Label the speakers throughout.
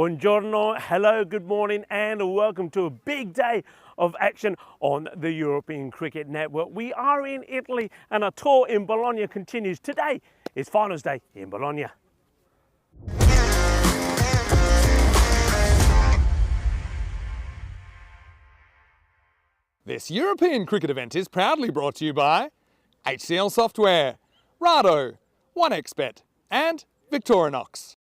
Speaker 1: Buongiorno, hello, good morning, and welcome to a big day of action on the European Cricket Network. We are in Italy and our tour in Bologna continues. Today is finals day in Bologna.
Speaker 2: This European cricket event is proudly brought to you by HCL Software, Rado, 1xBet and Victorinox.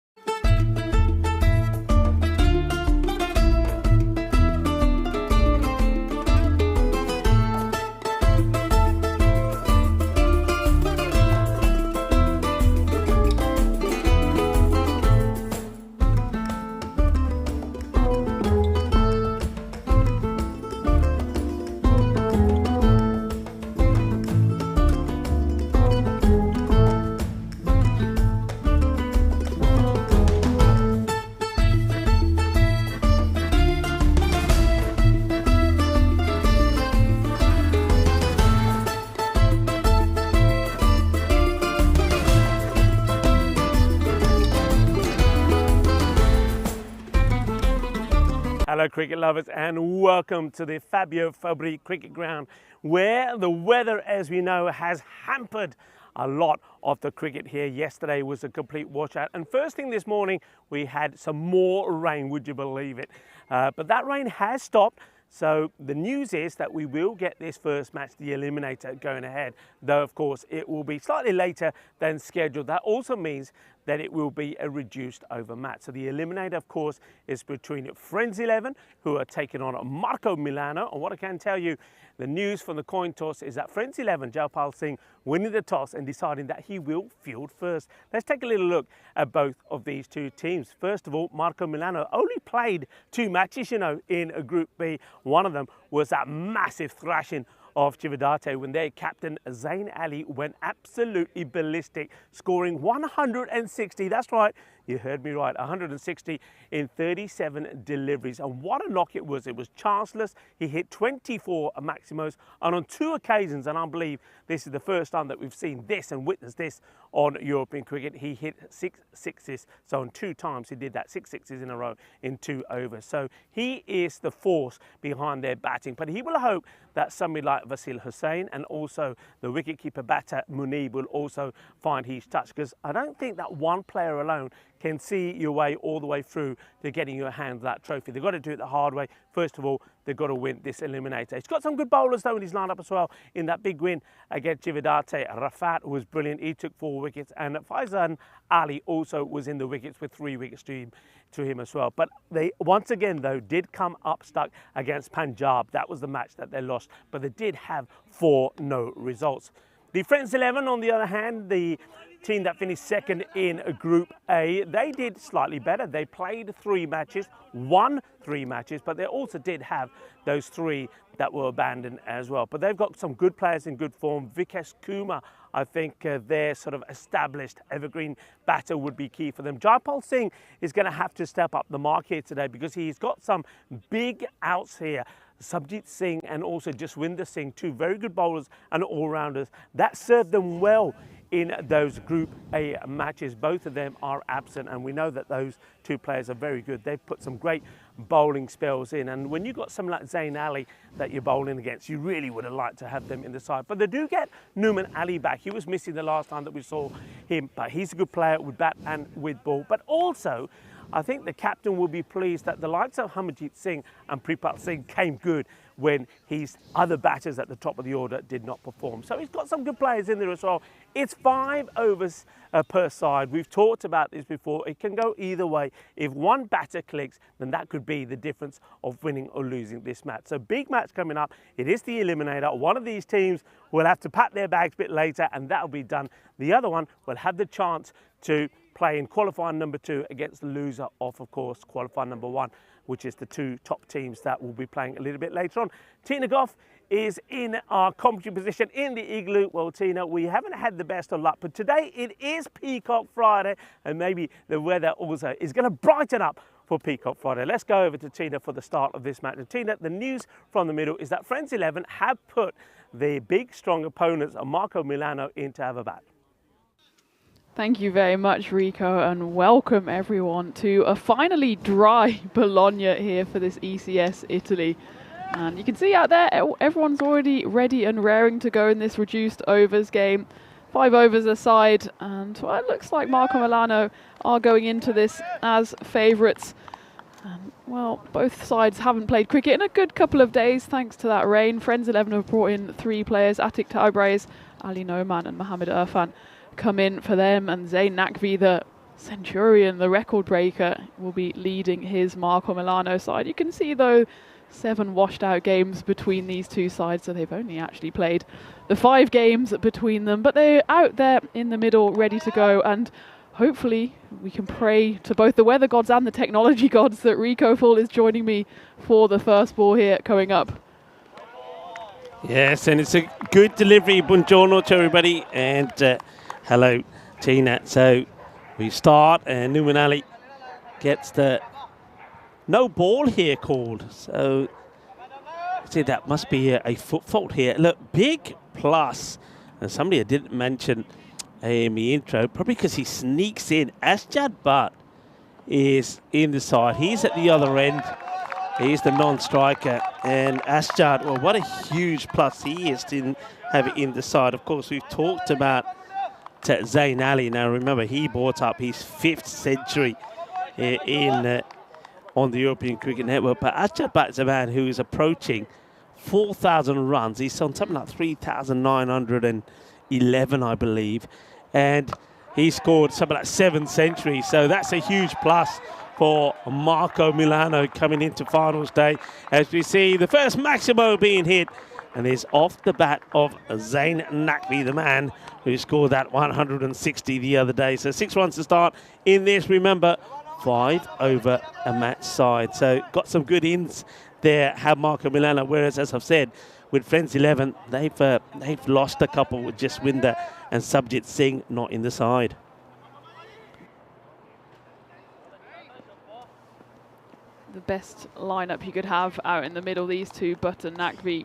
Speaker 1: Hello cricket lovers and welcome to the Fabio Fabbri Cricket Ground, where the weather, as we know, has hampered a lot of the cricket here. Yesterday was a complete washout, and first thing this morning we had some more rain, would you believe it? But that rain has stopped. So the news is that we will get this first match, the Eliminator, going ahead, though of course it will be slightly later than scheduled. That also means that it will be a reduced over match. So the Eliminator, of course, is between Friends 11, who are taking on Marco Milano. And what I can tell you, the news from the coin toss is that Friends 11, Jaipal Singh, winning the toss and deciding that he will field first. Let's take a little look at both of these two teams. First of all, Marco Milano only played 2 matches, in a Group B. One of them was that massive thrashing of Chividate when their captain Zain Ali went absolutely ballistic, scoring 160. That's right, you heard me right, 160 in 37 deliveries. And what a knock it was. It was chanceless. He hit 24 maximos, and on 2 occasions, and I believe this is the first time that we've seen this and witnessed this on European cricket, he hit 6 sixes. So on 2 times he did that, 6 sixes in a row in 2 overs. So he is the force behind their batting, but he will hope that somebody like Vasil Hussain and also the wicketkeeper batter Munib will also find his touch, because I don't think that one player alone can see your way all the way through to getting your hand that trophy. They've got to do it the hard way. First of all, they've got to win this Eliminator. He's got some good bowlers though in his lineup as well. In that big win against Chividate, Rafat was brilliant. He took 4 wickets, and Faizan Ali also was in the wickets with 3 wickets to him as well. But they once again though did come up stuck against Punjab. That was the match that they lost, but they did have 4 no results. The Friends 11, on the other hand, the team that finished second in Group A, they did slightly better. They played 3 matches, won 3 matches, but they also did have those 3 that were abandoned as well. But they've got some good players in good form. Vikesh Kumar, I think their sort of established evergreen batter would be key for them. Jaipal Singh is going to have to step up the mark here today, because he's got some big outs here. Sabjit Singh and also Jaswinder Singh, 2 very good bowlers and all-rounders. That served them well in those Group A matches. Both of them are absent, and we know that those 2 players are very good. They've put some great bowling spells in, and when you've got someone like Zain Ali that you're bowling against, you really would have liked to have them in the side. But they do get Numan Ali back. He was missing the last time that we saw him, but he's a good player with bat and with ball. But also, I think the captain will be pleased that the likes of Harmanjeet Singh and Pripal Singh came good when his other batters at the top of the order did not perform. So he's got some good players in there as well. It's 5 overs per side. We've talked about this before. It can go either way. If one batter clicks, then that could be the difference of winning or losing this match. So big match coming up. It is the Eliminator. One of these teams will have to pack their bags a bit later, and that'll be done. The other one will have the chance to play in qualifier number 2 against the loser of course, qualifier number 1, which is the 2 top teams that will be playing a little bit later on. Tina Goff is in our commentary position in the igloo. Well, Tina, we haven't had the best of luck, but today it is Peacock Friday, and maybe the weather also is going to brighten up for Peacock Friday. Let's go over to Tina for the start of this match. And Tina, the news from the middle is that Friends 11 have put the big, strong opponents of Marco Milano in to have a bat.
Speaker 3: Thank you very much, Rico, and welcome everyone to a finally dry Bologna here for this ECS Italy. And you can see out there, everyone's already ready and raring to go in this reduced overs game. 5 overs aside, and well, it looks like Marco Milano are going into this as favourites. Well, both sides haven't played cricket in a good couple of days thanks to that rain. Friends 11 have brought in 3 players, Atik Taibrez, Ali Noman and Mohammed Irfan come in for them, and Zain Naqvi, the centurion, the record breaker, will be leading his Marco Milano side. You can see though 7 washed out games between these two sides, so they've only actually played the 5 games between them, but they're out there in the middle ready to go, and hopefully we can pray to both the weather gods and the technology gods that Rico Full is joining me for the first ball here coming up.
Speaker 1: Yes, and it's a good delivery. Buongiorno to everybody, and hello Tina. So we start, and Numan Ali gets the no ball here called, so see that must be a foot fault here. Look, big plus, and somebody I didn't mention in the intro, probably because he sneaks in. Asjad Butt is in the side. He's at the other end. He's the non-striker, and Asjad, well, what a huge plus he is to have it in the side. Of course, we've talked about Zain Ali. Now, remember, he brought up his 5th century on the European Cricket Network. But Asjad Butt is a man who is approaching 4,000 runs. He's on something like 3,911, I believe. And he scored something like 7 centuries. So that's a huge plus for Marco Milano coming into finals day. As we see the first Maximo being hit, and it's off the bat of Zain Naqvi, the man who scored that 160 the other day. So 6 runs to start in this. Remember, 5 over a match side. So got some good ins there, have Marco Milano. Whereas, as I've said, with Friends 11, they've lost a couple with Jaswinder and Subjit Singh not in the side.
Speaker 3: The best lineup you could have out in the middle, these two, Butt and Naqvi.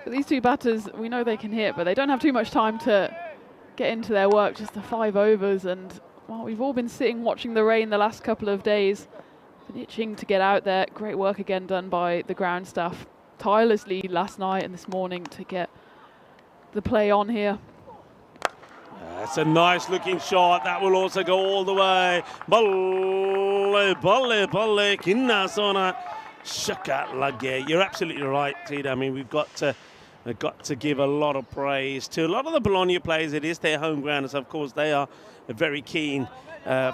Speaker 3: But these two batters, we know they can hit, but they don't have too much time to get into their work, just the 5 overs. And well, we've all been sitting watching the rain the last couple of days, been itching to get out there. Great work again done by the ground staff tirelessly last night and this morning to get the play on here.
Speaker 1: That's a nice looking shot. That will also go all the way. Balle, balle, balle, kinna sona. Shaka lage. You're absolutely right, Tita. I mean, we've got to give a lot of praise to a lot of the Bologna players. It is their home ground, so of course they are very keen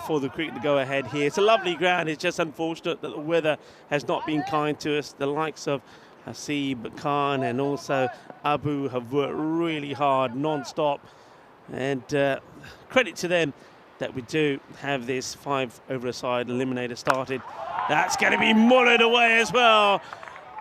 Speaker 1: for the cricket to go ahead here. It's a lovely ground. It's just unfortunate that the weather has not been kind to us. The likes of Hasib Khan and also Abu have worked really hard, non-stop. And credit to them that we do have this 5 over a side eliminator started. That's going to be mullered away as well.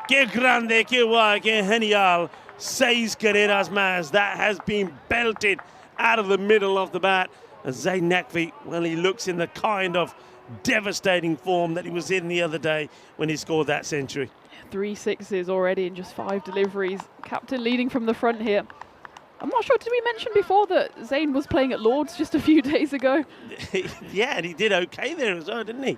Speaker 1: Que grande, que guay, que genial. 6 carreras más. That has been belted out of the middle of the bat. And Zain Naqvi, well, he looks in the kind of devastating form that he was in the other day when he scored that century.
Speaker 3: 3 sixes already in just 5 deliveries. Captain leading from the front here. I'm not sure, did we mention before that Zain was playing at Lord's just a few days ago?
Speaker 1: Yeah, and he did okay there as well, didn't he?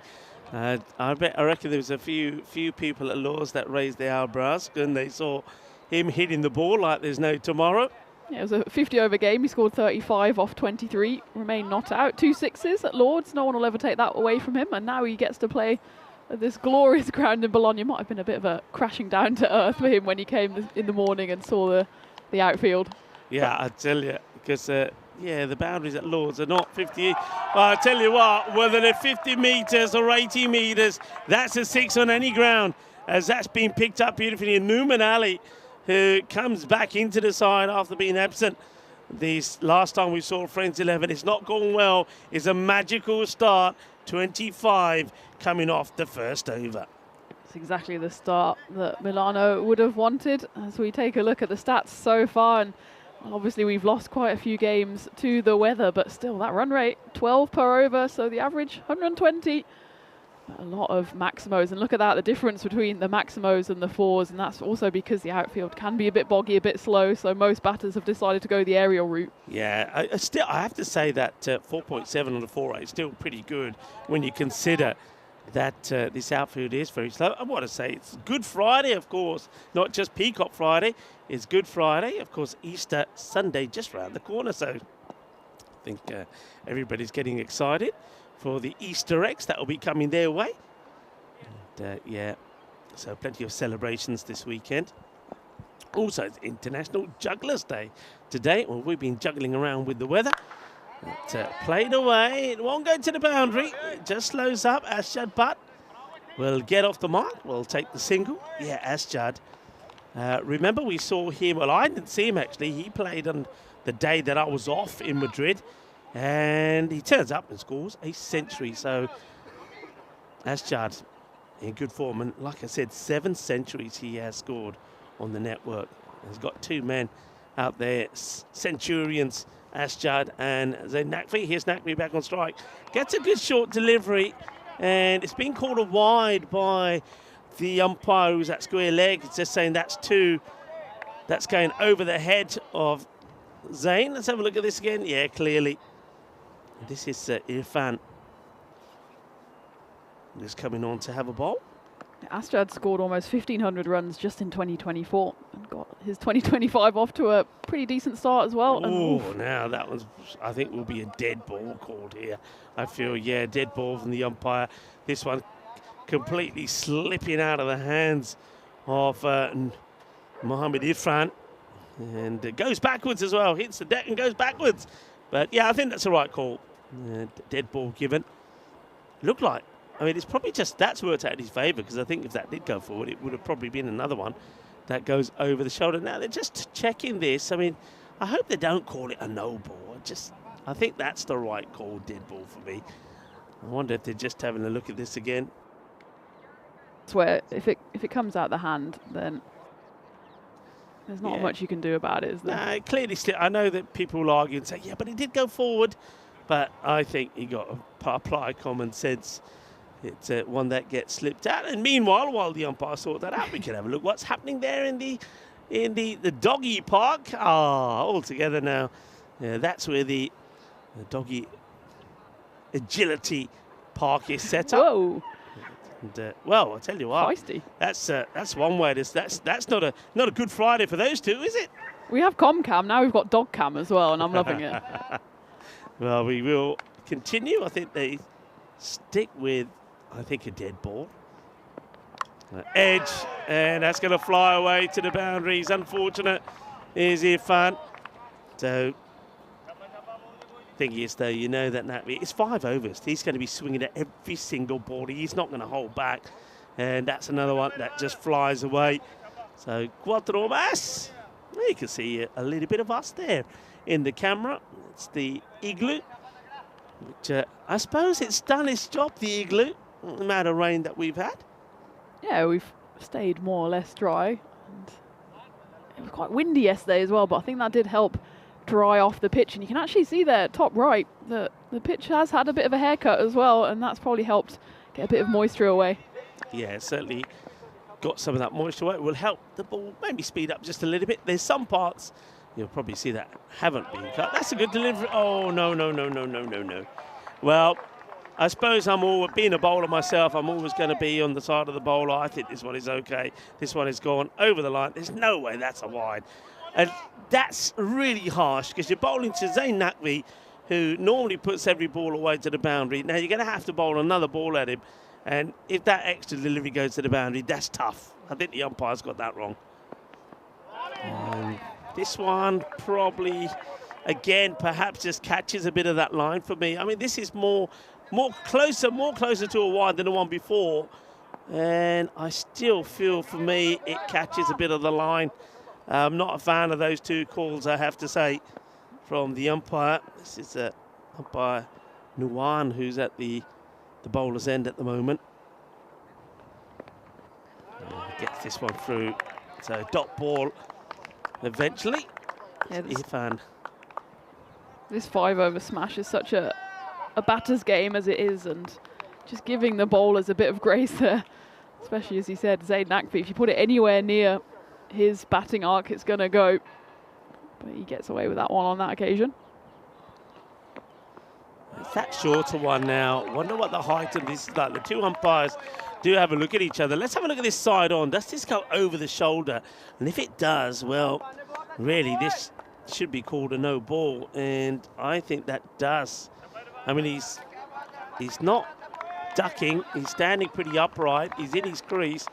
Speaker 1: I reckon there was a few people at Lord's that raised their eyebrows when they saw him hitting the ball like there's no tomorrow.
Speaker 3: Yeah, it was a 50 over game. He scored 35 off 23, remained not out. 2 sixes at Lord's. No one will ever take that away from him. And now he gets to play at this glorious ground in Bologna. Might have been a bit of a crashing down to earth for him when he came in the morning and saw the outfield.
Speaker 1: Yeah, I tell you, because yeah, the boundaries at Lord's are not 50. I tell you what, whether they're 50 metres or 80 metres, that's a 6 on any ground, as that's been picked up beautifully. And Numan Ali, who comes back into the side after being absent. This last time we saw Friends 11, it's not gone well. It's a magical start, 25 coming off the first over.
Speaker 3: It's exactly the start that Milano would have wanted. As we take a look at the stats so far, and Obviously, we've lost quite a few games to the weather, but still, that run rate, 12 per over, so the average 120. A lot of Maximos, and look at that, the difference between the Maximos and the 4s, and that's also because the outfield can be a bit boggy, a bit slow, so most batters have decided to go the aerial route.
Speaker 1: Yeah, I have to say that 4.7 on the 4.8 is still pretty good when you consider that this outfield is very slow. I want to say it's Good Friday, of course, not just Peacock Friday. It's Good Friday, of course, Easter Sunday just round the corner, so I think everybody's getting excited for the Easter eggs that will be coming their way. And, yeah, so plenty of celebrations this weekend. Also, it's International Jugglers Day today. Well, we've been juggling around with the weather. It played away. It won't go to the boundary. It just slows up. Asjad Butt will get off the mark. We'll take the single. Yeah, Asjad. Remember, we saw him. Well, I didn't see him, actually. He played on the day that I was off in Madrid. And he turns up and scores a century. So Asjad in good form. And like I said, 7 centuries he has scored on the network. He's got 2 men out there, Centurions, Asjad and Zain Naqvi. Here's Naqvi back on strike. Gets a good short delivery. And it's been called a wide by the umpire who's at square leg. It's just saying that's 2. That's going over the head of Zain. Let's have a look at this again. Yeah, clearly. This is Irfan just coming on to have a bowl.
Speaker 3: Asjad scored almost 1,500 runs just in 2024 and got his 2025 off to a pretty decent start as well.
Speaker 1: Oh, now that was, I think, will be a dead ball called here. I feel, yeah, dead ball from the umpire. This one completely slipping out of the hands of Mohammed Irfan. And it goes backwards as well, hits the deck and goes backwards. But yeah, I think that's the right call. Dead ball given. Looked like, I mean, it's probably just that's worked out in his favour, because I think if that did go forward, it would have probably been another one that goes over the shoulder. Now they're just checking this. I mean, I hope they don't call it a no ball. I think that's the right call, dead ball for me. I wonder if they're just having a look at this again.
Speaker 3: It's where if it comes out the hand, then there's not much you can do about it, is there?
Speaker 1: No, clearly, I know that people will argue and say, yeah, but he did go forward. But I think he got to apply common sense. It's one that gets slipped out. And meanwhile, while the umpire sort that out, we can have a look what's happening there in the doggy park. All together now. Yeah, that's where the doggy agility park is set up.
Speaker 3: Whoa.
Speaker 1: And, well, I'll tell you what.
Speaker 3: Feisty.
Speaker 1: That's one way. That's not a Good Friday for those two, is it?
Speaker 3: We have Comcam, now we've got Dog Cam as well, and I'm loving it.
Speaker 1: Well, we will continue. I think they stick with, I think, a dead ball. Edge, and that's going to fly away to the boundaries. Unfortunate is Irfan. So, thing is, though, you know that it's 5 overs. He's going to be swinging at every single ball. He's not going to hold back. And that's another one that just flies away. So, cuatro más. You can see a little bit of us there in the camera. It's the Igloo, which I suppose it's done its job, the Igloo, the amount of rain that we've had.
Speaker 3: Yeah, we've stayed more or less dry. And it was quite windy yesterday as well, but I think that did help dry off the pitch. And you can actually see there, top right, that the pitch has had a bit of a haircut as well, and that's probably helped get a bit of moisture away.
Speaker 1: Yeah, certainly got some of that moisture away. It will help the ball maybe speed up just a little bit. There's some parts you'll probably see that haven't been cut. That's a good delivery. Oh, no. Well, I suppose being a bowler myself, I'm always going to be on the side of the bowler. I think this one is okay. This one has gone over the line. There's no way that's a wide. And that's really harsh, because you're bowling to Zain Naqvi, who normally puts every ball away to the boundary. Now you're going to have to bowl another ball at him. And if that extra delivery goes to the boundary, that's tough. I think the umpire's got that wrong. This one probably, again, perhaps just catches a bit of that line for me. I mean, this is more closer to a wide than the one before. And I still feel, for me, it catches a bit of the line. I'm not a fan of those two calls, I have to say, from the umpire. This is umpire Nuwan, who's at the bowler's end at the moment. Gets this one through. So dot ball eventually.
Speaker 3: Yeah,
Speaker 1: Irfan.
Speaker 3: This 5-over smash is such a batter's game as it is, and just giving the bowlers a bit of grace there, especially as he said, Zaid Naqvi, if you put it anywhere near his batting arc, it's going to go. But he gets away with that one on that occasion.
Speaker 1: It's that shorter one now. Wonder what the height of this is like. The two umpires do have a look at each other. Let's have a look at this side on. Does this go over the shoulder? And if it does, well, really, this should be called a no ball. And I think that does. I mean, he's not ducking. He's standing pretty upright. He's in his crease.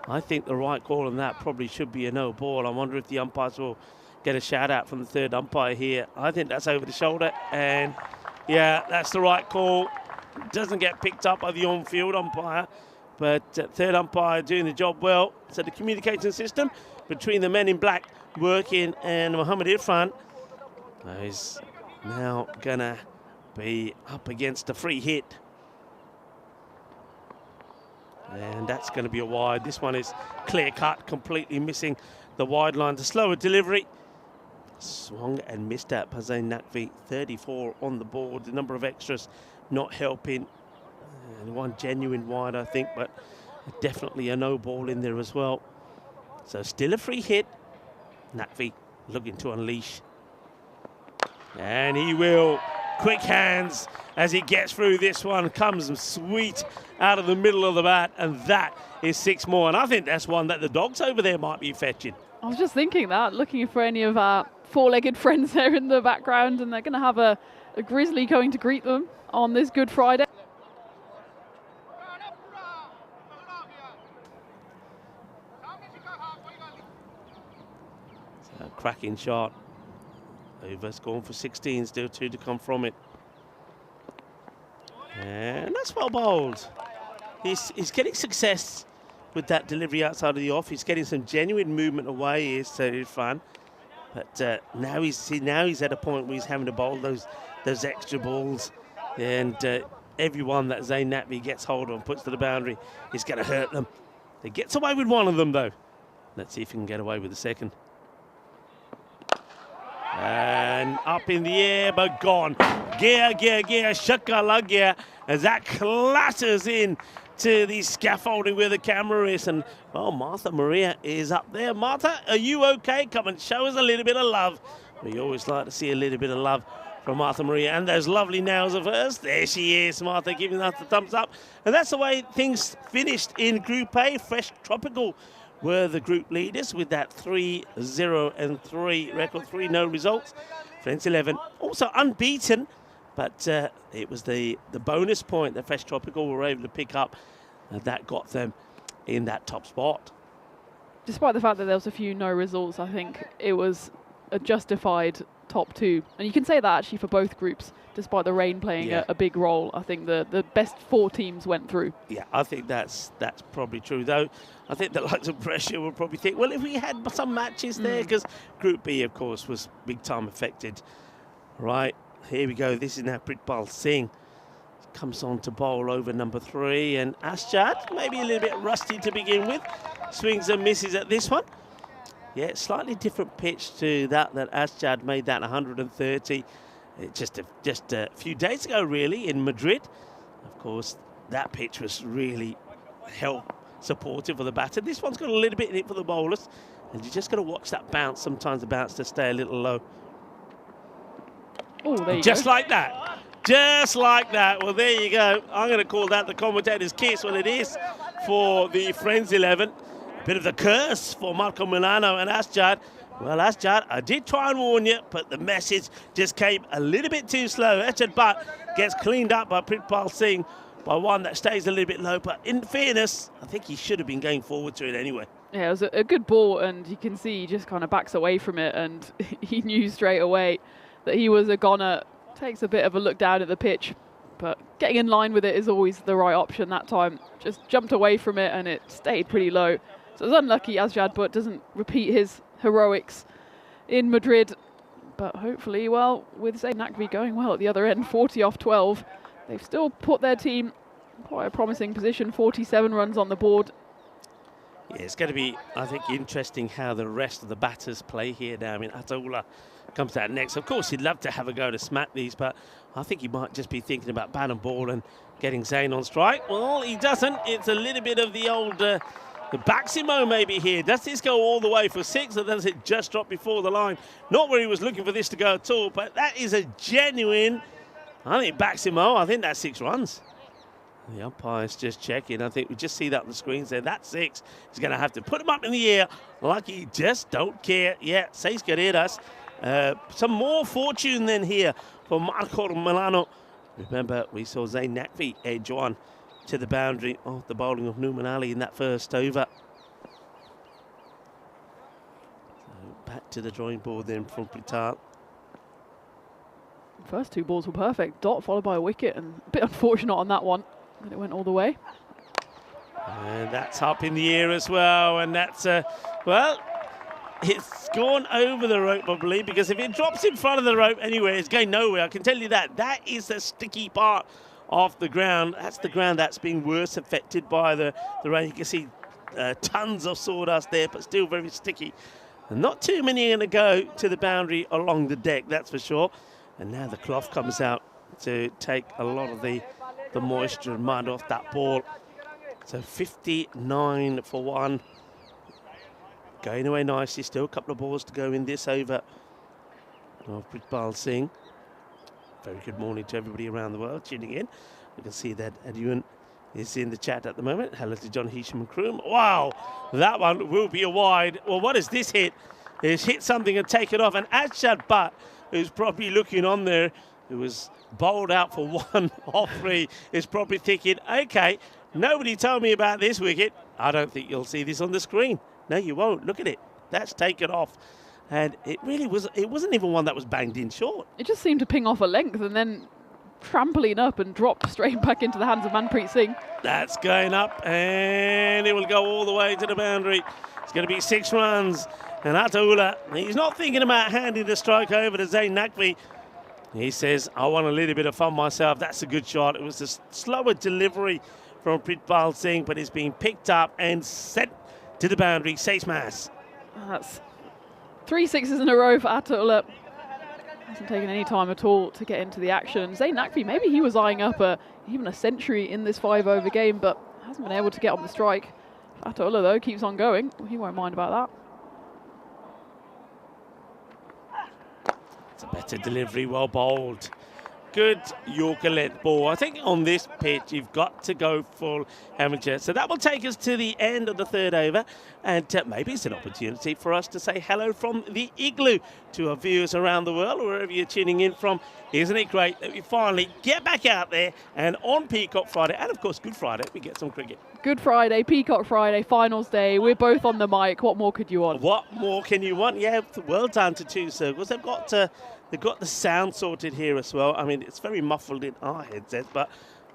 Speaker 1: I think the right call on that probably should be a no ball. I wonder if the umpires will get a shout out from the third umpire here. I think that's over the shoulder, and yeah, that's the right call. Doesn't get picked up by the on-field umpire, but third umpire doing the job well. So the communication system between the men in black working and Mohammad Irfan is now gonna be up against a free hit. And that's going to be a wide. This one is clear cut, completely missing the wide line. The slower delivery. Swung and missed out by Zaid Naqvi. 34 on the board. The number of extras not helping. And one genuine wide, I think, but definitely a no ball in there as well. So still a free hit. Naqvi looking to unleash. And he will. Quick hands as he gets through this one. Comes sweet out of the middle of the bat, and that is 6 more. And I think that's one that the dogs over there might be fetching.
Speaker 3: I was just thinking that, looking for any of our four-legged friends there in the background, and they're going to have a grizzly going to greet them on this Good Friday.
Speaker 1: So a cracking shot. Over's gone for 16, still 2 to come from it. And that's well bowled. He's getting success with that delivery outside of the off. He's getting some genuine movement away here, so it's fun. But now he's at a point where he's having to bowl those extra balls, and everyone that Zaid Naqvi gets hold of and puts to the boundary is going to hurt them. He gets away with one of them though. Let's see if he can get away with the second. And up in the air, but gone. Gear, shakka lag gear, as that clatters in to the scaffolding where the camera is. And, well, Martha Maria is up there. Martha, are you okay? Come and show us a little bit of love. We always like to see a little bit of love from Martha Maria. And those lovely nails of hers. There she is, Martha, giving us the thumbs up. And that's the way things finished in Group A. Fresh Tropical were the group leaders with that 3-0-3 record, 3-0 results. Friends 11 also unbeaten, but it was the bonus point that Fresh Tropical were able to pick up, and that got them in that top spot.
Speaker 3: Despite the fact that there was a few no results, I think it was a justified top 2. And you can say that actually for both groups, despite the rain playing a big role. I think the best 4 teams went through. Yeah,
Speaker 1: I think that's probably true, though. I think the likes of Pressure will probably think, well, if we had some matches there, because Group B, of course, was big time affected. Right, here we go. This is now Pritpal Singh. Comes on to bowl over number 3, and Ashjad, maybe a little bit rusty to begin with. Swings and misses at this one. Yeah, slightly different pitch to that Ashjad made that 130 just a few days ago, really, in Madrid. Of course, that pitch was really supportive for the batter. This one's got a little bit in it for the bowlers, and you just got to watch that bounce. Sometimes the bounce to stay a little low.
Speaker 3: Oh, there you
Speaker 1: just
Speaker 3: go.
Speaker 1: Like that. Just like that. Well, there you go. I'm going to call that the commentator's kiss. Well, it is for the Friends 11. A bit of the curse for Marco Milano and Ashjad. Well, Ashjad, I did try and warn you, but the message just came a little bit too slow. Ashjad Butt gets cleaned up by Pritpal Singh by one that stays a little bit low. But in fairness, I think he should have been going forward to it anyway.
Speaker 3: Yeah, it was a good ball, and you can see he just kind of backs away from it, and he knew straight away that he was a goner. Takes a bit of a look down at the pitch, but getting in line with it is always the right option that time. Just jumped away from it, and it stayed pretty low. So it was unlucky Ashjad, but doesn't repeat his heroics in Madrid. But hopefully, well, with Zaid Naqvi going well at the other end, 40 off 12, they've still put their team in quite a promising position, 47 runs on the board.
Speaker 1: Yeah, it's going to be, I think, interesting how the rest of the batters play here now. I mean, Ataula comes out next. Of course, he'd love to have a go to smack these, but I think he might just be thinking about bat and ball and getting Zayn on strike. Well, he doesn't. It's a little bit of the old the Baximo maybe here. Does this go all the way for 6, or does it just drop before the line? Not where he was looking for this to go at all, but that is a genuine, I think, Baximo. I think that's 6 runs. The umpire's just checking. I think we just see that on the screens there. That's 6. He's going to have to put him up in the air like he just don't care. Yeah, Say's going to hit us. Some more fortune then here for Marco Milano. Remember, we saw Zayn Naqvi edge on to the boundary of the bowling of Nouman Ali in that first over. So back to the drawing board then from Prital.
Speaker 3: First 2 balls were perfect. Dot followed by a wicket, and a bit unfortunate on that one. And it went all the way.
Speaker 1: And that's up in the air as well. And that's, well, it's gone over the rope, I believe, because if it drops in front of the rope anyway, it's going nowhere. I can tell you that. That is the sticky part of the ground. That's the ground that's being worse affected by the rain. You can see tons of sawdust there, but still very sticky. And not too many are going to go to the boundary along the deck, that's for sure. And now the cloth comes out to take a lot of the moisture and mud off that ball. So 59 for 1. Going away nicely. Still a couple of balls to go in this over of Pritpal Singh. Very good morning to everybody around the world tuning in. You can see that Edwin is in the chat at the moment. Hello to John Hisham and Kroom. Wow, that one will be a wide. Well, what is this hit? It's hit something and taken off. And Ashad Butt, who's probably looking on there, who was bowled out for 1 off 3, is probably thinking, okay, nobody told me about this wicket. I don't think you'll see this on the screen. No, you won't. Look at it. That's taken off. And it really wasn't even one that was banged in short.
Speaker 3: It just seemed to ping off a length and then trampoline up and drop straight back into the hands of Manpreet Singh.
Speaker 1: That's going up, and it will go all the way to the boundary. It's going to be 6 runs. And Ataula, he's not thinking about handing the strike over to Zayn Naqvi. He says, I want a little bit of fun myself. That's a good shot. It was a slower delivery from Pritpal Singh, but it's being picked up and sent to the boundary. 6 mas.
Speaker 3: That's 3 sixes in a row for Ataula. Hasn't taken any time at all to get into the action. Zayn Naqvi, maybe he was eyeing up even a century in this 5-over game, but hasn't been able to get on the strike. Ataula, though, keeps on going. He won't mind about that.
Speaker 1: It's a better delivery, well bowled. Good Yorker length ball. I think on this pitch, you've got to go full amateur. So that will take us to the end of the 3rd over. And maybe it's an opportunity for us to say hello from the igloo to our viewers around the world, wherever you're tuning in from. Isn't it great that we finally get back out there and on Peacock Friday, and of course Good Friday, we get some cricket.
Speaker 3: Good Friday, Peacock Friday, finals day. We're both on the mic. What more could you want?
Speaker 1: What more can you want? Yeah, well done to 2 Circles. They've got the sound sorted here as well. I mean, it's very muffled in our headsets, but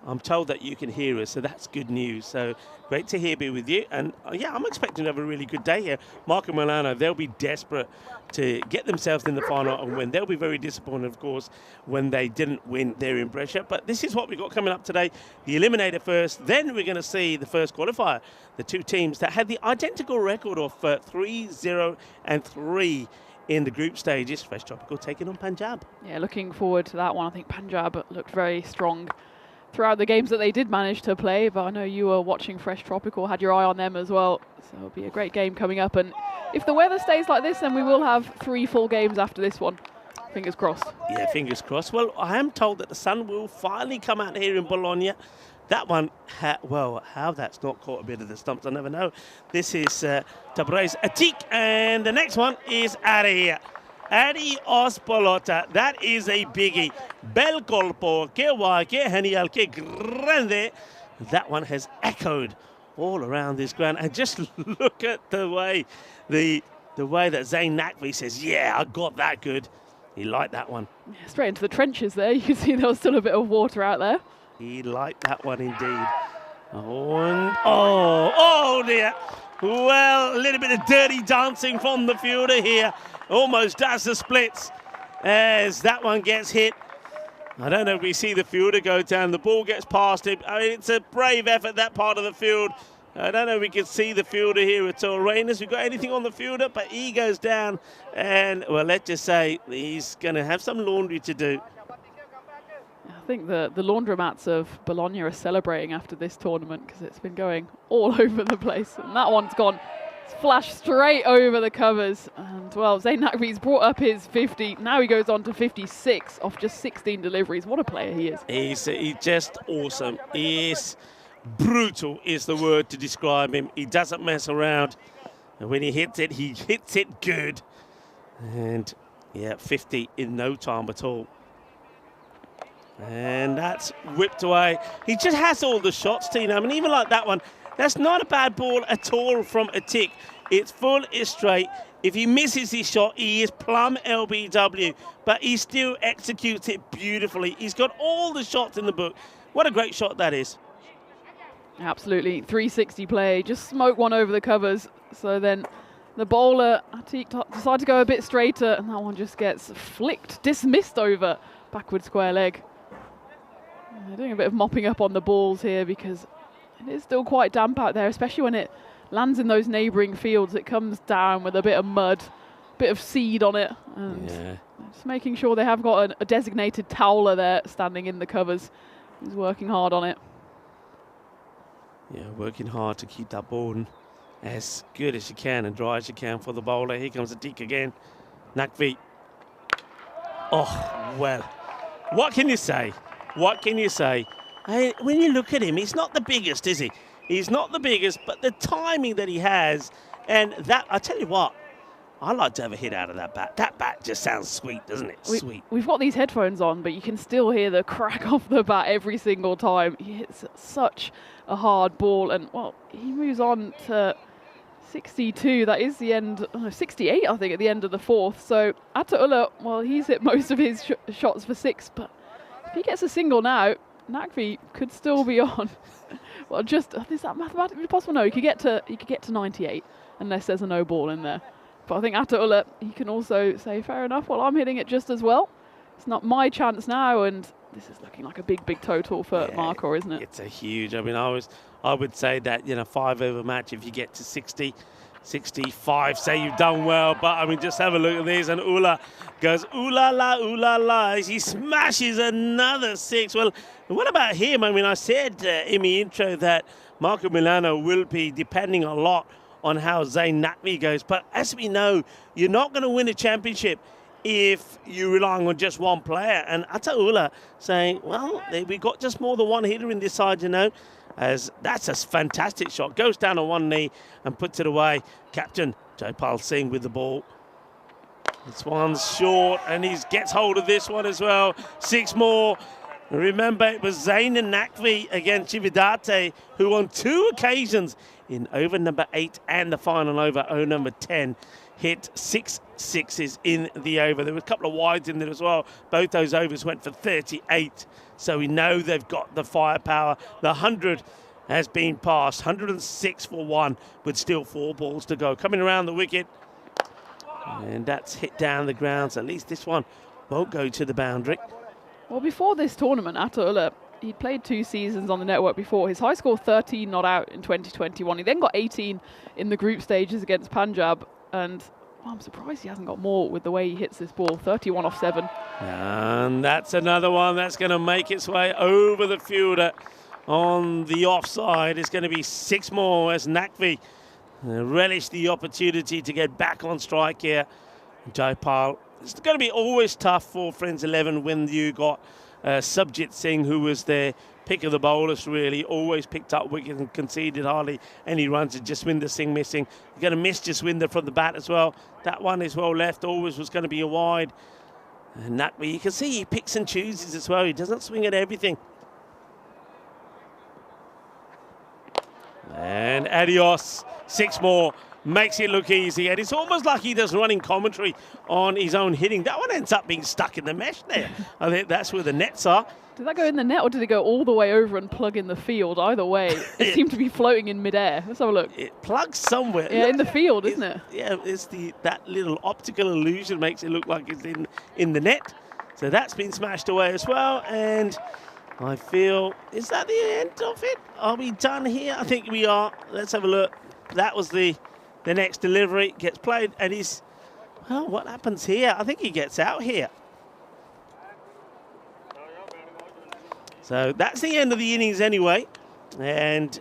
Speaker 1: I'm told that you can hear us, so that's good news. So great to be with you. And yeah, I'm expecting to have a really good day here. Marco Milano, they'll be desperate to get themselves in the final and win. They'll be very disappointed, of course, when they didn't win their in pressure. But this is what we've got coming up today. The eliminator first. Then we're going to see the first qualifier. The 2 teams that had the identical record of 3-0 and 3 in the group stages. Fresh Tropical taking on Punjab.
Speaker 3: Yeah, looking forward to that one. I think Punjab looked very strong throughout the games that they did manage to play, but I know you were watching Fresh Tropical, had your eye on them as well. So it'll be a great game coming up. And if the weather stays like this, then we will have 3 full games after this one. Fingers crossed. Yeah,
Speaker 1: fingers crossed. Well, I am told that the sun will finally come out here in Bologna. That one, well, how that's not caught a bit of the stumps, I never know. This is Tabrez Atik, and the next one is Ari. Ari Ospolota, that is a biggie. Bel colpo, que guay, que genial, que grande. That one has echoed all around this ground. And just look at the way that Zayn Naqvi says, yeah, I got that good. He liked that one.
Speaker 3: Yeah, straight into the trenches there. You can see there was still a bit of water out there.
Speaker 1: He liked that one indeed. Oh dear. Well, a little bit of dirty dancing from the fielder here. Almost does the splits as that one gets hit. I don't know if we see the fielder go down. The ball gets past him. I mean, it's a brave effort, that part of the field. I don't know if we can see the fielder here at all. Rainers, we got anything on the fielder? But he goes down, and, well, let's just say he's going to have some laundry to do.
Speaker 3: I think the laundromats of Bologna are celebrating after this tournament because it's been going all over the place. And that one's gone. It's flashed straight over the covers. And, well, Zayn Nakvi's brought up his 50. Now he goes on to 56 off just 16 deliveries. What a player he is.
Speaker 1: He's just awesome. He is brutal is the word to describe him. He doesn't mess around. And when he hits it good. And, yeah, 50 in no time at all. And that's whipped away. He just has all the shots, Tina. I mean, even like that one, that's not a bad ball at all from a tick. It's full, it's straight. If he misses his shot, he is plumb LBW. But he still executes it beautifully. He's got all the shots in the book. What a great shot that is.
Speaker 3: Absolutely. 360 play. Just smoke one over the covers. So then the bowler, Atik, decided to go a bit straighter. And that one just gets flicked, dismissed over backward square leg. They're doing a bit of mopping up on the balls here because it is still quite damp out there, especially when it lands in those neighbouring fields. It comes down with a bit of mud, a bit of seed on it. And just making sure they have got a designated toweler there standing in the covers. He's working hard on it.
Speaker 1: Yeah, working hard to keep that ball as good as you can and dry as you can for the bowler. Here comes the Atik again. Nakvi. Oh, well, what can you say? What can you say? Hey, when you look at him, he's not the biggest, is he? He's not the biggest, but the timing that he has, and that, I tell you what, I like to have a hit out of that bat. That bat just sounds sweet, doesn't it? Sweet.
Speaker 3: We've got these headphones on, but you can still hear the crack of the bat every single time. He hits such a hard ball, and, well, he moves on to 62, that is the end, 68 I think at the end of the fourth. So Attaullah, well, he's hit most of his shots for 6, but if he gets a single now, Nakvi could still be on. Well, just, is that mathematically possible? No, he could get to 98 unless there's a no ball in there. But I think Attaullah, he can also say, fair enough, well, I'm hitting it just as well. It's not my chance now, and this is looking like a big total for Markor, isn't it?
Speaker 1: It's a huge, I mean, I would say that, 5-over match, if you get to 60, 65, say you've done well. But, I mean, just have a look at this. And Ula goes, ooh la la, as he smashes another 6. Well, what about him? I mean, I said in the intro that Marco Milano will be depending a lot on how Zayn Nakvi goes. But as we know, you're not going to win a championship if you're relying on just one player. And Attaullah saying, well, we got just more than one hitter in this side, as that's a fantastic shot. Goes down on one knee and puts it away. Captain Jaipal Singh with the ball. This one's short, and he gets hold of this one as well. 6 more. Remember, it was Zayn and Nakvi against Chividate, who on 2 occasions in over number 8 and the final over number 10 hit 6 sixes in the over. There were a couple of wides in there as well. Both those overs went for 38. So we know they've got the firepower. The 100 has been passed. 106 for 1 with still 4 balls to go. Coming around the wicket. And that's hit down the ground. So at least this one won't go to the boundary.
Speaker 3: Well, before this tournament, Attaullah, he played 2 seasons on the network before. His high score 13 not out in 2021. He then got 18 in the group stages against Punjab. And I'm surprised he hasn't got more with the way he hits this ball. 31 off 7.
Speaker 1: And that's another one that's going to make its way over the fielder on the offside. It's going to be 6 more as Nakvi relish the opportunity to get back on strike here. Jaipal, it's going to be always tough for Friends 11 when you got Subjit Singh, who was their pick of the bowlers, really. Always picked up wickets and conceded hardly any runs. And Jaswinder Singh missing. You're going to miss Jaswinder from the bat as well. That one is well left. Always was going to be a wide. And Nakvi, you can see he picks and chooses as well. He doesn't swing at everything. And adios. 6 more. Makes it look easy. And it's almost like he does running commentary on his own hitting. That one ends up being stuck in the mesh there. I think that's where the nets are.
Speaker 3: Did that go in the net or did it go all the way over and plug in the field? Either way, it seemed to be floating in midair. Let's have a look.
Speaker 1: It plugs somewhere.
Speaker 3: Yeah, in the field, isn't it?
Speaker 1: Yeah, it's that little optical illusion makes it look like it's in the net. So that's been smashed away as well. And I feel, is that the end of it? Are we done here? I think we are. Let's have a look. That was the next delivery. Gets played, and he's, well, what happens here? I think he gets out here. So that's the end of the innings anyway. And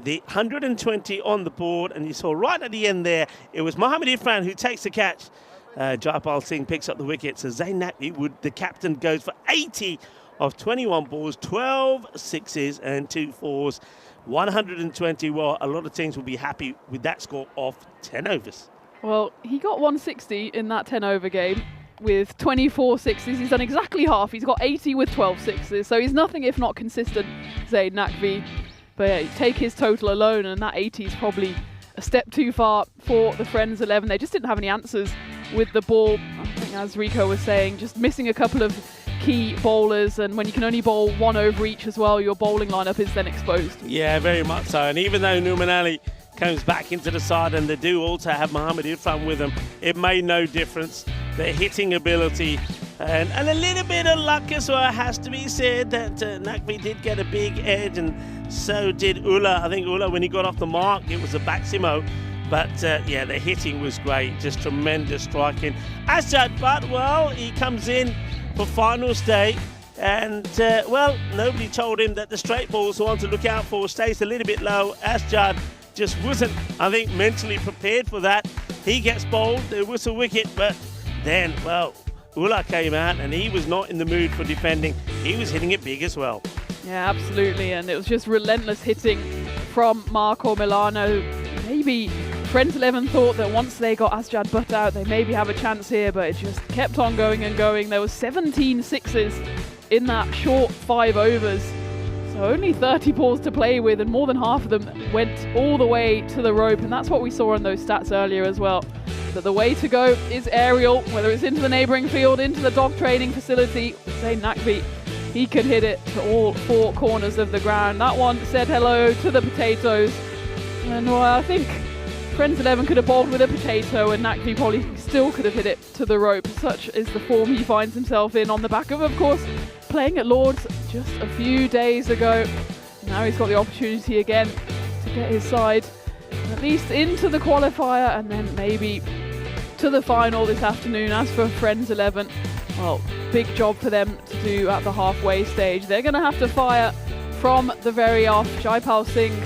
Speaker 1: the 120 on the board, and you saw right at the end there, it was Mohammad Irfan who takes the catch. Jaipal Singh picks up the wicket, so Zain Naqvi, the captain, goes for 80 of 21 balls, 12 sixes and 2 fours, 120. Well, a lot of teams will be happy with that score of 10 overs.
Speaker 3: Well, he got 160 in that 10-over game with 24 sixes. He's done exactly half. He's got 80 with 12 sixes, so he's nothing if not consistent, Zain Naqvi. But yeah, you take his total alone, and that 80 is probably a step too far for the Friends 11. They just didn't have any answers with the ball. I think, as Rico was saying, just missing a couple of key bowlers, and when you can only bowl 1 over each as well, your bowling lineup is then exposed.
Speaker 1: Yeah, very much so. And even though Nouman Ali comes back into the side, and they do also have Mohammad Irfan with them, it made no difference. Their hitting ability and a little bit of luck as well, has to be said, that Naqvi did get a big edge, and so did Ullah. I think Ullah, when he got off the mark, it was a backsimo. But yeah, the hitting was great, just tremendous striking. Asjad Butt, well, he comes in for finals day, and well, nobody told him that the straight balls the one to look out for. Stays a little bit low. Asjad just wasn't, I think, mentally prepared for that. He gets bowled, the whistle wicket, but then, well, Ullah came out and he was not in the mood for defending. He was hitting it big as well.
Speaker 3: Yeah, absolutely, and it was just relentless hitting from Marco Milano. Maybe Friends 11 thought that once they got Asjad Butt out, they maybe have a chance here, but it just kept on going and going. There was 17 sixes in that short 5 overs. So only 30 balls to play with, and more than half of them went all the way to the rope, and that's what we saw in those stats earlier as well. That the way to go is aerial, whether it's into the neighbouring field, into the dog training facility. Zain Naqvi, he could hit it to all 4 corners of the ground. That one said hello to the potatoes, and well, I think Friends 11 could have bowled with a potato, and Naqvi probably still could have hit it to the rope. Such is the form he finds himself in, on the back of course, playing at Lord's just a few days ago. Now he's got the opportunity again to get his side at least into the qualifier, and then maybe to the final this afternoon. As for Friends 11, well, big job for them to do at the halfway stage. They're going to have to fire from the very off. Jaipal Singh,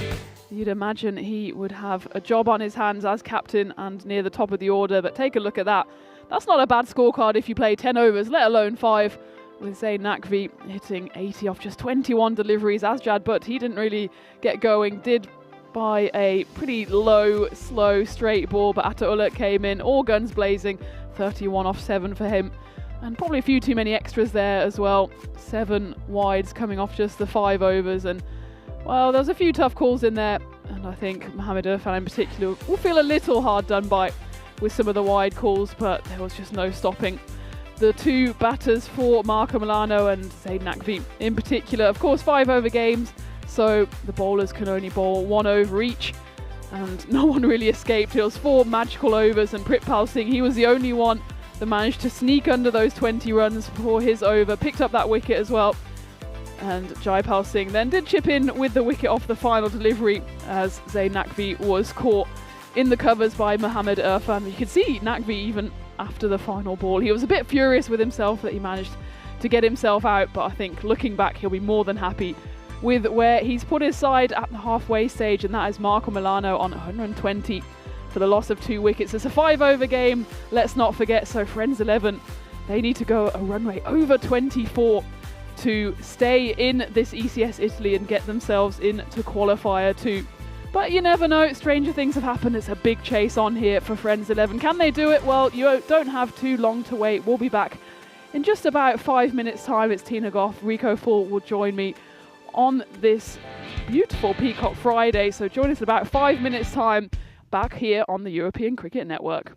Speaker 3: you'd imagine he would have a job on his hands as captain and near the top of the order, but take a look at that. That's not a bad scorecard if you play 10 overs, let alone 5, with Zain Naqvi hitting 80 off just 21 deliveries. Asjad Butt, he didn't really get going, did by a pretty low, slow, straight ball, but Ataullah came in, all guns blazing, 31 off 7 for him. And probably a few too many extras there as well. 7 wides coming off just the 5 overs, and well, there was a few tough calls in there, and I think Mohammad Irfan in particular will feel a little hard done by with some of the wide calls, but there was just no stopping the 2 batters for Marco Milano and Zain Naqvi in particular. Of course, 5 over games, so the bowlers can only bowl 1 over each, and no one really escaped. It was 4 magical overs, and Pritpal Singh, he was the only one that managed to sneak under those 20 runs for his over, picked up that wicket as well. And Jaipal Singh then did chip in with the wicket off the final delivery, as Zain Naqvi was caught in the covers by Mohammad Irfan. You could see Naqvi even after the final ball, he was a bit furious with himself that he managed to get himself out, but I think looking back he'll be more than happy with where he's put his side at the halfway stage, and that is Marco Milano on 120 for the loss of 2 wickets. It's a 5 over game, let's not forget, so Friends 11, they need to go a run rate over 24 to stay in this ECS Italy and get themselves into qualifier 2. But you never know, stranger things have happened. It's a big chase on here for Friends 11. Can they do it? Well, you don't have too long to wait. We'll be back in just about 5 minutes time. It's Tina Goff. Rico Full will join me on this beautiful Peacock Friday. So join us in about 5 minutes time back here on the European Cricket Network.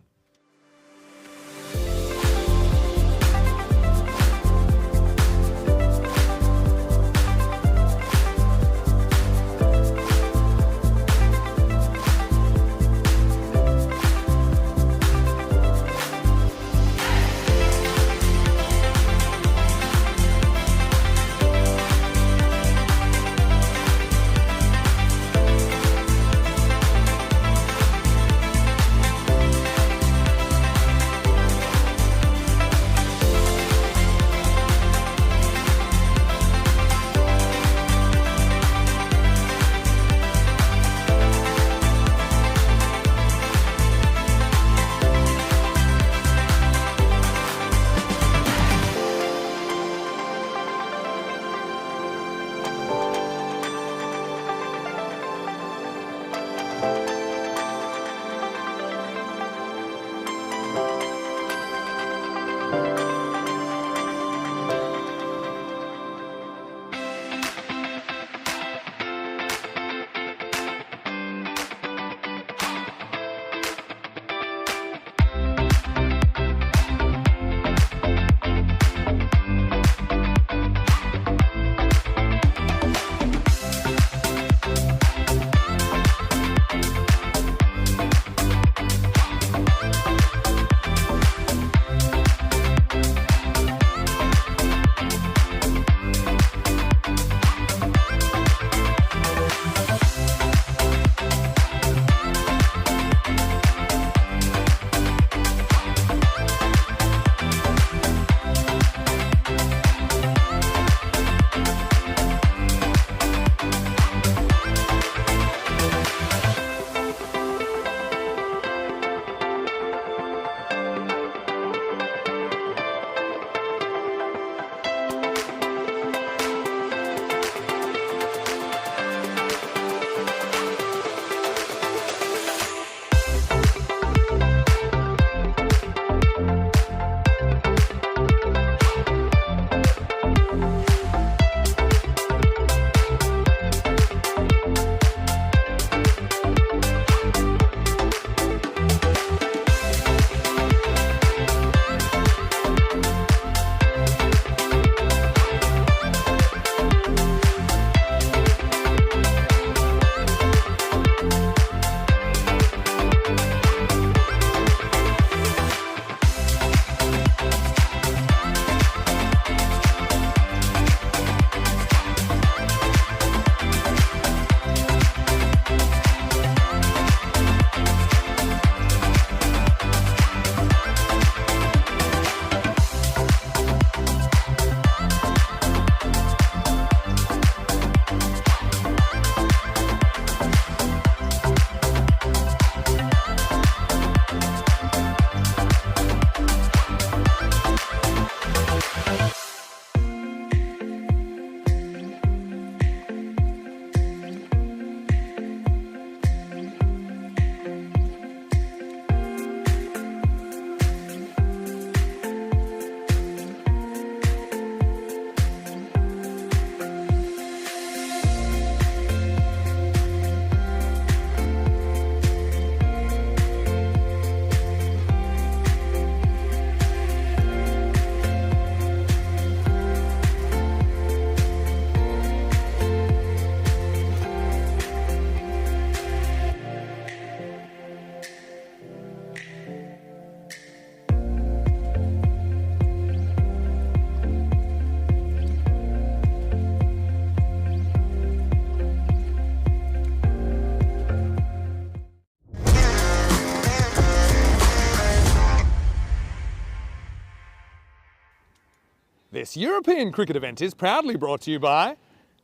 Speaker 2: This European cricket event is proudly brought to you by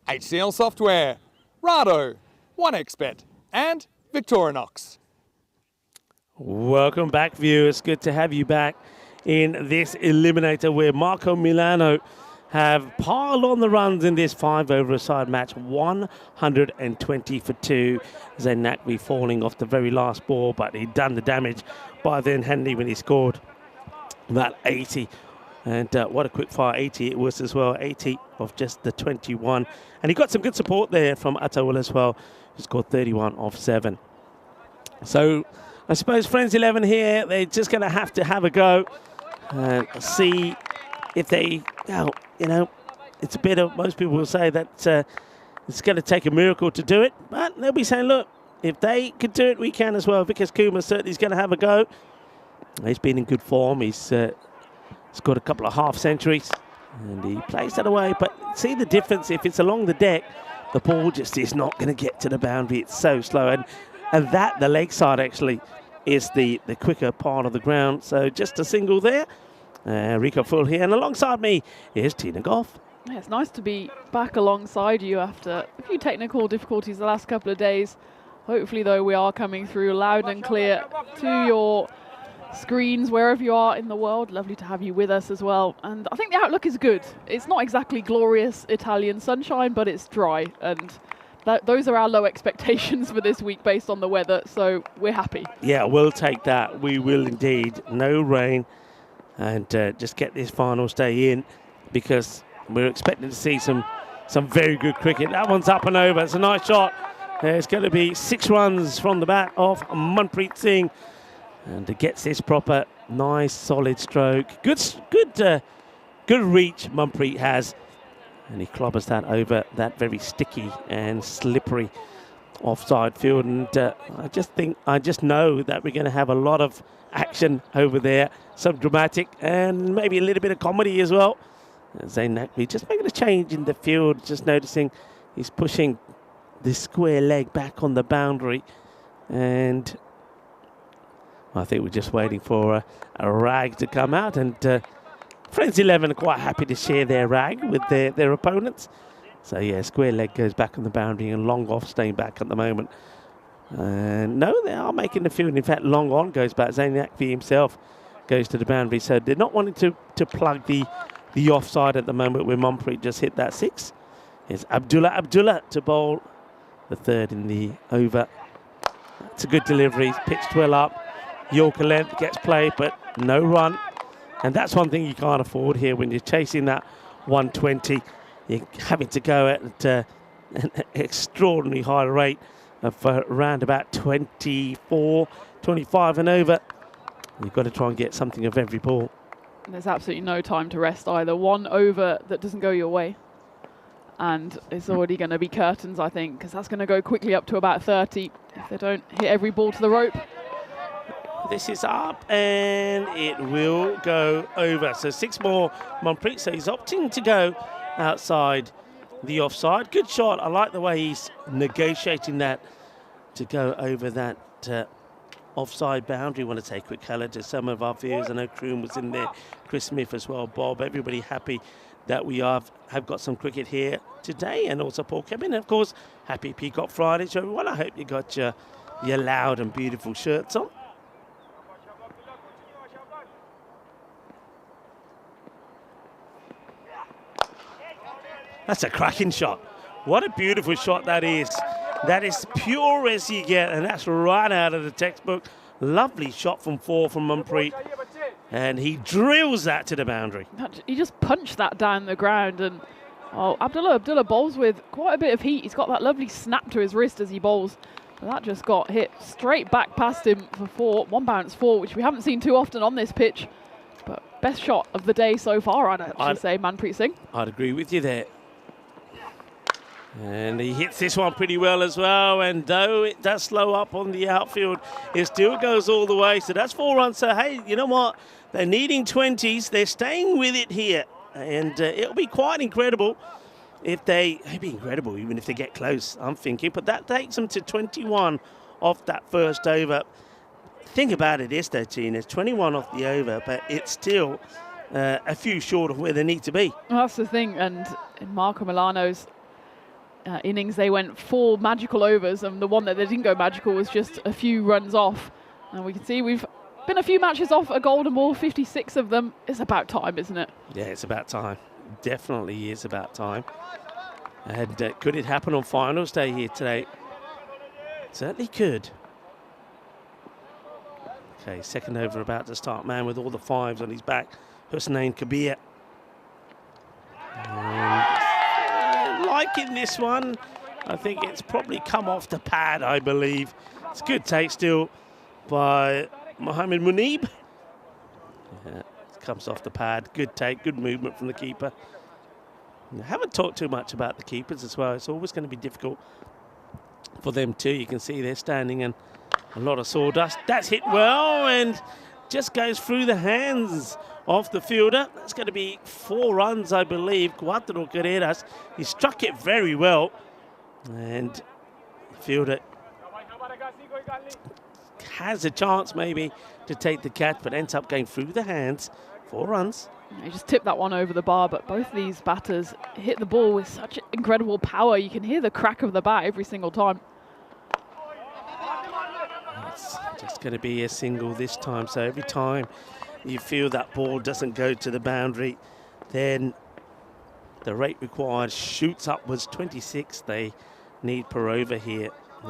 Speaker 2: HCL Software, Rado, 1xBet and Victorinox.
Speaker 1: Welcome back, viewers. Good to have you back in this eliminator where Marco Milano have piled on the runs in this 5-over-a-side match, 120 for 2. Zain Naqvi falling off the very last ball, but he'd done the damage by then, hadn't he, when he scored that 80. And what a quick fire 80 it was as well, 80 of just the 21. And he got some good support there from Atawal as well, who scored 31 off 7. So I suppose Friends 11 here, they're just going to have a go and see if they, you know, it's a bit of, most people will say that it's going to take a miracle to do it, but they'll be saying, look, if they could do it, we can as well. Vikas Kumar certainly is going to have a go. He's been in good form. He's scored a couple of half centuries and he plays that away, but see the difference. If it's along the deck, the ball just is not going to get to the boundary. It's so slow, and that the leg side actually is the quicker part of the ground. So just a single there. Rico Full here, and alongside me is Tina Goff.
Speaker 3: Yeah, it's nice to be back alongside you after a few technical difficulties the last couple of days. Hopefully, though, we are coming through loud and clear to your screens wherever you are in the world. Lovely to have you with us as well. And I think the outlook is good. It's not exactly glorious Italian sunshine, but it's dry. And those are our low expectations for this week based on the weather. So we're happy. Yeah,
Speaker 1: we'll take that. We will indeed. No rain. And just get this final stay in, because we're expecting to see some very good cricket. That one's up and over. It's a nice shot. It's going to be 6 runs from the bat of Manpreet Singh. And it gets this proper, nice, solid stroke. Good reach Manpreet has. And he clobbers that over that very sticky and slippery offside field. And I just know that we're going to have a lot of action over there. Some dramatic and maybe a little bit of comedy as well. Zain Naqvi just making a change in the field, just noticing he's pushing this square leg back on the boundary. And I think we're just waiting for a rag to come out, and Friends 11 are quite happy to share their rag with their opponents. So yeah, square leg goes back on the boundary and long off staying back at the moment. No, they are making the field. In fact, long on goes back. Zain Naqvi himself goes to the boundary. So they're not wanting to plug the offside at the moment where Manpreet just hit that 6. It's Abdullah to bowl the 3rd in the over. It's a good delivery. Pitched well up. Yorker length gets played, but no run. And that's one thing you can't afford here when you're chasing that 120. You're having to go at an extraordinarily high rate of around about 24, 25 and over. You've got to try and get something of every ball.
Speaker 3: There's absolutely no time to rest either. One over that doesn't go your way, and it's already going to be curtains, I think, because that's going to go quickly up to about 30 if they don't hit every ball to the rope.
Speaker 1: This is up and it will go over. So 6 more Manpreet. So he's opting to go outside the offside. Good shot. I like the way he's negotiating that to go over that offside boundary. Want to say quick hello to some of our viewers. I know Kroon was in there, Chris Smith as well, Bob. Everybody happy that we have got some cricket here today, and also Paul Kevin. And of course, happy Peacock Friday to everyone. I hope you got your loud and beautiful shirts on. That's a cracking shot. What a beautiful shot that is. That is pure as you get, and that's right out of the textbook. Lovely shot from 4 from Manpreet. And he drills that to the boundary.
Speaker 3: He just punched that down the ground, and Abdullah bowls with quite a bit of heat. He's got that lovely snap to his wrist as he bowls. But that just got hit straight back past him for 4. 1 bounce 4, which we haven't seen too often on this pitch. But best shot of the day so far, I'd say, Manpreet Singh.
Speaker 1: I'd agree with you there. And he hits this one pretty well as well, and though it does slow up on the outfield, it still goes all the way. So that's 4 runs. So hey, you know what? They're needing 20s. They're staying with it here, and it'll be quite incredible if it'd be incredible even if they get close, I'm thinking. But that takes them to 21 off that first over. Think about it, this 13 is 21 off the over, but it's still a few short of where they need to be.
Speaker 3: Well, that's the thing, and in Marco Milano's innings, they went 4 magical overs, and the one that they didn't go magical was just a few runs off. And we can see we've been a few matches off a golden ball, 56 of them. It's about time, isn't it?
Speaker 1: Yeah, it's about time. Definitely is about time. And could it happen on finals day here today? Certainly could. Okay, second over about to start. Man with all the 5s on his back, Hussein Kabir. Liking this one. I think it's probably come off the pad, I believe. It's a good take still by Mohammed Munib. Yeah, it comes off the pad. Good take, good movement from the keeper. I haven't talked too much about the keepers as well. It's always going to be difficult for them too. You can see they're standing in a lot of sawdust. That's hit well and just goes through the hands of the fielder. That's going to be 4 runs, I believe. Cuatro carreras. He struck it very well. And the fielder has a chance maybe to take the catch, but ends up going through the hands. 4 runs.
Speaker 3: He just tipped that one over the bar, but both these batters hit the ball with such incredible power. You can hear the crack of the bat every single time.
Speaker 1: It's just going to be a single this time. So every time you feel that ball doesn't go to the boundary, then the rate required shoots upwards. 26 they need per over here.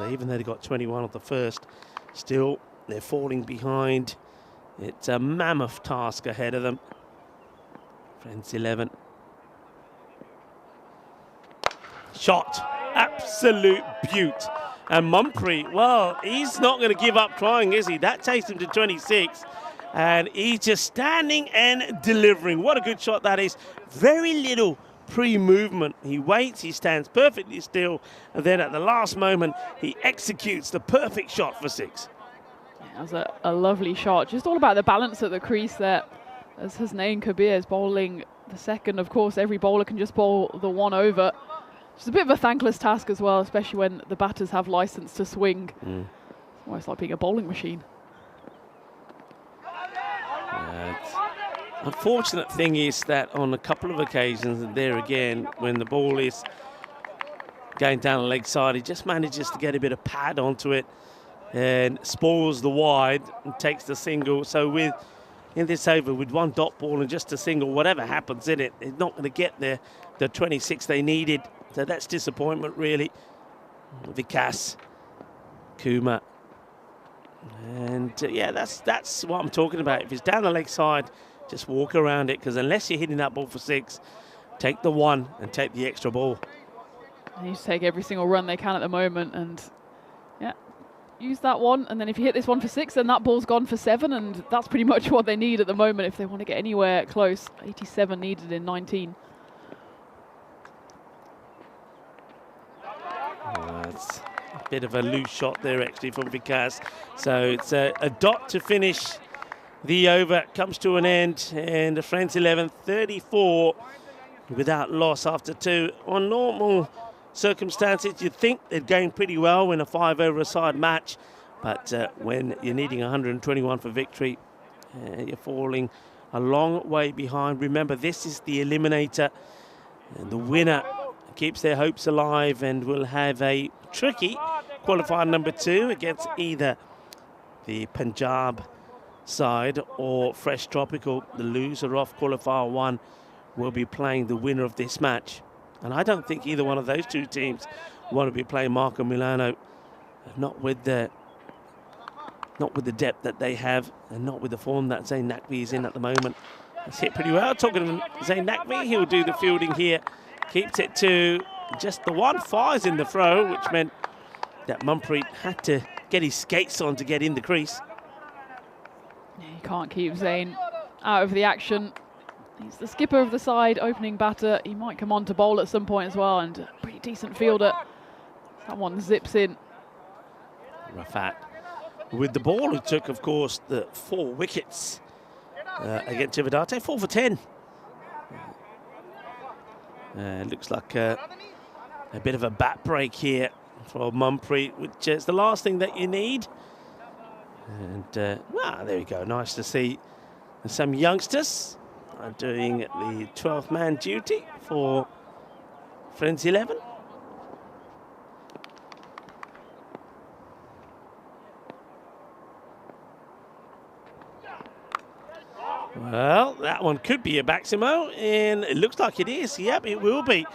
Speaker 1: Even though they got 21 on the first, still they're falling behind. It's a mammoth task ahead of them. Friends 11. Shot. Absolute beaut. And Mumphrey, well, he's not going to give up trying, is he? That takes him to 26. And he's just standing and delivering. What a good shot that is. Very little pre-movement. He waits, he stands perfectly still, and then at the last moment, he executes the perfect shot for 6.
Speaker 3: Yeah, that was a lovely shot. Just all about the balance at the crease there. As Hussein Kabir is bowling the second, of course, every bowler can just bowl the 1 over. It's a bit of a thankless task as well, especially when the batters have license to swing. It's almost like being a bowling machine.
Speaker 1: Unfortunate thing is that on a couple of occasions, and there again, when the ball is going down the leg side, he just manages to get a bit of pad onto it and spoils the wide and takes the single. So in this over with 1 dot ball and just a single, whatever happens in it, it's not going to get there the 26 they needed. So that's disappointment, really. Vikas, Kumar. And yeah, that's what I'm talking about. If it's down the leg side, just walk around it, because unless you're hitting that ball for 6, take the 1 and take the extra ball.
Speaker 3: They need to take every single run they can at the moment, and yeah, use that 1. And then if you hit this one for 6, then that ball's gone for 7, and that's pretty much what they need at the moment if they want to get anywhere close. 87 needed in 19.
Speaker 1: That's a bit of a loose shot there actually from Vikas. So it's a dot to finish the over. Comes to an end, and the Friends 11 34 without loss after 2. On normal circumstances, you'd think they're going pretty well in a 5 over a side match, but when you're needing 121 for victory, you're falling a long way behind. Remember, this is the eliminator, and the winner keeps their hopes alive and will have a tricky qualifier number 2 against either the Punjab side or Fresh Tropical. The loser of qualifier 1 will be playing the winner of this match, and I don't think either one of those 2 teams want to be playing Marco Milano, not with the depth that they have, and not with the form that Zain Naqvi is in at the moment. It's hit pretty well. Talking to Zain Naqvi, he'll do the fielding here. Keeps it to just the 1, fires in the throw, which meant that Mumphrey had to get his skates on to get in the crease.
Speaker 3: You can't keep Zain out of the action. He's the skipper of the side, opening batter. He might come on to bowl at some point as well, and a pretty decent fielder. That one zips in.
Speaker 1: Rafat with the ball, who took, of course, the 4 wickets against Tivadate, 4 for 10. Looks like a bit of a bat break here for Mumphrey, which is the last thing that you need. And well, there we go. Nice to see some youngsters doing the 12th man duty for Friends 11. Well, that one could be a Maximo, and it looks like it is. Yep, it will be.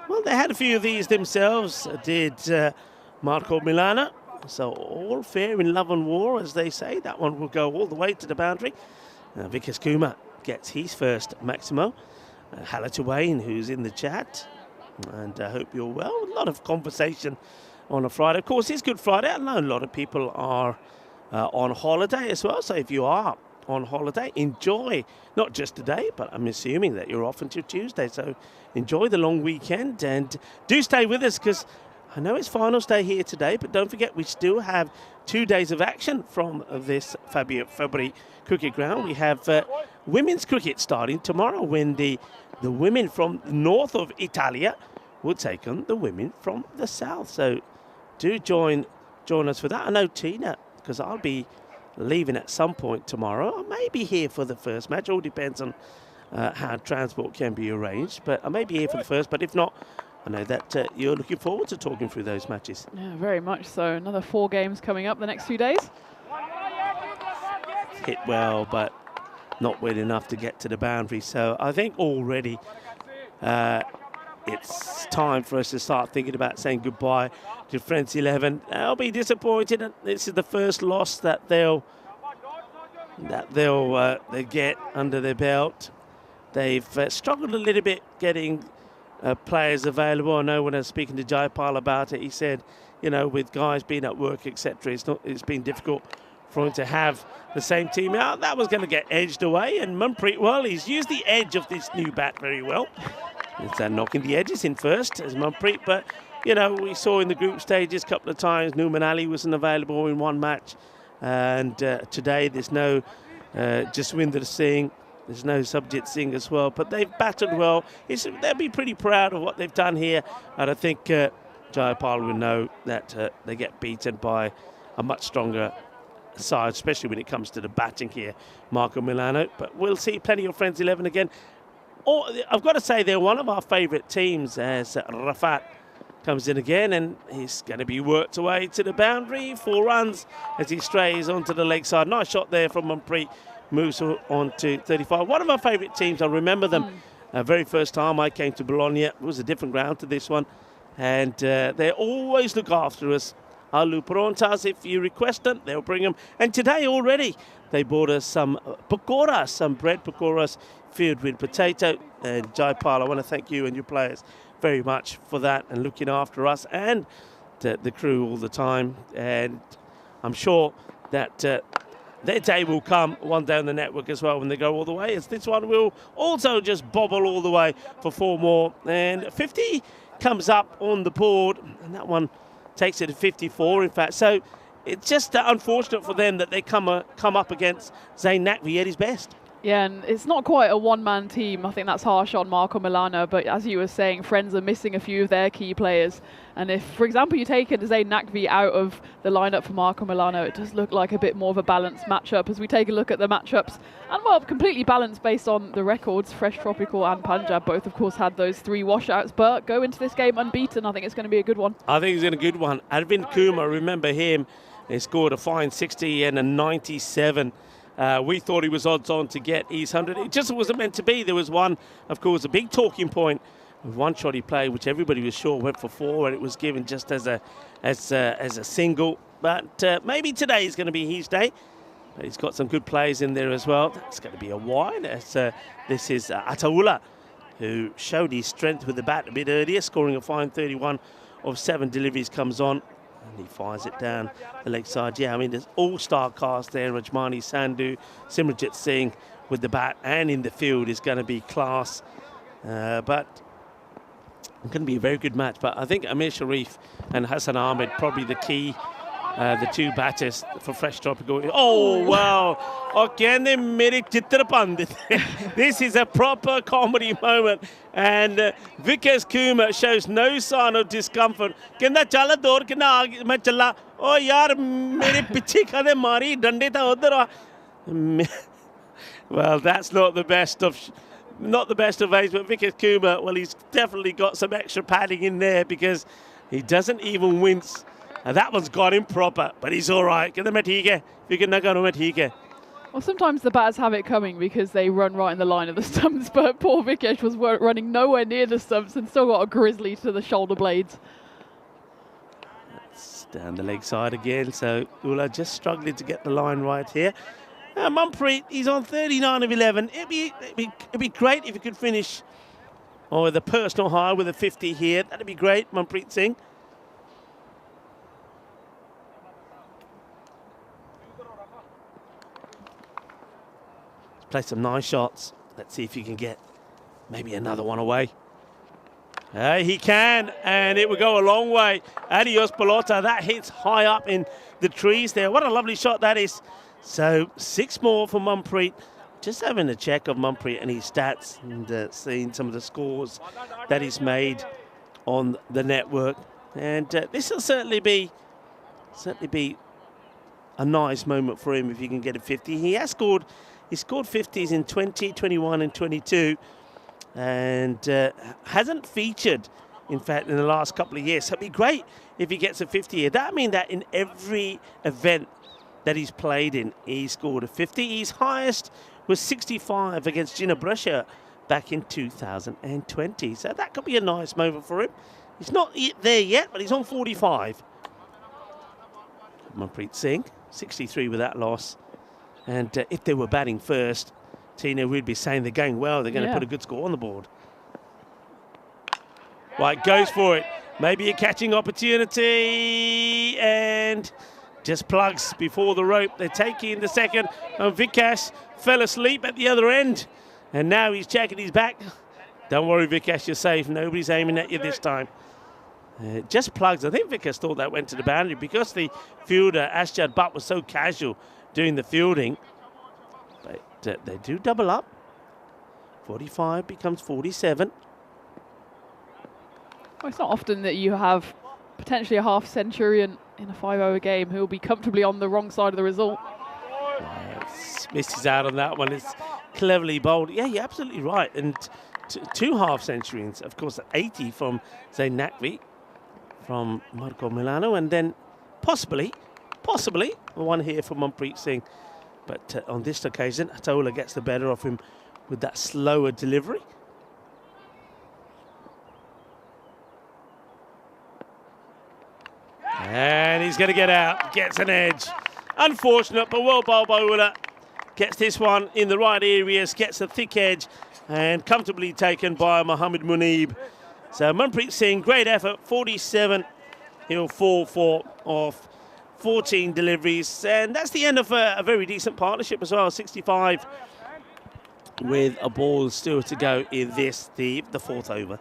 Speaker 1: Well, they had a few of these themselves, did Marco Milano. So all fair in love and war, as they say. That one will go all the way to the boundary. Vikas Kumar gets his first Maximo. Hello to Wayne, who's in the chat. And I hope you're well. A lot of conversation on a Friday. Of course, it's Good Friday. I know a lot of people are on holiday as well. So if you are on holiday, enjoy, not just today, but I'm assuming that you're off until Tuesday. So enjoy the long weekend and do stay with us, because I know it's finals day here today, but don't forget we still have 2 days of action from this February cricket ground. We have women's cricket starting tomorrow when the women from the north of Italia will take on the women from the south. So do join us for that. I know Tina, because I'll be leaving at some point tomorrow. I may be here for the first match. All depends on how transport can be arranged. But I may be here for the first. But if not, I know that you're looking forward to talking through those matches.
Speaker 3: Yeah, very much so. Another 4 games coming up the next few days.
Speaker 1: Hit well, but not well enough to get to the boundary. So I think already it's time for us to start thinking about saying goodbye to Friends 11. They'll be disappointed. This is the first loss that they'll they get under their belt. They've struggled a little bit getting players available. I know when I was speaking to Jaipal about it, he said, you know, with guys being at work, etc., it's been difficult for him to have the same team out. That was going to get edged away, and Manpreet, well, he's used the edge of this new bat very well. It's knocking the edges in first as Manpreet, but you know, we saw in the group stages a couple of times Numan Ali wasn't available in one match, and today there's no Jaswinder Singh, there's no Subjit Singh as well, but they've battled well. They'll be pretty proud of what they've done here, and I think Jayapal will know that they get beaten by a much stronger side, especially when it comes to the batting here, Marco Milano. But we'll see plenty of Friends 11 again. I've got to say they're one of our favourite teams as Rafat comes in again, and he's going to be worked away to the boundary. 4 runs as he strays onto the leg side. Nice shot there from Manpreet. Moves on to 35. One of our favourite teams. I remember them very first time I came to Bologna. It was a different ground to this one, and they always look after us. Aloo Prontas, if you request them, they'll bring them. And today already they bought us some pakoras, some bread pakoras filled with potato. And Jaipal, I want to thank you and your players very much for that and looking after us and the crew all the time. And I'm sure that their day will come one day on the network as well when they go all the way, as this one will also just bobble all the way for 4 more. And 50 comes up on the board, and that one takes it to 54, in fact. So it's just unfortunate for them that they come up against Zain Naqvi at his best.
Speaker 3: Yeah, and it's not quite a one-man team. I think that's harsh on Marco Milano, but as you were saying, Friends are missing a few of their key players. And if, for example, you take Zain Naqvi out of the lineup for Marco Milano, it does look like a bit more of a balanced matchup as we take a look at the matchups. And, well, completely balanced based on the records. Fresh Tropical and Punjab both, of course, had those 3 washouts, but go into this game unbeaten. I think it's going to be a good one.
Speaker 1: I think it's going to be a good one. Arvind Kumar, remember him, he scored a fine 60 and a 97. We thought he was odds on to get his 100. It just wasn't meant to be. There was one, of course, a big talking point of one shot he played, which everybody was sure went for 4, and it was given just as a single. But maybe today is going to be his day. But he's got some good plays in there as well. It's going to be a wide. This is Ataullah, who showed his strength with the bat a bit earlier, scoring a fine 31 of 7 deliveries comes on. And he fires it down the leg side. Yeah, I mean, there's all-star cast there. Rajmani Sandhu, Simranjit Singh with the bat and in the field is going to be class. But it's going to be a very good match. But I think Amir Sharif and Hassan Ahmed probably the key, the 2 batters for Fresh Tropical. Oh, wow. Okay, this is a proper comedy moment. And Vikas Kumar shows no sign of discomfort. Kenda chala door kena main challa. Oh yaar, mere piche khade mari dande ta udhar. Well, that's not the best of not the best of aims, but Vikas Kumar, well, he's definitely got some extra padding in there because he doesn't even wince. And that one's got him proper, but he's all right. Get the Matige.
Speaker 3: Well, sometimes the batters have it coming because they run right in the line of the stumps, but poor Vikesh was running nowhere near the stumps and still got a grizzly to the shoulder blades.
Speaker 1: That's down the leg side again, so Ula just struggling to get the line right here. Manpreet, he's on 39 of 11. It'd be great if he could finish with a personal high with a 50 here. That'd be great, Manpreet Singh. Play some nice shots. Let's see if he can get maybe another one away. He can, and it will go a long way. Adios, Pelota. That hits high up in the trees there. What a lovely shot that is. So 6 more for Manpreet. Just having a check of Manpreet and his stats and seeing some of the scores that he's made on the network. And this will certainly be a nice moment for him if he can get a 50. He scored 50s in 20, 21 and 22 and hasn't featured, in fact, in the last couple of years. So it'd be great if he gets a 50 here. That means that in every event that he's played in, he scored a 50. His highest was 65 against Gina Brescia back in 2020. So that could be a nice moment for him. He's not there yet, but he's on 45. Manpreet Singh, 63 with that loss. And if they were batting first, Tina, we'd be saying they're going well. They're going to put a good score on the board. Right, goes for it. Maybe a catching opportunity. And just plugs before the rope. They're taking the second. And Vikesh fell asleep at the other end. And now he's checking his back. Don't worry, Vikesh, you're safe. Nobody's aiming at you this time. Just plugs. I think Vikesh thought that went to the boundary because the fielder, Ashjad Butt, was so casual doing the fielding. But they do double up. 45 becomes 47.
Speaker 3: Well, it's not often that you have potentially a half centurion in a 5-over game who will be comfortably on the wrong side of the result.
Speaker 1: Misses out on that one. It's cleverly bowled. Yeah, you're absolutely right. And 2 half centuries, of course, 80 from Zain Naqvi, from Marco Milano, and then possibly one here from Manpreet Singh. But on this occasion, Atola gets the better of him with that slower delivery. And he's going to get out, gets an edge. Unfortunate, but well bowled by Ulla. Gets this one in the right areas, gets a thick edge, and comfortably taken by Mohammad Muneeb. So Manpreet Singh, great effort, 47. He'll fall for off 14 deliveries. And that's the end of a very decent partnership as well, 65 with a ball still to go in this, the 4th over.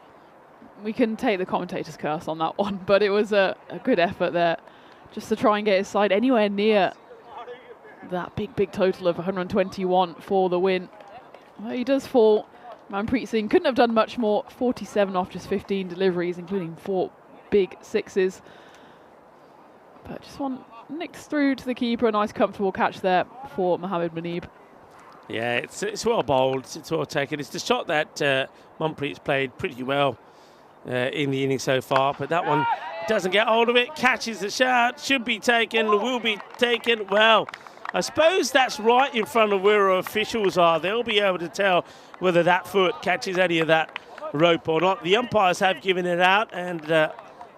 Speaker 3: We can take the commentator's curse on that one, but it was a good effort there just to try and get his side anywhere near that big total of 121 for the win. Well, he does fall. Manpreet Singh couldn't have done much more. 47 off just 15 deliveries, including 4 big sixes. But just one nicked through to the keeper. A nice comfortable catch there for Mohammad Muneeb.
Speaker 1: Yeah, it's well bowled. It's well taken. It's the shot that Manpreet's played pretty well in the inning so far. But that one doesn't get hold of it. Catches the shot. Should be taken. Will be taken. Well, I suppose that's right in front of where our officials are. They'll be able to tell whether that foot catches any of that rope or not. The umpires have given it out, and Arsan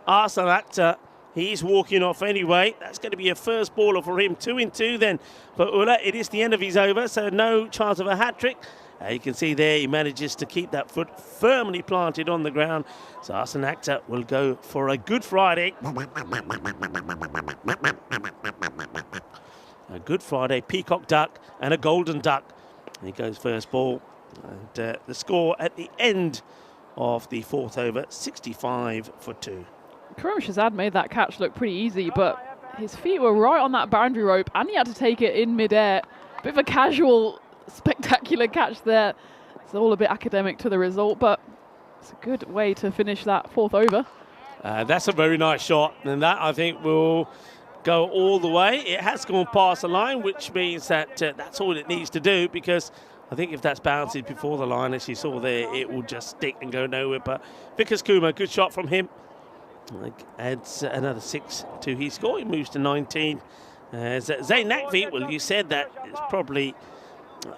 Speaker 1: Akhtar, he's walking off anyway. That's going to be a first baller for him. 2 in 2 then for Ulla. It is the end of his over, so no chance of a hat-trick. You can see there he manages to keep that foot firmly planted on the ground. So Arsan Akhtar will go for a Good Friday. A Good Friday peacock duck and a golden duck. And he goes first ball. And the score at the end of the 4th over, 65 for 2.
Speaker 3: Karim Shazad made that catch look pretty easy, but his feet were right on that boundary rope and he had to take it in midair. Bit of a casual, spectacular catch there. It's all a bit academic to the result, but it's a good way to finish that 4th over.
Speaker 1: That's a very nice shot, and that I think will go all the way. It has gone past the line, which means that that's all it needs to do, because I think if that's bounces before the line, as you saw there, it will just stick and go nowhere. But Vickers Kumar, good shot from him. Adds another 6 to his score. He moves to 19. Zayn Nakvi, well, you said that it's probably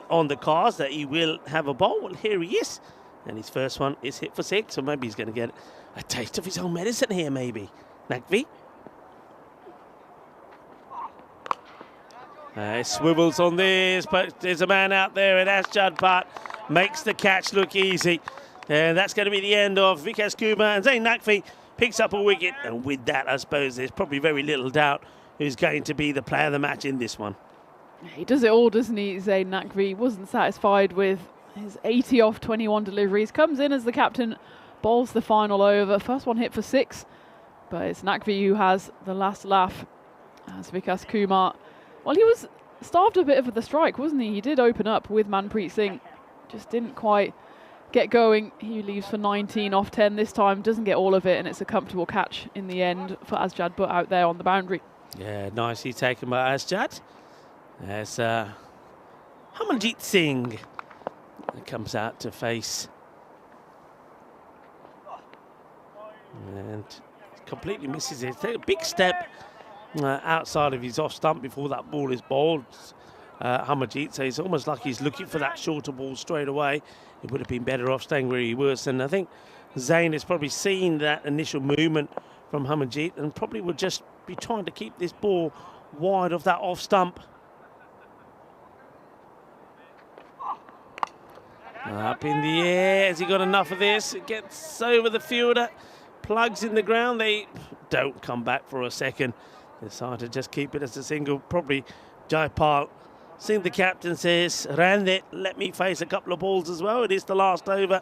Speaker 1: on the cards that he will have a bowl. Well, here he is. And his first one is hit for 6, so maybe he's going to get a taste of his own medicine here, maybe. Nakvi. Swivels on this, but there's a man out there, and Asjad Bhatt makes the catch look easy. And that's going to be the end of Vikas Kumar, and Zayn Nakvi picks up a wicket. And with that, I suppose there's probably very little doubt who's going to be the player of the match in this one.
Speaker 3: He does it all, doesn't he, Zayn Nakvi? Wasn't satisfied with his 80 off 21 deliveries. Comes in as the captain, bowls the final over. First one hit for 6, but it's Nakvi who has the last laugh as Vikas Kumar. Well, he was starved a bit of the strike, wasn't he? He did open up with Manpreet Singh, just didn't quite get going. He leaves for 19 off 10 this time, doesn't get all of it, and it's a comfortable catch in the end for Asjad Bhatt out there on the boundary.
Speaker 1: Yeah, nicely taken by Asjad. As Harmanjeet Singh comes out to face. And completely misses it. Take a big step outside of his off stump before that ball is bowled. Harmanjeet, so it's almost like he's looking for that shorter ball straight away. It would have been better off staying where he was. And I think Zayn has probably seen that initial movement from Harmanjeet and probably would just be trying to keep this ball wide of that off stump. Up in the air. Has he got enough of this? It gets over the fielder. Plugs in the ground. They don't come back for a second. Decide to just keep it as a single. Probably Jaipal Singh, the captain, says, Randit, let me face a couple of balls as well. It is the last over.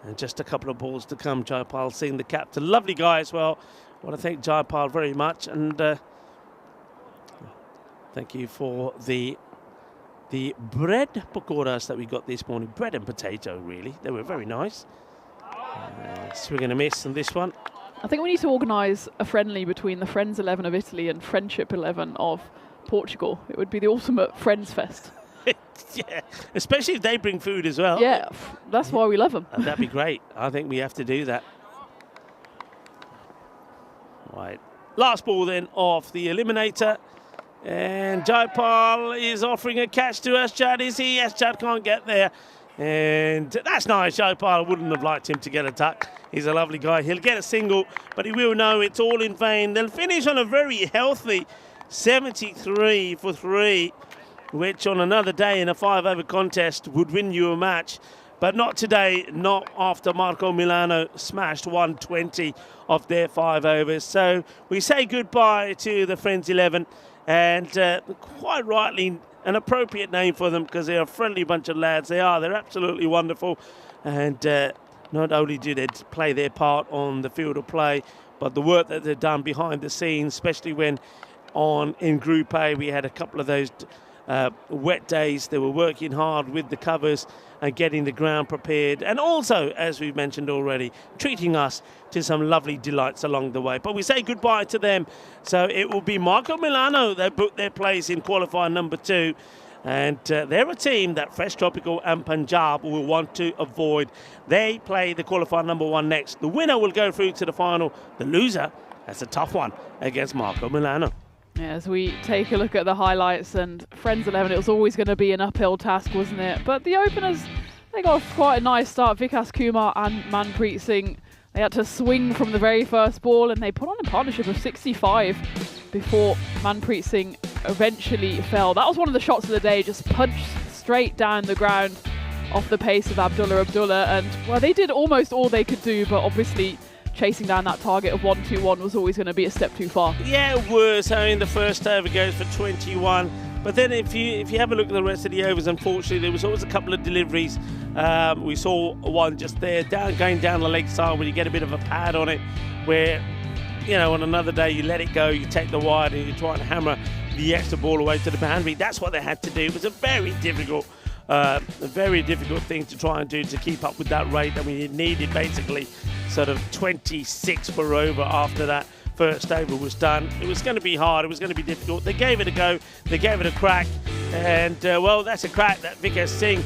Speaker 1: And just a couple of balls to come. Jaipal Singh, the captain. Lovely guy as well. I want to thank Jaipal very much. And thank you for the bread pakoras that we got this morning. Bread and potato, really. They were very nice. Swing and a miss on this one.
Speaker 3: I think we need to organise a friendly between the Friends 11 of Italy and Friendship 11 of Portugal. It would be the ultimate Friends Fest.
Speaker 1: Yeah, especially if they bring food as well.
Speaker 3: Yeah, that's why we love them.
Speaker 1: That'd be great. I think we have to do that. Right. Last ball then of the eliminator. And Jaipal is offering a catch to Asjad. Is he? Asjad can't get there. And that's nice. Jaipal wouldn't have liked him to get a tuck. He's a lovely guy. He'll get a single, but he will know it's all in vain. They'll finish on a very healthy 73 for 3, which on another day in a 5-over contest would win you a match. But not today, not after Marco Milano smashed 120 of their 5 overs. So we say goodbye to the Friends 11. And quite rightly, an appropriate name for them because they're a friendly bunch of lads. They're absolutely wonderful. And not only do they play their part on the field of play, but the work that they've done behind the scenes, especially when in Group A we had a couple of those wet days. They were working hard with the covers and getting the ground prepared, and also, as we've mentioned already, treating us to some lovely delights along the way. But we say goodbye to them. So it will be Marco Milano that booked their place in qualifier number 2. And they're a team that Fresh Tropical and Punjab will want to avoid. They play the qualifier number 1 next. The winner will go through to the final. The loser has a tough one against Marco Milano.
Speaker 3: Yeah, as we take a look at the highlights, and Friends 11, it was always going to be an uphill task, wasn't it? But the openers, they got quite a nice start. Vikas Kumar and Manpreet Singh, they had to swing from the very first ball, and they put on a partnership of 65 before Manpreet Singh eventually fell. That was one of the shots of the day, just punched straight down the ground off the pace of Abdullah. And, well, they did almost all they could do, but obviously chasing down that target of 121 was always going to be a step too far.
Speaker 1: Yeah, it was. I mean, the first over goes for 21. But then if you have a look at the rest of the overs, unfortunately, there was always a couple of deliveries. We saw one just there, going down the leg side where you get a bit of a pad on it, where, you know, on another day you let it go, you take the wide and you try and hammer the extra ball away to the boundary. That's what they had to do. It was a very difficult thing to try and do to keep up with that rate. I mean, it needed basically sort of 26 per over after that first over was done. It was going to be hard. It was going to be difficult. They gave it a go. They gave it a crack. And, well, that's a crack that Vikas Singh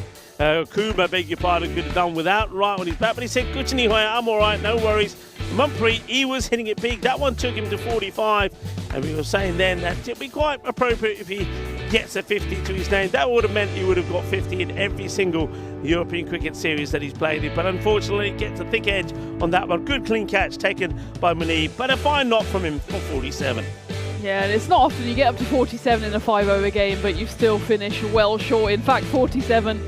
Speaker 1: Kuma, beg your pardon, could have done without right on his bat, but he said, Kuchinihoya, I'm all right, no worries. Mumphrey, he was hitting it big. That one took him to 45, and we were saying then that it'd be quite appropriate if he gets a 50 to his name. That would have meant he would have got 50 in every single European cricket series that he's played in, but unfortunately gets a thick edge on that one. Good clean catch taken by Munib, but a fine knock from him for 47.
Speaker 3: Yeah, and it's not often you get up to 47 in a 5-over game, but you still finish well short. In fact, 47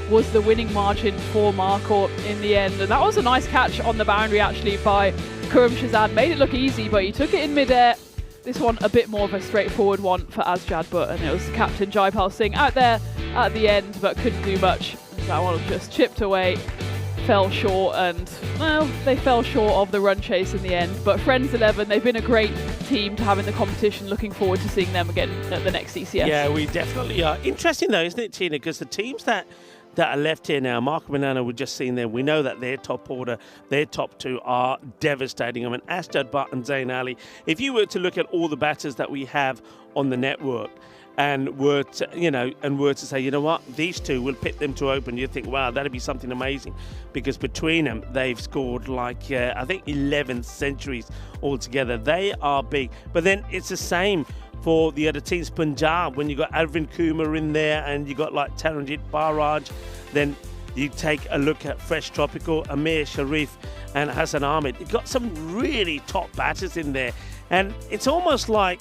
Speaker 3: was the winning margin for Marcourt in the end. And that was a nice catch on the boundary actually by Kuram Shazad. Made it look easy, but he took it in mid-air. This one a bit more of a straightforward one for Asjad Butt, and it was Captain Jaipal Singh out there at the end, but couldn't do much. That one just chipped away, fell short, and well, they fell short of the run chase in the end. But Friends 11, they've been a great team to have in the competition. Looking forward to seeing them again at the next ECS.
Speaker 1: Yeah, we definitely are. Interesting though, isn't it, Tina? Because the teams that are left here now, Marco Milano, we've just seen there, we know that their top order, their top two are devastating. I mean, Asjad Butt and Zain Ali, if you were to look at all the batters that we have on the network and were to say, you know what, these two will pit them to open, you'd think, wow, that'd be something amazing, because between them they've scored like I think 11 centuries altogether. They are big, but then it's the same for the other teams. Punjab, when you got Arvind Kumar in there and you got like Taranjit Barraj, then you take a look at Fresh Tropical, Amir Sharif and Hassan Ahmed. You've got some really top batters in there, and it's almost like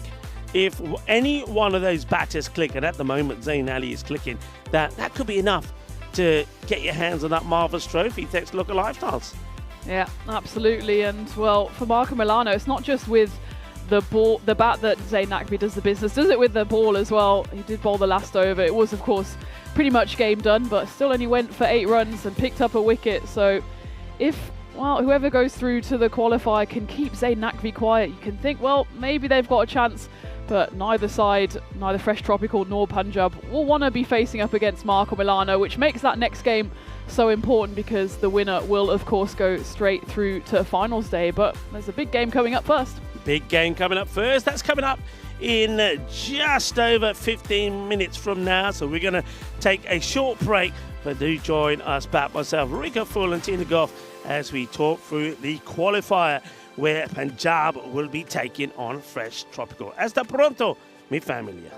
Speaker 1: if any one of those batters click, and at the moment Zain Ali is clicking, that could be enough to get your hands on that marvellous trophy thanks to Local Lifestyles.
Speaker 3: Yeah, absolutely. And well, for Marco Milano, it's not just with the ball, the bat that Zayn Naqvi does the business, does it with the ball as well. He did bowl the last over. It was, of course, pretty much game done, but still only went for 8 runs and picked up a wicket. So if, well, whoever goes through to the qualifier can keep Zayn Naqvi quiet, you can think, well, maybe they've got a chance. But neither side, neither Fresh Tropical nor Punjab, will want to be facing up against Marco Milano, which makes that next game so important, because the winner will, of course, go straight through to finals day. But there's a big game coming up first.
Speaker 1: Big game coming up first. That's coming up in just over 15 minutes from now. So we're going to take a short break, but do join us back, myself, Rico Full and Tina Goff, as we talk through the qualifier where Punjab will be taking on Fresh Tropical. Hasta pronto, mi familia.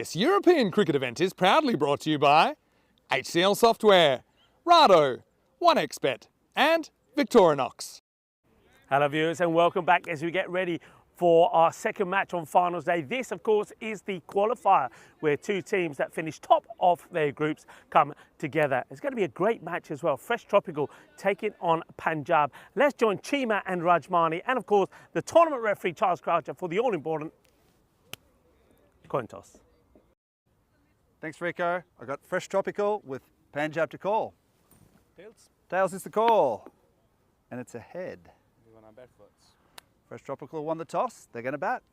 Speaker 2: This European cricket event is proudly brought to you by HCL Software, Rado, 1xBet and Victorinox.
Speaker 1: Hello viewers and welcome back as we get ready for our second match on finals day. This of course is the qualifier where two teams that finish top of their groups come together. It's going to be a great match as well. Fresh Tropical taking on Punjab. Let's join Chima and Rajmani and of course the tournament referee Charles Croucher for the all-important coin toss.
Speaker 4: Thanks, Rico. I got Fresh Tropical with Punjab to call.
Speaker 5: Tails.
Speaker 4: Tails is the call. And it's a head.
Speaker 5: We want our bad foots.
Speaker 4: Fresh Tropical won the toss. They're going to bat.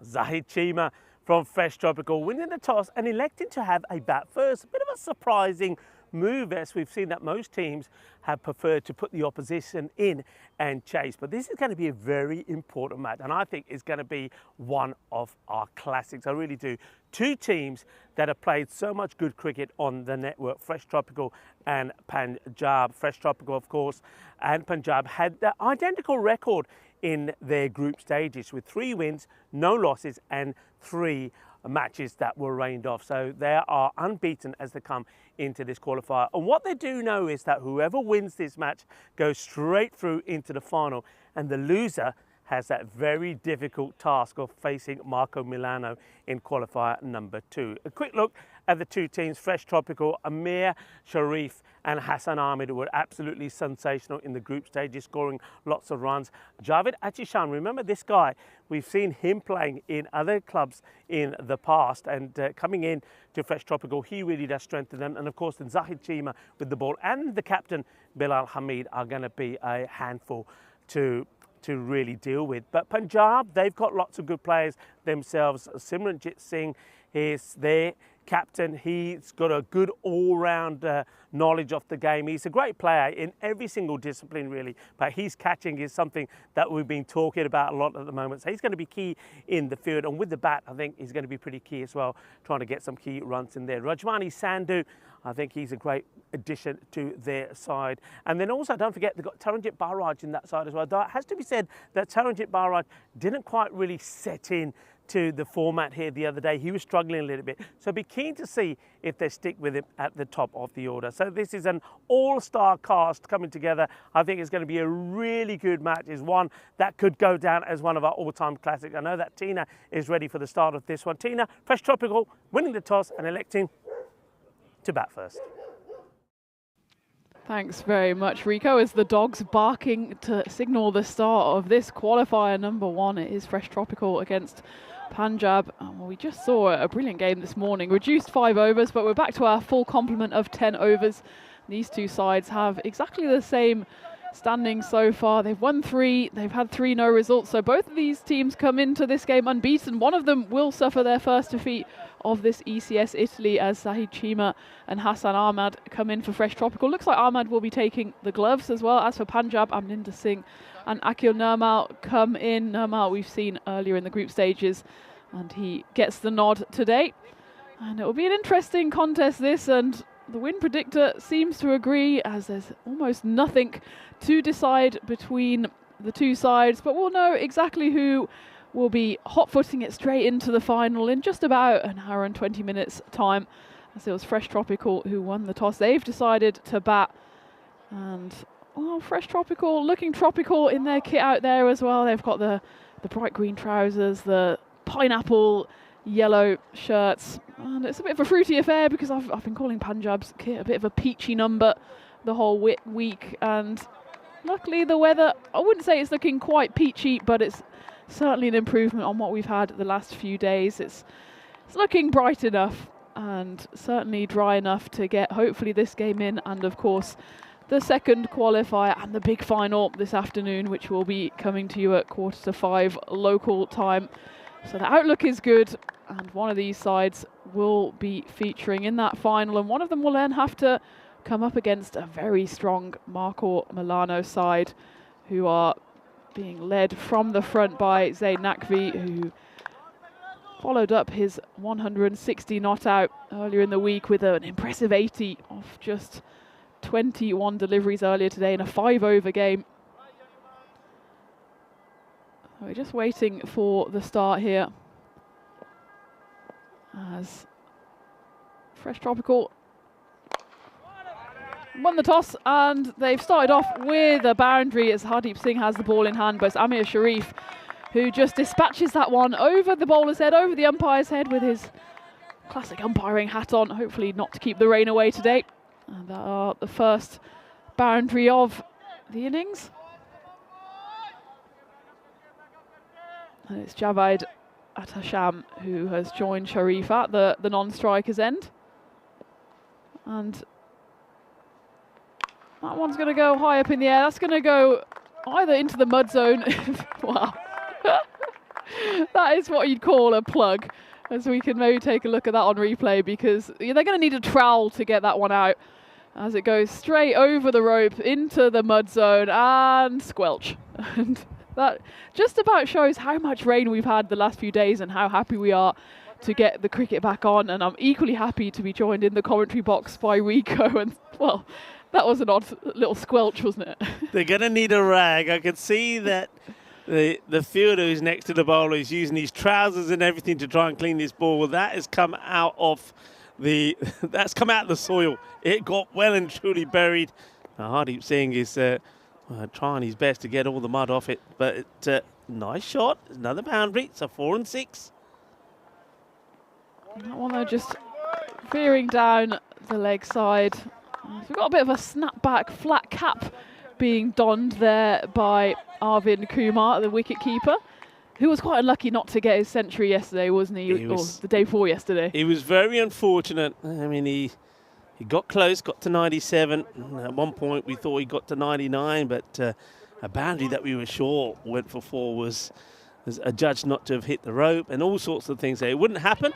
Speaker 1: Zahid Chima from Fresh Tropical winning the toss and electing to have a bat first. A bit of a surprising move, as we've seen that most teams have preferred to put the opposition in and chase. But this is going to be a very important match, and I think it's going to be one of our classics. I really do. Two teams that have played so much good cricket on the network, Fresh Tropical and Punjab. Fresh Tropical, of course, and Punjab had the identical record in their group stages with 3 wins, no losses, and 3 matches that were rained off. So they are unbeaten as they come into this qualifier. And what they do know is that whoever wins this match goes straight through into the final, and the loser has that very difficult task of facing Marco Milano in qualifier number 2. A quick look at the two teams, Fresh Tropical. Amir Sharif and Hassan Ahmed were absolutely sensational in the group stages, scoring lots of runs. Javed Achishan, remember this guy, we've seen him playing in other clubs in the past, and coming in to Fresh Tropical, he really does strengthen them. And of course, then Zahid Chima with the ball and the captain Bilal Hamid are going to be a handful to really deal with. But Punjab, they've got lots of good players themselves. Simranjit Singh is their captain. He's got a good all-round knowledge of the game. He's a great player in every single discipline really, but his catching is something that we've been talking about a lot at the moment. So he's going to be key in the field, and with the bat I think he's going to be pretty key as well, trying to get some key runs in there. Rajmani Sandhu, I think he's a great addition to their side. And then also don't forget they've got Taranjit Barraj in that side as well. Though it has to be said that Taranjit Barraj didn't quite really set in to the format here the other day. He was struggling a little bit. So be keen to see if they stick with him at the top of the order. So this is an all-star cast coming together. I think it's going to be a really good match. It's one that could go down as one of our all-time classics. I know that Tina is ready for the start of this one. Tina, Fresh Tropical, winning the toss and electing to bat first.
Speaker 3: Thanks very much, Rico. As the dogs barking to signal the start of this qualifier number 1, it is Fresh Tropical against Punjab. Well, we just saw a brilliant game this morning, reduced 5 overs, but we're back to our full complement of 10 overs. These two sides have exactly the same standings so far. They've won 3, they've had 3 no results, so both of these teams come into this game unbeaten. One of them will suffer their first defeat of this ECS Italy as Zahid Chima and Hassan Ahmed come in for Fresh Tropical. Looks like Ahmed will be taking the gloves as well. As for Punjab, Amninder Singh and Akil Nirmal come in. Nirmal we've seen earlier in the group stages, and he gets the nod today. And it will be an interesting contest this, and the win predictor seems to agree, as there's almost nothing to decide between the two sides, but we'll know exactly who will be hot-footing it straight into the final in just about an hour and 20 minutes time, as it was Fresh Tropical who won the toss. They've decided to bat, and well, Fresh Tropical looking tropical in their kit out there as well. They've got the bright green trousers, the pineapple yellow shirts, and it's a bit of a fruity affair because I've been calling Punjab's kit a bit of a peachy number the whole week, and luckily the weather, I wouldn't say it's looking quite peachy, but it's certainly an improvement on what we've had the last few days. It's looking bright enough and certainly dry enough to get hopefully this game in, and of course the second qualifier and the big final this afternoon, which will be coming to you at 4:45 local time. So the outlook is good, and one of these sides will be featuring in that final, and one of them will then have to come up against a very strong Marco Milano side, who are being led from the front by Zaid Nakvi, who followed up his 160 not out earlier in the week with an impressive 80 off just 21 deliveries earlier today in a 5-over game. We're just waiting for the start here. as Fresh Tropical won the toss, and they've started off with a boundary as Hardeep Singh has the ball in hand, but it's Amir Sharif who just dispatches that one over the bowler's head, over the umpire's head with his classic umpiring hat on, hopefully not to keep the rain away today. And that are the first boundary of the innings. And it's Javed Atasham who has joined Sharif at the non-striker's end. And that one's going to go high up in the air. That's going to go either into the mud zone. Wow. That is what you'd call a plug, as we can maybe take a look at that on replay, because they're going to need a trowel to get that one out as it goes straight over the rope into the mud zone and squelch. And that just about shows how much rain we've had the last few days and how happy we are to get the cricket back on. And I'm equally happy to be joined in the commentary box by Rico. And, well, that was an odd little squelch, wasn't it?
Speaker 1: They're going to need a rag. I could see that the fielder who's next to the bowler is using his trousers and everything to try and clean this ball. Well, that has come out of that's come out of the soil. It got well and truly buried. Hardeep Singh is trying his best to get all the mud off it, but nice shot. Another boundary. It's a 4 and 6.
Speaker 3: That one though just veering down the leg side. We've got a bit of a snapback flat cap being donned there by Arvind Kumar, the wicket keeper, who was quite unlucky not to get his century yesterday, wasn't he? Or the day before yesterday.
Speaker 1: He was very unfortunate. I mean, he got close, got to 97. At one point, we thought he got to 99, but a boundary that we were sure went for 4 was adjudged not to have hit the rope, and all sorts of things there. It wouldn't happen.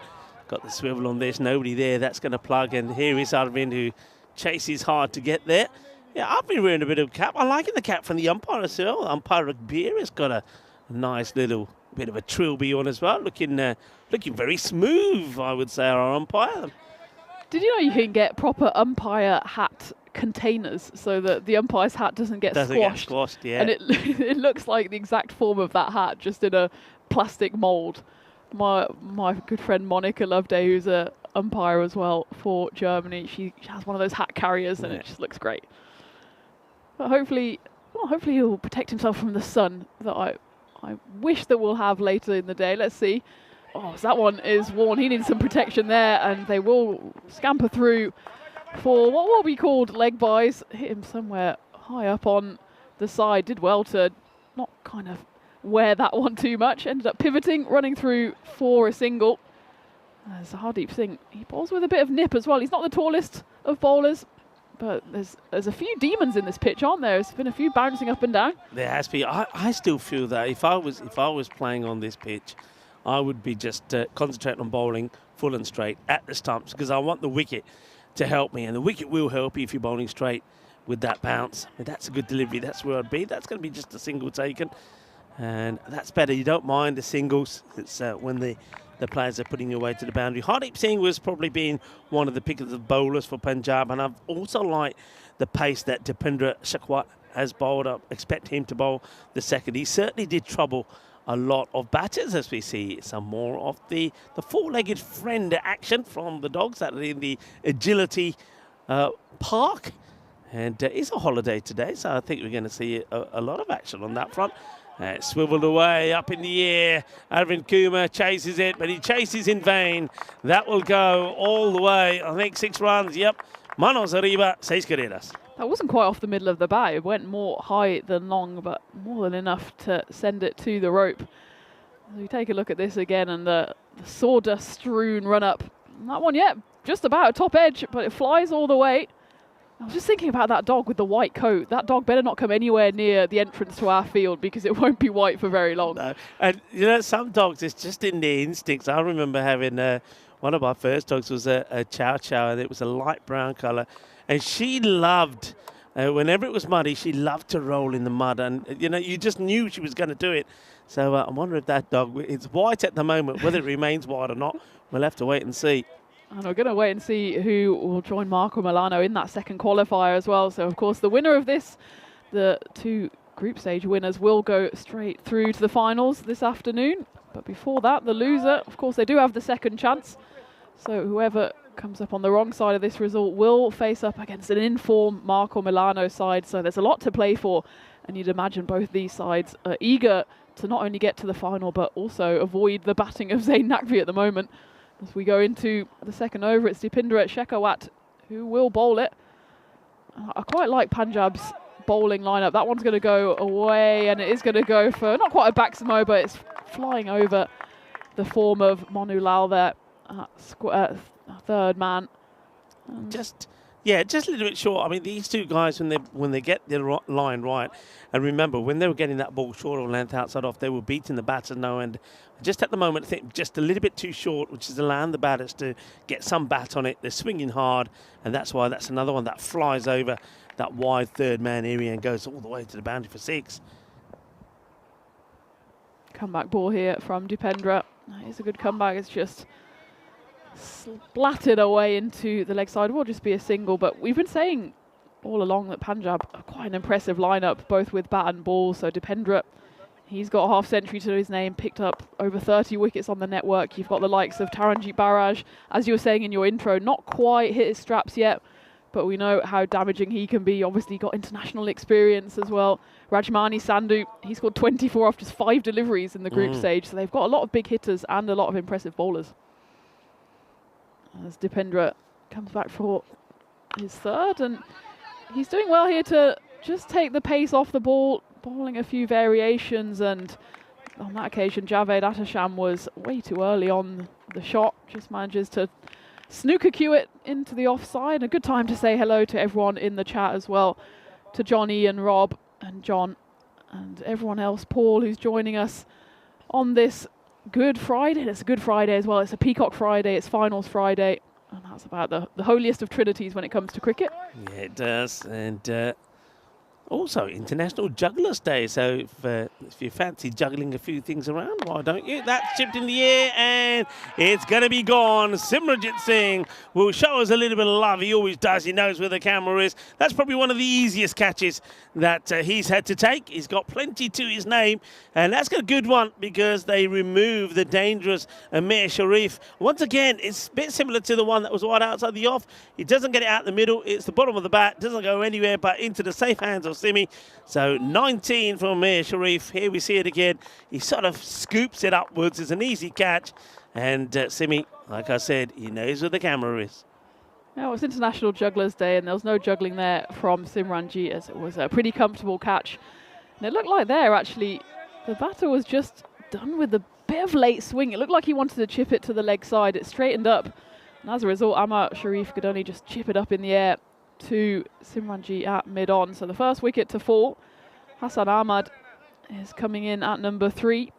Speaker 1: Got the swivel on this, nobody there. That's going to plug, and here is Arvind, who chases hard to get there. Yeah, I've been wearing a bit of cap. I'm liking the cap from the umpire as well. Umpire Akbir has got a nice little bit of a trilby on as well. Looking very smooth, I would say, our umpire.
Speaker 3: Did you know you can get proper umpire hat containers so that the umpire's hat doesn't get squashed?
Speaker 1: Yeah.
Speaker 3: And it looks like the exact form of that hat, just in a plastic mould. My good friend Monica Loveday, who's a umpire as well for Germany, she has one of those hat carriers, and it just looks great. But hopefully he'll protect himself from the sun that I wish that we'll have later in the day. Let's see. Oh, so that one is worn. He needs some protection there, and they will scamper through for what will be called leg buys. Hit him somewhere high up on the side. Did well to not kind of wear that one too much. Ended up pivoting, running through for a single. As Hardeep Singh, he bowls with a bit of nip as well. He's not the tallest of bowlers, but there's a few demons in this pitch, aren't there? There's been a few bouncing up and down.
Speaker 1: There has to be. I still feel that if I was playing on this pitch, I would be just concentrating on bowling full and straight at the stumps, because I want the wicket to help me, and the wicket will help you if you're bowling straight with that bounce. I mean, that's a good delivery. That's where I'd be. That's going to be just a single taken, and that's better. You don't mind the singles. It's when the players are putting you away to the boundary. Hardeep Singh was probably being one of the pickers of bowlers for Punjab, and I've also liked the pace that Dipendra Shakwat has bowled up. Expect him to bowl the second. He certainly did trouble a lot of batters, as we see some more of the four-legged friend action from the dogs that are in the agility park. And it's a holiday today, so I think we're going to see a lot of action on that front. Swiveled away, up in the air. Arvind Kumar chases it, but he chases in vain. That will go all the way. I think 6 runs. Yep. Manos arriba, 6 carreras.
Speaker 3: That wasn't quite off the middle of the bat. It went more high than long, but more than enough to send it to the rope. So we take a look at this again, and the sawdust-strewn run-up. That one, yeah, just about a top edge, but it flies all the way. I was just thinking about that dog with the white coat. That dog better not come anywhere near the entrance to our field, because it won't be white for very long.
Speaker 1: No. And, you know, some dogs, it's just in their instincts. I remember having one of my first dogs was a Chow Chow, and it was a light brown colour. And she loved, whenever it was muddy, she loved to roll in the mud. And, you know, you just knew she was going to do it. So I wonder if that dog, it's white at the moment, whether it remains white or not, we'll have to wait and see.
Speaker 3: And we're going to wait and see who will join Marco Milano in that second qualifier as well. So, of course, the winner of this, the 2 group stage winners, will go straight through to the finals this afternoon. But before that, the loser, of course, they do have the second chance. So whoever comes up on the wrong side of this result will face up against an in-form Marco Milano side. So there's a lot to play for. And you'd imagine both these sides are eager to not only get to the final, but also avoid the batting of Zayn Naqvi at the moment. As we go into the second over, it's Dipindra Shekhawat who will bowl it. I quite like Punjab's bowling lineup. That one's going to go away, and it is going to go for not quite a backsmo, but it's flying over the form of Monu Lal there, third man.
Speaker 1: Just a little bit short. I mean, these two guys, when they get their line right, and remember, when they were getting that ball short or length outside off, they were beating the batters no end. Just at the moment, I think just a little bit too short, which is allowing the batters to get some bat on it. They're swinging hard, and that's why that's another one that flies over that wide third man area and goes all the way to the boundary for 6.
Speaker 3: Comeback ball here from Dipendra. It's a good comeback. It's just splattered away into the leg side. Will just be a single, but we've been saying all along that Punjab are quite an impressive lineup, both with bat and ball. So Dipendra, he's got a half century to his name, picked up over 30 wickets on the network. You've got the likes of Taranjit Barraj, as you were saying in your intro, not quite hit his straps yet, but we know how damaging he can be. Obviously got international experience as well. Rajmani Sandhu, he scored 24 off just 5 deliveries in the group stage. So they've got a lot of big hitters and a lot of impressive bowlers. As Dipendra comes back for his third, and he's doing well here to just take the pace off the ball, bowling a few variations, and on that occasion Javed Atasham was way too early on the shot, just manages to snooker cue it into the offside. A good time to say hello to everyone in the chat as well, to Johnny and Rob and John and everyone else, Paul, who's joining us on this Good Friday. It's a Good Friday as well. It's a Peacock Friday, it's Finals Friday, and that's about the holiest of trinities when it comes to cricket.
Speaker 1: Yeah, it does. And also International Jugglers Day, so if you fancy juggling a few things around, why don't you? That's chipped in the air and it's going to be gone. Simranjit Singh will show us a little bit of love. He always does. He knows where the camera is. That's probably one of the easiest catches that he's had to take. He's got plenty to his name, and that's a good one because they remove the dangerous Amir Sharif. Once again, it's a bit similar to the one that was wide outside the off. He doesn't get it out the middle. It's the bottom of the bat. Doesn't go anywhere but into the safe hands of Simi. So 19 from Amir Sharif. Here we see it again. He sort of scoops it upwards. It's an easy catch. And Simi, like I said, he knows where the camera is.
Speaker 3: Now it's International Jugglers Day, and there was no juggling there from Simranjit, as it was a pretty comfortable catch. And it looked like there, actually, the batter was just done with a bit of late swing. It looked like he wanted to chip it to the leg side. It straightened up. And as a result, Amar Sharif could only just chip it up in the air to Simranjit at mid-on. So the first wicket to fall. Hassan Ahmad is coming in at number 3.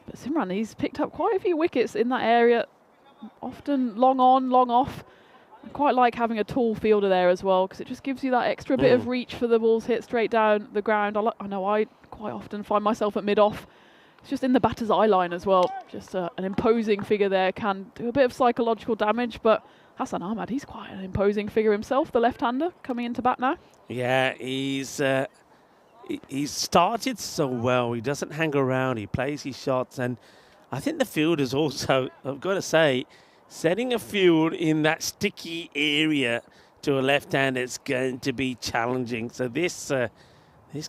Speaker 3: But Simran, he's picked up quite a few wickets in that area. Often long on, long off. I quite like having a tall fielder there as well, because it just gives you that extra bit of reach for the balls hit straight down the ground. I know I quite often find myself at mid-off. It's just in the batter's eye line as well. Just an imposing figure there, can do a bit of psychological damage, but Hassan Ahmad, he's quite an imposing figure himself, the left-hander coming into bat now.
Speaker 1: Yeah, he's started so well. He doesn't hang around. He plays his shots, and I think the field is also, I've got to say, setting a field in that sticky area to a left-hander is going to be challenging. So this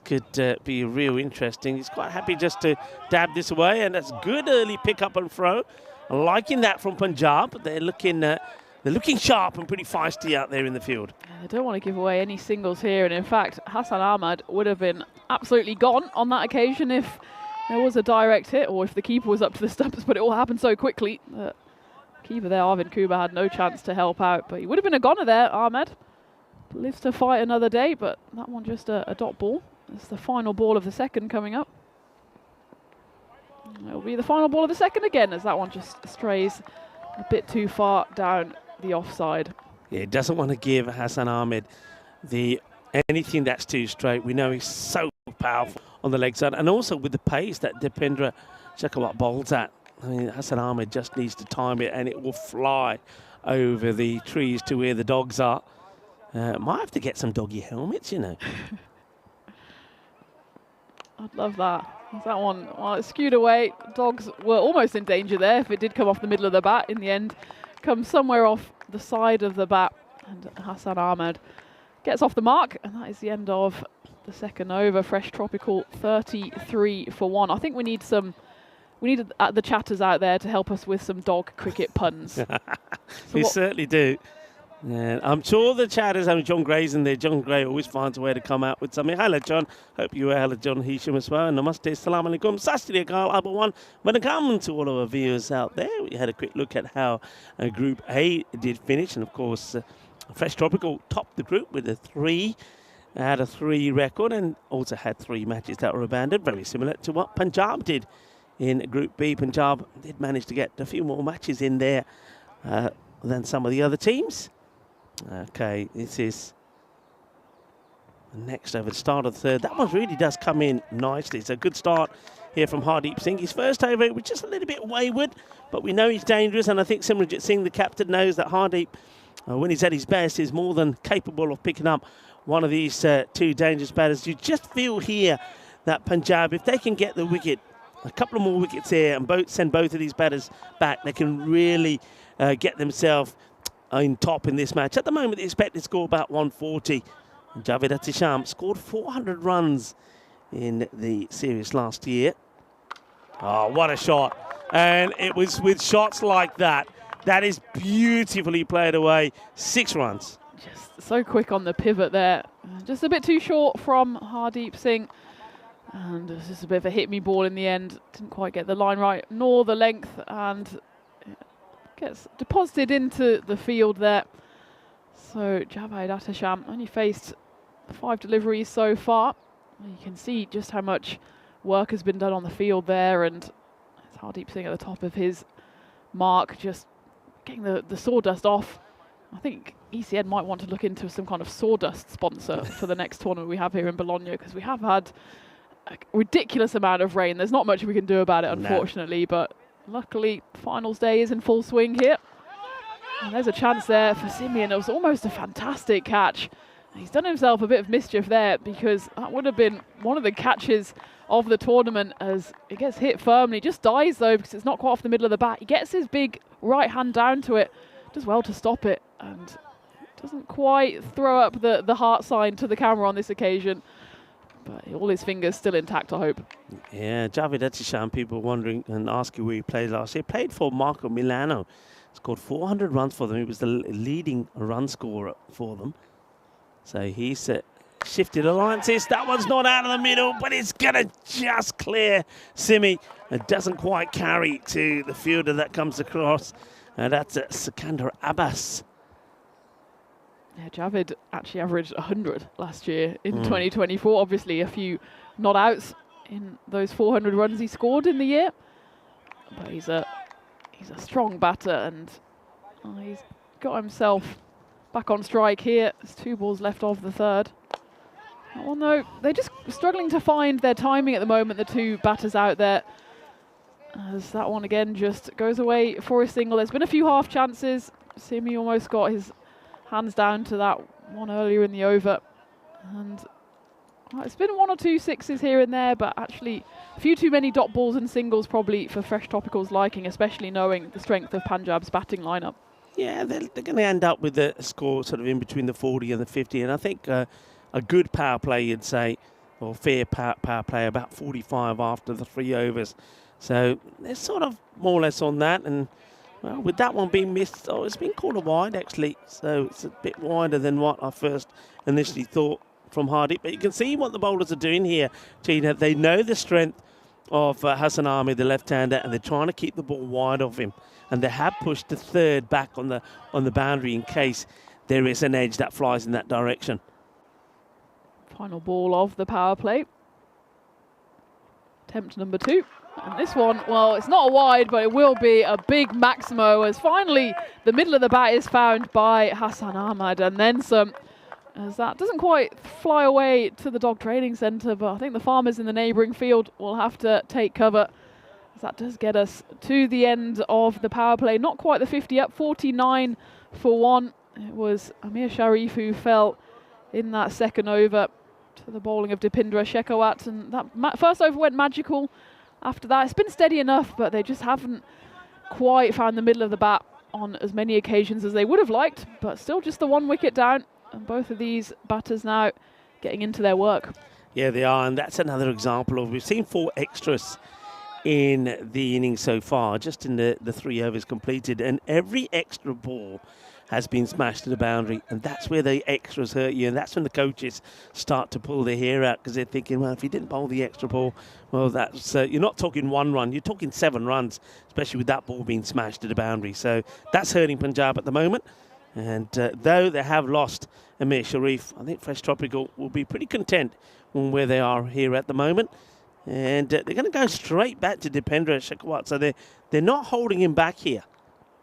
Speaker 1: could be real interesting. He's quite happy just to dab this away, and that's good early pick up and throw. I'm liking that from Punjab. They're looking sharp and pretty feisty out there in the field.
Speaker 3: Yeah, they don't want to give away any singles here, and in fact, Hassan Ahmad would have been absolutely gone on that occasion if there was a direct hit or if the keeper was up to the stumps, but it all happened so quickly that keeper there, Arvind Kumar, had no chance to help out, but he would have been a goner there. Ahmed lives to fight another day, but that one just a dot ball. It's the final ball of the second coming up. It'll be the final ball of the second again, as that one just strays a bit too far down the offside.
Speaker 1: Yeah, he doesn't want to give Hassan Ahmed anything that's too straight. We know he's so powerful on the leg side, and also with the pace that Dipendra Shekhawat bowls at. I mean, Hassan Ahmed just needs to time it, and it will fly over the trees to where the dogs are. Might have to get some doggy helmets, you know.
Speaker 3: I'd love that. That one, well, it skewed away. Dogs were almost in danger there if it did come off the middle of the bat. In the end, comes somewhere off the side of the bat, and Hassan Ahmed gets off the mark, and that is the end of the second over. Fresh Tropical 33 for 1. I think we need the chatters out there to help us with some dog cricket puns.
Speaker 1: We certainly do. And I'm sure the chatters, John Gray's in there. John Gray always finds a way to come out with something. Hello, John. Hope you are. Hello, John Hisham as well. Namaste, salam alaikum. Sastri akal, Abawan. When it comes to all of our viewers out there, we had a quick look at how Group A did finish. And, of course, Fresh Tropical topped the group with a 3. Had a 3 record and also had 3 matches that were abandoned. Very similar to what Punjab did in Group B. Punjab did manage to get a few more matches in there than some of the other teams. Okay, this is next over the start of the third. That one really does come in nicely. It's a good start here from Hardeep Singh. His first over was just a little bit wayward, but we know he's dangerous, and I think Simranjit Singh, the captain, knows that Hardeep, when he's at his best, is more than capable of picking up one of these 2 dangerous batters. You just feel here that Punjab, if they can get the wicket, a couple of more wickets here, and send both of these batters back, they can really get themselves in top in this match. At the moment, the expected score about 140. Javed Atisham scored 400 runs in the series last year. Oh, what a shot. And it was with shots like that. That is beautifully played away. 6 runs.
Speaker 3: Just so quick on the pivot there. Just a bit too short from Hardeep Singh. And it was just a bit of a hit-me ball in the end. Didn't quite get the line right, nor the length. And gets deposited into the field there. So Javed Atisham only faced 5 deliveries so far. You can see just how much work has been done on the field there, and it's Hardeep Singh at the top of his mark, just getting the sawdust off. I think ECN might want to look into some kind of sawdust sponsor for the next tournament we have here in Bologna, because we have had a ridiculous amount of rain. There's not much we can do about it, unfortunately, but luckily, finals day is in full swing here. And there's a chance there for Simeon. It was almost a fantastic catch. He's done himself a bit of mischief there, because that would have been one of the catches of the tournament, as it gets hit firmly. Just dies, though, because it's not quite off the middle of the bat. He gets his big right hand down to it, does well to stop it, and doesn't quite throw up the heart sign to the camera on this occasion. But all his fingers still intact, I hope.
Speaker 1: Yeah, Javed Atisham, people wondering and asking where he played last year. Played for Marco Milano. Scored 400 runs for them. He was the leading run scorer for them. So he's shifted alliances. That one's not out of the middle, but it's going to just clear Simi. It doesn't quite carry to the fielder that comes across. And that's Sikandar Abbas.
Speaker 3: Yeah, Javed actually averaged 100 last year in 2024. Obviously, a few not outs in those 400 runs he scored in the year. But he's a strong batter, and he's got himself back on strike here. There's 2 balls left of the third. Well, no, they're just struggling to find their timing at the moment, the 2 batters out there. As that one again just goes away for a single. There's been a few half chances. Simi almost got his hands down to that one earlier in the over, and it's been 1 or 2 sixes here and there, but actually a few too many dot balls and singles probably for Fresh Tropical's liking, especially knowing the strength of Punjab's batting lineup.
Speaker 1: Yeah, they're going to end up with a score sort of in between the 40 and the 50, and I think a good power play, you'd say, or fair power play, about 45 after the 3 overs. So they're sort of more or less on that, and well, with that one being missed, it's been called a wide actually, so it's a bit wider than what I first initially thought from Hardeep. But you can see what the bowlers are doing here, Tina. They know the strength of Hassan Ahmed, the left-hander, and they're trying to keep the ball wide of him. And they have pushed the third back on the boundary in case there is an edge that flies in that direction.
Speaker 3: Final ball of the power play. Attempt number 2. And this one, well, it's not a wide, but it will be a big Maximo, as finally the middle of the bat is found by Hassan Ahmed, and then some, as that doesn't quite fly away to the dog training centre, but I think the farmers in the neighbouring field will have to take cover, as that does get us to the end of the power play. Not quite the 50 up, 49 for 1. It was Amir Sharif who fell in that second over to the bowling of Dipindra Shekhawat, and that first over went magical. After that, it's been steady enough, but they just haven't quite found the middle of the bat on as many occasions as they would have liked, but still just the 1 wicket down. And both of these batters now getting into their work.
Speaker 1: Yeah, they are, and that's another example of, we've seen 4 extras in the innings so far, just in the 3 overs completed, and every extra ball has been smashed to the boundary, and that's where the extras hurt you, and that's when the coaches start to pull their hair out, because they're thinking, well, if you didn't bowl the extra ball, well, that's you're not talking 1 run, you're talking 7 runs, especially with that ball being smashed to the boundary. So that's hurting Punjab at the moment, and though they have lost Amir Sharif, I think Fresh Tropical will be pretty content on where they are here at the moment. And they're going to go straight back to Dipendra Shekhawat, so they're not holding him back here.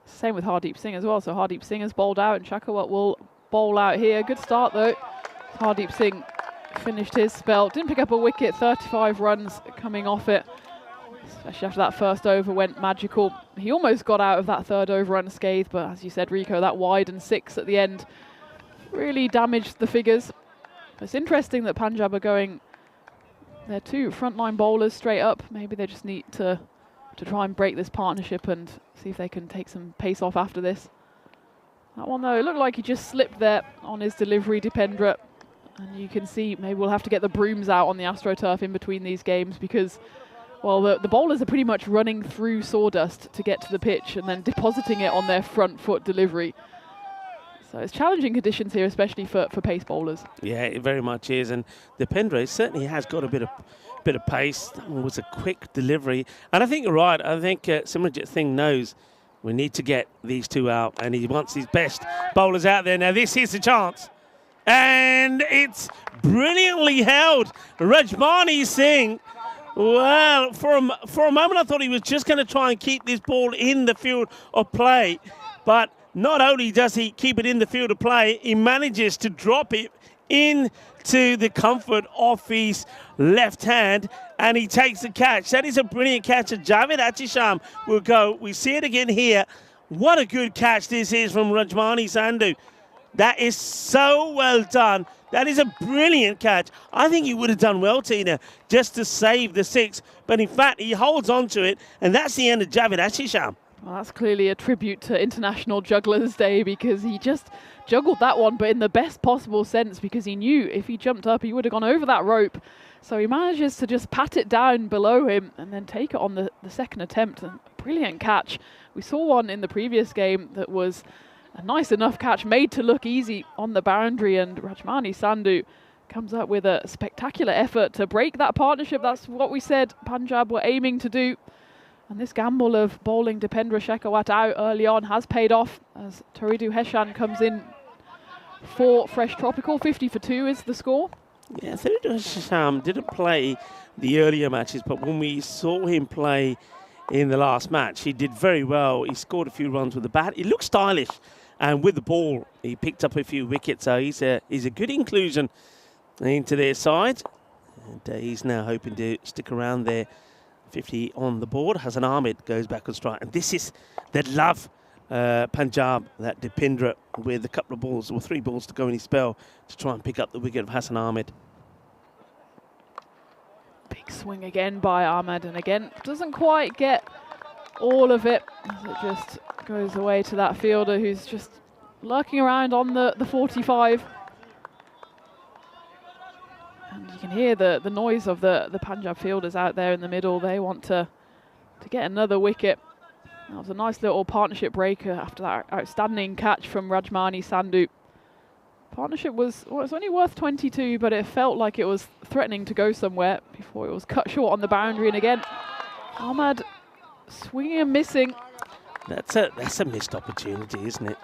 Speaker 3: Same with Hardeep Singh as well. So Hardeep Singh has bowled out and Shekhawat will bowl out here. Good start though. Hardeep Singh finished his spell. Didn't pick up a wicket, 35 runs coming off it. Especially after that first over went magical. He almost got out of that 3rd over unscathed, but as you said, Rico, that wide and 6 at the end really damaged the figures. It's interesting that Punjab are going their 2 frontline bowlers straight up. Maybe they just need to try and break this partnership and see if they can take some pace off after this. That one though, it looked like he just slipped there on his delivery, Dipendra. And you can see maybe we'll have to get the brooms out on the AstroTurf in between these games, because, well, the bowlers are pretty much running through sawdust to get to the pitch and then depositing it on their front foot delivery. So it's challenging conditions here, especially for pace bowlers.
Speaker 1: Yeah, it very much is, and Dipendra certainly has got a bit of pace. That one was a quick delivery, and I think you're right. I think Simranjit Singh knows we need to get these 2 out, and he wants his best bowlers out there. Now this is the chance, and it's brilliantly held. Rajmani Singh. Well, for a moment I thought he was just going to try and keep this ball in the field of play, but not only does he keep it in the field of play, he manages to drop it into the comfort of his left hand, and he takes the catch. That is a brilliant catch. Javed Atisham will go. We see it again here. What a good catch this is from Rajmani Sandhu. That is so well done. That is a brilliant catch. I think he would have done well, Tina, just to save the 6. But in fact, he holds on to it, and that's the end of Javed Atisham.
Speaker 3: Well, that's clearly a tribute to International Jugglers Day, because he just juggled that one, but in the best possible sense, because he knew if he jumped up, he would have gone over that rope. So he manages to just pat it down below him and then take it on the 2nd attempt. And brilliant catch. We saw one in the previous game that was a nice enough catch, made to look easy on the boundary, and Rajmani Sandhu comes up with a spectacular effort to break that partnership. That's what we said Punjab were aiming to do. And this gamble of bowling Dipendra Shekhawat out early on has paid off, as Taridu Heshan comes in for Fresh Tropical. 50 for 2 is the score.
Speaker 1: Yeah, Taridu Heshan didn't play the earlier matches, but when we saw him play in the last match, he did very well. He scored a few runs with the bat. He looked stylish, and with the ball, he picked up a few wickets. So he's a good inclusion into their side, and he's now hoping to stick around there. 50 on the board. Hassan Ahmed goes back on strike, and this is that love Punjab, that Dipendra, with a couple of balls or 3 balls to go in his spell to try and pick up the wicket of Hassan Ahmed.
Speaker 3: Big swing again by Ahmed, and again doesn't quite get all of it, as it just goes away to that fielder who's just lurking around on the 45. And you can hear the noise of the Punjab fielders out there in the middle. They want to get another wicket. That was a nice little partnership breaker after that outstanding catch from Rajmani Sandhu. Partnership was, well, it's only worth 22, but it felt like it was threatening to go somewhere before it was cut short on the boundary. And again, Ahmed swinging and missing.
Speaker 1: That's a missed opportunity, isn't it?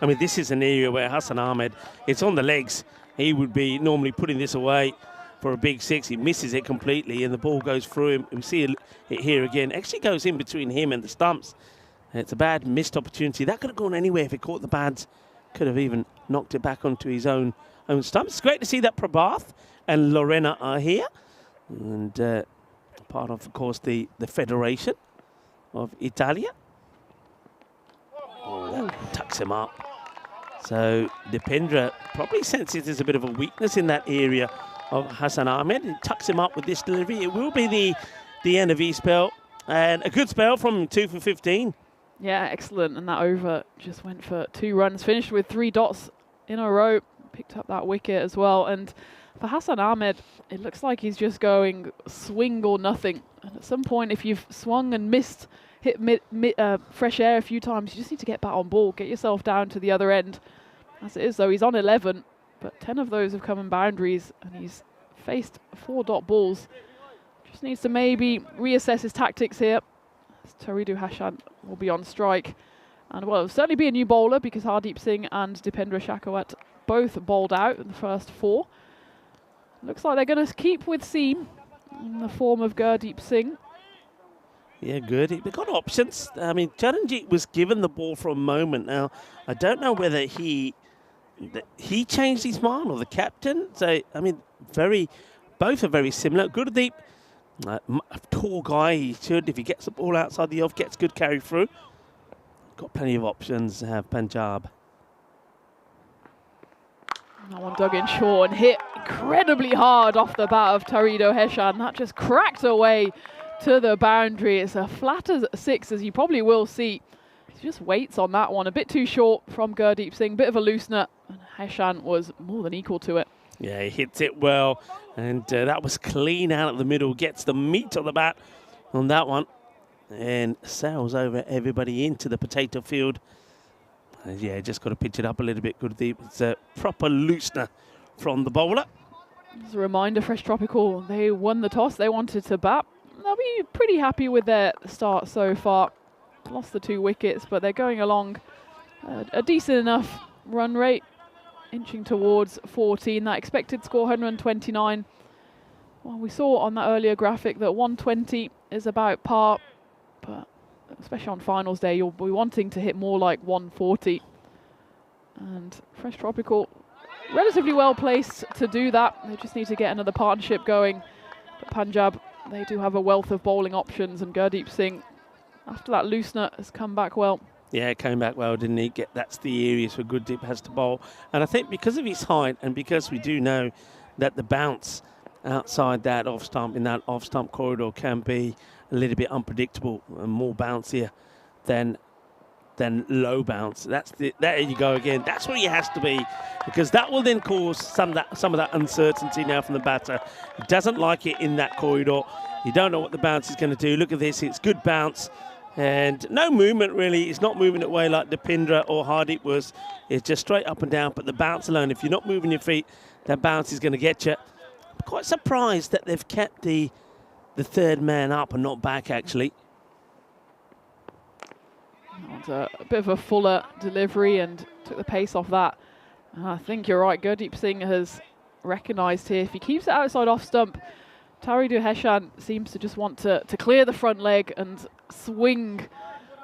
Speaker 1: I mean, this is an area where Hassan Ahmed, it's on the legs. He would be normally putting this away for a big 6. He misses it completely, and the ball goes through him. We see it here again. Actually goes in between him and the stumps. And it's a bad missed opportunity. That could have gone anywhere if it caught the pads. Could have even knocked it back onto his own stumps. It's great to see that Prabhath and Lorena are here. And part of course, the Federation of Italia. Oh, that tucks him up. So Dipendra probably senses there's a bit of a weakness in that area of Hassan Ahmed. He tucks him up with this delivery. It will be the end of his spell. And a good spell from 2 for 15.
Speaker 3: Yeah, excellent. And that over just went for 2 runs, finished with 3 dots in a row, picked up that wicket as well. And for Hassan Ahmed, it looks like he's just going swing or nothing. And at some point, if you've swung and missed, hit fresh air a few times, you just need to get back on ball, get yourself down to the other end. As it is, though, he's on 11, but 10 of those have come in boundaries, and he's faced 4 dot balls. Just needs to maybe reassess his tactics here. Taridu Hashan will be on strike. And, well, it'll certainly be a new bowler because Hardeep Singh and Dipendra Shakawat both bowled out in the first 4. Looks like they're going to keep with seam in the form of Gurdeep Singh.
Speaker 1: Yeah, good. They've got options. I mean, Charanjit was given the ball for a moment. Now, I don't know whether he changed his mind or the captain. So, I mean, both are very similar. Gurdeep, a tall guy, he should, if he gets the ball outside the off, gets good carry through. Got plenty of options to have Punjab.
Speaker 3: That one dug in short and hit incredibly hard off the bat of Taridu Hashan. That just cracked away to the boundary. It's a flat as 6, as you probably will see. He just waits on that one. A bit too short from Gurdeep Singh, bit of a loosener, and Hashan was more than equal to it.
Speaker 1: Yeah, he hits it well, and that was clean out of the middle. Gets the meat of the bat on that one, and sails over everybody into the potato field. Yeah, just got to pitch it up a little bit. Gurdeep. It's a proper loosener from the bowler.
Speaker 3: As a reminder, Fresh Tropical, they won the toss. They wanted to bat. They'll be pretty happy with their start so far. Lost the 2 wickets, but they're going along a decent enough run rate, inching towards 14. That expected score, 129. Well, we saw on that earlier graphic that 120 is about par, but especially on finals day, you'll be wanting to hit more like 140. And Fresh Tropical, relatively well placed to do that. They just need to get another partnership going. But Punjab, they do have a wealth of bowling options, and Gurdeep Singh, after that loosener, has come back well.
Speaker 1: Yeah, it came back well, didn't he? That's the areas where Gurdeep has to bowl. And I think because of his height, and because we do know that the bounce outside that off stump, in that off stump corridor, can be a little bit unpredictable and more bouncier than low bounce. There you go again. That's where he has to be, because that will then cause some of that uncertainty now from the batter. He doesn't like it in that corridor. You don't know what the bounce is going to do. Look at this. It's good bounce. And no movement, really. It's not moving away like Dipendra or Hardeep was. It's just straight up and down. But the bounce alone, if you're not moving your feet, that bounce is going to get you. I'm quite surprised that they've kept the third man up and not back, actually.
Speaker 3: That was a bit of a fuller delivery and took the pace off that. I think you're right. Gurdeep Singh has recognised here, if he keeps it outside off stump, Taridu Hashan seems to just want to clear the front leg and swing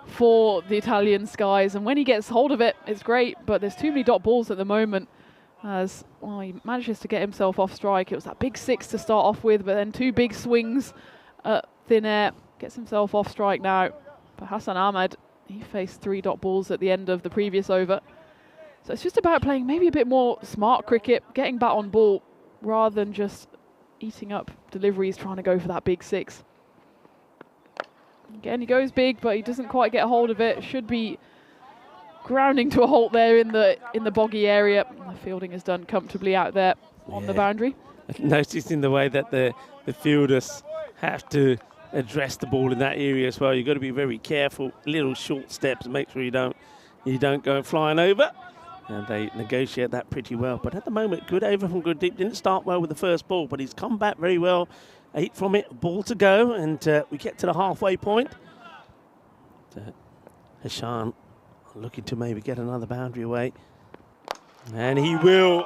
Speaker 3: for the Italian skies. And when he gets hold of it, it's great, but there's too many dot balls at the moment. As well, he manages to get himself off strike. It was that big 6 to start off with, but then 2 big swings at thin air. Gets himself off strike now. But Hassan Ahmed, he faced 3 dot balls at the end of the previous over. So it's just about playing maybe a bit more smart cricket, getting back on ball, rather than just eating up deliveries, trying to go for that big 6. Again, he goes big, but he doesn't quite get a hold of it. Should be grounding to a halt there in the boggy area. The fielding is done comfortably out there on the boundary.
Speaker 1: Noticing the way that the fielders have to address the ball in that area as well. You've got to be very careful. Little short steps, make sure you don't go flying over. And they negotiate that pretty well. But at the moment, good over from Gurdeep. Didn't start well with the first ball, but he's come back very well. 8 from it, ball to go, and we get to the halfway point. Hashan looking to maybe get another boundary away. And he will,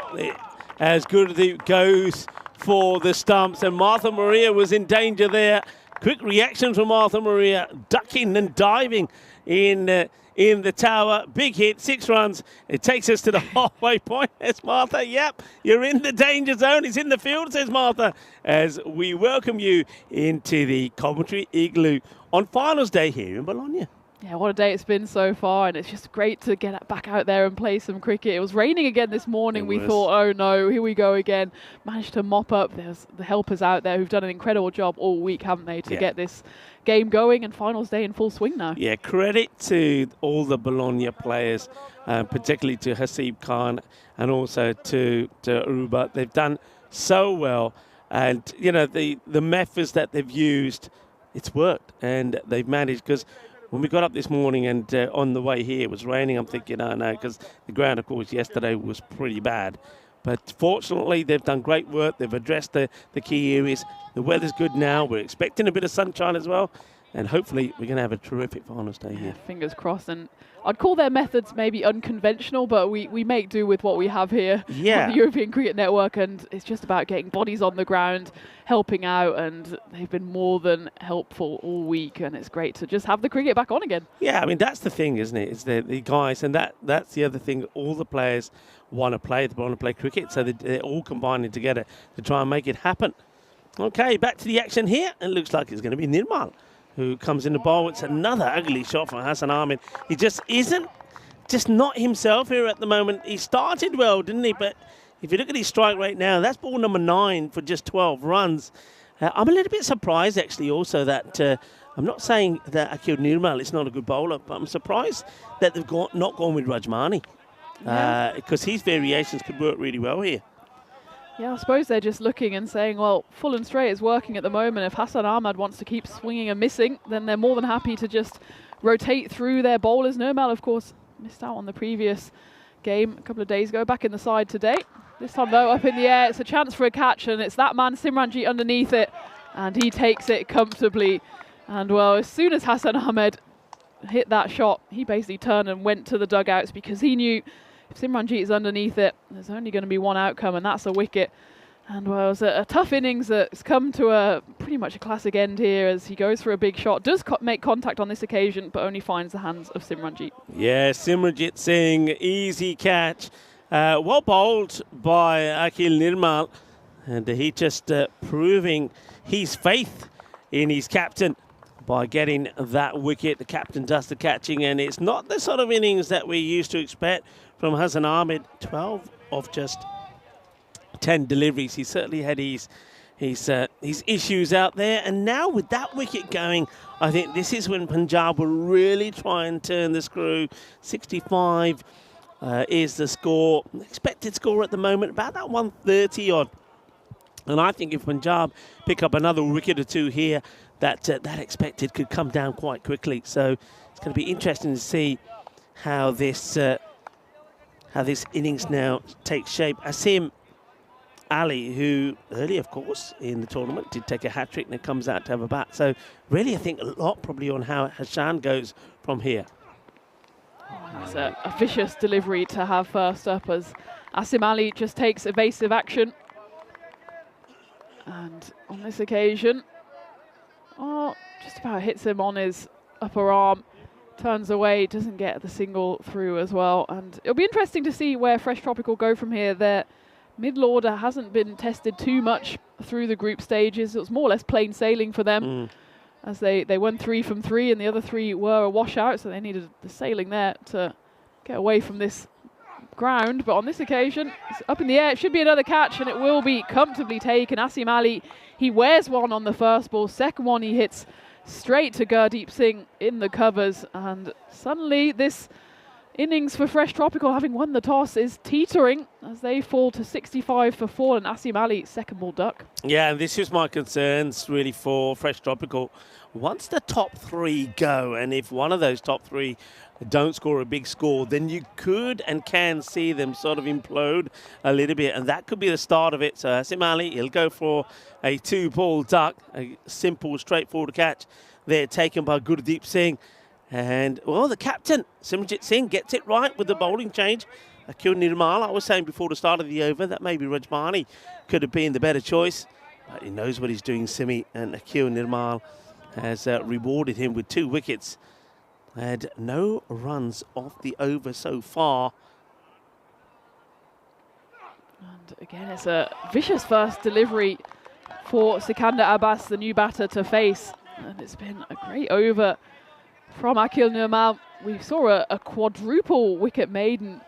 Speaker 1: as Gurdeep goes for the stumps. And Martha Maria was in danger there. Quick reaction from Martha Maria, ducking and diving in the tower. Big hit, 6 runs. It takes us to the halfway point. There's Martha. Yep, you're in the danger zone. It's in the field, says Martha, as we welcome you into the commentary igloo on finals day here in Bologna.
Speaker 3: Yeah, what a day it's been so far, and it's just great to get back out there and play some cricket. It was raining again this morning. We thought, oh no, here we go again. Managed to mop up. There's the helpers out there who've done an incredible job all week, haven't they, to get this game going, and finals day in full swing now.
Speaker 1: Yeah, credit to all the Bologna players, particularly to Hasib Khan and also to Aruba. They've done so well, and you know the methods that they've used, it's worked, and they've managed. Because when we got up this morning and on the way here it was raining, I'm thinking, oh no, because the ground, of course, yesterday was pretty bad. But fortunately, they've done great work. They've addressed the key areas. The weather's good now. We're expecting a bit of sunshine as well. And hopefully we're going to have a terrific finals day here.
Speaker 3: Fingers crossed. And I'd call their methods maybe unconventional, but we make do with what we have here on the European Cricket Network. And it's just about getting bodies on the ground, helping out. And they've been more than helpful all week. And it's great to just have the cricket back on again.
Speaker 1: Yeah, I mean, that's the thing, isn't it? It's the guys. And that's the other thing. All the players want to play. They want to play cricket. So they're all combining together to try and make it happen. Okay, back to the action here. And it looks like it's going to be Nirmal who comes in the bowl. It's another ugly shot from Hassan Ahmed. He just not himself here at the moment. He started well, didn't he? But if you look at his strike rate now, that's ball number 9 for just 12 runs. I'm a little bit surprised, actually, also that I'm not saying that Akil Nirmal is not a good bowler, but I'm surprised that they've not gone with Rajmani, because his variations could work really well here.
Speaker 3: Yeah, I suppose they're just looking and saying, well, full and straight is working at the moment. If Hassan Ahmad wants to keep swinging and missing, then they're more than happy to just rotate through their bowlers. Nirmal, of course, missed out on the previous game a couple of days ago, back in the side today. This time, though, up in the air. It's a chance for a catch, and it's that man, Simranjit, underneath it, and he takes it comfortably. And, well, as soon as Hassan Ahmed hit that shot, he basically turned and went to the dugouts, because he knew if Simranjit is underneath it, there's only going to be one outcome, and that's a wicket. And well, it was a tough innings that's come to a pretty much a classic end here as he goes for a big shot. Does make contact on this occasion, but only finds the hands of Simranjit.
Speaker 1: Yeah, Simranjit Singh, easy catch. Well bowled by Akil Nirmal. And he just proving his faith in his captain by getting that wicket. The captain does the catching, and it's not the sort of innings that we used to expect from Hassan Ahmed. 12 of just 10 deliveries. He certainly had his issues out there, and now with that wicket going, I think this is when Punjab will really try and turn the screw. 65 is the score, expected score at the moment, about that 130 odd. And I think if Punjab pick up another wicket or two here, that expected could come down quite quickly. So it's going to be interesting to see how this innings now takes shape. Asim Ali, who earlier, of course, in the tournament did take a hat-trick and it comes out to have a bat. So really, I think a lot probably on how Hashan goes from here.
Speaker 3: It's a vicious delivery to have first up as Asim Ali just takes evasive action. And on this occasion, just about hits him on his upper arm, turns away, doesn't get the single through as well. And it'll be interesting to see where Fresh Tropical go from here. Their middle order hasn't been tested too much through the group stages. It was more or less plain sailing for them, as they won 3 from 3 and the other 3 were a washout, so they needed the sailing there to get away from this ground. But on this occasion, it's up in the air. It should be another catch, and it will be comfortably taken. Asim Ali, he wears one on the first ball. Second one he hits straight to Gurdeep Singh in the covers, and suddenly this innings for Fresh Tropical, having won the toss, is teetering as they fall to 65 for 4, and Asim Ali second ball duck. Yeah,
Speaker 1: and this is my concerns really for Fresh Tropical. Once the top 3 go, and if one of those top 3 don't score a big score, then you could and can see them sort of implode a little bit, and that could be the start of it. So Asim Ali, he'll go for a 2-ball duck, a simple, straightforward catch there taken by Gurdeep Singh. And, well, the captain, Simranjit Singh, gets it right with the bowling change. Akil Nirmal, I was saying before the start of the over that maybe Rajmani could have been the better choice, but he knows what he's doing, Simi, and Akil Nirmal has rewarded him with 2 wickets. Had no runs off the over so far.
Speaker 3: And again, it's a vicious first delivery for Sikandar Abbas, the new batter, to face. And it's been a great over from Akil Nurmal. We saw a quadruple wicket maiden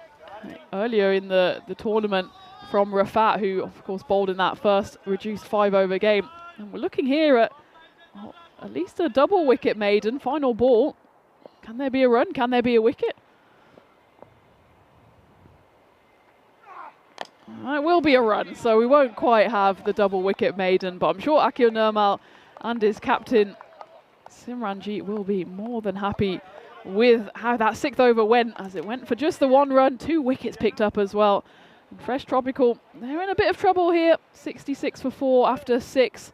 Speaker 3: earlier in the tournament from Rafat, who of course bowled in that first reduced 5-over game. And we're looking here at at least a double wicket maiden. Final ball. Can there be a run? Can there be a wicket? It will be a run, so we won't quite have the double wicket maiden, but I'm sure Akil Nurmal and his captain Simranjit will be more than happy with how that 6th over went, as it went for just the 1 run, 2 wickets picked up as well. And Fresh Tropical, they're in a bit of trouble here, 66 for 4 after 6.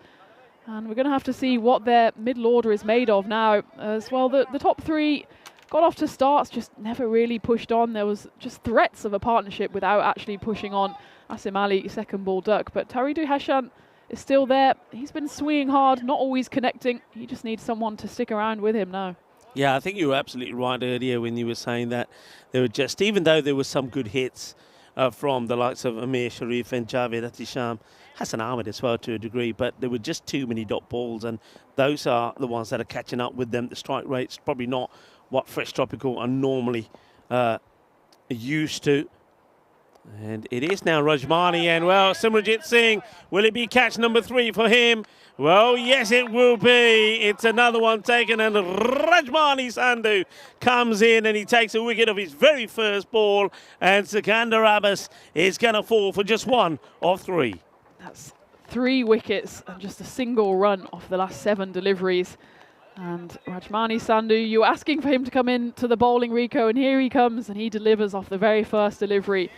Speaker 3: And we're going to have to see what their middle order is made of now as well. The top 3 got off to starts, just never really pushed on. There was just threats of a partnership without actually pushing on. Asim Ali, second ball duck, but Taridu Hashan is still there. He's been swinging hard, not always connecting. He just needs someone to stick around with him now.
Speaker 1: Yeah, I think you were absolutely right earlier when you were saying that they were just, even though there were some good hits from the likes of Amir Sharif and Javed Atisham, Hassan Ahmed as well to a degree, but there were just too many dot balls, and those are the ones that are catching up with them. The strike rate's probably not what Fresh Tropical are normally used to. And it is now Rajmani, and well, Simranjit Singh, will it be catch number 3 for him? Well, yes, it will be. It's another one taken, and Rajmani Sandhu comes in and he takes a wicket of his very first ball, and Sikandar Abbas is going to fall for just 1 of 3.
Speaker 3: That's 3 wickets and just a single run off the last 7 deliveries. And Rajmani Sandhu, you were asking for him to come in to the bowling, Rico, and here he comes, and he delivers off the very first delivery.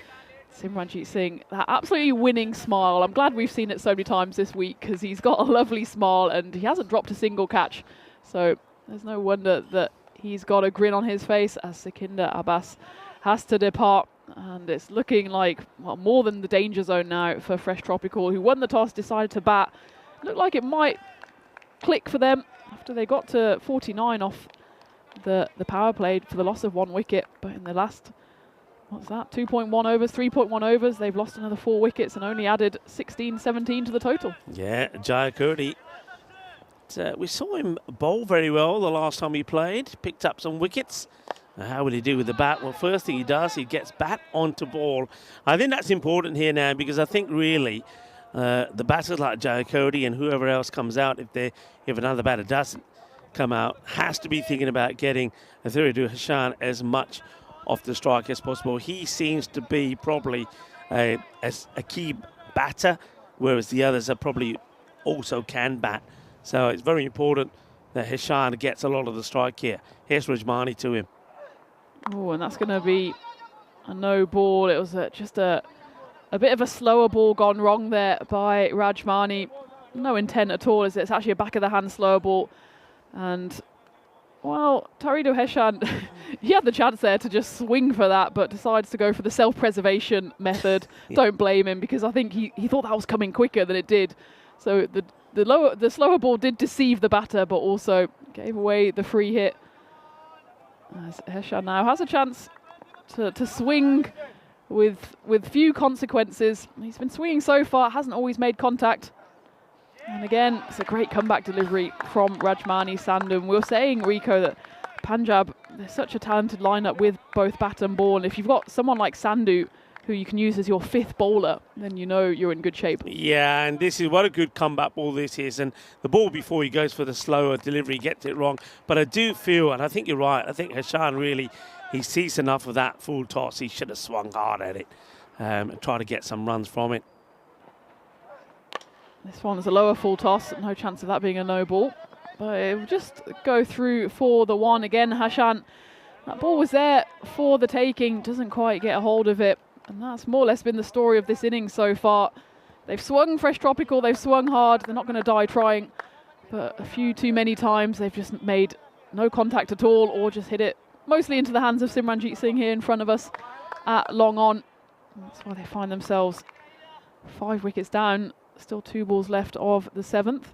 Speaker 3: Simranjit Singh, that absolutely winning smile. I'm glad we've seen it so many times this week, because he's got a lovely smile and he hasn't dropped a single catch. So there's no wonder that he's got a grin on his face as Sikandar Abbas has to depart. And it's looking like, well, more than the danger zone now for Fresh Tropical, who won the toss, decided to bat. Looked like it might click for them after they got to 49 off the power play for the loss of 1 wicket. But in the last, what's that, 2.1 overs, 3.1 overs, they've lost another 4 wickets and only added 16, 17 to the total.
Speaker 1: Yeah, Jaya Kurdi. We saw him bowl very well the last time he played, picked up some wickets. How will he do with the bat? Well, first thing he does, he gets bat onto ball. I think that's important here now, because I think really the batters like Jaya Kurdi and whoever else comes out, if another batter doesn't come out, has to be thinking about getting Taridu Hashan as much off the strike as possible. He seems to be probably a key batter, whereas the others are probably also can bat. So it's very important that Hashan gets a lot of the strike here. Here's Rajmani to him.
Speaker 3: Oh, and that's going to be a no ball. It was just a bit of a slower ball gone wrong there by Rajmani. No intent at all, is it? It's actually a back of the hand slower ball. And well, Taridu Hashan, he had the chance there to just swing for that, but decides to go for the self-preservation method. Yeah. Don't blame him, because I think he thought that was coming quicker than it did. So the slower ball did deceive the batter, but also gave away the free hit. As Hashan now has a chance to swing with few consequences. He's been swinging so far, hasn't always made contact. And again, it's a great comeback delivery from Rajmani Sandhu. We were saying, Rico, that Punjab, they're such a talented lineup with both bat and ball. And if you've got someone like Sandhu, who you can use as your 5th bowler, then you know you're in good shape.
Speaker 1: Yeah, and this is what a good comeback ball this is. And the ball before he goes for the slower delivery gets it wrong. But I do feel, and I think you're right, I think Hashan really, he sees enough of that full toss. He should have swung hard at it and try to get some runs from it.
Speaker 3: This one's a lower full toss, no chance of that being a no ball. But it will just go through for the 1 again. Hashan, that ball was there for the taking, doesn't quite get a hold of it. And that's more or less been the story of this innings so far. They've swung Fresh Tropical, they've swung hard, they're not going to die trying. But a few too many times they've just made no contact at all, or just hit it mostly into the hands of Simranjit Singh here in front of us at long on. That's why they find themselves 5 wickets down. Still 2 balls left of the 7th.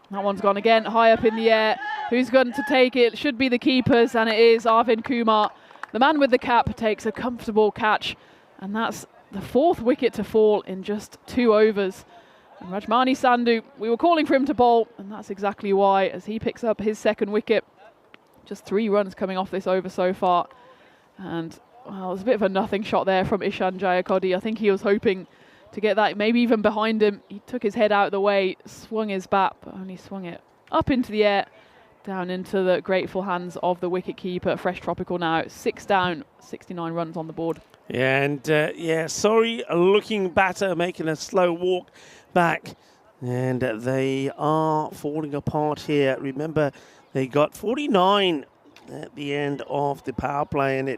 Speaker 3: That one's gone again, high up in the air. Who's going to take it? Should be the keepers, and it is Arvind Kumar. The man with the cap takes a comfortable catch, and that's the 4th wicket to fall in just 2 overs. And Rajmani Sandhu, we were calling for him to bowl, and that's exactly why, as he picks up his second wicket. Just 3 runs coming off this over so far. And, well, there's a bit of a nothing shot there from Ishan Jayakodi. I think he was hoping to get that, maybe even behind him. He took his head out of the way, swung his bat, but only swung it up into the air, down into the grateful hands of the wicket-keeper. Fresh Tropical now, 6 down, 69 runs on the board.
Speaker 1: Yeah, and yeah, sorry, looking batter, making a slow walk back. And they are falling apart here. Remember, they got 49 at the end of the power play, and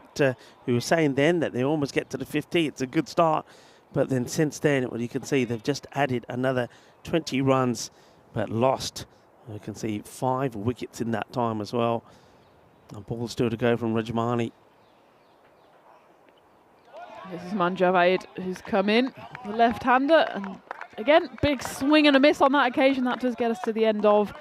Speaker 1: we were saying then that they almost get to the 50. It's a good start, but then since then, well, you can see they've just added another 20 runs, but lost. You can see 5 wickets in that time as well. A ball still to go from Rajmani.
Speaker 3: This is Manjavaid who's come in, the left-hander, and again, big swing and a miss on that occasion. That does get us to the end of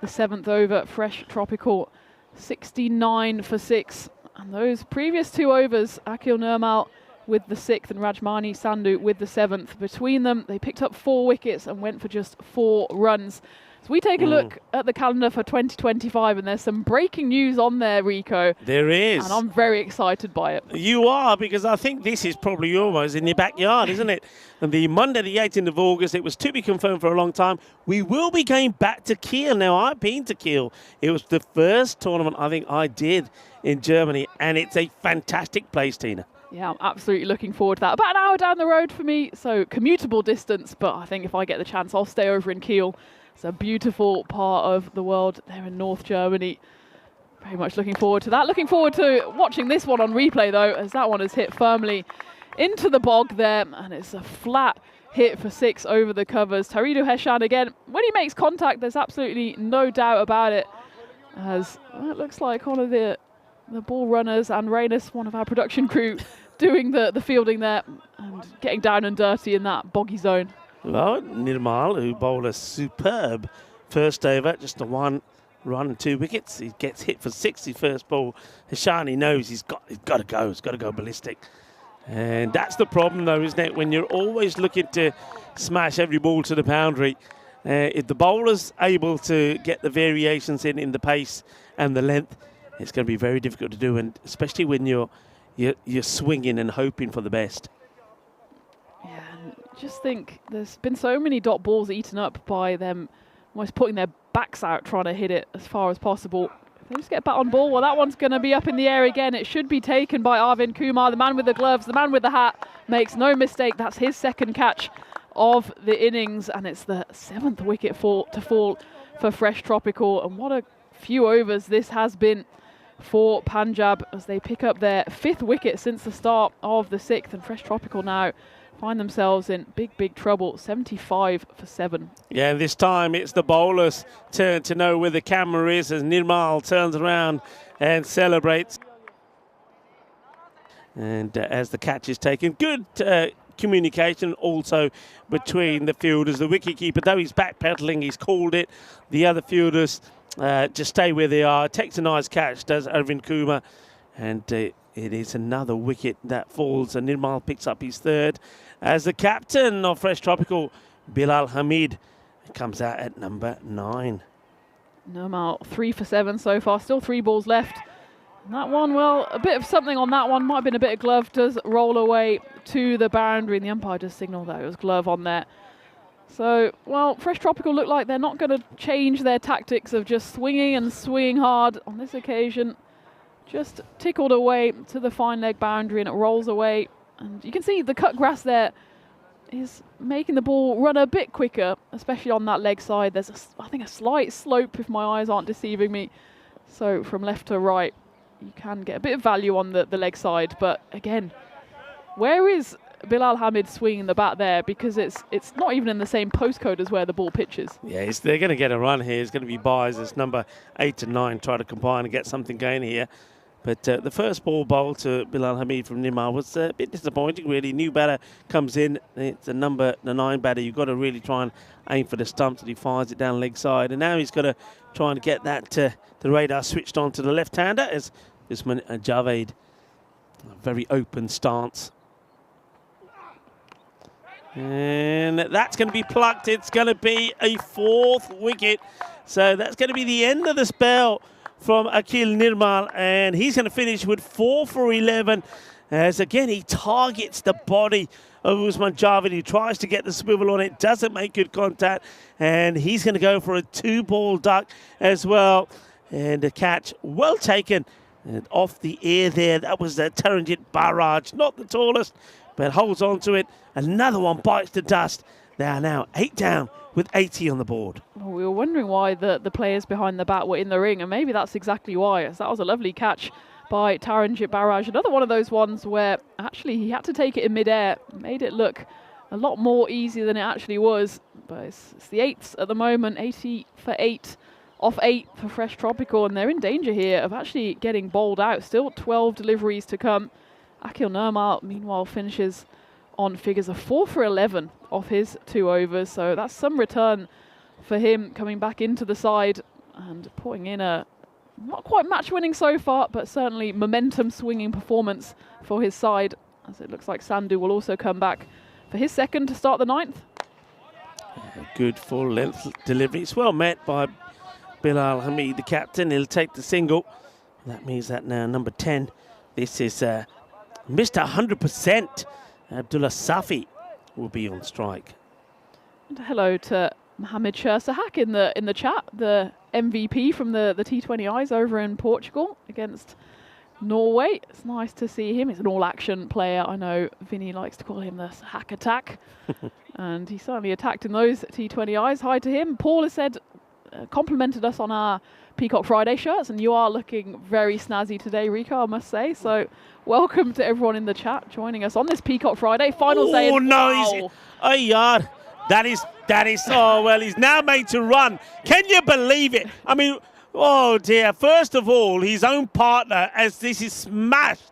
Speaker 3: the 7th over. Fresh Tropical, 69 for 6. And those previous 2 overs, Akil Nirmal with the 6th and Rajmani Sandhu with the 7th. Between them, they picked up 4 wickets and went for just 4 runs. So we take a look at the calendar for 2025, and there's some breaking news on there, Rico.
Speaker 1: There is.
Speaker 3: And I'm very excited by it.
Speaker 1: You are, because I think this is probably almost in your backyard, isn't it? And the Monday, the 18th of August, it was to be confirmed for a long time. We will be going back to Kiel. Now, I've been to Kiel. It was the first tournament I think I did in Germany, and it's a fantastic place, Tina.
Speaker 3: Yeah, I'm absolutely looking forward to that. About an hour down the road for me, so commutable distance, but I think if I get the chance, I'll stay over in Kiel. It's a beautiful part of the world there in North Germany. Very much looking forward to that. Looking forward to watching this one on replay, though, as that one has hit firmly into the bog there, and it's a flat hit for 6 over the covers. Taridu Heshan again, when he makes contact, there's absolutely no doubt about it, as well, it looks like one of the ball runners and Rainus, one of our production crew, doing the fielding there and getting down and dirty in that boggy zone.
Speaker 1: Well, Nirmal, who bowled a superb first over, just a 1 run and 2 wickets. He gets hit for 6 his first ball. Hashani knows he's got to go. He's got to go ballistic. And that's the problem, though, isn't it? When you're always looking to smash every ball to the boundary, if the bowler's able to get the variations in the pace and the length, it's going to be very difficult to do, and especially when you're swinging and hoping for the best.
Speaker 3: Yeah, and just think there's been so many dot balls eaten up by them almost putting their backs out trying to hit it as far as possible. If they just get bat on ball, well, that one's going to be up in the air again. It should be taken by Arvind Kumar, the man with the gloves, the man with the hat. Makes no mistake, that's his second catch of the innings, and it's the 7th wicket to fall for Fresh Tropical. And what a few overs this has been for Punjab as they pick up their 5th wicket since the start of the 6th, and Fresh Tropical now find themselves in big trouble, 75 for 7.
Speaker 1: Yeah, this time it's the bowler's turn to know where the camera is as Nirmal turns around and celebrates. And as the catch is taken, good communication also between the fielders. The wicketkeeper, though he's backpedaling, he's called it. The other fielders just stay where they are. Takes a nice catch, does Arvind Kumar. And it is another wicket that falls, and Nirmal picks up his 3rd. As the captain of Fresh Tropical, Bilal Hamid, comes out at number 9.
Speaker 3: Nirmal 3 for 7 so far, still 3 balls left. And that one, well, a bit of something on that one, might have been a bit of glove, does roll away to the boundary, and the umpire just signalled that it was glove on there. So, well, Fresh Tropical look like they're not going to change their tactics of just swinging and swinging hard on this occasion. Just tickled away to the fine leg boundary, and it rolls away. And you can see the cut grass there is making the ball run a bit quicker, especially on that leg side. There's, I think, a slight slope, if my eyes aren't deceiving me. So from left to right, you can get a bit of value on the leg side. But again, where is Bilal Hamid swinging the bat there? Because it's not even in the same postcode as where the ball pitches.
Speaker 1: Yeah, they're going to get a run here. It's going to be buys as number 8 and 9 try to combine and get something going here. But the first ball bowled to Bilal Hamid from Nirmal was a bit disappointing, really. New batter comes in. It's the 9 batter. You've got to really try and aim for the stumps, and he fires it down leg side. And now he's got to try and get that the radar switched on to the left-hander as Usman Javed. A very open stance. And that's going to be plucked. It's going to be a 4th wicket. So that's going to be the end of the spell from Akhil Nirmal. And he's going to finish with 4 for 11. As again, he targets the body of Usman Javed. He tries to get the swivel on it, doesn't make good contact. And he's going to go for a 2-ball duck as well. And a catch well taken. And off the air there, that was the Taranjit Barrage. Not the tallest, but holds on to it. Another one bites the dust. They are now 8 down with 80 on the board.
Speaker 3: Well, we were wondering why the players behind the bat were in the ring, and maybe that's exactly why. As that was a lovely catch by Taranjit Barrage. Another one of those ones where actually he had to take it in midair. Made it look a lot more easy than it actually was. But it's the 8th at the moment, 80 for 8. Off 8 for Fresh Tropical, and they're in danger here of actually getting bowled out. Still 12 deliveries to come. Akhil Nirmal, meanwhile, finishes on figures of 4 for 11 off his 2 overs. So that's some return for him coming back into the side and putting in a not quite match-winning so far, but certainly momentum-swinging performance for his side, as it looks like Sandhu will also come back for his 2nd to start the 9th.
Speaker 1: Good full-length delivery. It's well met by Bilal Hamid, the captain. He'll take the single. That means that now number 10, this is Mr. 100%, Abdullah Safi, will be on strike.
Speaker 3: And hello to Mohamed Sahak in the chat, the MVP from the T20Is over in Portugal against Norway. It's nice to see him. He's an all-action player. I know Vinny likes to call him the Sahak attack, and he certainly attacked in those T20Is. Hi to him. Paul has said, complimented us on our Peacock Friday shirts, and you are looking very snazzy today, Rico, I must say. So welcome to everyone in the chat joining us on this Peacock Friday. Finals day.
Speaker 1: Oh, no. Oh, yeah. That is, oh, well, he's now made to run. Can you believe it? I mean, oh, dear. First of all, his own partner, as this is smashed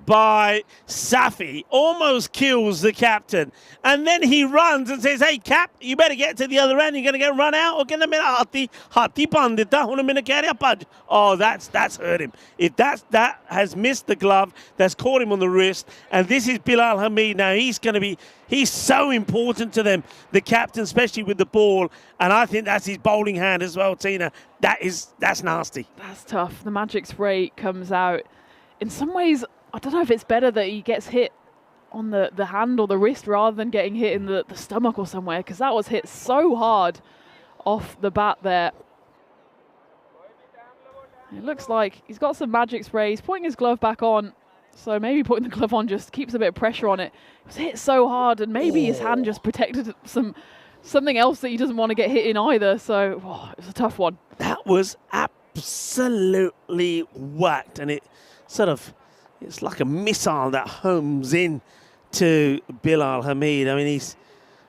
Speaker 1: by Safi, almost kills the captain. And then he runs and says, hey, Cap, you better get to the other end. You're going to get run out. Oh, that's hurt him. If that has missed the glove, that's caught him on the wrist. And this is Bilal Hamid now. He's so important to them, the captain, especially with the ball. And I think that's his bowling hand as well, Tina. That's nasty.
Speaker 3: That's tough. The magic spray comes out. In some ways, I don't know if it's better that he gets hit on the hand or the wrist rather than getting hit in the stomach or somewhere, because that was hit so hard off the bat there. It looks like he's got some magic spray. He's putting his glove back on, so maybe putting the glove on just keeps a bit of pressure on it. It was hit so hard, and maybe his hand just protected something else that he doesn't want to get hit in either. So it was a tough one.
Speaker 1: That was absolutely whacked, and it's like a missile that homes in to Bilal Hamid. I mean,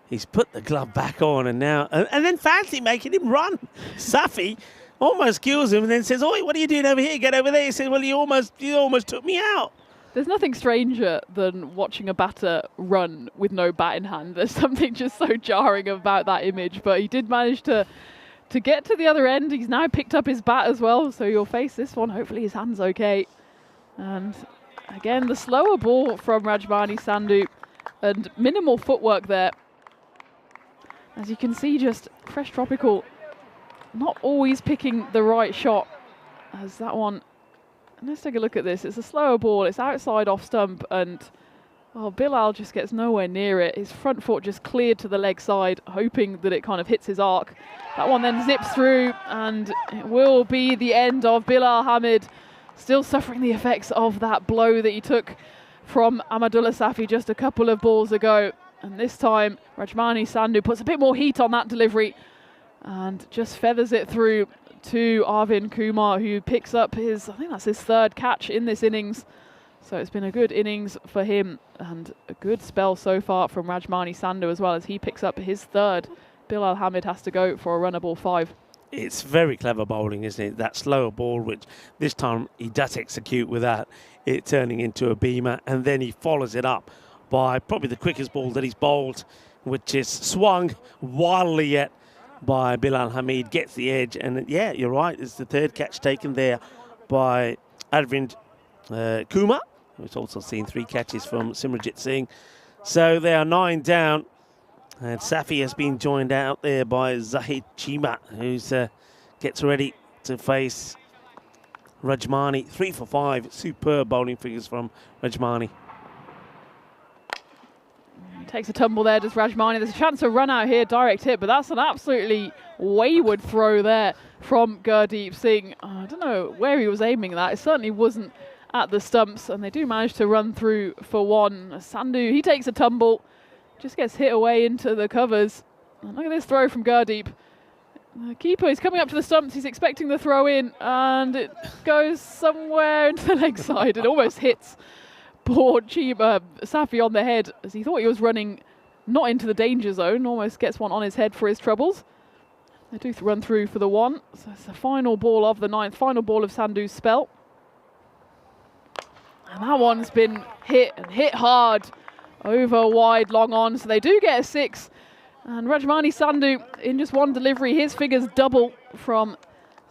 Speaker 1: he's put the glove back on, and now and then fancy making him run. Safi almost kills him, and then says, "Oi, what are you doing over here? Get over there." He says, "Well, you almost took me out."
Speaker 3: There's nothing stranger than watching a batter run with no bat in hand. There's something just so jarring about that image, but he did manage to get to the other end. He's now picked up his bat as well, so you'll face this one. Hopefully his hand's okay. And again, the slower ball from Rajmani Sandhu, and minimal footwork there. As you can see, just Fresh Tropical not always picking the right shot. As that one, let's take a look at this. It's a slower ball, it's outside off stump, and Bilal just gets nowhere near it. His front foot just cleared to the leg side, hoping that it kind of hits his arc. That one then zips through, and it will be the end of Bilal Hamid. Still suffering the effects of that blow that he took from Ahmadullah Safi just a couple of balls ago. And this time, Rajmani Sandhu puts a bit more heat on that delivery and just feathers it through to Arvind Kumar, who picks up I think that's his 3rd catch in this innings. So it's been a good innings for him, and a good spell so far from Rajmani Sandhu as well, as he picks up his 3rd. Bilal Hamid has to go for a runnable 5.
Speaker 1: It's very clever bowling, isn't it? That slower ball, which this time he does execute without it turning into a beamer, and then he follows it up by probably the quickest ball that he's bowled, which is swung wildly yet by Bilal Hamid, gets the edge, and yeah, you're right, it's the 3rd catch taken there by Arvind Kumar, who's also seen 3 catches from Simranjit Singh. So they are 9 down And Safi has been joined out there by Zahid Chima, who's gets ready to face Rajmani. 3 for 5. Superb bowling figures from Rajmani.
Speaker 3: Takes a tumble there, does Rajmani. There's a chance to run out here, direct hit, but that's an absolutely wayward throw there from Gurdeep Singh. I don't know where he was aiming that. It certainly wasn't at the stumps, and they do manage to run through for 1. Sandhu, he takes a tumble, just gets hit away into the covers. And look at this throw from Gurdeep. The keeper is coming up to the stumps, he's expecting the throw in, and it goes somewhere into the leg side. It almost hits poor Safi on the head, as he thought he was running not into the danger zone, almost gets one on his head for his troubles. They do run through for the 1, so it's the final ball of the 9th, final ball of Sandhu's spell. And that one's been hit, and hit hard, over wide, long on, so they do get a 6. And Rajmani Sandhu, in just 1 delivery, his figures double from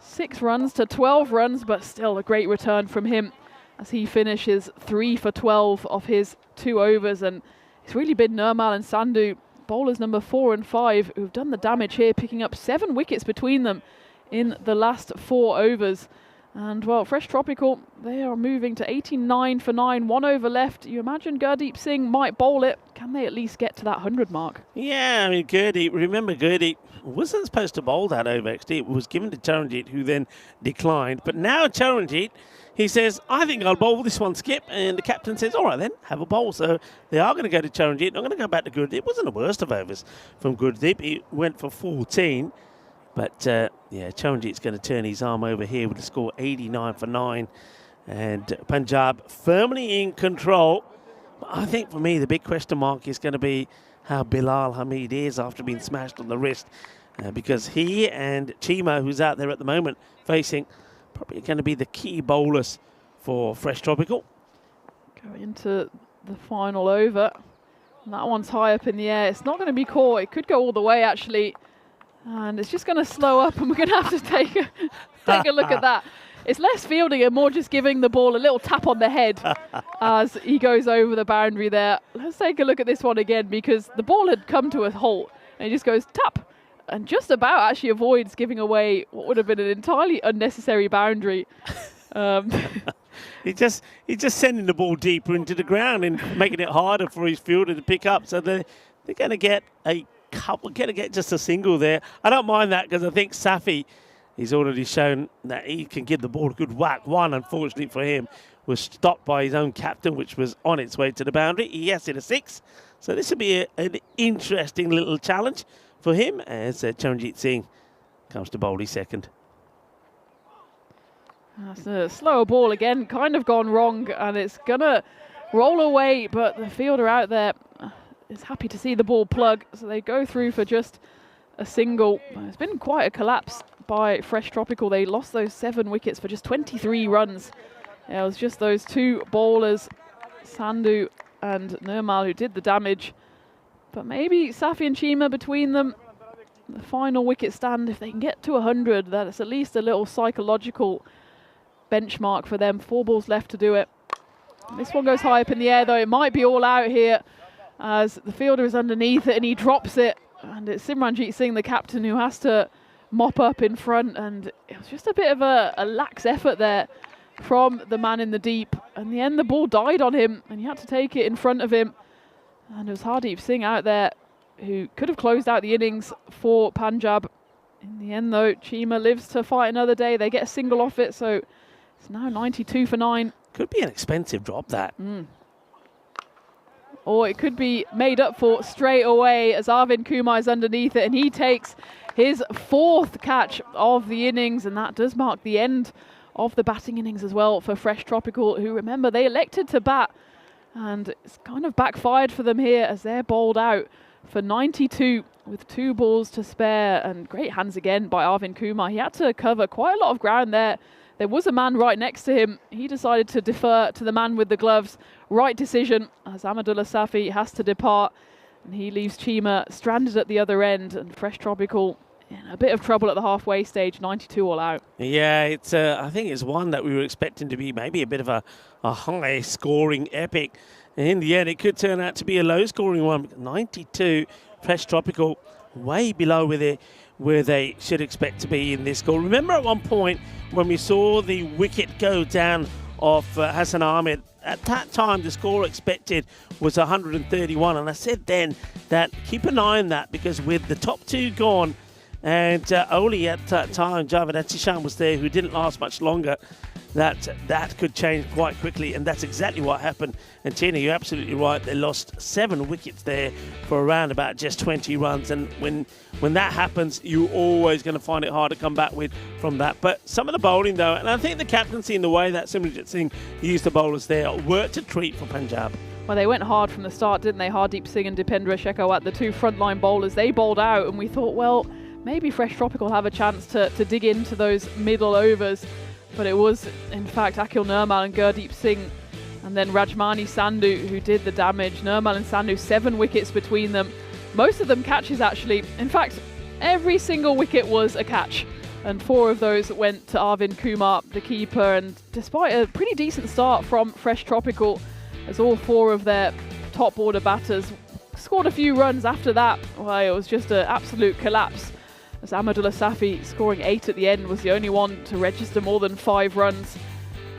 Speaker 3: 6 runs to 12 runs, but still a great return from him, as he finishes 3 for 12 of his 2 overs. And it's really been Nirmal and Sandhu, bowlers number 4 and 5, who've done the damage here, picking up 7 wickets between them in the last 4 overs. And well, Fresh Tropical, they are moving to 89 for 9, 1 over left. You imagine Gurdeep Singh might bowl it. Can they at least get to that 100 mark?
Speaker 1: Yeah, I mean, Gurdeep wasn't supposed to bowl that over, actually. It was given to Charanjit, who then declined. But now Charanjit, he says, I think I'll bowl this one, Skip. And the captain says, all right then, have a bowl. So they are going to go to Charanjit. I'm going to go back to Gurdeep. It wasn't the worst of overs from Gurdeep. He went for 14. But, yeah, Charanjit's going to turn his arm over here with a score 89 for 9. And Punjab firmly in control. But I think for me, the big question mark is going to be how Bilal Hamid is after being smashed on the wrist. Because he and Chima, who's out there at the moment, facing, probably going to be the key bowlers for Fresh Tropical.
Speaker 3: Going into the final over. And that one's high up in the air. It's not going to be caught. It could go all the way, actually. And it's just going to slow up, and we're going to have to take a look at that. It's less fielding and more just giving the ball a little tap on the head as he goes over the boundary there. Let's take a look at this one again, because the ball had come to a halt, and he just goes tap, and just about actually avoids giving away what would have been an entirely unnecessary boundary.
Speaker 1: He's just sending the ball deeper into the ground and making it harder for his fielder to pick up. So they're going to get just a single there. I don't mind that, because I think Safi, he's already shown that he can give the ball a good whack. One, unfortunately for him, was stopped by his own captain, which was on its way to the boundary. He has hit a 6. So this will be an interesting little challenge for him, as Charanjit Singh comes to bowl his second.
Speaker 3: That's a slower ball again, kind of gone wrong, and it's going to roll away, but the fielder out there is happy to see the ball plug, so they go through for just a single. It's been quite a collapse by Fresh Tropical. They lost those 7 wickets for just 23 runs. Yeah, it was just those 2 bowlers, Sandhu and Nirmal, who did the damage. But maybe Safi and Chima between them, the final wicket stand, if they can get to 100, that's at least a little psychological benchmark for them. 4 balls left to do it. This one goes high up in the air, though. It might be all out here, as the fielder is underneath it and he drops it. And it's Simranjit Singh, the captain, who has to mop up in front. And it was just a bit of a lax effort there from the man in the deep. In the end, the ball died on him, and he had to take it in front of him. And it was Hardeep Singh out there who could have closed out the innings for Punjab. In the end, though, Chima lives to fight another day. They get a single off it, so it's now 92 for 9.
Speaker 1: Could be an expensive drop, that.
Speaker 3: Or it could be made up for straight away, as Arvind Kumar is underneath it, and he takes his 4th catch of the innings, and that does mark the end of the batting innings as well for Fresh Tropical, who, remember, they elected to bat, and it's kind of backfired for them here as they're bowled out for 92 with 2 balls to spare. And great hands again by Arvind Kumar. He had to cover quite a lot of ground there. There was a man right next to him. He decided to defer to the man with the gloves. Right decision, as Ahmadullah Safi has to depart, and he leaves Chima stranded at the other end, and Fresh Tropical in a bit of trouble at the halfway stage, 92 all out.
Speaker 1: Yeah, it's I think it's one that we were expecting to be maybe a bit of a high-scoring epic. And in the end, it could turn out to be a low-scoring one. 92 Fresh Tropical way below where they should expect to be in this score. Remember at one point when we saw the wicket go down of Hassan Ahmed, at that time the score expected was 131, and I said then that keep an eye on that, because with the top two gone, and only at that time Javed Atishan was there, who didn't last much longer, that could change quite quickly, and that's exactly what happened. And Tina, you're absolutely right, they lost 7 wickets there for around about just 20 runs, and when that happens, you're always going to find it hard to come back with from that. But some of the bowling though, and I think the captaincy and the way that Simranjit Singh used the bowlers there worked a treat for Punjab.
Speaker 3: Well, they went hard from the start, didn't they? Hardeep Singh and Dipendra Shekhawat, the 2 frontline bowlers, they bowled out, and we thought, well, maybe Fresh Tropical have a chance to dig into those middle overs. But it was, in fact, Akhil Nirmal and Gurdeep Singh, and then Rajmani Sandhu who did the damage. Nirmal and Sandhu, 7 wickets between them. Most of them catches, actually. In fact, every single wicket was a catch. And 4 of those went to Arvind Kumar, the keeper. And despite a pretty decent start from Fresh Tropical, as all 4 of their top order batters scored a few runs after that, well, it was just an absolute collapse. As Ahmadullah Safi, scoring 8 at the end, was the only one to register more than 5 runs.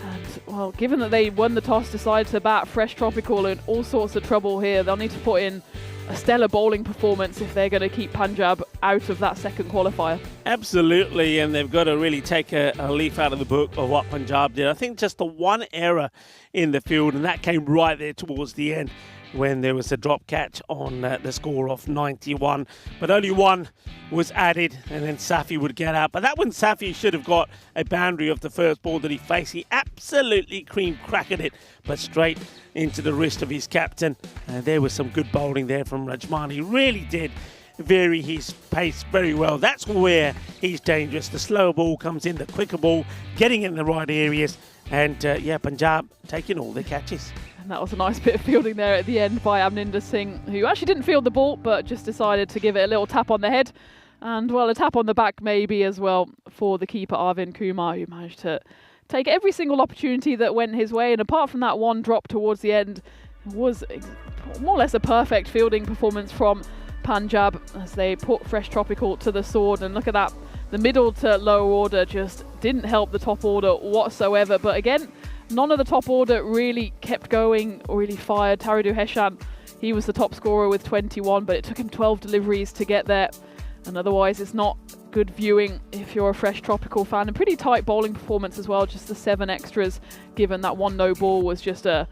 Speaker 3: And, well, given that they won the toss, decided to bat, Fresh Tropical in all sorts of trouble here. They'll need to put in a stellar bowling performance if they're going to keep Punjab out of that second qualifier.
Speaker 1: Absolutely, and they've got to really take a leaf out of the book of what Punjab did. I think just the one error in the field, and that came right there towards the end, when there was a drop catch on the score of 91. But only 1 was added, and then Safi would get out. But that one, Safi should have got a boundary of the first ball that he faced. He absolutely cream crackered it, but straight into the wrist of his captain. And there was some good bowling there from Rajmani. He really did vary his pace very well. That's where he's dangerous. The slower ball comes in, the quicker ball, getting in the right areas. And Punjab taking all their catches.
Speaker 3: And that was a nice bit of fielding there at the end by Amninder Singh, who actually didn't field the ball, but just decided to give it a little tap on the head. And, well, a tap on the back maybe as well for the keeper, Arvind Kumar, who managed to take every single opportunity that went his way. And apart from that one drop towards the end, it was more or less a perfect fielding performance from Punjab as they put Fresh Tropical to the sword. And look at that, the middle to lower order just didn't help the top order whatsoever. But again, none of the top order really kept going or really fired. Taridu Heshan, he was the top scorer with 21, but it took him 12 deliveries to get there. And otherwise, it's not good viewing if you're a Fresh Tropical fan. And pretty tight bowling performance as well, just the 7 extras, given that 1 no ball was just a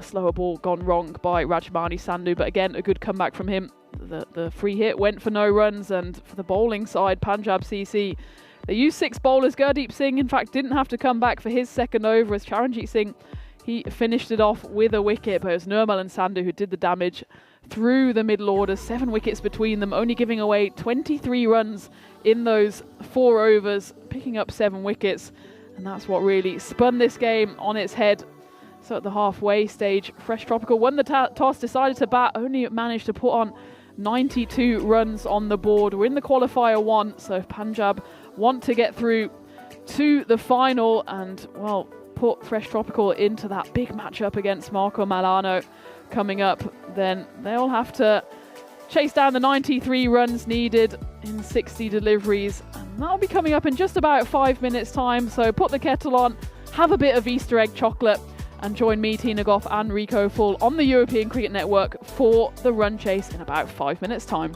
Speaker 3: slower ball gone wrong by Rajmani Sandhu. But again, a good comeback from him. The free hit went for no runs, and for the bowling side, Punjab CC, they used 6 bowlers. Gurdeep Singh, in fact, didn't have to come back for his second over, as Charanjit Singh, he finished it off with a wicket. But it was Nirmal and Sandhu who did the damage through the middle order. 7 wickets between them, only giving away 23 runs in those 4 overs, picking up 7 wickets. And that's what really spun this game on its head. So at the halfway stage, Fresh Tropical won the toss, decided to bat, only managed to put on 92 runs on the board. We're in the qualifier 1, so if Punjab want to get through to the final and, well, put Fresh Tropical into that big matchup against Marco Milano coming up, then they'll have to chase down the 93 runs needed in 60 deliveries. And that'll be coming up in just about 5 minutes' time. So put the kettle on, have a bit of Easter egg chocolate, and join me, Tina Goff and Rico Full on the European Cricket Network for the run chase in about 5 minutes' time.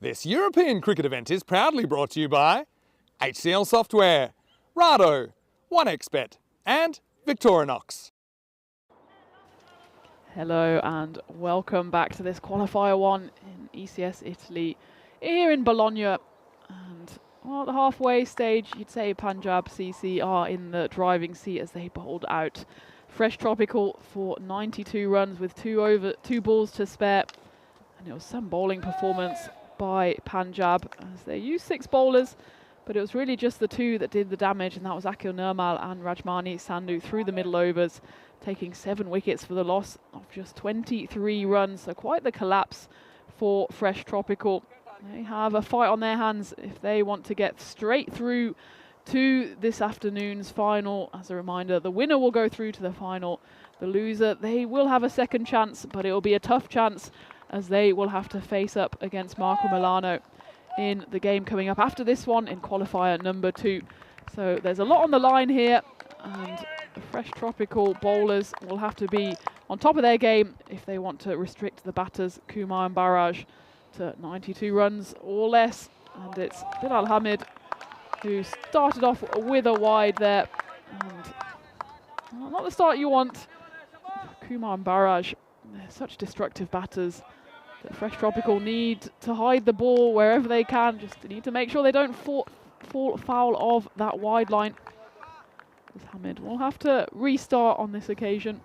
Speaker 2: This European cricket event is proudly brought to you by HCL Software, Rado, 1xBet and Victorinox.
Speaker 3: Hello and welcome back to this qualifier one in ECS Italy here in Bologna. And well, at the halfway stage, you'd say Punjab CC are in the driving seat as they bowled out Fresh Tropical for 92 runs with two balls to spare. And it was some bowling performance by Punjab as they used 6 bowlers, but it was really just the 2 that did the damage, and that was Akil Nirmal and Rajmani Sandhu through the middle overs, taking 7 wickets for the loss of just 23 runs. So quite the collapse for Fresh Tropical. They have a fight on their hands if they want to get straight through to this afternoon's final. As a reminder, the winner will go through to the final. The loser, they will have a second chance, but it will be a tough chance as they will have to face up against Marco Milano in the game coming up after this one in qualifier number 2. So there's a lot on the line here, and the Fresh Tropical bowlers will have to be on top of their game if they want to restrict the batters Kumar and Barraj to 92 runs or less. And it's Bilal Hamid who started off with a wide there, and well, not the start you want. Kumar and Barraj, they're such destructive batters that Fresh Tropical need to hide the ball wherever they can. Just need to make sure they don't fall foul of that wide line. Hamid will have to restart on this occasion.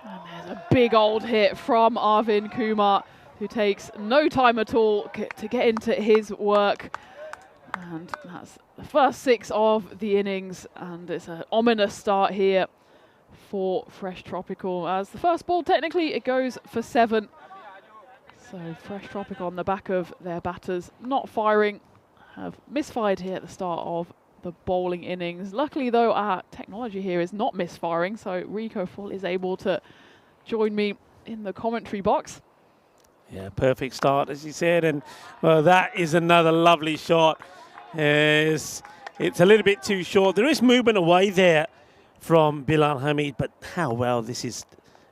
Speaker 3: And there's a big old hit from Arvind Kumar, who takes no time at all to get into his work. And that's the first 6 of the innings, and it's an ominous start here for Fresh Tropical. As the first ball, technically, it goes for 7. So Fresh Tropical on the back of their batters not firing, have misfired here at the start of the bowling innings. Luckily, though, our technology here is not misfiring, so Rico Full is able to join me in the commentary box.
Speaker 1: Yeah, perfect start, as you said, and well, that is another lovely shot. It's a little bit too short. There is movement away there from Bilal Hamid, but how well this is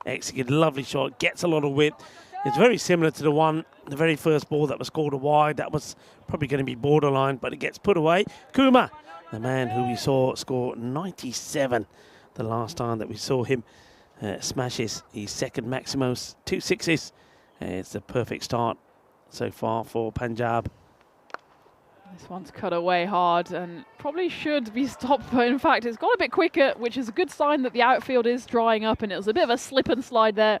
Speaker 1: executed. Lovely shot, gets a lot of width. It's very similar to the very first ball that was called a wide. That was probably going to be borderline, but it gets put away. Kumar, the man who we saw score 97 the last time that we saw him, smashes his second maximum, 2 sixes. It's a perfect start so far for Punjab.
Speaker 3: This one's cut away hard and probably should be stopped, but in fact it's gone a bit quicker, which is a good sign that the outfield is drying up, and it was a bit of a slip and slide there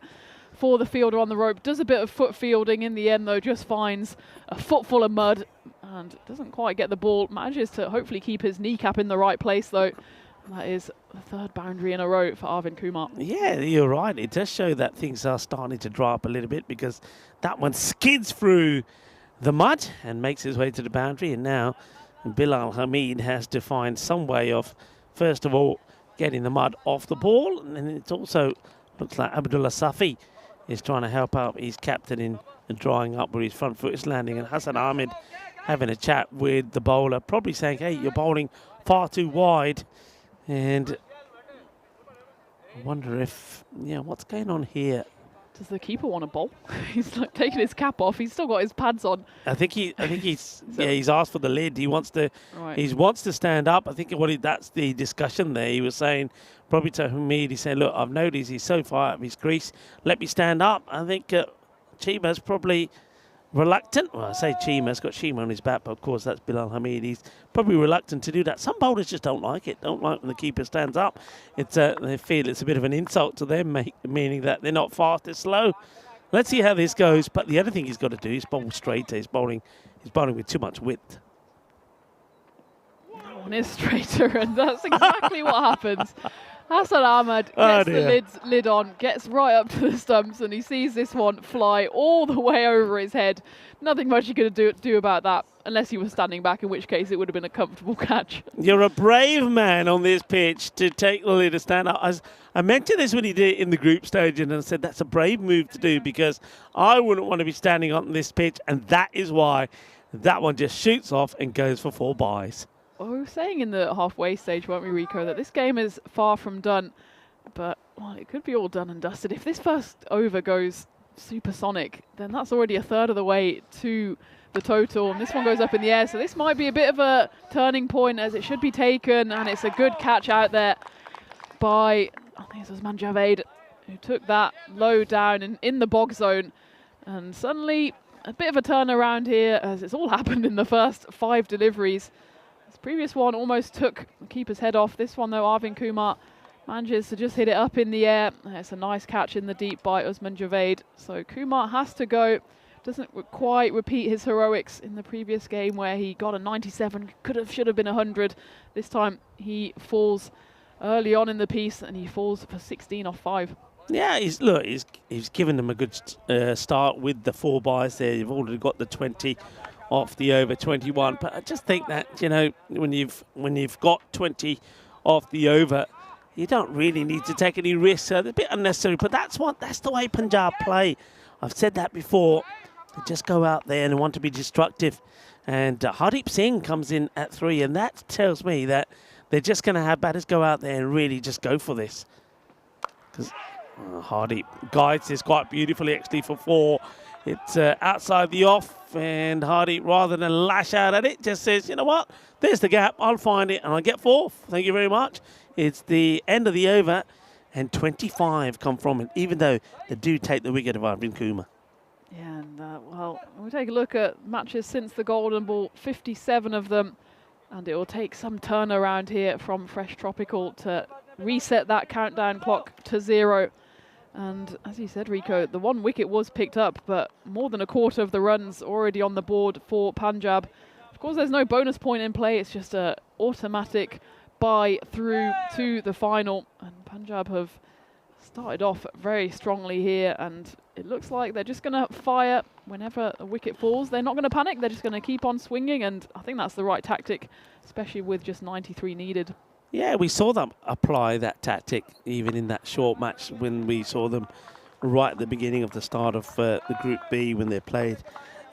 Speaker 3: for the fielder on the rope. Does a bit of foot fielding in the end, though, just finds a foot full of mud and doesn't quite get the ball. Manages to hopefully keep his kneecap in the right place, though. That is the 3rd boundary in a row for Arvind Kumar.
Speaker 1: Yeah, you're right. It does show that things are starting to dry up a little bit, because that one skids through the mud and makes his way to the boundary. And now Bilal Hamid has to find some way of, first of all, getting the mud off the ball. And then it also looks like Abdullah Safi is trying to help out his captain in drying up where his front foot is landing. And Hassan Ahmed having a chat with the bowler, probably saying, hey, you're bowling far too wide. And I wonder if, yeah, what's going on here?
Speaker 3: Does the keeper want to bowl? He's like taking his cap off. He's still got his pads on.
Speaker 1: I think he's yeah, he's asked for the lid. He wants to wants to stand up. I think that's the discussion there. He was saying probably to Hamid, he said, look, I've noticed he's so far out of his crease. Let me stand up. I think Chima's probably reluctant. Well, I say Chima's got Chima on his back, but of course that's Bilal Hamid. He's probably reluctant to do that. Some bowlers just don't like it. Don't like when the keeper stands up. It's they feel it's a bit of an insult to them, meaning that they're not fast, they're slow. Let's see how this goes. But the other thing he's got to do is bowl straighter. He's bowling with too much width.
Speaker 3: That one is straighter, and that's exactly what happens. Hassan Ahmed gets the lid on, gets right up to the stumps, and he sees this one fly all the way over his head. Nothing much he could do about that, unless he was standing back, in which case it would have been a comfortable catch.
Speaker 1: You're a brave man on this pitch to take the lid and stand up. I mentioned this when he did it in the group stage, and I said that's a brave move to do, because I wouldn't want to be standing on this pitch, and that is why that one just shoots off and goes for 4 byes.
Speaker 3: Well, we were saying in the halfway stage, weren't we, Rico, that this game is far from done. but well, it could be all done and dusted. If this first over goes supersonic, then that's already a third of the way to the total, and this one goes up in the air, so this might be a bit of a turning point as it should be taken, and it's a good catch out there by, I think it was Punjab, who took that low down in the bog zone, and suddenly a bit of a turnaround here as it's all happened in the first 5 deliveries. This previous one almost took the keeper's head off. This one though, Arvind Kumar manages to just hit it up in the air. It's a nice catch in the deep by Usman Javed. So Kumar has to go. Doesn't quite repeat his heroics in the previous game where he got a 97, should have been 100. This time he falls early on in the piece and he falls for 16 off 5.
Speaker 1: Yeah, he's given them a good start with the 4 buys there. You've already got the 20 off the over 21, but I just think that, you know, when you've got 20 off the over, you don't really need to take any risks. They're a bit unnecessary, but that's the way Punjab play. I've said that before. They just go out there and want to be destructive. And Hardeep Singh comes in at 3, and that tells me that they're just going to have batters go out there and really just go for this. Because Hardeep guides this quite beautifully, actually, for 4. It's outside the off, and Hardeep, rather than lash out at it, just says, you know what, there's the gap, I'll find it, and I'll get 4th. Thank you very much. It's the end of the over, and 25 come from it, even though they do take the wicket of Arvind Kumar.
Speaker 3: Yeah, and well, we'll take a look at matches since the Golden Ball, 57 of them, and it will take some turnaround here from Fresh Tropical to reset that countdown clock to 0. And as you said, Rico, the 1 wicket was picked up, but more than a quarter of the runs already on the board for Punjab. Of course, there's no bonus point in play. It's just a automatic bye through to the final. And Punjab have started off very strongly here, and it looks like they're just going to fire whenever a wicket falls. They're not going to panic. They're just going to keep on swinging, and I think that's the right tactic, especially with just 93 needed.
Speaker 1: Yeah, we saw them apply that tactic even in that short match when we saw them right at the beginning of the start of the Group B when they played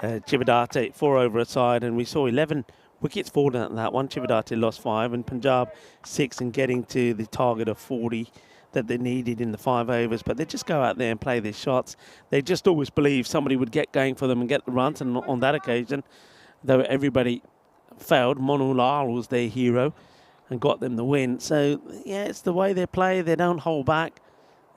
Speaker 1: Chivadate 4 over a side, and we saw 11 wickets falling at that one. Chivadate lost 5 and Punjab 6 and getting to the target of 40 that they needed in the 5 overs. But they just go out there and play their shots. They just always believe somebody would get going for them and get the runs, and on that occasion, though everybody failed, Monu Lal was their hero and got them the win. So, yeah, it's the way they play. They don't hold back.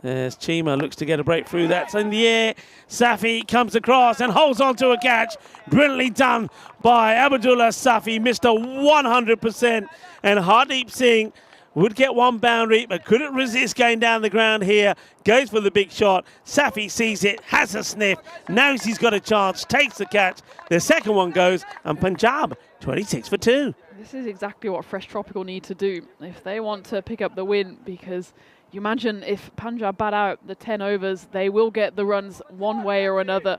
Speaker 1: As Chima looks to get a breakthrough. That's in the air. Safi comes across and holds on to a catch. Brilliantly done by Abdullah Safi. Missed a 100%. And Hardeep Singh would get 1 boundary, but couldn't resist going down the ground here. Goes for the big shot. Safi sees it, has a sniff, knows he's got a chance, takes the catch. The second one goes, and Punjab 26 for 2.
Speaker 3: This is exactly what Fresh Tropical need to do if they want to pick up the win, because you imagine if Punjab bat out the 10 overs, they will get the runs one way or another.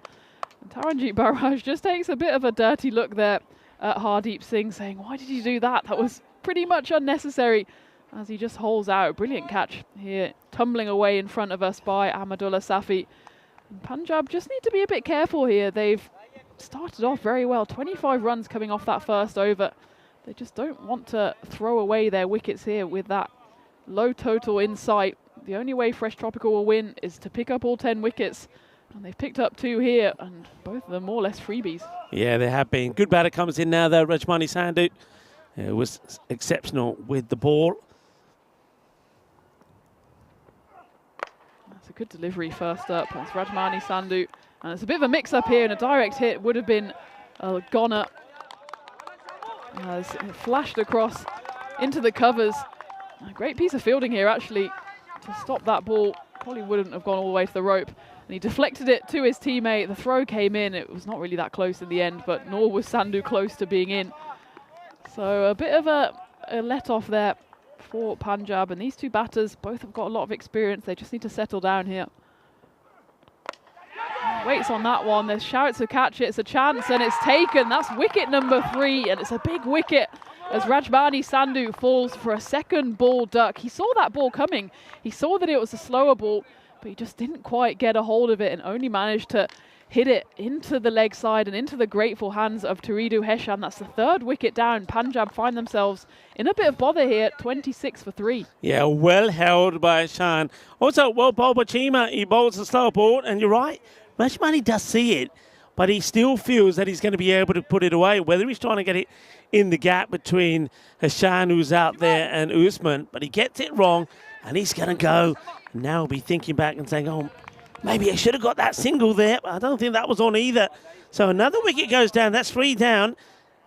Speaker 3: And Taranjeet Barraj just takes a bit of a dirty look there at Hardeep Singh, saying, why did you do that? That was pretty much unnecessary, as he just holds out. A brilliant catch here, tumbling away in front of us by Ahmadullah Safi. And Punjab just need to be a bit careful here. They've started off very well, 25 runs coming off that first over. They just don't want to throw away their wickets here with that low total in sight. The only way Fresh Tropical will win is to pick up all 10 wickets. And they've picked up 2 here, and both of them more or less freebies.
Speaker 1: Yeah, they have been. Good batter comes in now, though. Rajmani Sandhu was exceptional with the ball.
Speaker 3: That's a good delivery first up. That's Rajmani Sandhu. And it's a bit of a mix-up here, and a direct hit would have been a goner. As it flashed across into the covers. A great piece of fielding here, actually, to stop that ball. Probably wouldn't have gone all the way to the rope. And he deflected it to his teammate. The throw came in. It was not really that close in the end, but nor was Sandhu close to being in. So a bit of a let-off there for Punjab. And these 2 batters, both have got a lot of experience. They just need to settle down here. Waits on that one. There's shouts to catch it. It's a chance, and it's taken. That's wicket number 3, and it's a big wicket as Rajmani Sandhu falls for a second ball duck. He saw that ball coming. He saw that it was a slower ball, but he just didn't quite get a hold of it and only managed to hit it into the leg side and into the grateful hands of Turidu Heshan. That's the 3rd wicket down. Punjab find themselves in a bit of bother here, 26 for 3.
Speaker 1: Yeah, well held by Heshan. Also, well bowled by Chima. He bowls a slow ball, and you're right, Rashmani does see it, but he still feels that he's going to be able to put it away, whether he's trying to get it in the gap between Heshan, who's out there, and Usman, but he gets it wrong, and he's going to go. And now he'll be thinking back and saying, oh, maybe I should have got that single there, but I don't think that was on either. So another wicket goes down. That's 3 down.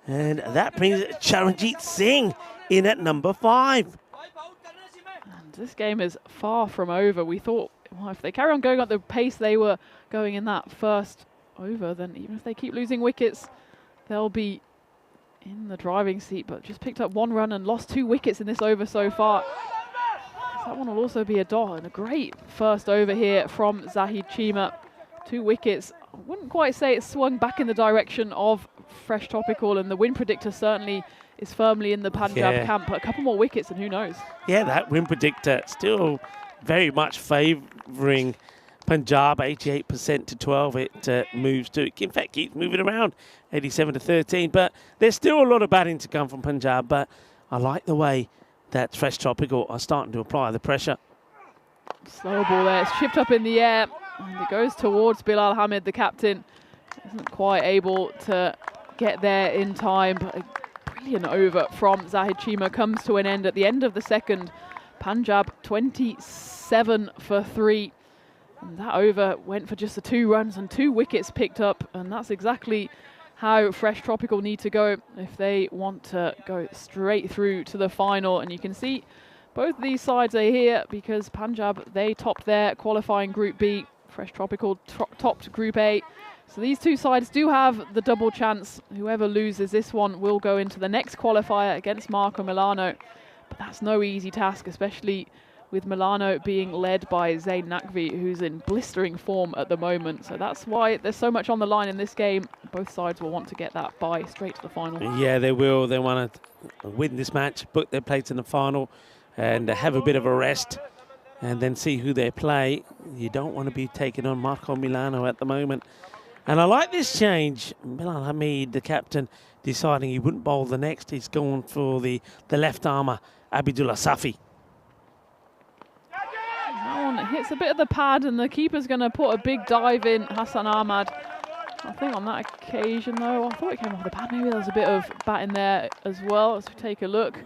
Speaker 1: And that brings Charanjit Singh in at number 5.
Speaker 3: And this game is far from over. We thought, well, if they carry on going at the pace they were going in that first over, then even if they keep losing wickets, they'll be in the driving seat. But just picked up 1 run and lost 2 wickets in this over so far. That one will also be a dot, and a great first over here from Zahid Chima. 2 wickets. I wouldn't quite say it swung back in the direction of Fresh Topical, and the win predictor certainly is firmly in the Punjab camp. But a couple more wickets, and who knows?
Speaker 1: Yeah, that win predictor still very much favouring Punjab, 88% to 12. It moves to, in fact, keeps moving around, 87 to 13. But there's still a lot of batting to come from Punjab. But I like the way that Fresh Tropical are starting to apply the pressure.
Speaker 3: Slow ball there. It's chipped up in the air, and it goes towards Bilal Hamid, the captain. Isn't quite able to get there in time, but a brilliant over from Zahid Chima comes to an end at the end of the 2nd. Punjab 27 for 3. And that over went for just the 2 runs and 2 wickets picked up, and that's exactly how Fresh Tropical need to go if they want to go straight through to the final. And you can see both these sides are here because Punjab, they topped their qualifying Group B. Fresh Tropical topped Group A. So these 2 sides do have the double chance. Whoever loses this one will go into the next qualifier against Marco Milano. But that's no easy task, especially with Milano being led by Zayn Naqvi, who's in blistering form at the moment. So that's why there's so much on the line in this game. Both sides will want to get that bye straight to the final.
Speaker 1: Yeah, they will. They want to win this match, book their place in the final, and have a bit of a rest, and then see who they play. You don't want to be taking on Marco Milano at the moment. And I like this change. Bilal Hamid, the captain, deciding he wouldn't bowl the next. He's going for the left armour, Abidullah Safi.
Speaker 3: That one hits a bit of the pad, and the keeper's going to put a big dive in, Hassan Ahmad. I think on that occasion, though, I thought it came off the pad. Maybe there was a bit of bat in there as well. Let's take a look.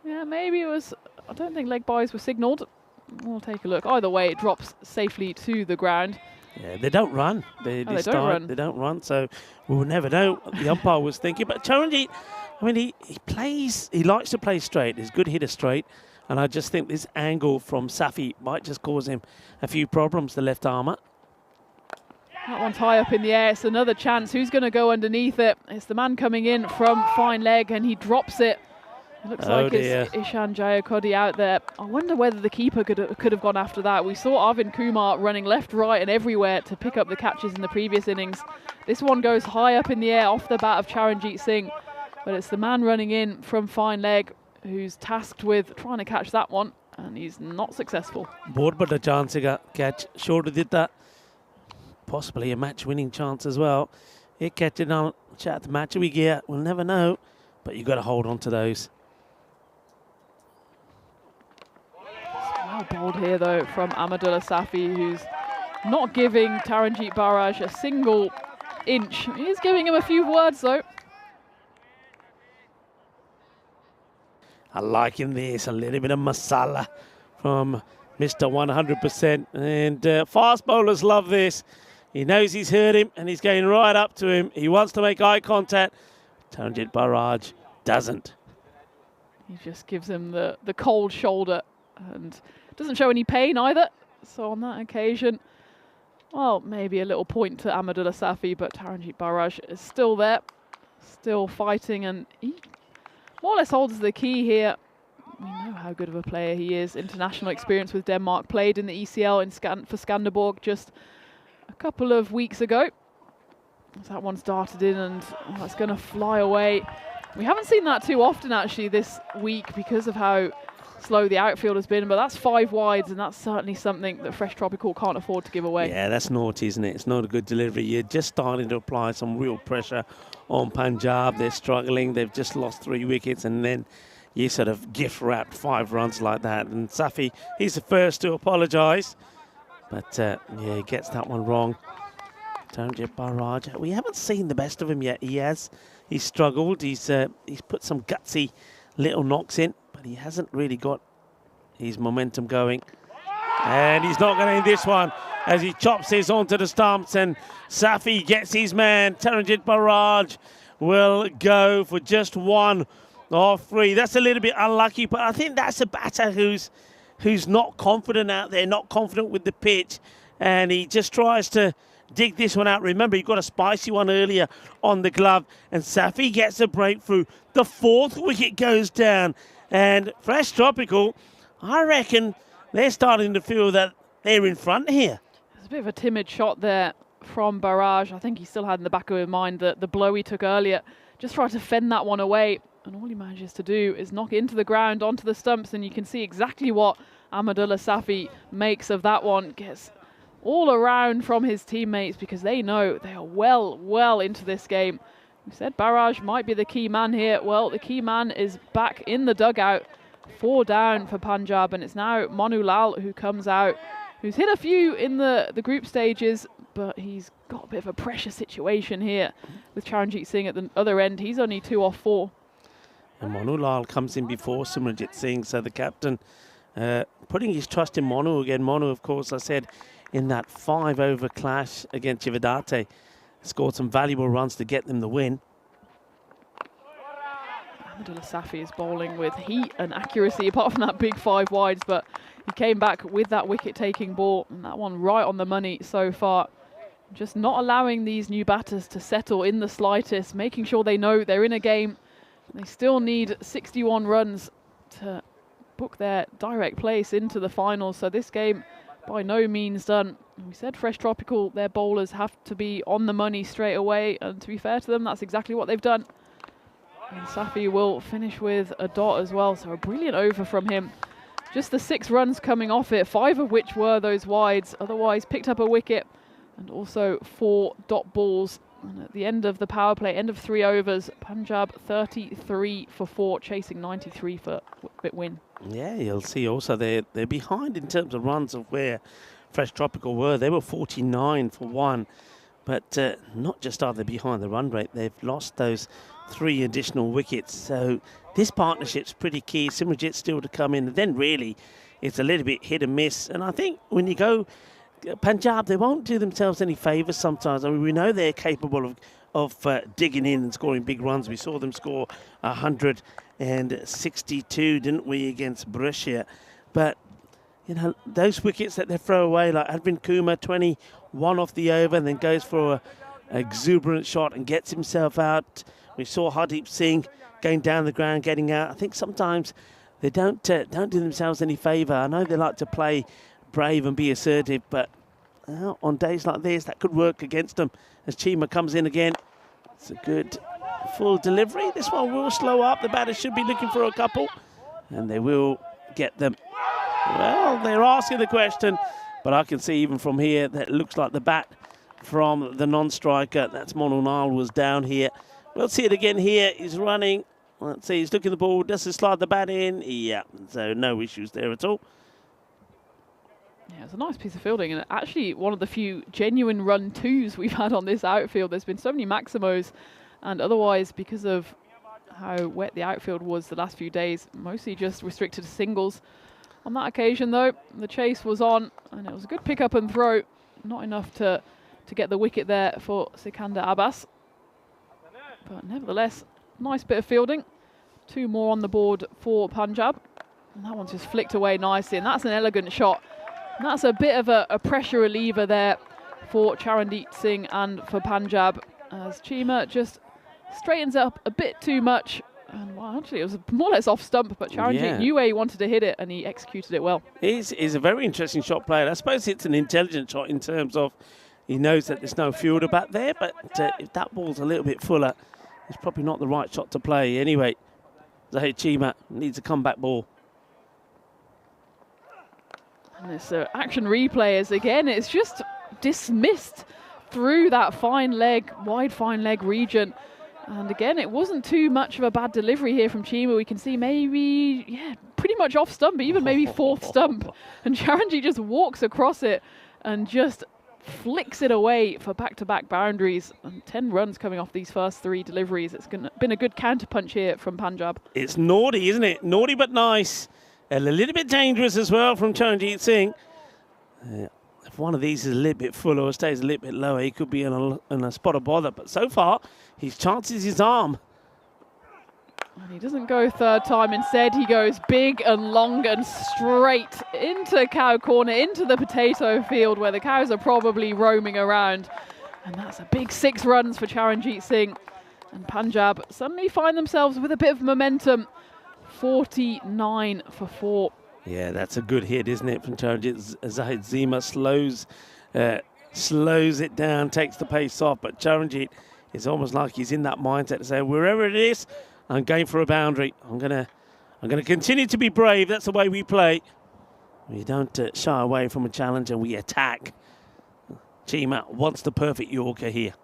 Speaker 3: Yeah, maybe it was. I don't think leg byes were signalled. We'll take a look. Either way, it drops safely to the ground.
Speaker 1: Yeah, they don't run. They don't run, so we'll never know what the umpire was thinking. But Charanjit, I mean, he likes to play straight. He's a good hitter straight. And I just think this angle from Safi might just cause him a few problems, the left armour.
Speaker 3: That one's high up in the air. It's another chance. Who's going to go underneath it? It's the man coming in from fine leg, and he drops it. It looks like it's Ishan Jayakodi out there. I wonder whether the keeper could have gone after that. We saw Arvind Kumar running left, right, and everywhere to pick up the catches in the previous innings. This one goes high up in the air off the bat of Charanjit Singh, but it's the man running in from fine leg who's tasked with trying to catch that one, and he's not successful.
Speaker 1: Board but a chance to catch. Shorter did that. Possibly a match-winning chance as well. It catch it on chat the match we get. We'll never know, but you got to hold on to those.
Speaker 3: Well bowled here though from Ahmadullah Safi, who's not giving Taranjeet Barraj a single inch. He is giving him a few words though.
Speaker 1: I like him this, a little bit of masala from Mr. 100%. And fast bowlers love this. He knows he's heard him and he's going right up to him. He wants to make eye contact. Taranjeet Barraj doesn't.
Speaker 3: He just gives him the cold shoulder and doesn't show any pain either. So on that occasion, well, maybe a little point to Ahmadullah Safi, but Taranjeet Barraj is still there, still fighting, and he more or less holds the key here. We know how good of a player he is. International experience with Denmark, played in the ECL for Skanderborg just a couple of weeks ago. That one's darted in and it's going to fly away. We haven't seen that too often actually this week because of how slow the outfield has been, but that's 5 wides, and that's certainly something that Fresh Tropical can't afford to give away.
Speaker 1: Yeah, that's naughty, isn't it? It's not a good delivery. You're just starting to apply some real pressure on Punjab. They're struggling. They've just lost 3 wickets, and then you sort of gift-wrapped 5 runs like that. And Safi, he's the first to apologise. But, yeah, he gets that one wrong. Taranjit Barrage, we haven't seen the best of him yet. He's struggled. He's put some gutsy little knocks in, but he hasn't really got his momentum going. And he's not going to end this one as he chops his onto the stumps, and Safi gets his man. Taranjit Barrage will go for just 1 of 3. That's a little bit unlucky, but I think that's a batter who's not confident out there, not confident with the pitch, and he just tries to dig this one out. Remember, he got a spicy one earlier on the glove, and Safi gets a breakthrough. The 4th wicket goes down, and Fresh Tropical, I reckon they're starting to feel that they're in front here.
Speaker 3: There's a bit of a timid shot there from Barrage. I think he still had in the back of his mind the blow he took earlier. Just tried to fend that one away, and all he manages to do is knock it into the ground, onto the stumps, and you can see exactly what Ahmadullah Safi makes of that one. Gets all around from his teammates because they know they are well into this game. We said Barrage might be the key man here. Well, the key man is back in the dugout. 4 down for Punjab, and it's now Manu Lal who comes out, who's hit a few in the group stages, but he's got a bit of a pressure situation here with Charanjit Singh at the other end. He's only 2 off 4.
Speaker 1: And Manu Lal comes in before Simranjit Singh, so the captain putting his trust in Manu again. Manu, of course, I said, in that 5-over clash against Chividate, scored some valuable runs to get them the win.
Speaker 3: Ahmadullah Safi is bowling with heat and accuracy, apart from that big 5 wides, but he came back with that wicket-taking ball, and that one right on the money so far. Just not allowing these new batters to settle in the slightest, making sure they know they're in a game. They still need 61 runs to book their direct place into the finals, so this game by no means done. We said Fresh Tropical, their bowlers have to be on the money straight away, and to be fair to them, that's exactly what they've done. And Safi will finish with a dot as well, so a brilliant over from him. Just the 6 runs coming off it, 5 of which were those wides, otherwise picked up a wicket, and also 4 dot balls. And at the end of the power play, end of 3 overs, Punjab 33 for 4, chasing 93 for win.
Speaker 1: Yeah, you'll see also they're behind in terms of runs of where Fresh Tropical were. They were 49 for 1, but not just are they behind the run rate, they've lost those 3 additional wickets. So this partnership's pretty key. Simranjit still to come in, and then really it's a little bit hit and miss. And I think when you go Punjab, they won't do themselves any favours sometimes. I mean, we know they're capable of digging in and scoring big runs. We saw them score 162, didn't we, against Borussia? But, you know, those wickets that they throw away, like Advin Kumar, 21 off the over, and then goes for an exuberant shot and gets himself out. We saw Hardeep Singh going down the ground, getting out. I think sometimes they don't do themselves any favour. I know they like to play brave and be assertive, but on days like this, that could work against them. As Chima comes in again, it's a good full delivery. This one will slow up. The batters should be looking for a couple, and they will get them. Well, they're asking the question, but I can see even from here that it looks like the bat from the non-striker, that's Manu Lal, was down here. We'll see it again here. He's running. Let's see, he's looking at the ball. Does he slide the bat in? Yeah, so no issues there at all.
Speaker 3: Yeah, it's a nice piece of fielding, and actually one of the few genuine run twos we've had on this outfield. There's been so many Maximos, and otherwise, because of how wet the outfield was the last few days, mostly just restricted to singles. On that occasion, though, the chase was on, and it was a good pick up and throw. Not enough to get the wicket there for Sikandar Abbas. But nevertheless, nice bit of fielding. 2 more on the board for Punjab. And that one's just flicked away nicely, and that's an elegant shot. And that's a bit of a pressure reliever there for Charanjit Singh and for Punjab, as Chima just straightens up a bit too much. And well, actually, it was more or less off stump, but Charanjit knew where he wanted to hit it, and he executed it well.
Speaker 1: He's a very interesting shot player. I suppose it's an intelligent shot in terms of he knows that there's no fielder back there, but if that ball's a little bit fuller, it's probably not the right shot to play. Anyway, Zahid Chima needs a comeback ball.
Speaker 3: And this action replay is, again, it's just dismissed through that fine leg, wide fine leg region. And again, it wasn't too much of a bad delivery here from Chima. We can see maybe, yeah, pretty much off stump, even maybe fourth stump. And Charanjit just walks across it and just flicks it away for back-to-back boundaries. And 10 runs coming off these first 3 deliveries. It's been a good counter-punch here from Punjab.
Speaker 1: It's naughty, isn't it? Naughty but nice. A little bit dangerous as well from Charanjit Singh. If one of these is a little bit fuller or stays a little bit lower, he could be in a spot of bother. But so far, his chances his arm.
Speaker 3: And he doesn't go third time. Instead, he goes big and long and straight into cow corner, into the potato field where the cows are probably roaming around. And that's a big 6 runs for Charanjit Singh. And Punjab suddenly find themselves with a bit of momentum. 49 for 4.
Speaker 1: Yeah, that's a good hit, isn't it, from Charanjit? Zahid Zima slows it down, takes the pace off, but Charanjit is almost like he's in that mindset to say, wherever it is, I'm going for a boundary. I'm gonna continue to be brave. That's the way we play. We don't shy away from a challenge and we attack. Chima wants the perfect Yorker here.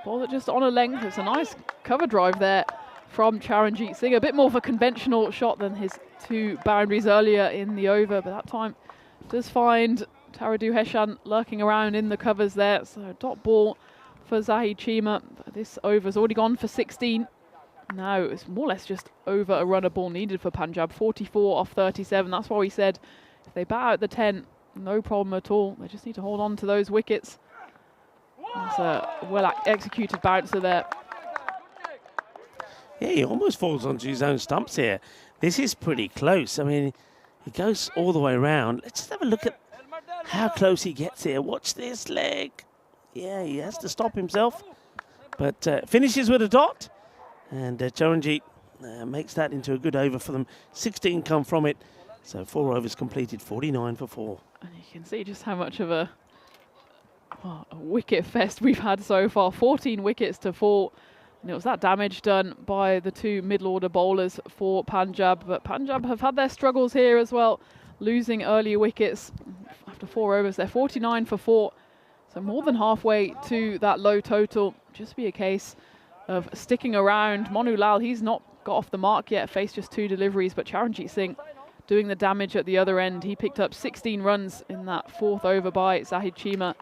Speaker 3: Ball just on a length. It's a nice cover drive there from Charanjit Singh. A bit more of a conventional shot than his 2 boundaries earlier in the over, but that time does find Taradu Heshan lurking around in the covers there. So dot ball for Zahid Chima. But this over's already gone for 16. Now it's more or less just over a runner ball needed for Punjab. 44 off 37. That's why we said if they bat out the 10, no problem at all. They just need to hold on to those wickets. That's a well executed bouncer there.
Speaker 1: Yeah, he almost falls onto his own stumps here. This is pretty close. I mean, he goes all the way around. Let's just have a look at how close he gets here. Watch this leg. Yeah, he has to stop himself. But finishes with a dot. And Charanjit makes that into a good over for them. 16 come from it. So 4 overs completed, 49 for 4.
Speaker 3: And you can see just how much of a wicket fest we've had so far. 14 wickets to fall. And it was that damage done by the 2 middle-order bowlers for Punjab. But Punjab have had their struggles here as well, losing early wickets after 4 overs. They're 49 for 4. So more than halfway to that low total. Just be a case of sticking around. Monu Lal, he's not got off the mark yet, faced just 2 deliveries. But Charanjit Singh doing the damage at the other end. He picked up 16 runs in that 4th over by Zahid Chima.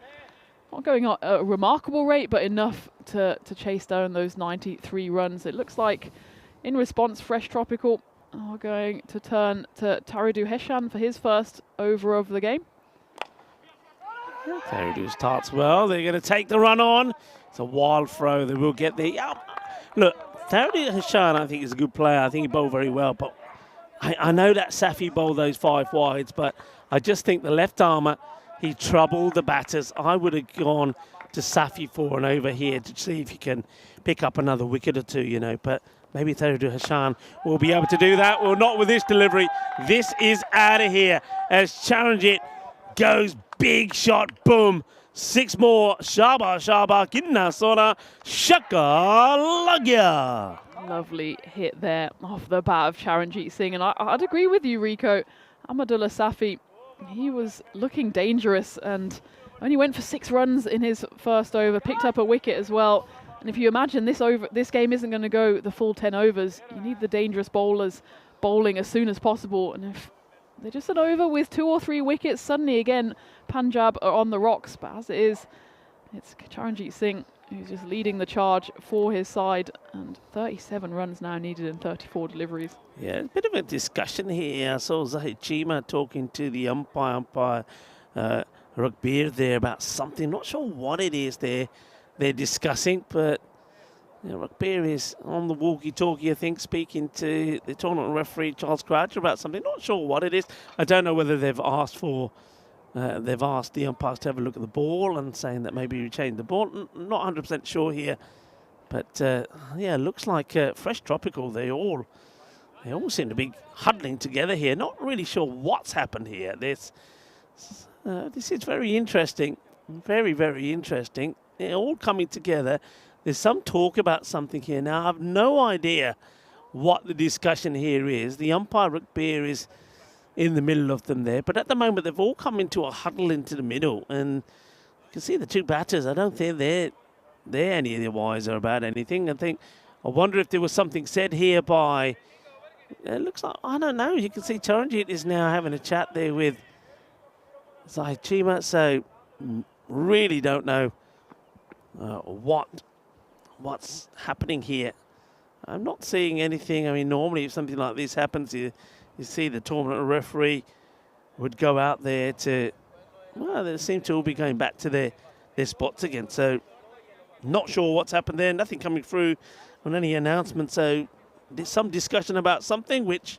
Speaker 3: Not going at a remarkable rate, but enough to chase down those 93 runs. It looks like, in response, Fresh Tropical are going to turn to Taradu Heshan for his first over of the game.
Speaker 1: Taradu starts well. They're going to take the run on. It's a wild throw. They will get the... Look, Taradu Heshan, I think, is a good player. I think he bowled very well. But I know that Safi bowled those 5 wides, but I just think the left armour, he troubled the batters. I would have gone to Safi for an over here to see if he can pick up another wicket or 2, you know. But maybe Taradu Heshan will be able to do that. Well, not with this delivery. This is out of here as Charanjit goes big shot. Boom. 6 more. Shaba, Shaba, Kinna, Sona, Shaka, Lagya.
Speaker 3: Lovely hit there off the bat of Charanjit Singh. And I'd agree with you, Rico. Ahmadullah Safi, he was looking dangerous and only went for 6 runs in his first over, picked up a wicket as well. And if you imagine this game isn't going to go the full 10 overs, you need the dangerous bowlers bowling as soon as possible. And if they're just an over with 2 or 3 wickets, suddenly again, Punjab are on the rocks. But as it is, it's Charanjit Singh who's just leading the charge for his side. And 37 runs now needed in 34 deliveries.
Speaker 1: Yeah, a bit of a discussion here. I saw Zahid Chima talking to the umpire Rugbir there about something. Not sure what it is they're discussing, but you know, Rugbir is on the walkie-talkie, I think, speaking to the tournament referee Charles Croucher about something. Not sure what it is. I don't know whether they've asked the umpires to have a look at the ball and saying that maybe we change the ball. Not 100% sure here, but yeah, looks like Fresh Tropical. They all seem to be huddling together here. Not really sure what's happened here. This is very interesting. Very, very interesting. They're all coming together. There's some talk about something here. Now, I have no idea what the discussion here is. The umpire, Rugbir, in the middle of them there. But at the moment, they've all come into a huddle into the middle. And you can see the two batters. I don't think they're any of the wiser about anything. I wonder if there was something said here by... It looks like, I don't know. You can see Charanjit is now having a chat there with Zai Chima. So really don't know what's happening here. I'm not seeing anything. I mean, normally if something like this happens, you see the tournament referee would go out there to, well, they seem to all be going back to their spots again. So not sure what's happened there. Nothing coming through on any announcement. So there's some discussion about something which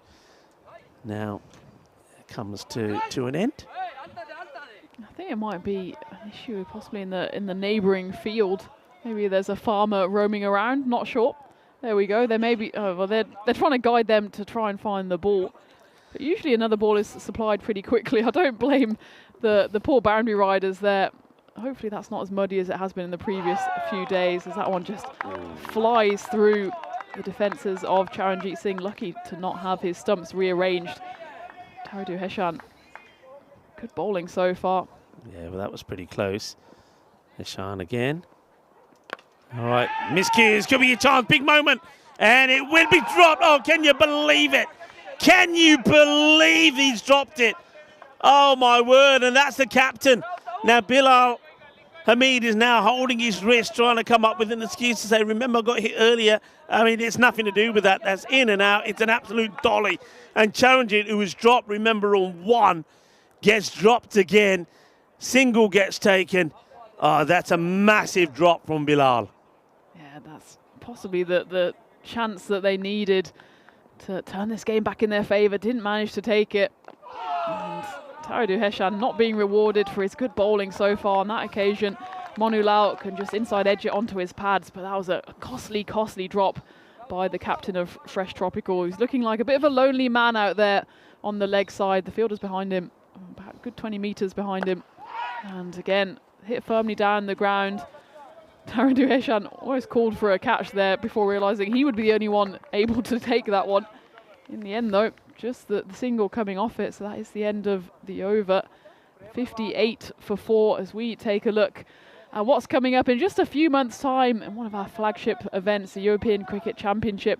Speaker 1: now comes to an end.
Speaker 3: I think it might be an issue possibly in the neighbouring field. Maybe there's a farmer roaming around, not sure. There we go. They may be, well, they're trying to guide them to try and find the ball. But usually another ball is supplied pretty quickly. I don't blame the poor boundary riders there. Hopefully that's not as muddy as it has been in the previous few days, as that one just flies through the defences of Charanjit Singh. Lucky to not have his stumps rearranged. Taridu Heshan, good bowling so far.
Speaker 1: Yeah, well, that was pretty close. Heshan again. All right, miscues, could be a chance, big moment, and it will be dropped. Oh, can you believe it? Can you believe he's dropped it? Oh, my word, and that's the captain. Now, Bilal Hamid is now holding his wrist, trying to come up with an excuse to say, remember, I got hit earlier. I mean, it's nothing to do with that. That's in and out. It's an absolute dolly. And Charanjit, who was dropped, remember, on one, gets dropped again. Single gets taken. Oh, that's a massive drop from Bilal.
Speaker 3: Yeah, that's possibly the chance that they needed to turn this game back in their favour. Didn't manage to take it. And Taridu Heshan not being rewarded for his good bowling so far on that occasion. Monu Lau can just inside edge it onto his pads, but that was a costly drop by the captain of Fresh Tropical. He's looking like a bit of a lonely man out there on the leg side. The fielder's behind him, about a good 20 metres behind him. And again, hit firmly down the ground. Taridu Heshan almost called for a catch there before realising he would be the only one able to take that one. In the end, though, just the single coming off it, so that is the end of the over. 58 for 4 as we take a look at what's coming up in just a few months' time in one of our flagship events, the European Cricket Championship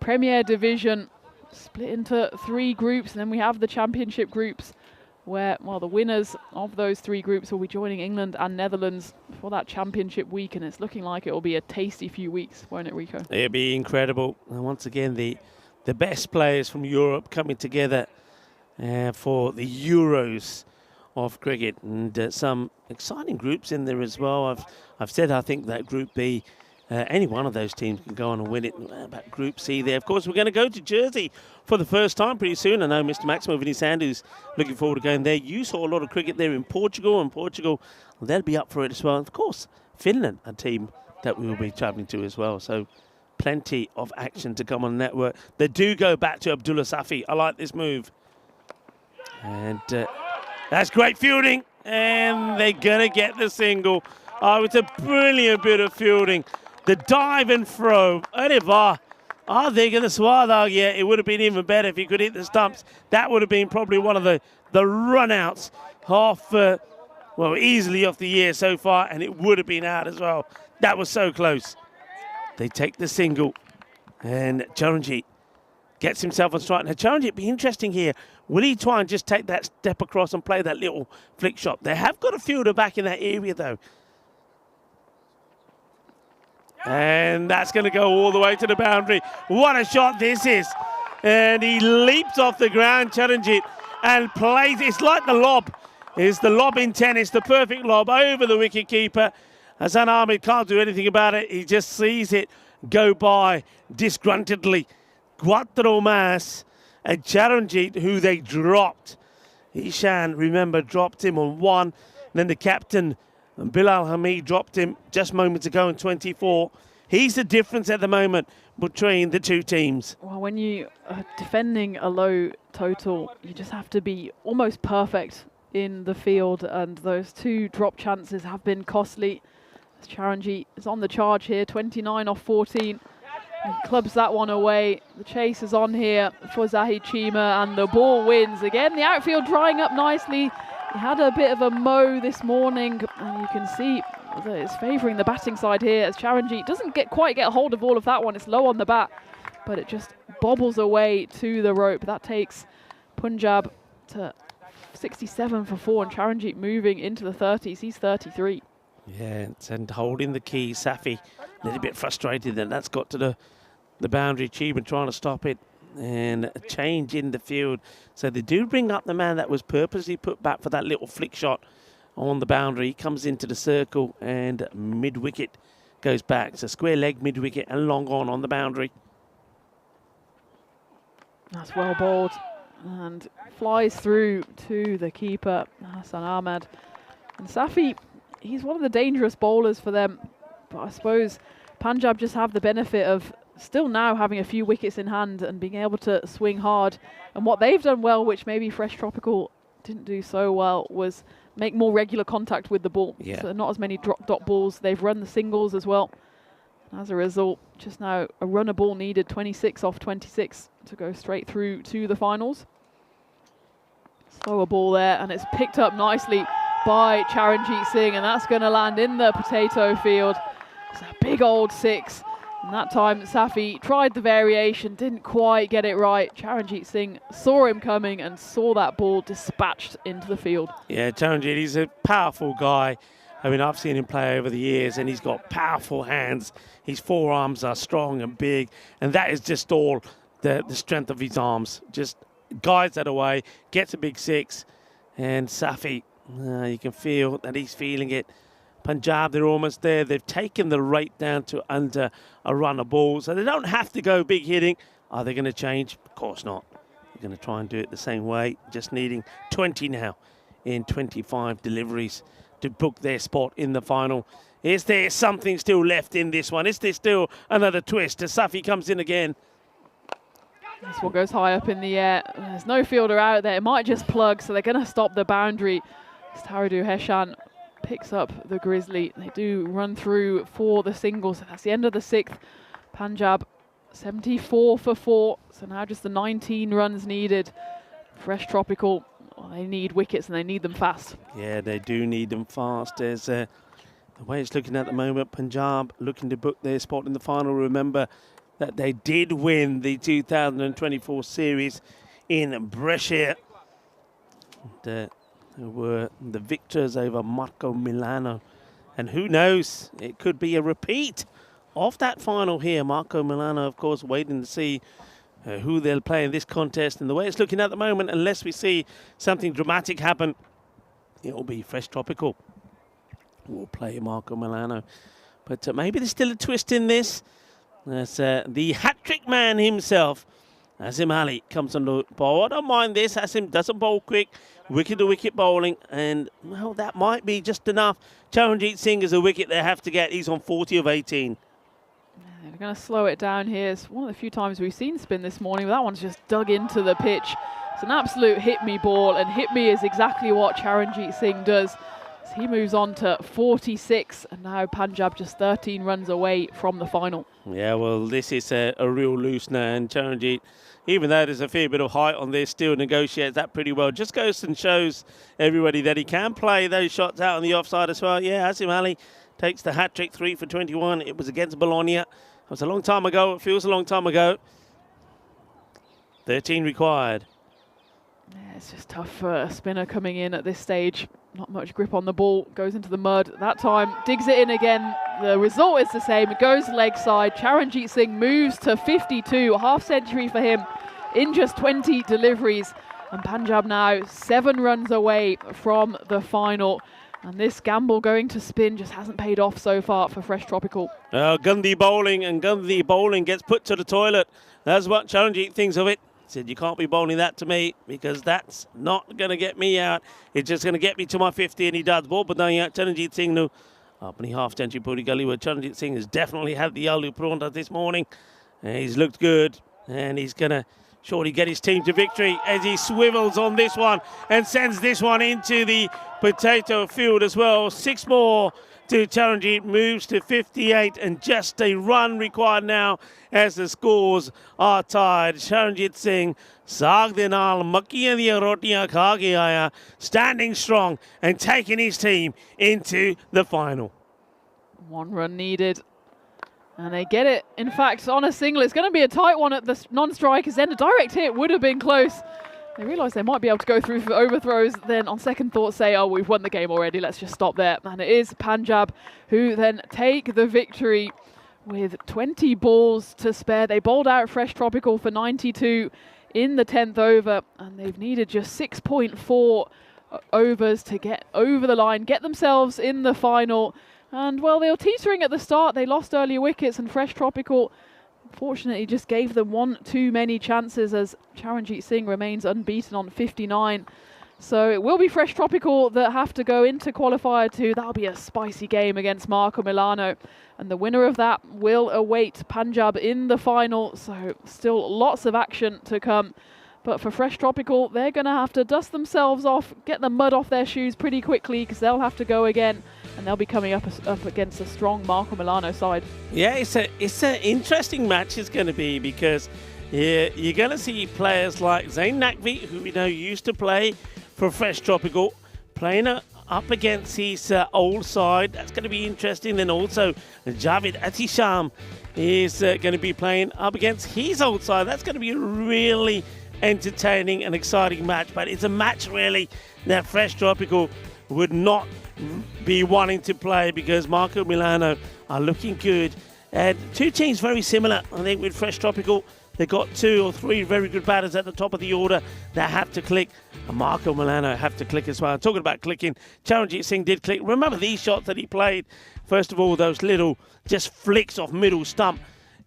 Speaker 3: Premier Division, split into 3 groups, and then we have the Championship groups where, well, the winners of those 3 groups will be joining England and Netherlands for that Championship week, and it's looking like it will be a tasty few weeks, won't it, Rico?
Speaker 1: It'll be incredible. And once again, the best players from Europe coming together for the Euros of cricket, and some exciting groups in there as well. I've said I think that Group B, any one of those teams can go on and win it. About Group C there. Of course, we're going to go to Jersey for the first time pretty soon. I know Mr. Max moving his hand, who's looking forward to going there. You saw a lot of cricket there in Portugal, and Portugal, they'll be up for it as well. And of course, Finland, a team that we will be travelling to as well. So plenty of action to come on the network. They do go back to Abdullah Safi. I like this move. And that's great fielding. And they're going to get the single. Oh, it's a brilliant bit of fielding. The dive and throw. Oliver. Oh, they're going to swallow. Yeah, it would have been even better if he could hit the stumps. That would have been probably one of the run-outs well, easily off the year so far, and it would have been out as well. That was so close. They take the single, and Charanjit gets himself on strike. Now, Charanjit, be interesting here. Will he try and just take that step across and play that little flick shot? They have got a fielder back in that area, though. And that's going to go all the way to the boundary. What a shot this is. And he leaps off the ground, Charanjit, and plays. It's like the lob. It's the lob in tennis, the perfect lob over the wicketkeeper. Hassan Ahmed can't do anything about it. He just sees it go by disgruntledly. Quattro mas, and Charanjit, who they dropped. Ishan, remember, dropped him on 1. And then the captain, Bilal Hamid, dropped him just moments ago in 24. He's the difference at the moment between the two teams.
Speaker 3: Well, when you are defending a low total, you just have to be almost perfect in the field, and those 2 drop chances have been costly. Charanjit is on the charge here, 29 off 14. He clubs that one away. The chase is on here for Zahid Chima, and the ball wins. Again, the outfield drying up nicely. He had a bit of a mow this morning, and you can see that it's favouring the batting side here as Charanjit doesn't quite get a hold of all of that one. It's low on the bat, but it just bobbles away to the rope. That takes Punjab to 67 for 4, and Charanjit moving into the 30s. He's 33.
Speaker 1: Yeah, and holding the key, Safi a little bit frustrated that that's got to the boundary. Chima trying to stop it, and a change in the field. So they do bring up the man that was purposely put back for that little flick shot on the boundary. He comes into the circle, and mid-wicket goes back. So square leg, mid-wicket, and long on the boundary.
Speaker 3: That's well bowled, and flies through to the keeper, Hassan Ahmed. And Safi, he's one of the dangerous bowlers for them, but I suppose Punjab just have the benefit of still now having a few wickets in hand and being able to swing hard. And what they've done well, which maybe Fresh Tropical didn't do so well, was make more regular contact with the ball.
Speaker 1: Yeah.
Speaker 3: So not as many drop dot balls. They've run the singles as well. As a result, just now a runner ball needed, 26 off 26 to go straight through to the finals. Slower ball there, and it's picked up nicely by Charanjit Singh, and that's going to land in the potato field. It's a big old 6. And that time Safi tried the variation, didn't quite get it right. Charanjit Singh saw him coming and saw that ball dispatched into the field.
Speaker 1: Yeah, Charanjit, he's a powerful guy. I mean, I've seen him play over the years, and he's got powerful hands. His forearms are strong and big, and that is just all the strength of his arms. Just guides that away, gets a big 6, and Safi, you can feel that he's feeling it. Punjab, they're almost there. They've taken the rate down to under a run of ball, so they don't have to go big hitting. Are they going to change? Of course not. They're going to try and do it the same way, just needing 20 now in 25 deliveries to book their spot in the final. Is there something still left in this one? Is there still another twist as Safi comes in again?
Speaker 3: This one goes high up in the air. There's no fielder out there. It might just plug, so they're going to stop the boundary. Staradu Heshan picks up the Grizzly. They do run through for the singles. That's the end of the 6th. Punjab 74 for 4. So now just the 19 runs needed. Fresh Tropical, well, they need wickets and they need them fast.
Speaker 1: Yeah, they do need them fast. There's the way it's looking at the moment, Punjab looking to book their spot in the final. Remember that they did win the 2024 series in Brescia. They were the victors over Marco Milano. And who knows, it could be a repeat of that final here. Marco Milano, of course, waiting to see who they'll play in this contest. And the way it's looking at the moment, unless we see something dramatic happen, it'll be Fresh Tropical. We'll play Marco Milano. But maybe there's still a twist in this. That's the hat-trick man himself, Asim Ali, comes on the ball. I don't mind this. Asim doesn't bowl quick, wicket-to-wicket bowling, and, well, that might be just enough. Charanjit Singh is a wicket they have to get. He's on 40 of 18.
Speaker 3: They're going to slow it down here. It's one of the few times we've seen spin this morning, but that one's just dug into the pitch. It's an absolute hit-me ball, and hit-me is exactly what Charanjit Singh does. So he moves on to 46, and now Punjab just 13 runs away from the final.
Speaker 1: Yeah, well, this is a real loosener, and Charanjit, even though there's a fair bit of height on there, still negotiates that pretty well. Just goes and shows everybody that he can play those shots out on the offside as well. Yeah, Asim Ali takes the hat-trick, 3 for 21. It was against Bologna. It was a long time ago. It feels a long time ago. 13 required.
Speaker 3: Yeah, it's just tough for a spinner coming in at this stage. Not much grip on the ball. Goes into the mud. That time, digs it in again. The result is the same. It goes leg side. Charanjit Singh moves to 52. A half century for him in just 20 deliveries. And Punjab now 7 runs away from the final. And this gamble going to spin just hasn't paid off so far for Fresh Tropical.
Speaker 1: Gandhi bowling, and Gandhi bowling gets put to the toilet. That's what Charanjit thinks of it. Said, you can't be bowling that to me because that's not going to get me out. It's just going to get me to my 50, and he does. Ball badai Charanjit Singh nu apni half century puri gully, where Charanjit Singh has definitely had the Alu Pronta this morning. And he's looked good, and he's going to surely get his team to victory as he swivels on this one and sends this one into the potato field as well. 6 more to Charanjit, moves to 58 and just a run required now as the scores are tied. Charanjit Singh, Saag de naal makkiyan diyan rotiyan kha ke aaya, standing strong and taking his team into the final.
Speaker 3: 1 run needed. And they get it, in fact, on a single. It's going to be a tight one at the non-strikers end. A direct hit would have been close. They realise they might be able to go through for overthrows, then on second thought say, oh, we've won the game already, let's just stop there. And it is Punjab who then take the victory with 20 balls to spare. They bowled out Fresh Tropical for 92 in the 10th over, and they've needed just 6.4 overs to get over the line, get themselves in the final. And, well, they were teetering at the start. They lost earlier wickets, and Fresh Tropical unfortunately just gave them one too many chances, as Charanjit Singh remains unbeaten on 59. So it will be Fresh Tropical that have to go into qualifier 2. That'll be a spicy game against Marco Milano. And the winner of that will await Punjab in the final. So still lots of action to come. But for Fresh Tropical, they're going to have to dust themselves off, get the mud off their shoes pretty quickly, because they'll have to go again. And they'll be coming up against a strong Marco Milano side.
Speaker 1: Yeah, it's an interesting match it's going to be, because you're going to see players like Zain Naqvi, who we know used to play for Fresh Tropical, playing up against his old side. That's going to be interesting. Then also Javid Atisham is going to be playing up against his old side. That's going to be a really entertaining and exciting match. But it's a match really that Fresh Tropical would not be wanting to play, because Marco Milano are looking good. And two teams very similar, I think, with Fresh Tropical. They've got 2 or 3 very good batters at the top of the order that have to click. And Marco Milano have to click as well. Talking about clicking, Charanjit Singh did click. Remember these shots that he played? First of all, those little just flicks off middle stump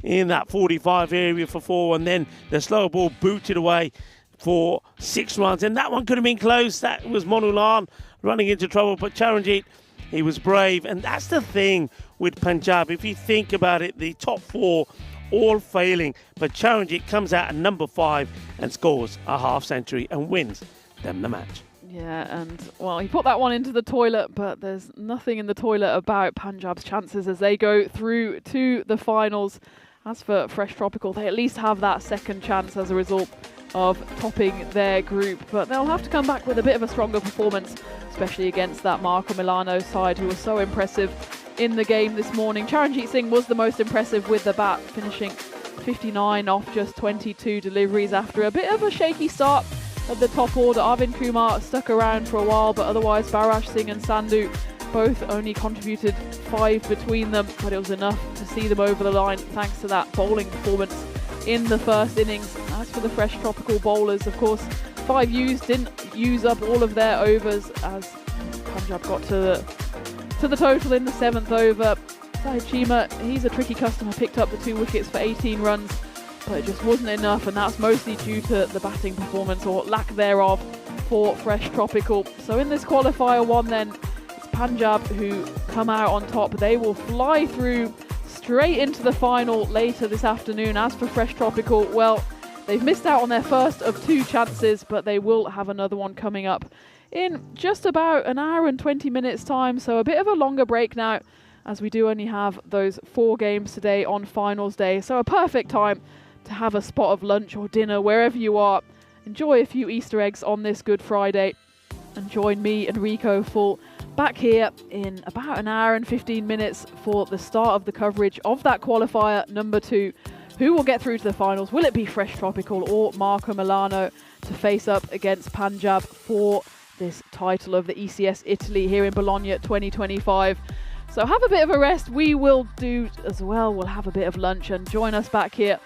Speaker 1: in that 45 area for 4, and then the slow ball booted away for 6 runs. And that one could have been close. That was Monulan running into trouble. But Charanjit, he was brave. And that's the thing with Punjab. If you think about it, the top 4 all failing, but Charanjit comes out at number 5 and scores a half century and wins them the match.
Speaker 3: Yeah, and, well, he put that one into the toilet, but there's nothing in the toilet about Punjab's chances as they go through to the finals. As for Fresh Tropical, they at least have that second chance as a result of topping their group, but they'll have to come back with a bit of a stronger performance, especially against that Marco Milano side who was so impressive in the game this morning. Charanjit Singh was the most impressive with the bat, finishing 59 off just 22 deliveries after a bit of a shaky start at the top order. Arvind Kumar stuck around for a while, but otherwise Barash Singh and Sandhu both only contributed 5 between them, but it was enough to see them over the line thanks to that bowling performance in the first innings. As for the Fresh Tropical bowlers, of course, 5 didn't use up all of their overs as Punjab got to the total in the 7th over. Sahib Chima, he's a tricky customer, picked up the 2 wickets for 18 runs, but it just wasn't enough, and that's mostly due to the batting performance, or lack thereof, for Fresh Tropical. So in this qualifier 1 then, it's Punjab who come out on top. They will fly through straight into the final later this afternoon. As for Fresh Tropical, well, they've missed out on their first of 2 chances, but they will have another one coming up in just about an hour and 20 minutes time, so a bit of a longer break now, as we do only have those 4 games today on finals day. So a perfect time to have a spot of lunch or dinner wherever you are. Enjoy a few Easter eggs on this Good Friday, and join me and Rico Full back here in about an hour and 15 minutes for the start of the coverage of that qualifier number 2. Who will get through to the finals? Will it be Fresh Tropical or Marco Milano to face up against Punjab for this title of the ECS Italy here in Bologna 2025? So have a bit of a rest. We will do as well. We'll have a bit of lunch and join us back here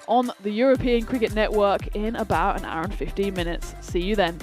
Speaker 3: on the European Cricket Network in about an hour and 15 minutes. See you then.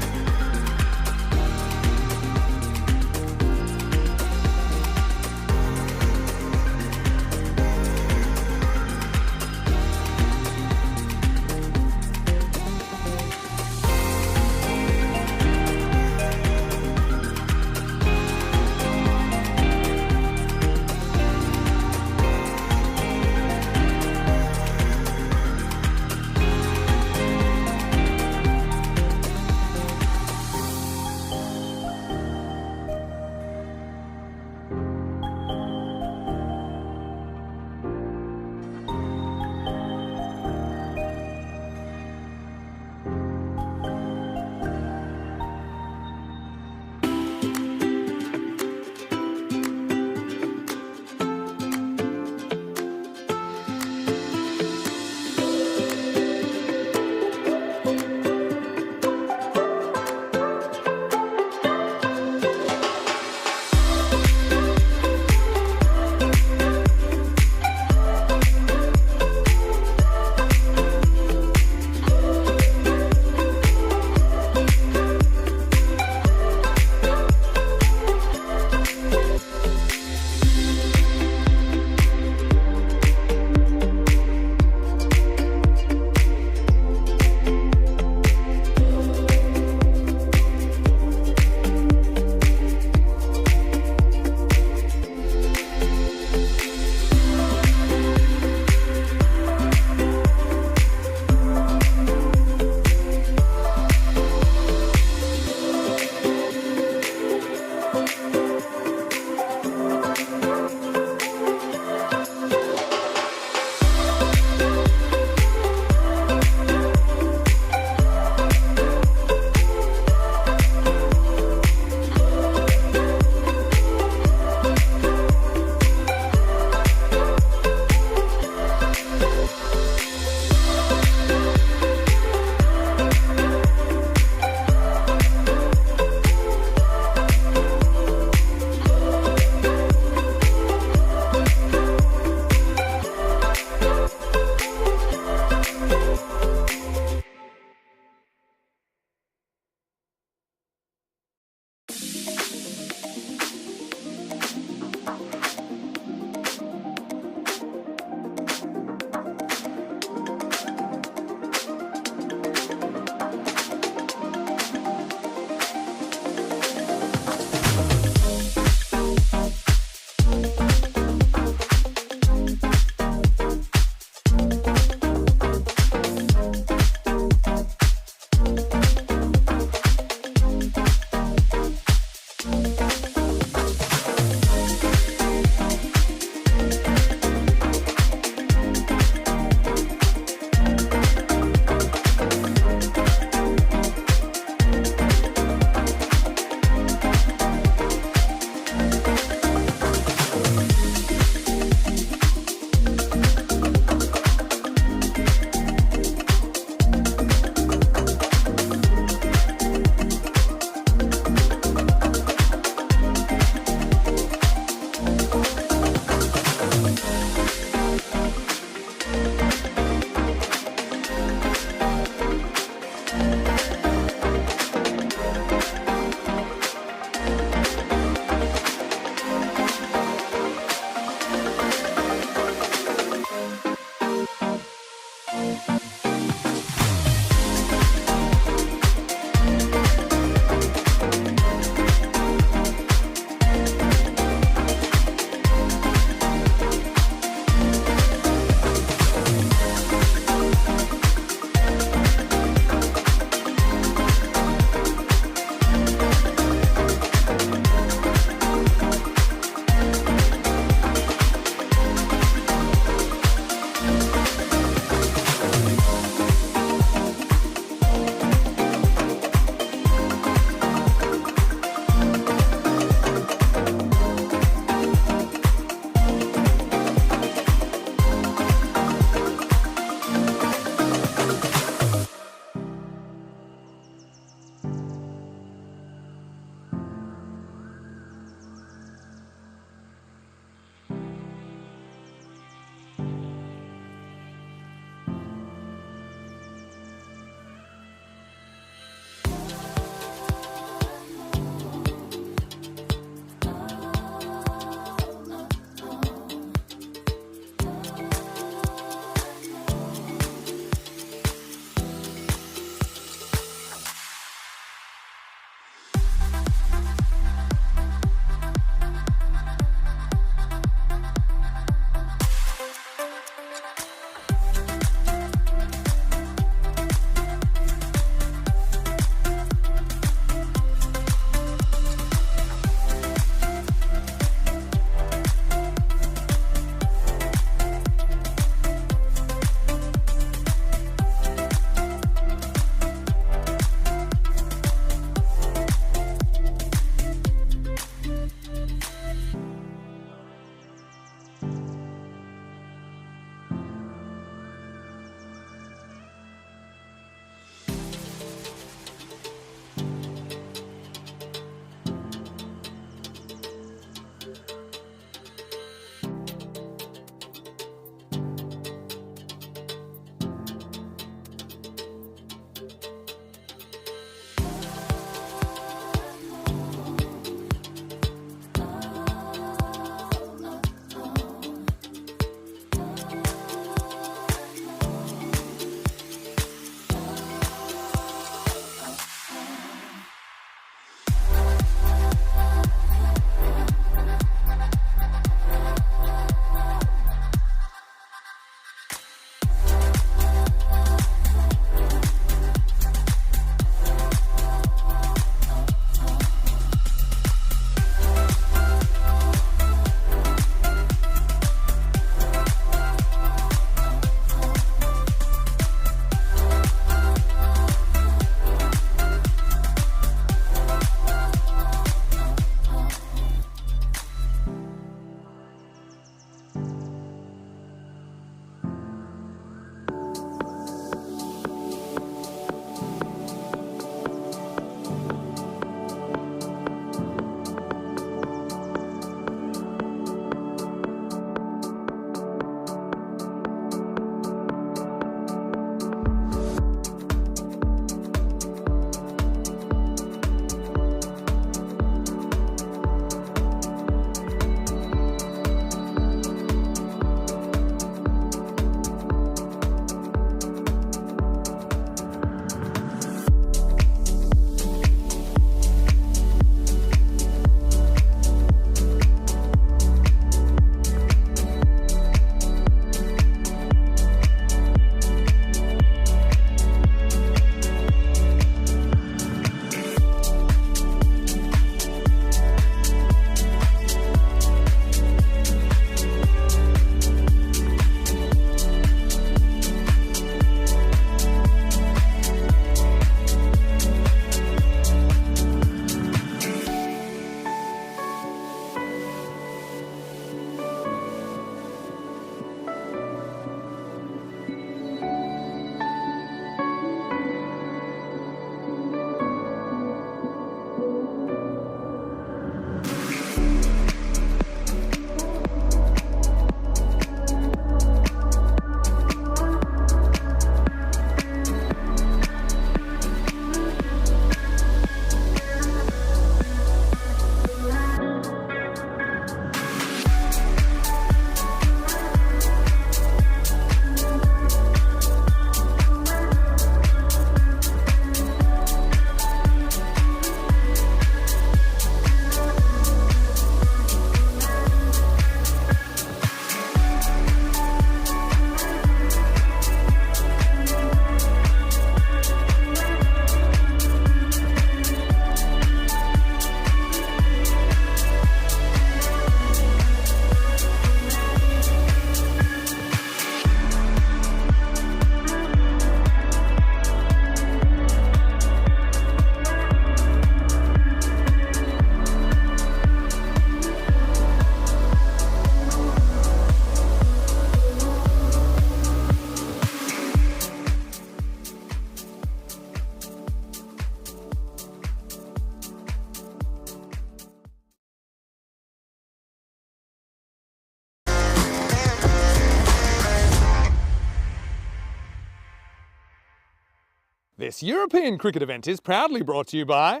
Speaker 2: This European cricket event is proudly brought to you by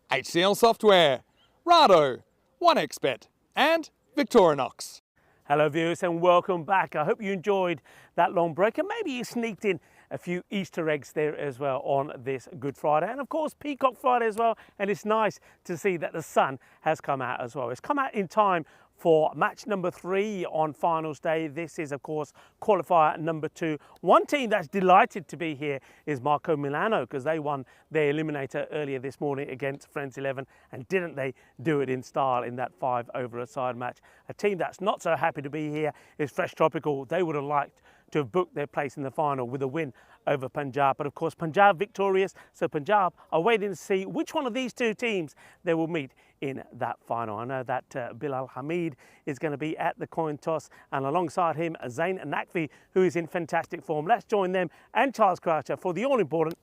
Speaker 2: HCL Software, Rado, 1xBet and Victorinox.
Speaker 1: Hello viewers and welcome back. I hope you enjoyed that long break and maybe you sneaked in a few Easter eggs there as well on this Good Friday, and of course Peacock Friday as well. And it's nice to see that the sun has come out as well. It's come out in time for match number 3 on finals day. This is of course qualifier number 2. One team that's delighted to be here is Marco Milano, because they won their eliminator earlier this morning against Friends 11, and didn't they do it in style in that 5-over-a-side match. A team that's not so happy to be here is Fresh Tropical. They would have liked to have booked their place in the final with a win over Punjab, but of course Punjab victorious, so Punjab are waiting to see which one of these two teams they will meet in that final. I know that Bilal Hamid is going to be at the coin toss, and alongside him Zain Naqvi, who is in fantastic form. Let's join them and Charles Croucher for the all-important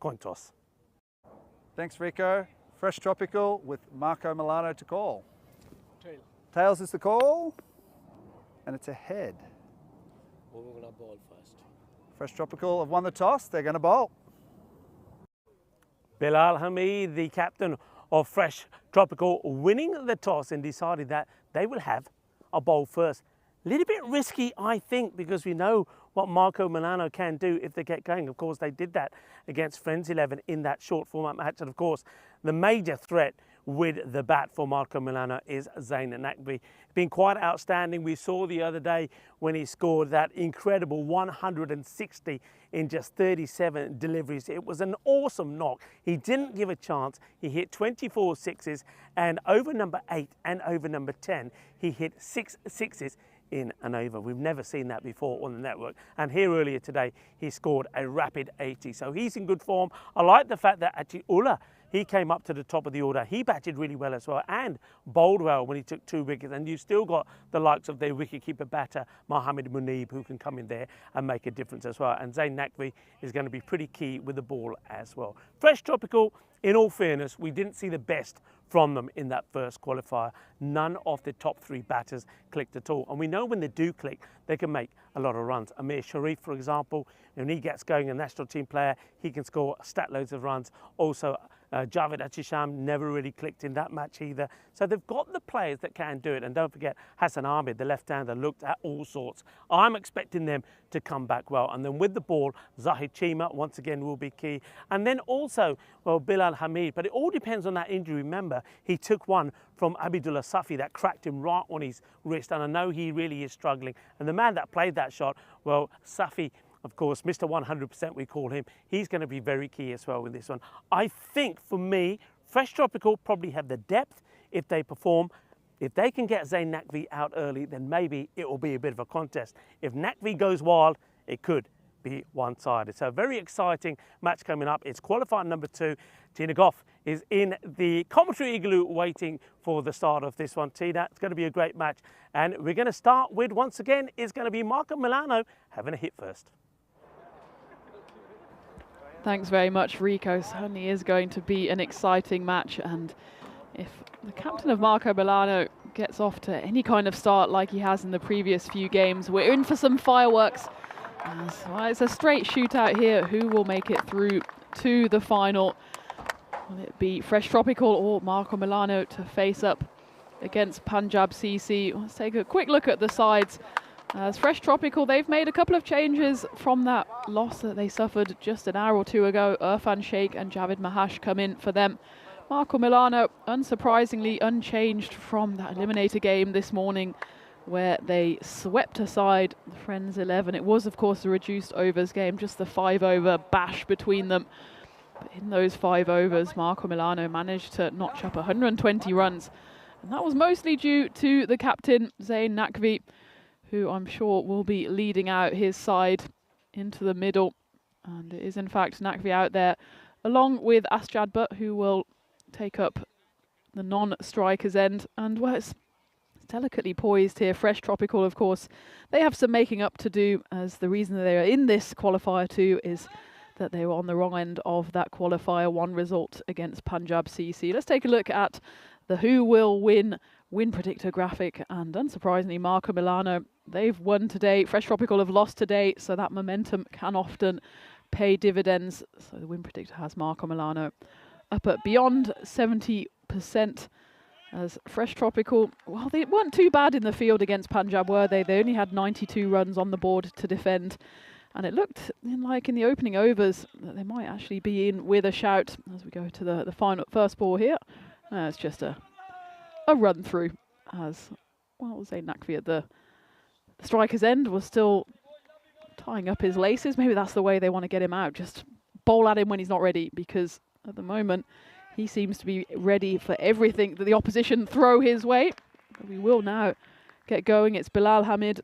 Speaker 1: coin toss.
Speaker 4: Thanks, Rico. Fresh Tropical with Marco Milano to call.
Speaker 5: Tail.
Speaker 4: Tails is the call, and it's a head.
Speaker 5: Well, we're going to bowl first.
Speaker 4: Fresh Tropical have won the toss. They're going to bowl.
Speaker 1: Bilal Hamid, the captain of Fresh Tropical, winning the toss and decided that they will have a bowl first. A little bit risky, I think, because we know what Marco Milano can do if they get going. Of course, they did that against Friends 11 in that short format match. And of course, the major threat with the bat for Marco Milano is Zain Naqvi. Been quite outstanding. We saw the other day when he scored that incredible 160 in just 37 deliveries. It was an awesome knock. He didn't give a chance. He hit 24 sixes, and over number 8 and over number 10, he hit 6 sixes in an over. We've never seen that before on the network. And here earlier today, he scored a rapid 80. So he's in good form. I like the fact that actually Ullah, he came up to the top of the order. He batted really well as well and bowled well when he took 2 wickets. And you've still got the likes of their wicketkeeper batter, Mohammad Munib, who can come in there and make a difference as well. And Zain Naqvi is going to be pretty key with the ball as well. Fresh Tropical, in all fairness, we didn't see the best from them in that first qualifier. None of the top 3 batters clicked at all. And we know when they do click, they can make a lot of runs. Amir Sharif, for example, when he gets going, a national team player, he can score stat loads of runs. Also, Javed Achisham never really clicked in that match either. So they've got the players that can do it. And don't forget, Hassan Ahmed, the left-hander, looked at all sorts. I'm expecting them to come back well. And then with the ball, Zahid Chima, once again, will be key. And then also, well, Bilal Hamid. But it all depends on that injury. Remember, he took one from Abidullah Safi that cracked him right on his wrist. And I know he really is struggling. And the man that played that shot, well, Safi, of course, Mr. 100% we call him. He's going to be very key as well with this one. I think for me, Fresh Tropical probably have the depth if they perform. If they can get Zain Naqvi out early, then maybe it will be a bit of a contest. If Naqvi goes wild, it could be one-sided. So a very exciting match coming up. It's qualifier number 2. Tina Goff is in the commentary igloo waiting for the start of this one. Tina, it's going to be a great match. And we're going to start with, once again, it's going to be Marco Milano having a hit first.
Speaker 3: Thanks very much, Rico. Certainly is going to be an exciting match, and if the captain of Marco Milano gets off to any kind of start like he has in the previous few games, we're in for some fireworks. Well, it's a straight shootout here. Who will make it through to the final? Will it be Fresh Tropical or Marco Milano to face up against Punjab CC? Let's take a quick look at the sides. As Fresh Tropical, they've made a couple of changes from that loss that they suffered just an hour or 2 ago. Irfan Sheikh and Javed Mahash come in for them. Marco Milano, unsurprisingly, unchanged from that eliminator game this morning, where they swept aside the Friends 11. It was, of course, a reduced overs game, just the 5-over bash between them. But in those 5 overs, Marco Milano managed to notch up 120 runs. And that was mostly due to the captain, Zain Naqvi, who I'm sure will be leading out his side into the middle. And it is, in fact, Naqvi out there, along with Asjad Butt, who will take up the non-striker's end. And well, it's delicately poised here. Fresh Tropical, of course, they have some making up to do, as the reason that they are in this qualifier 2 is that they were on the wrong end of that qualifier 1 result against Punjab CC. Let's take a look at the who will win predictor graphic, and unsurprisingly, Marco Milano, they've won today. Fresh Tropical have lost today, so that momentum can often pay dividends. So the win predictor has Marco Milano up at beyond 70%. As Fresh Tropical, well, they weren't too bad in the field against Punjab, were they? They only had 92 runs on the board to defend. And it looked like in the opening overs that they might actually be in with a shout as we go to the final first ball here. It's just a run through as, well, Zayn Naqvi at the striker's end was still tying up his laces. Maybe that's the way they want to get him out. Just bowl at him when he's not ready, because at the moment he seems to be ready for everything that the opposition throw his way. But we will now get going. It's Bilal Hamid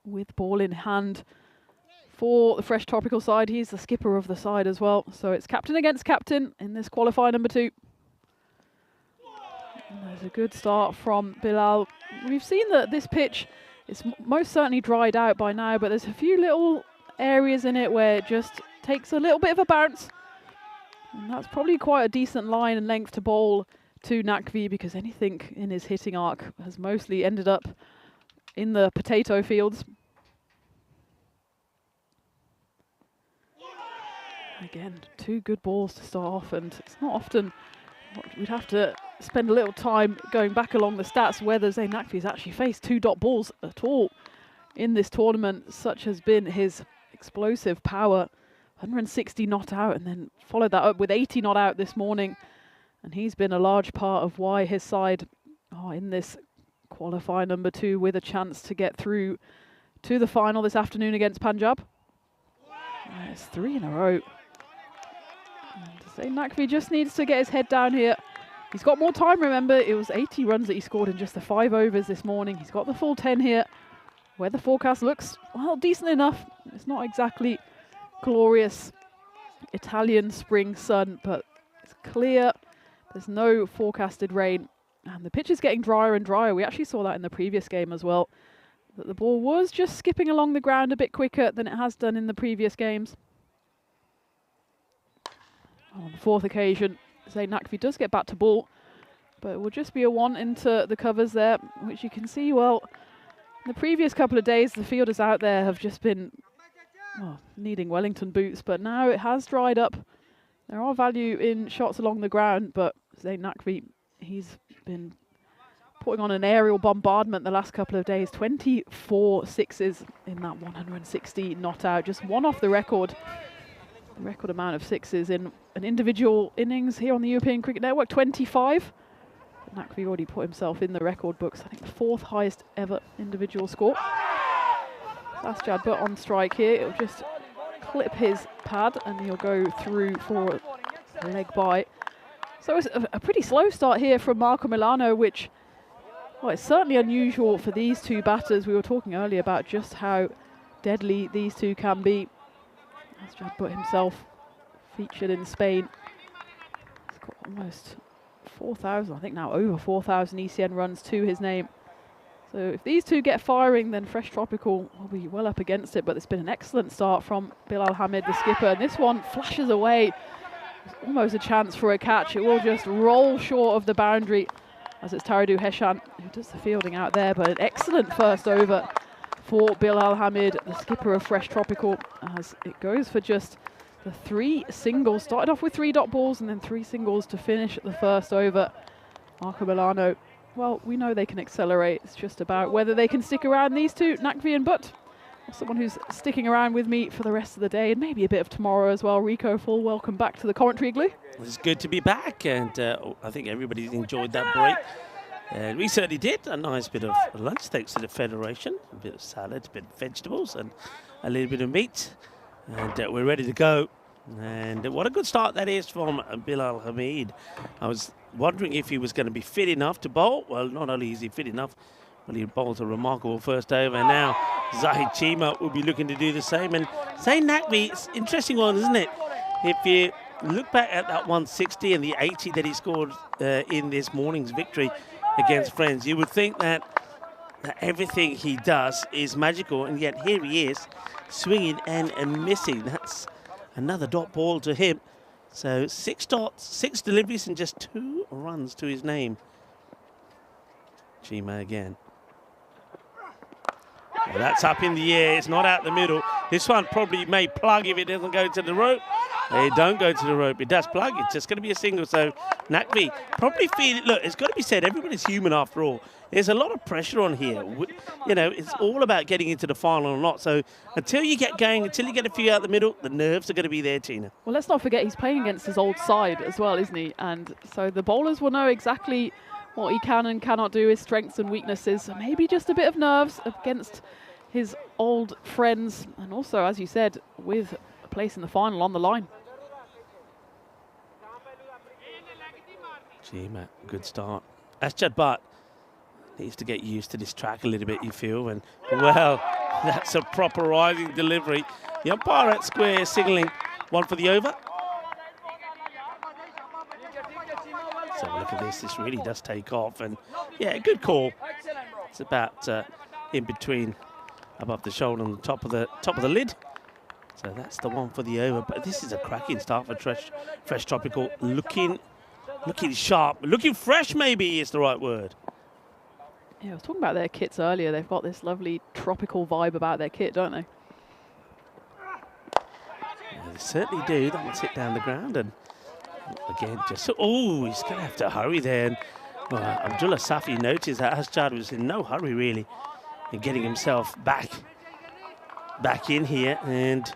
Speaker 3: with ball in hand for the Fresh Tropical side. He's the skipper of the side as well. So it's captain against captain in this qualifier number 2. And there's a good start from Bilal. We've seen that this pitch is most certainly dried out by now, but there's a few little areas in it where it just takes a little bit of a bounce. And that's probably quite a decent line and length to bowl to Naqvi, because anything in his hitting arc has mostly ended up in the potato fields. Again, 2 good balls to start off, and it's not often we'd have to spend a little time going back along the stats whether Zayn Naqvi's actually faced 2 dot balls at all in this tournament. Such has been his explosive power. 160 not out, and then followed that up with 80 not out this morning. And he's been a large part of why his side are in this qualifier number 2 with a chance to get through to the final this afternoon against Punjab. It's 3 in a row. And Zayn Naqvi just needs to get his head down here. He's got more time, remember. It was 80 runs that he scored in just the 5 overs this morning. He's got the full 10 here. Weather forecast looks, well, decent enough. It's not exactly glorious Italian spring sun, but it's clear. There's no forecasted rain, and the pitch is getting drier and drier. We actually saw that in the previous game as well, that the ball was just skipping along the ground a bit quicker than it has done in the previous games. On the 4th occasion, Zayn Naqvi does get back to ball, but it will just be a 1 into the covers there, which you can see, well, in the previous couple of days the fielders out there have just been needing Wellington boots, but now it has dried up. There are value in shots along the ground, but Zayn Naqvi, he's been putting on an aerial bombardment the last couple of days. 24 sixes in that 160 not out, just 1 off the record. The record amount of sixes in an individual innings here on the European Cricket Network, 25. Naqvi already put himself in the record books. I think the 4th highest ever individual score. That's Jadbut on strike here. It'll just clip his pad and he'll go through for a leg by. So it's a pretty slow start here from Marco Milano, which, well, it's certainly unusual for these 2 batters. We were talking earlier about just how deadly these 2 can be. As Jadbut himself featured in Spain. He's got almost 4,000, I think now over 4,000 ECN runs to his name. So if these 2 get firing, then Fresh Tropical will be well up against it. But it's been an excellent start from Bilal Hamid, the skipper. And this one flashes away. It's almost a chance for a catch. It will just roll short of the boundary, as it's Taridu Heshan who does the fielding out there. But an excellent first over for Bilal Hamid, the skipper of Fresh Tropical, as it goes for just the 3 singles. Started off with 3 dot balls and then 3 singles to finish the first over. Marco Milano, well, we know they can accelerate. It's just about whether they can stick around, these 2, Naqvi and Butt. Someone who's sticking around with me for the rest of the day and maybe a bit of tomorrow as well. Rico Full, welcome back to the commentary igloo.
Speaker 5: It's good to be back, and I think everybody's enjoyed that break. We certainly did. A nice bit of lunch thanks to the Federation. A bit of salad, a bit of vegetables and a little bit of meat. And we're ready to go. And what a good start that is from Bilal Hamid. I was wondering if he was going to be fit enough to bowl. Well, not only is he fit enough, but he bowled a remarkable first over. And now Zahid Chima will be looking to do the same. And Zayn Naqvi, it's an interesting one, isn't it? If you look back at that 160 and the 80 that he scored in this morning's victory against Friends, you would think that everything he does is magical. And yet here he is, swinging and missing. That's another dot ball to him. So 6 dots, 6 deliveries and just 2 runs to his name. Chima again. Well, that's up in the air. It's not out the middle. This one probably may plug if it doesn't go to the rope. They don't go to the rope. It does plug. It's just going to be a single. So Nakvi probably feel it. Look, it's got to be said, everybody's human after all. There's a lot of pressure on here. You know, it's all about getting into the final or not. So until you get going, until you get a few out the middle, the nerves are going to be there, Tina.
Speaker 3: Well, let's not forget he's playing against his old side as well, isn't he? And so the bowlers will know exactly what he can and cannot do, his strengths and weaknesses. So maybe just a bit of nerves against his old friends. And also, as you said, with a place in the final on the line.
Speaker 5: Gee, Matt, good start. Asjad Butt needs to get used to this track a little bit, you feel. And, well, that's a proper rising delivery. The umpire at square signalling one for the over. So look at this. This really does take off. And, yeah, good call. It's about in between, above the shoulder and the top of the lid. So that's the one for the over. But this is a cracking start for Fresh Tropical. Looking sharp, looking fresh maybe is the right word.
Speaker 3: Yeah, I was talking about their kits earlier. They've got this lovely tropical vibe about their kit, don't they?
Speaker 5: Yeah, they certainly do. That one sit down the ground and again just, oh, he's going to have to hurry there. And, Abdullah Safi noticed that Asjad was in no hurry really in getting himself back in here, and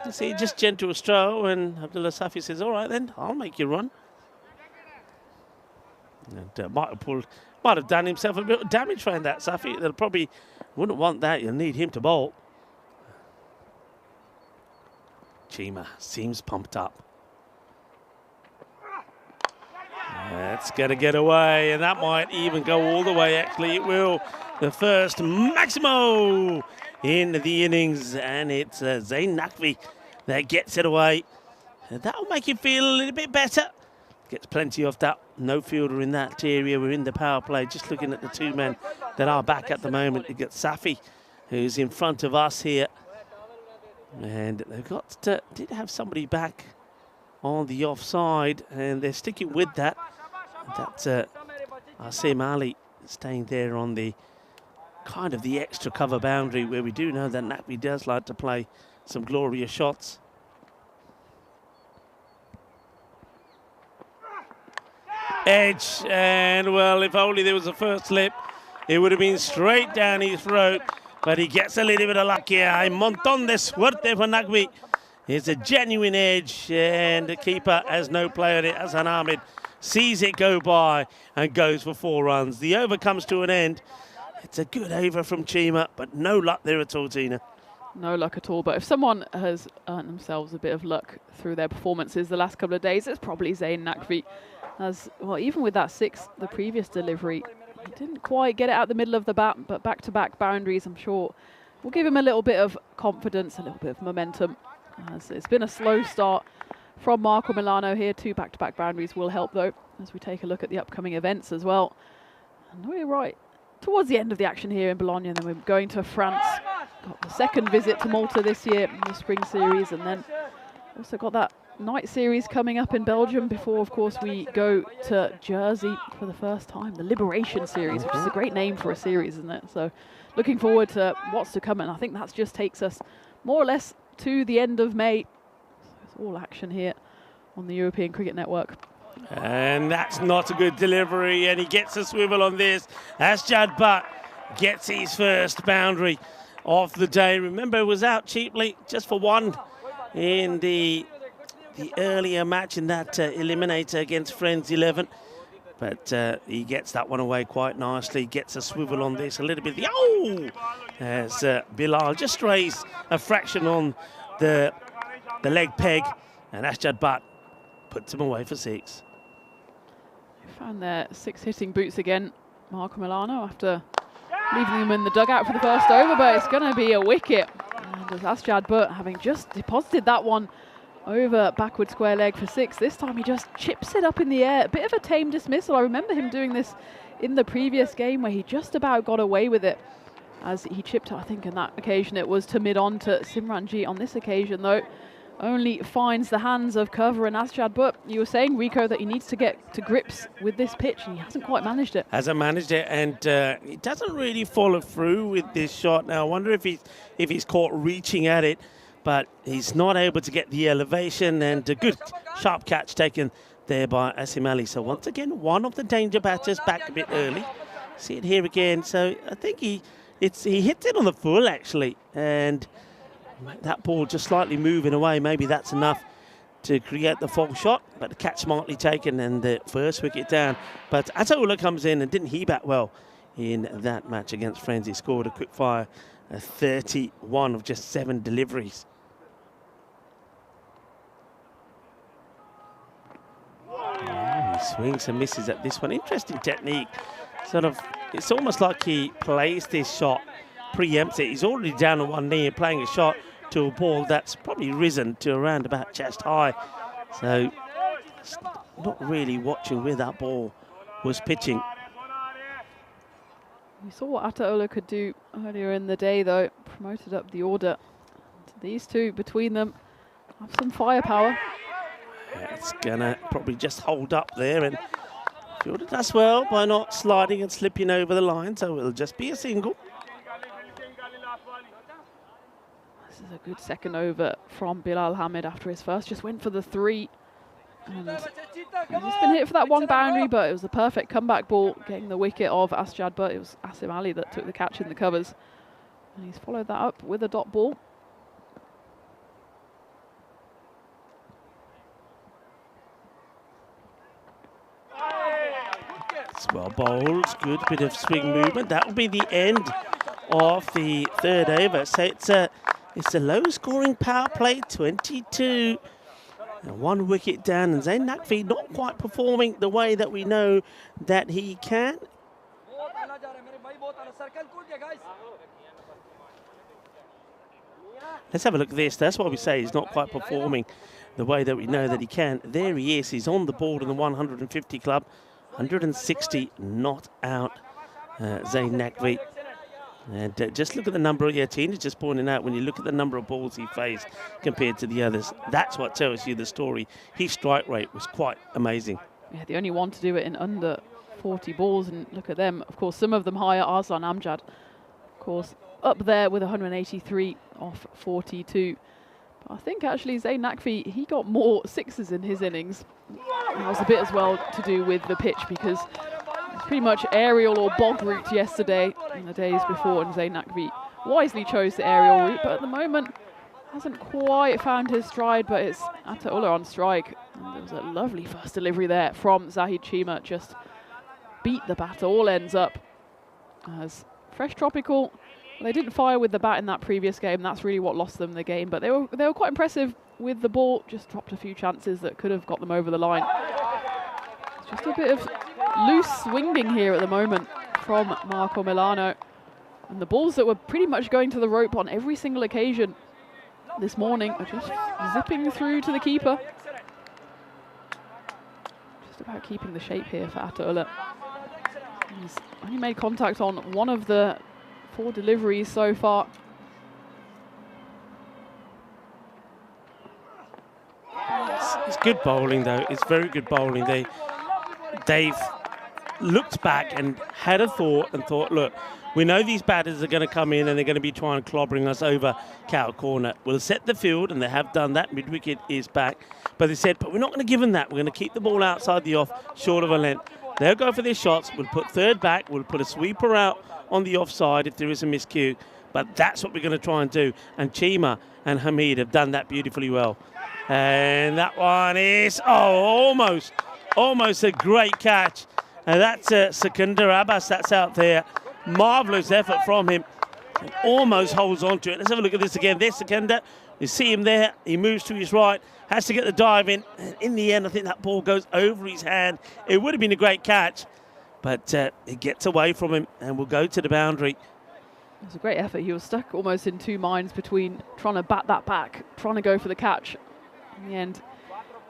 Speaker 5: you see just gentle stroll, and Abdullah Safi says, all right then, I'll make you run. And might have done himself a bit of damage trying that, Safi. They'll probably wouldn't want that. You'll need him to bowl. Chima seems pumped up. That's going to get away, and that might even go all the way. Actually, it will. The first Maximo in the innings, and it's Zain Nakvi that gets it away. And that'll make him feel a little bit better. Gets plenty of that. No fielder in that area. We're in the power play. Just looking at the two men that are back at the moment. You got Safi, who's in front of us here. And they've got did have somebody back on the offside, and they're sticking with that. That's Asim Ali staying there on the kind of the extra cover boundary, where we do know that Nakvi does like to play some glorious shots. Edge, and well, if only there was a first slip, it would have been straight down his throat, but he gets a little bit of luck here. Un montón de suerte for Nakvi. It's a genuine edge, and the keeper has no play on it. Hassan Ahmed sees it go by and goes for 4 runs. The over comes to an end. It's a good over from Chima, but no luck there at all, Tina.
Speaker 3: No luck at all, but if someone has earned themselves a bit of luck through their performances the last couple of days, it's probably Zain Nakvi. As well, even with that 6, the previous delivery, he didn't quite get it out the middle of the bat, but back-to-back boundaries, I'm sure, will give him a little bit of confidence, a little bit of momentum. As it's been a slow start from Marco Milano here. 2 back-to-back boundaries will help, though, as we take a look at the upcoming events as well. And we're right towards the end of the action here in Bologna, and then we're going to France. Got the 2nd visit to Malta this year in the spring series, and then also got that night series coming up in Belgium before, of course, we go to Jersey for the first time, the Liberation Series, which is a great name for a series, isn't it? So looking forward to what's to come, and I think that just takes us more or less to the end of May. So it's all action here on the European Cricket Network.
Speaker 5: And that's not a good delivery, and he gets a swivel on this. Asjad Butt gets his first boundary of the day. Remember, it was out cheaply just for 1 in the earlier match in that eliminator against Friends 11. But he gets that one away quite nicely, gets a swivel on this a little bit. As Bilal just strays a fraction on the leg peg, and Asjad Butt puts him away for 6.
Speaker 3: Found their 6 hitting boots again, Marco Milano, after leaving them in the dugout for the first over, but it's going to be a wicket. And as Asjad Butt, having just deposited that one over backward square leg for 6, this time he just chips it up in the air. A bit of a tame dismissal. I remember him doing this in the previous game where he just about got away with it as he chipped, I think on that occasion it was to mid-on to Simranjit. On this occasion though, only finds the hands of Curver and Asjad. But you were saying, Rico, that he needs to get to grips with this pitch, and he hasn't quite managed it.
Speaker 5: Hasn't managed it, and he doesn't really follow through with this shot. Now, I wonder if he's caught reaching at it, but he's not able to get the elevation, and a good sharp catch taken there by Asim Ali. So once again, one of the danger batters back a bit early. See it here again. So I think he hits it on the full, actually, and that ball just slightly moving away. Maybe that's enough to create the false shot, but the catch smartly taken and the first wicket down. But Ataullah comes in and didn't he bat well in that match against Friends. He scored a quick fire, 31 of just 7 deliveries. He swings and misses at this one. Interesting technique. Sort of, it's almost like he plays this shot, preempts it. He's already down on one knee and playing a shot to a ball that's probably risen to around about chest high. So, not really watching where that ball was pitching.
Speaker 3: We saw what Ataullah could do earlier in the day, though. Promoted up the order. These two, between them, have some firepower.
Speaker 5: It's gonna probably just hold up there, and Fielder does well by not sliding and slipping over the line, so it'll just be a single.
Speaker 3: This is a good second over from Bilal Hamid after his first. Just went for the 3. And he's just been hit for that one boundary, but it was a perfect comeback ball, getting the wicket of Asjad, but it was Asim Ali that took the catch in the covers. And he's followed that up with a dot ball.
Speaker 5: It's well bowled, good bit of swing movement. That will be the end of the third over. So it's a low-scoring power play, 22. And 1 wicket down, and Zain Naqvi not quite performing the way that we know that he can. Let's have a look at this. That's why we say he's not quite performing the way that we know that he can. There he is. He's on the board in the 150 club. 160 not out, Zain Naqvi. And just look at the number, Tina's just pointing out, when you look at the number of balls he faced compared to the others, that's what tells you the story. His strike rate was quite amazing.
Speaker 3: Yeah, the only one to do it in under 40 balls, and look at them. Of course, some of them higher. Arslan Amjad, of course, up there with 183 off 42. But I think actually Zain Naqvi, he got more 6s in his innings. And that was a bit as well to do with the pitch, because it's pretty much aerial or bog route yesterday and the days before, and Zain Naqvi wisely chose the aerial route, but at the moment hasn't quite found his stride. But it's Ataullah on strike, and there was a lovely first delivery there from Zahid Chima, just beat the batter. All ends up as Fresh Tropical. Well, they didn't fire with the bat in that previous game. That's really what lost them the game, but they were quite impressive with the ball. Just dropped a few chances that could have got them over the line. It's just a bit of loose swinging here at the moment from Marco Milano, and the balls that were pretty much going to the rope on every single occasion this morning are just zipping through to the keeper. Just about keeping the shape here for Ataullah. He's only made contact on 1 of the 4 deliveries so far.
Speaker 5: It's good bowling, though. It's very good bowling. They've looked back and had a thought and thought, look, we know these batters are going to come in and they're going to be trying clobbering us over cow corner. We'll set the field, and they have done that. Mid-wicket is back. But they said, but we're not going to give them that. We're going to keep the ball outside the off, short of a length. They'll go for their shots. We'll put third back. We'll put a sweeper out on the offside if there is a miscue. But that's what we're going to try and do. And Chima and Hamid have done that beautifully well. And that one is, almost a great catch. And that's Sikandar Abbas, that's out there. Marvellous effort from him. And almost holds on to it. Let's have a look at this again. There's Sikandar. You see him there. He moves to his right. Has to get the dive in. And in the end, I think that ball goes over his hand. It would have been a great catch. But it gets away from him and will go to the boundary.
Speaker 3: It was a great effort. He was stuck almost in 2 minds between trying to bat that back, trying to go for the catch. In the end,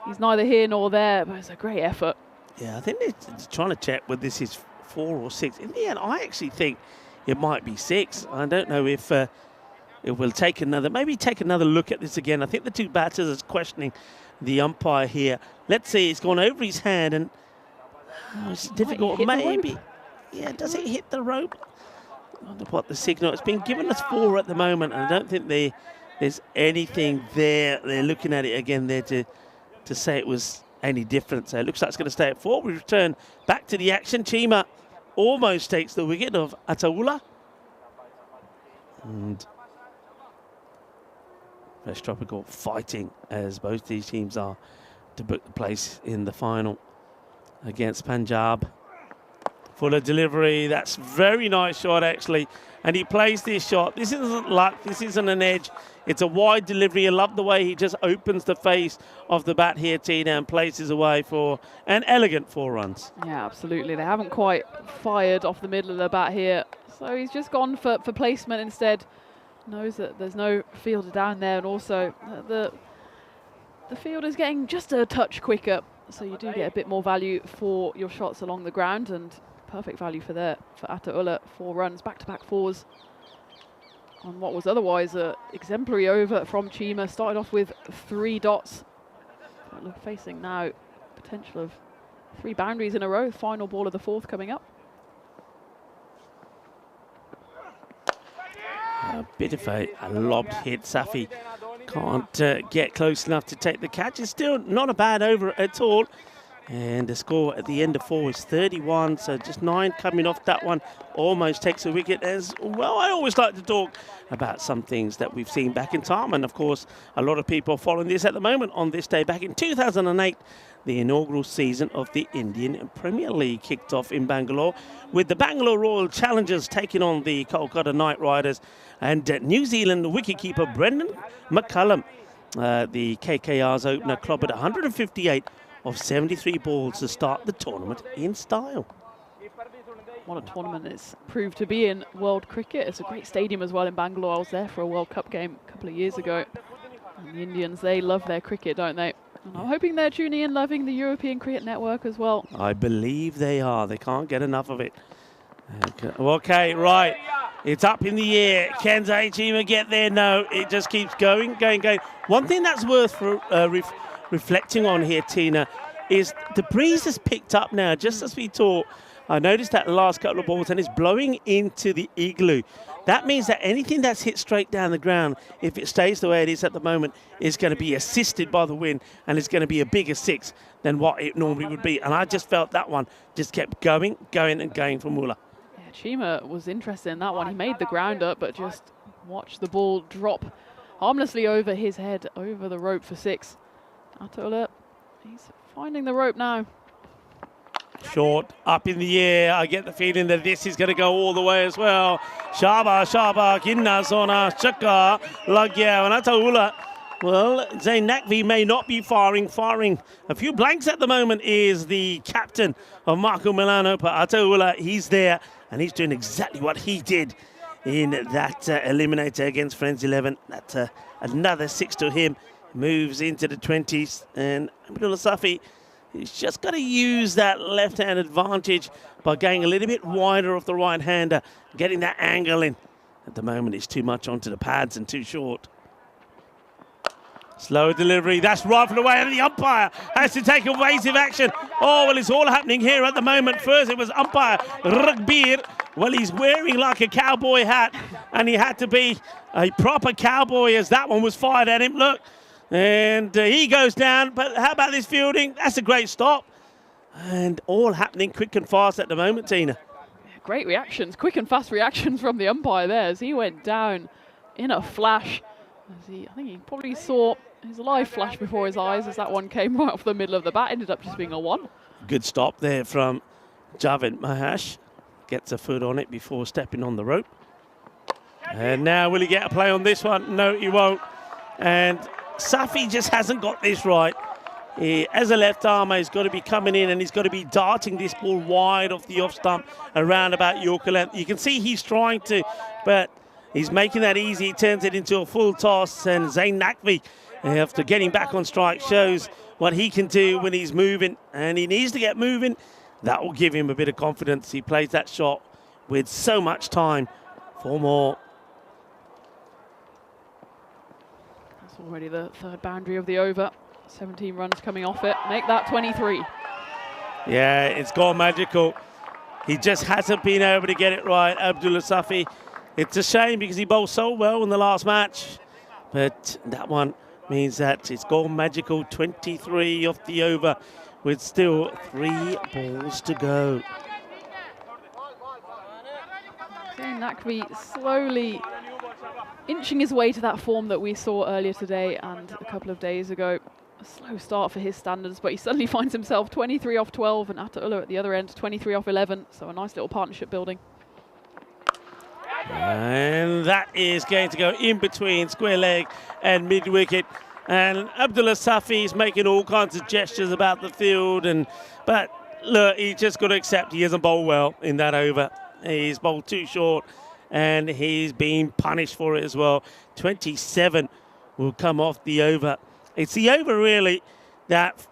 Speaker 3: he's neither here nor there, but it's a great effort.
Speaker 5: Yeah, I think it's trying to check whether this is 4 or 6. In the end, I actually think it might be 6. I don't know if it will take maybe take another look at this again. I think the two batters are questioning the umpire here. Let's see, it's gone over his hand, and it's difficult. Maybe, yeah, does it hit the rope? I wonder what the signal. It's been given us 4 at the moment, and I don't think there's anything there. They're looking at it again there to say it was any different. So it looks like it's going to stay at 4. We return back to the action. Chima almost takes the wicket of Ataula. And Fresh Tropical fighting, as both these teams are, to book the place in the final against Punjab. Fuller delivery, that's very nice shot actually, and he plays this shot. This isn't luck, this isn't an edge, it's a wide delivery. I love the way he just opens the face of the bat here, Tina, and places away for an elegant 4 runs.
Speaker 3: Yeah, absolutely. They haven't quite fired off the middle of the bat here, so he's just gone for placement instead. Knows that there's no fielder down there, and also the field is getting just a touch quicker, so you do get a bit more value for your shots along the ground, and perfect value for Ataula. 4 runs, back-to-back 4s on what was otherwise a exemplary over from Chima. Started off with 3 dots. Facing now potential of 3 boundaries in a row. Final ball of the 4th coming up.
Speaker 5: A bit of a lobbed hit. Safi can't get close enough to take the catch. It's still not a bad over at all. And the score at the end of 4 is 31, so just 9 coming off that one. Almost takes a wicket as well. I always like to talk about some things that we've seen back in time, and of course a lot of people are following this at the moment on this day. Back in 2008, the inaugural season of the Indian Premier League kicked off in Bangalore, with the Bangalore Royal Challengers taking on the Kolkata Knight Riders, and New Zealand wicketkeeper Brendan McCullum, the KKR's opener, clobbered 158 of 73 balls to start the tournament in style.
Speaker 3: What a tournament it's proved to be in world cricket. It's a great stadium as well in Bangalore. I was there for a World Cup game a couple of years ago. And the Indians, they love their cricket, don't they? And I'm hoping they're tuning in, loving the European Cricket Network as well.
Speaker 5: I believe they are. They can't get enough of it. Okay, right. It's up in the air. Can Chima get there? No, it just keeps going. One thing that's worth reflecting on here, Tina, is the breeze has picked up now, just as we talk. I noticed that the last couple of balls, and it's blowing into the igloo. That means that anything that's hit straight down the ground, if it stays the way it is at the moment, is going to be assisted by the wind, and it's going to be a bigger 6 than what it normally would be. And I just felt that one just kept going for Muller.
Speaker 3: Yeah, Chima was interested in that one. He made the ground up, but just watched the ball drop harmlessly over his head, over the rope for 6. Ataula, he's finding the rope now.
Speaker 5: Short, up in the air. I get the feeling that this is going to go all the way as well. Shaba, Kinna, Sona, Chaka, Lagya, and Ataula. Well, Zain Naqvi may not be firing a few blanks at the moment is the captain of Marco Milano, but Ataula, he's there, and he's doing exactly what he did in that eliminator against Friends 11. That's another 6 to him. Moves into the 20s, and Abdullah Safi, he's just got to use that left-hand advantage by going a little bit wider off the right-hander, getting that angle in. At the moment, it's too much onto the pads and too short. Slow delivery, that's rifled away, and the umpire has to take evasive action. Oh, well, it's all happening here at the moment. First, it was umpire Ragbir. Well, he's wearing like a cowboy hat, and he had to be a proper cowboy as that one was fired at him. Look. And he goes down, but how about this fielding? That's a great stop. And all happening quick and fast at the moment, Tina.
Speaker 3: Great reactions, quick and fast reactions from the umpire there as he went down in a flash. I think he probably saw his live flash before his eyes as that one came right off the middle of the bat, ended up just being a 1.
Speaker 5: Good stop there from Javed Mahash. Gets a foot on it before stepping on the rope. And now will he get a play on this one? No, he won't. And Safi just hasn't got this right. As a left armer, he's got to be coming in and he's got to be darting this ball wide off the off stump around about Yorker length. You can see he's trying to, but he's making that easy. He turns it into a full toss, and Zain Naqvi, after getting back on strike, shows what he can do when he's moving, and he needs to get moving. That will give him a bit of confidence. He plays that shot with so much time for more.
Speaker 3: It's already the third boundary of the over. 17 runs coming off it. Make that 23.
Speaker 5: Yeah, it's gone magical. He just hasn't been able to get it right, Abdullah Safi. It's a shame because he bowled so well in the last match. But that one means that it's gone magical. 23 off the over with still 3 balls to go.
Speaker 3: Naqvi slowly inching his way to that form that we saw earlier today and a couple of days ago. A slow start for his standards, but he suddenly finds himself 23 off 12 and Ataullah at the other end 23 off 11. So a nice little partnership building.
Speaker 5: And that is going to go in between square leg and mid wicket. And Abdullah Safi is making all kinds of gestures about the field. But look, he just got to accept he hasn't bowled well in that over. He's bowled too short and he's been punished for it as well. 27 will come off the over. It's the over really that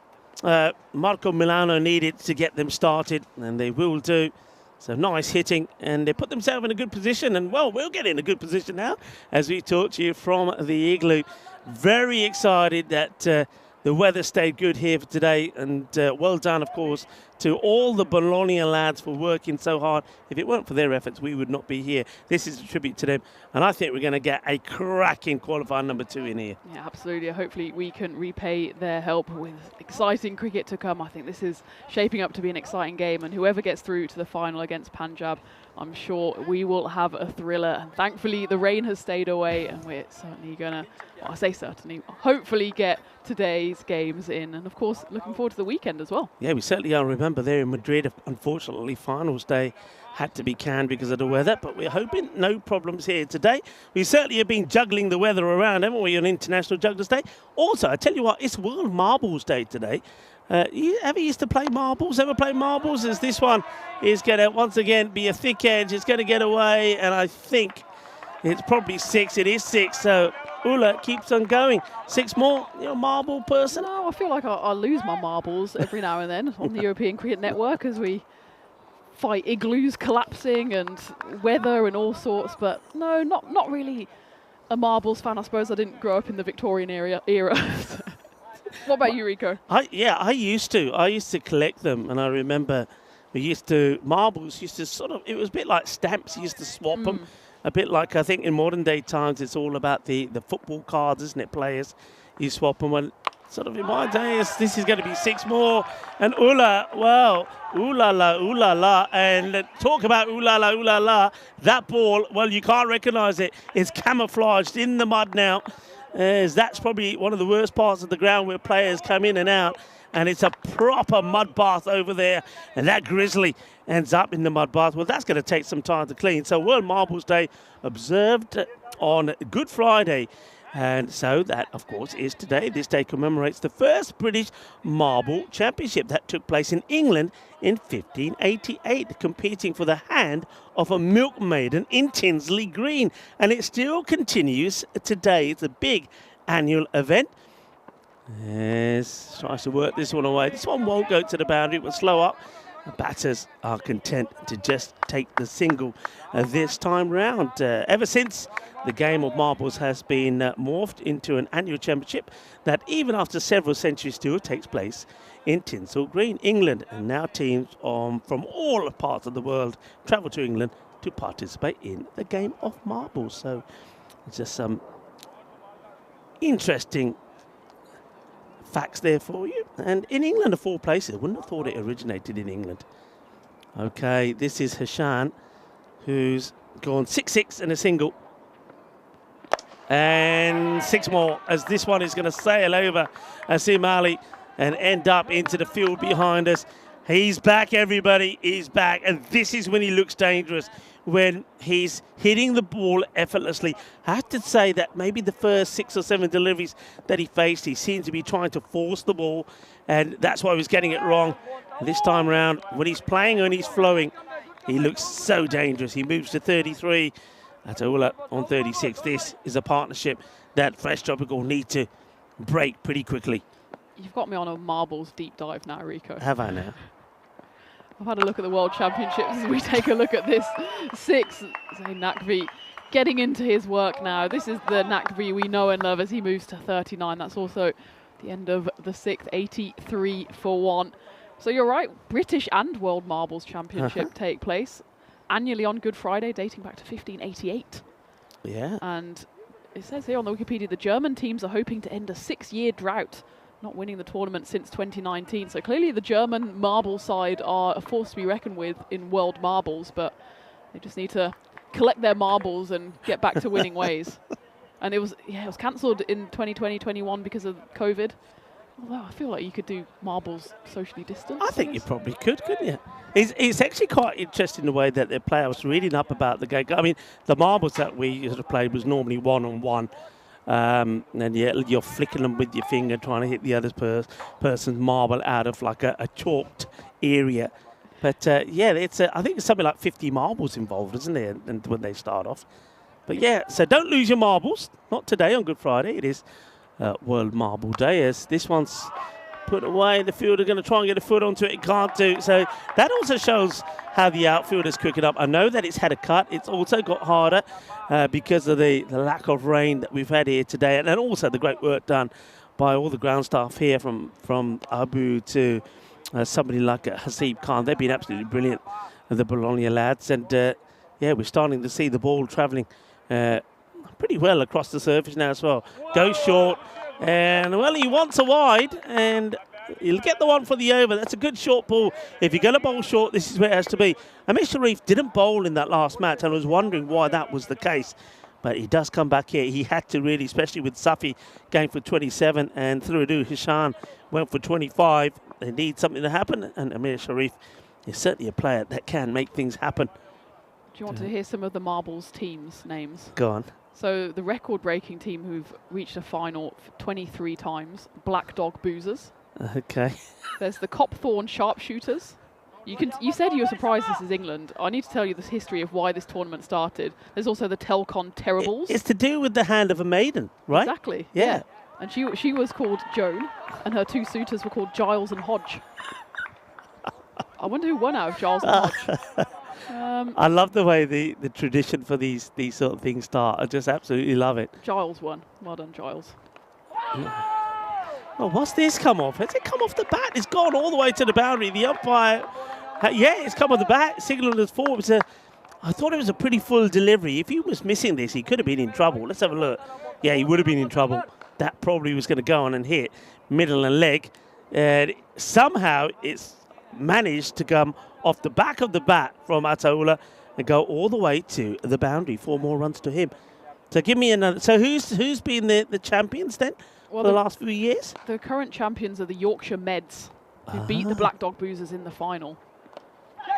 Speaker 5: Marco Milano needed to get them started, and they will do. So nice hitting, and they put themselves in a good position. And well, we'll get in a good position now as we talk to you from the Igloo. Very excited that the weather stayed good here for today, and well done, of course, to all the Bologna lads for working so hard. If it weren't for their efforts, we would not be here. This is a tribute to them, and I think we're going to get a cracking qualifier number 2 in here.
Speaker 3: Yeah, absolutely. Hopefully we can repay their help with exciting cricket to come. I think this is shaping up to be an exciting game, and whoever gets through to the final against Punjab, I'm sure we will have a thriller. And thankfully the rain has stayed away, and we're certainly going to, well, I say certainly, hopefully get today's games in. And of course, looking forward to the weekend as well.
Speaker 5: Yeah, we certainly are. Remember there in Madrid, unfortunately, finals day had to be canned because of the weather, but we're hoping no problems here today. We certainly have been juggling the weather around, haven't we, on International Jugglers Day? Also, I tell you what, it's World Marbles Day today. You ever used to play marbles? Ever play marbles? As this one is going to, once again, be a thick edge. It's going to get away, and I think it's probably 6. It is 6, so Ula keeps on going. 6 more. You're a marble person?
Speaker 3: No, I feel like I lose my marbles every now and then on the European Cricket Network as we fight igloos collapsing and weather and all sorts. But no, not really a marbles fan. I suppose I didn't grow up in the Victorian era. What about you, Rico?
Speaker 5: I used to collect them, and I remember marbles used to sort of, it was a bit like stamps. You used to swap them. A bit like, I think in modern day times, it's all about the football cards, isn't it? Players, you swap them. Well, sort of in my days, this is going to be 6 more. And Ula, well, ooh la la. And talk about ooh la la. That ball, well, you can't recognise it. It's camouflaged in the mud now. As that's probably one of the worst parts of the ground where players come in and out. And it's a proper mud bath over there. And that grizzly ends up in the mud bath. Well, that's going to take some time to clean. So World Marbles Day observed on Good Friday. And so that, of course, is today. This day commemorates the first British Marble Championship that took place in England in 1588, competing for the hand of a milk maiden in Tinsley Green. And it still continues today. It's a big annual event. Yes, tries to work this one away. This one won't go to the boundary, but slow up. The batters are content to just take the single this time round. Ever since, the game of marbles has been morphed into an annual championship that even after several centuries still takes place in Tinsel Green, England. And now teams from all parts of the world travel to England to participate in the game of marbles. So it's just some interesting facts there for you. And in England, of all places, I wouldn't have thought it originated in England. Okay, this is Hashan, who's gone 6-6 and a single. And 6 more, as this one is going to sail over Asim Ali and end up into the field behind us. He's back, everybody. He's back. And this is when he looks dangerous, when he's hitting the ball effortlessly. I have to say that maybe the first 6 or 7 deliveries that he faced, he seemed to be trying to force the ball, and that's why he was getting it wrong. This time around, when he's playing and he's flowing, he looks so dangerous. He moves to 33. Ataullah on 36. This is a partnership that Fresh Tropical need to break pretty quickly.
Speaker 3: You've got me on a marbles deep dive now, Rico.
Speaker 5: Have I now?
Speaker 3: I've had a look at the World Championships as we take a look at this 6. Zain Naqvi getting into his work now. This is the Nakvi we know and love as he moves to 39. That's also the end of the 6th, 83 for 1. So you're right, British and World Marbles Championship take place annually on Good Friday, dating back to 1588.
Speaker 5: Yeah.
Speaker 3: And it says here on the Wikipedia, the German teams are hoping to end a 6-year drought, not winning the tournament since 2019. So clearly the German marble side are a force to be reckoned with in World Marbles, but they just need to collect their marbles and get back to winning ways. And it was cancelled in 2020-21 because of COVID. Although I feel like you could do marbles socially distanced.
Speaker 5: I think you probably could, couldn't you? It's actually quite interesting the way that they play. I was reading up about the game. I mean, the marbles that we sort of played was normally one-on-one. And you're flicking them with your finger, trying to hit the other person's marble out of like a chalked area. But I think it's something like 50 marbles involved, isn't there? And when they start off. But yeah, so don't lose your marbles. Not today on Good Friday. It is World Marble Day, as this one's put away. The fielder going to try and get a foot onto it. It can't do. So that also shows how the outfielders cricket up. I know that it's had a cut. It's also got harder because of the lack of rain that we've had here today. And then also the great work done by all the ground staff here from Abu to somebody like Hasib Khan. They've been absolutely brilliant, the Bologna lads. And we're starting to see the ball travelling pretty well across the surface now as well. Goes short, and well, he wants a wide, and he'll get the one for the over. That's a good short ball. If you're going to bowl short, this is where it has to be. Amir Sharif didn't bowl in that last match, and I was wondering why that was the case. But he does come back here. He had to really, especially with Safi going for 27, and Thurudu Hishan went for 25. They need something to happen, and Amir Sharif is certainly a player that can make things happen.
Speaker 3: Do you want to hear some of the marbles teams' names?
Speaker 5: Go on.
Speaker 3: So the record-breaking team who've reached a final 23 times, Black Dog Boozers.
Speaker 5: Okay.
Speaker 3: There's the Copthorne Sharpshooters. You said you were surprised this is England. I need to tell you the history of why this tournament started. There's also the Telcon Terribles.
Speaker 5: It's to do with the hand of a maiden, right?
Speaker 3: Exactly.
Speaker 5: Yeah.
Speaker 3: And she was called Joan, and her two suitors were called Giles and Hodge. I wonder who won out of Giles and Hodge.
Speaker 5: I love the way the tradition for these sort of things start. I just absolutely love it.
Speaker 3: Giles won. Well done, Giles.
Speaker 5: Oh, what's this come off? Has it come off the bat? It's gone all the way to the boundary. The umpire, it's come off the bat. Signal as forward. I thought it was a pretty full delivery. If he was missing this, he could have been in trouble. Let's have a look. Yeah, he would have been in trouble. That probably was going to go on and hit middle and leg. And somehow it's managed to come off the back of the bat from Ataullah and go all the way to the boundary. 4 more runs to him. So give me another. So who's been the champions then for the last few years?
Speaker 3: The current champions are the Yorkshire Meds, who beat the Black Dog Boozers in the final.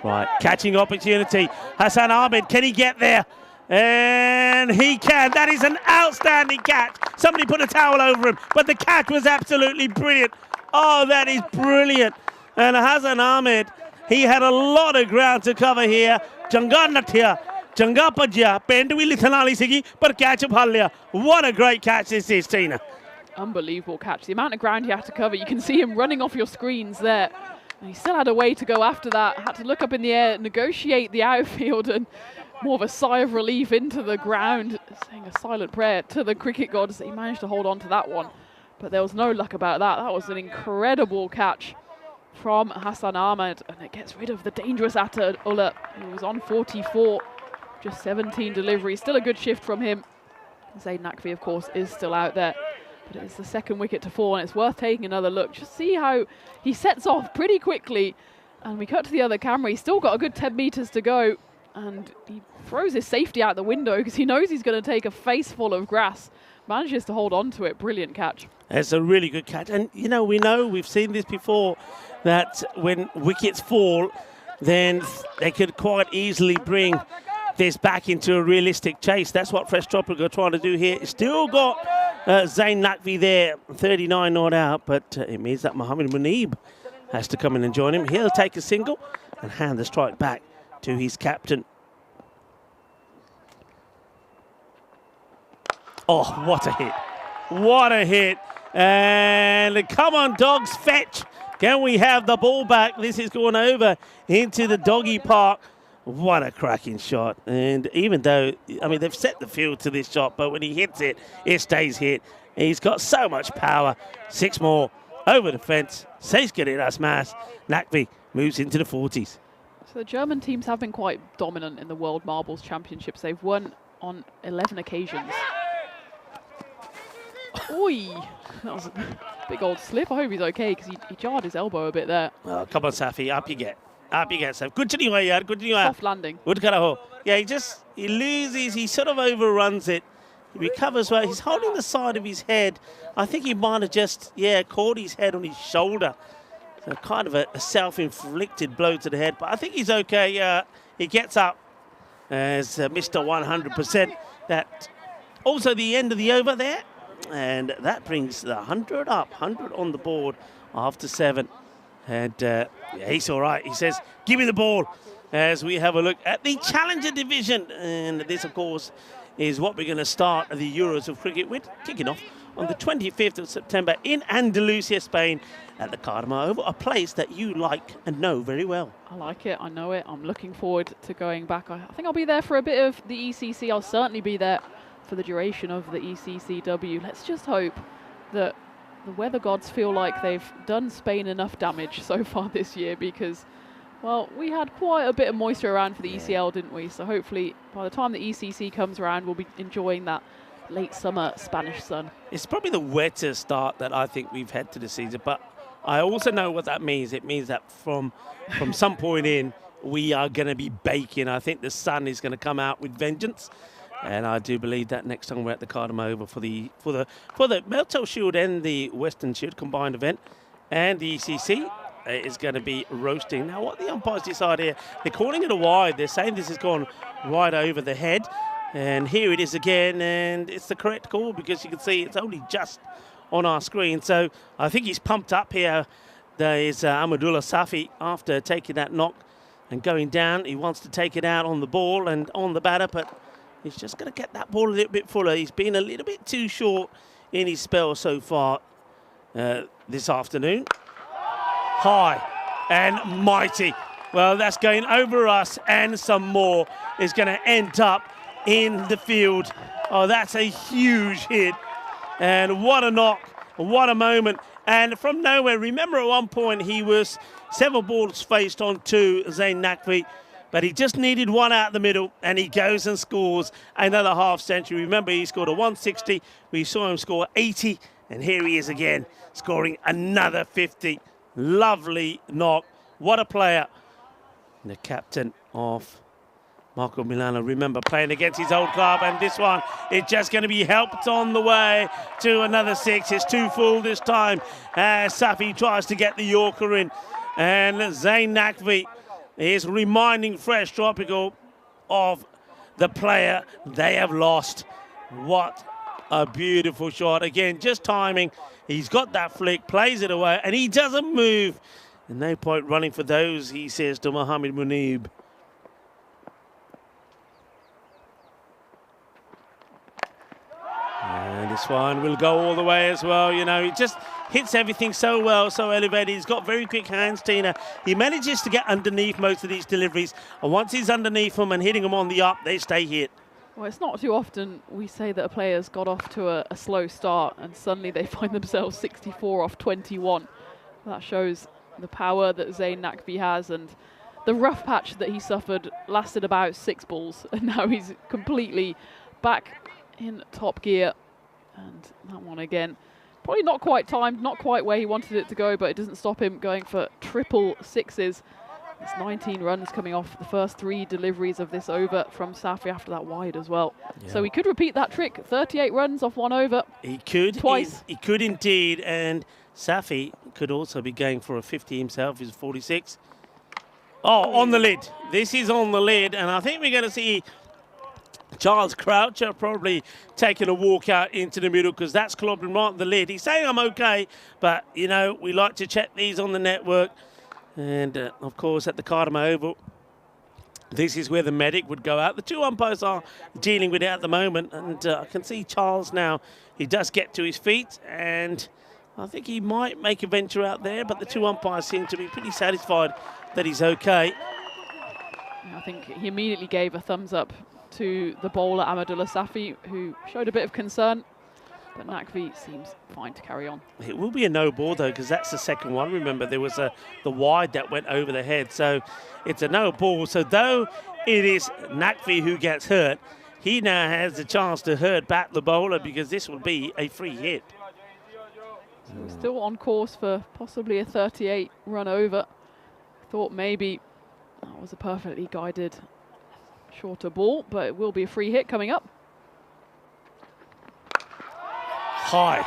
Speaker 5: Right, catching opportunity. Hassan Ahmed, can he get there? And he can. That is an outstanding catch. Somebody put a towel over him, but the catch was absolutely brilliant. Oh, that is brilliant. And Hassan Ahmed, he had a lot of ground to cover here. Janga Natya, Janga Pajya, Pendui Lithanali Sigi, but catch up Halya. What a great catch this is, Tina.
Speaker 3: Unbelievable catch. The amount of ground he had to cover, you can see him running off your screens there. And he still had a way to go after that. Had to look up in the air, negotiate the outfield, and more of a sigh of relief into the ground, saying a silent prayer to the cricket gods that he managed to hold on to that one. But there was no luck about that. That was an incredible catch from Hassan Ahmed, and it gets rid of the dangerous Ataullah, who was on 44, just 17 deliveries. Still a good shift from him. Zaid Nakvi, of course, is still out there. But it's the second wicket to fall, and it's worth taking another look. Just see how he sets off pretty quickly. And we cut to the other camera. He's still got a good 10 meters to go. And he throws his safety out the window because he knows he's going to take a face full of grass. Manages to hold on to it. Brilliant catch.
Speaker 5: It's a really good catch. And, we've seen this before, that when wickets fall, then they could quite easily bring this back into a realistic chase. That's what Fresh Tropical are trying to do here. Still got Zain Nakvi there, 39 not out, but it means that Mohammed Munib has to come in and join him. He'll take a single and hand the strike back to his captain. Oh, what a hit. What a hit. And come on, dogs, fetch. Can we have the ball back? This is going over into the doggy park. What a cracking shot. And even though, I mean, they've set the field to this shot, but when he hits it, it stays hit. He's got so much power. 6 more over the fence. 6 carreras más. Nakvi moves into the 40s.
Speaker 3: So the German teams have been quite dominant in the World Marbles Championships. They've won on 11 occasions. Oi! That was a big old slip. I hope he's okay because he jarred his elbow a bit there.
Speaker 5: Oh, come on, Safi. Up you get. Up you get, Saf. Continue, yaar. Continue.
Speaker 3: Soft landing.
Speaker 5: Good karaho. Yeah, he loses. He sort of overruns it. He recovers well. He's holding the side of his head. I think he might have just, caught his head on his shoulder. So kind of a self-inflicted blow to the head. But I think he's okay. He gets up as Mr. 100%. That also the end of the over there. And that brings the 100 up. 100 on the board after 7. And he's all right. He says, give me the ball as we have a look at the Challenger Division. And this, of course, is what we're going to start the Euros of Cricket with, kicking off on the 25th of September in Andalusia, Spain, at the Carma Oval, a place that you like and know very well.
Speaker 3: I like it. I know it. I'm looking forward to going back. I think I'll be there for a bit of the ECC. I'll certainly be there for the duration of the ECCW. Let's just hope that the weather gods feel like they've done Spain enough damage so far this year because, well, we had quite a bit of moisture around for the ECL, didn't we? So hopefully by the time the ECC comes around, we'll be enjoying that late summer Spanish sun.
Speaker 5: It's probably the wettest start that I think we've had to the season, but I also know what that means. It means that from some point in, we are going to be baking. I think the sun is going to come out with vengeance. And I do believe that next time we're at the Cardamom Oval for the Meltel Shield and the Western Shield combined event, and the ECC is going to be roasting. Now, what the umpires decide here, they're calling it a wide. They're saying this has gone right over the head, and here it is again, and it's the correct call because you can see it's only just on our screen. So I think he's pumped up here. There is Amadullah Safi after taking that knock and going down. He wants to take it out on the ball and on the batter, but he's just going to get that ball a little bit fuller. He's been a little bit too short in his spell so far this afternoon. High and mighty. Well, that's going over us, and some more is going to end up in the field. Oh, that's a huge hit. And what a knock. What a moment. And from nowhere, remember at one point he was 7 balls faced on 2, Zain Nakvi. But he just needed one out the middle, and he goes and scores another half century. Remember, he scored a 160. We saw him score 80, and here he is again, scoring another 50. Lovely knock. What a player. The captain of Marco Milano, remember, playing against his old club, and this one is just going to be helped on the way to another 6. It's 2 full this time as Safi tries to get the Yorker in. And Zain Nakvi is reminding Fresh Tropical of the player they have lost. What a beautiful shot. Again, just timing. He's got that flick, plays it away, and he doesn't move. And no point running for those, he says to Mohamed Munib. And this one will go all the way as well. You know, he just hits everything so well, so elevated. He's got very quick hands, Tina. He manages to get underneath most of these deliveries. And once he's underneath them and hitting them on the up, they stay hit.
Speaker 3: Well, it's not too often we say that a player's got off to a slow start and suddenly they find themselves 64 off 21. That shows the power that Zain Nakvi has, and the rough patch that he suffered lasted about 6 balls, and now he's completely back in top gear. And that one again, probably not quite timed, not quite where he wanted it to go, but it doesn't stop him going for triple 6s. It's 19 runs coming off the first 3 deliveries of this over from Safi after that wide as well. Yeah. So he could repeat that trick, 38 runs off 1 over.
Speaker 5: He could.
Speaker 3: Twice.
Speaker 5: He could indeed, and Safi could also be going for a 50 himself. He's 46. Oh, on the lid. This is on the lid, and I think we're going to see Charles Croucher probably taking a walk out into the middle because that's clobbering right on the lid. He's saying I'm okay, but, you know, we like to check these on the network. And, of course, at the Cardamom Oval, this is where the medic would go out. The 2 umpires are dealing with it at the moment, and I can see Charles now. He does get to his feet, and I think he might make a venture out there, but the 2 umpires seem to be pretty satisfied that he's okay.
Speaker 3: I think he immediately gave a thumbs up to the bowler, Ahmadullah Safi, who showed a bit of concern. But Naqvi seems fine to carry on.
Speaker 5: It will be a no ball though, because that's the second one. Remember, there was the wide that went over the head, so it's a no ball. So though it is Naqvi who gets hurt, he now has the chance to hurt back the bowler, because this will be a free hit.
Speaker 3: So we're still on course for possibly a 38 run over. Thought maybe that was a perfectly guided shorter ball, but it will be a free hit coming up.
Speaker 5: High,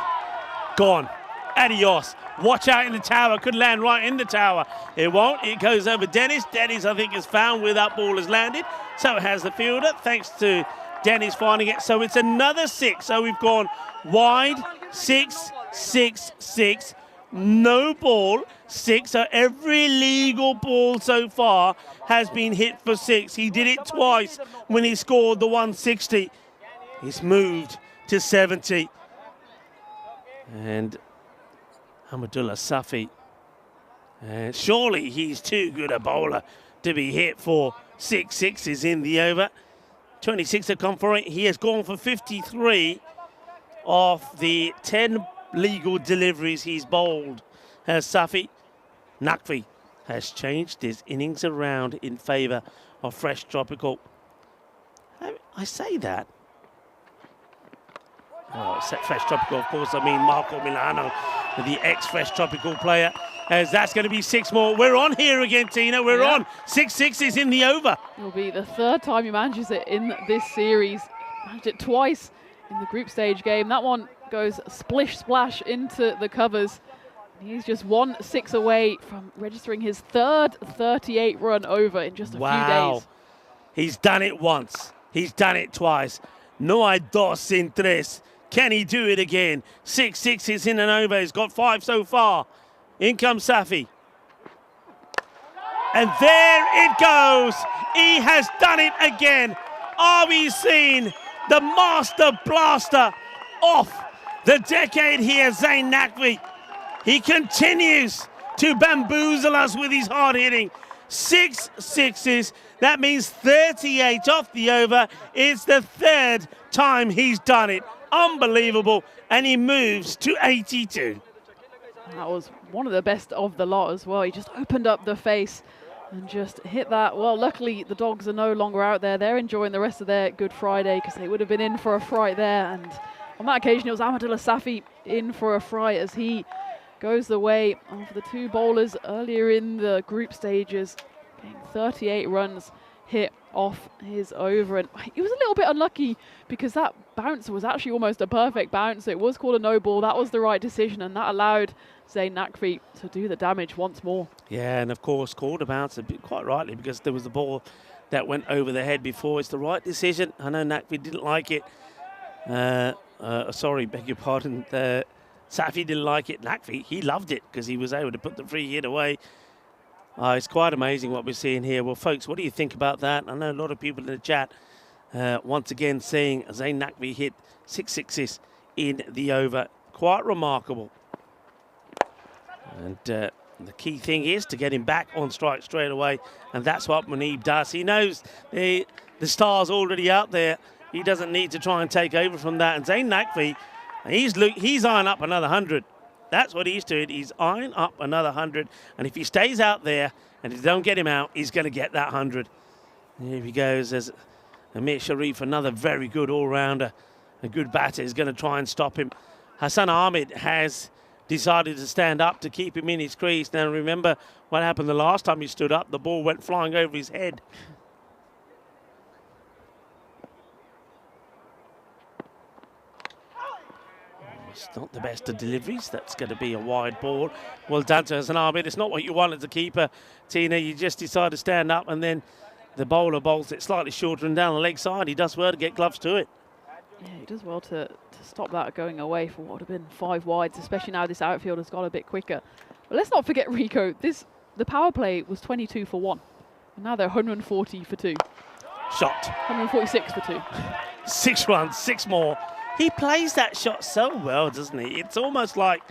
Speaker 5: gone, adios. Watch out in the tower, could land right in the tower. It won't, it goes over Dennis. Dennis, I think, is found where that ball has landed. So it has the fielder, thanks to Dennis finding it. So it's another 6. So we've gone wide, 6, 6, 6. No ball, 6. So every legal ball so far has been hit for 6. He did it twice when he scored the 160. He's moved to 70. And Ahmadullah Safi, surely he's too good a bowler to be hit for 6 sixes in the over. 26 have come for it. He has gone for 53 of the 10 legal deliveries he's bowled. Safi. Naqvi has changed his innings around in favour of Fresh Tropical. I say that. Oh, Fresh Tropical, of course, I mean Marco Milano, the ex-Fresh Tropical player, as that's going to be 6 more. We're on here again, Tina. We're on. 6 sixes in the over.
Speaker 3: It'll be the 3rd time he manages it in this series. Managed it twice in the group stage game. That one goes splish splash into the covers. He's just 1 6 away from registering his 3rd 38 run over in just a few days.
Speaker 5: He's done it once. He's done it twice. No hay dos sin tres. Can he do it again? 6 sixes in and over. He's got 5 so far. In comes Safi. And there it goes. He has done it again. Are we seeing the master blaster off the decade here, Zain Naqvi? He continues to bamboozle us with his hard hitting. 6 sixes. That means 38 off the over. It's the 3rd time he's done it. Unbelievable. And he moves to 82.
Speaker 3: That was one of the best of the lot as well. He just opened up the face and just hit that. Well, luckily the dogs are no longer out there. They're enjoying the rest of their Good Friday, because they would have been in for a fright there. And on that occasion, it was Ahmadullah Safi in for a fright as he goes the way of the 2 bowlers earlier in the group stages, getting 38 runs hit off his over. And he was a little bit unlucky because that bounce was actually almost a perfect bounce. It was called a no ball. That was the right decision, and that allowed Zain Naqvi to do the damage once more.
Speaker 5: Yeah, and of course called a bounce a bit, quite rightly, because there was the ball that went over the head before. It's the right decision. I know Naqvi didn't like it. Sorry, beg your pardon. Safi didn't like it. Naqvi, he loved it because he was able to put the free hit away. It's quite amazing what we're seeing here. Well, folks, what do you think about that? I know a lot of people in the chat once again saying Zain Naqvi hit 6 sixes in the over. Quite remarkable. And the key thing is to get him back on strike straight away, and that's what Muneeb does. He knows the star's already out there. He doesn't need to try and take over from that. And Zain Naqvi, he's eyeing up another 100. That's what he's doing. He's eyeing up another 100. And if he stays out there and if they don't get him out, he's going to get that 100. Here he goes as Amir Sharif, another very good all-rounder. A good batter is going to try and stop him. Hassan Ahmed has decided to stand up to keep him in his crease. Now remember what happened the last time he stood up. The ball went flying over his head. It's not the best of deliveries. That's going to be a wide ball. Well done to Hassan Ahmed. It's not what you want as a keeper, Tina. You just decide to stand up and then the bowler bowls it slightly shorter and down the leg side. He does well to get gloves to it.
Speaker 3: Yeah, he does well to stop that going away for what would have been 5 wides, especially now this outfield has got a bit quicker. But let's not forget, Rico, the power play was 22 for 1. And now they're 140 for 2.
Speaker 5: Shot.
Speaker 3: 146 for 2.
Speaker 5: 6 runs, 6 more. He plays that shot so well, doesn't he? It's almost like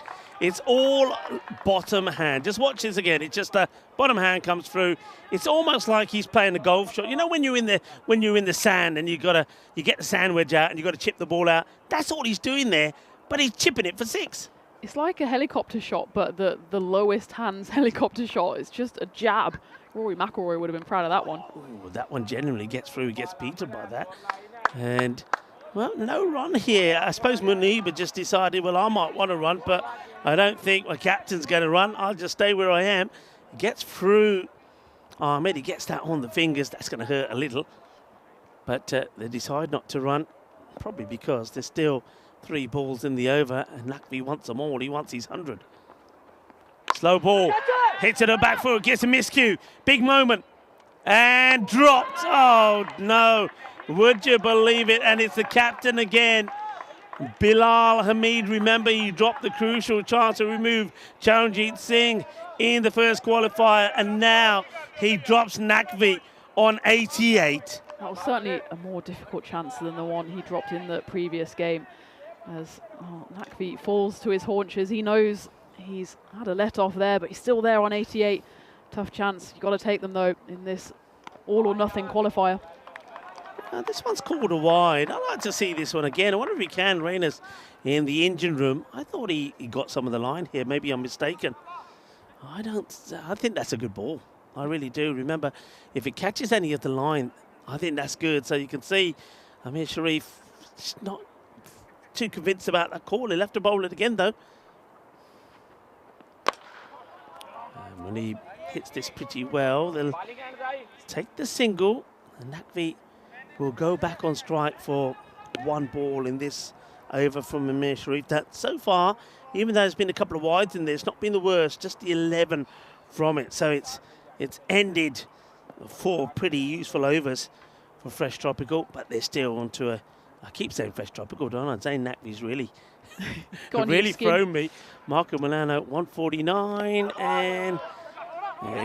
Speaker 5: It's all bottom hand. Just watch this again. It's just a bottom hand comes through. It's almost like he's playing a golf shot. You know when you're in the sand and you get the sand wedge out and you got to chip the ball out. That's all he's doing there, but he's chipping it for 6.
Speaker 3: It's like a helicopter shot, but the lowest hands helicopter shot. It's just a jab. Rory McIlroy would have been proud of that one.
Speaker 5: Ooh, that one generally gets through. He gets beaten by that. And, well, no run here. I suppose Muniba just decided, well, I might want to run, but I don't think my captain's going to run. I'll just stay where I am. He gets through Ahmed. He gets that on the fingers. That's going to hurt a little. But they decide not to run, probably because there's still 3 balls in the over, and Nakvi wants them all. He wants his 100. Slow ball. Hits it a back foot. Gets a miscue. Big moment. And dropped. Oh, no. Would you believe it? And it's the captain again. Bilal Hamid, remember, he dropped the crucial chance to remove Charanjit Singh in the first qualifier, and now he drops Nakvi on 88.
Speaker 3: That was certainly a more difficult chance than the one he dropped in the previous game. As Nakvi falls to his haunches, he knows he's had a let off there, but he's still there on 88. Tough chance. You've got to take them, though, in this all-or-nothing qualifier.
Speaker 5: This one's called a wide. I'd like to see this one again. I wonder if he can. Reyners in the engine room. I thought he got some of the line here. Maybe I'm mistaken. I think that's a good ball. I really do. Remember, if it catches any of the line, I think that's good. So you can see Amir Sharif not too convinced about that call. He left to bowl it again, though. And when he hits this pretty well, they'll take the single, and Nakvi will go back on strike for 1 ball in this over from Amir Sharif. That so far, even though there's been a couple of wides in there, it's not been the worst, just the 11 from it. So it's ended 4 pretty useful overs for Fresh Tropical, but they're still onto a, I keep saying Fresh Tropical, don't I? Zane Nakvi's really thrown me. Marco Milano, 149, and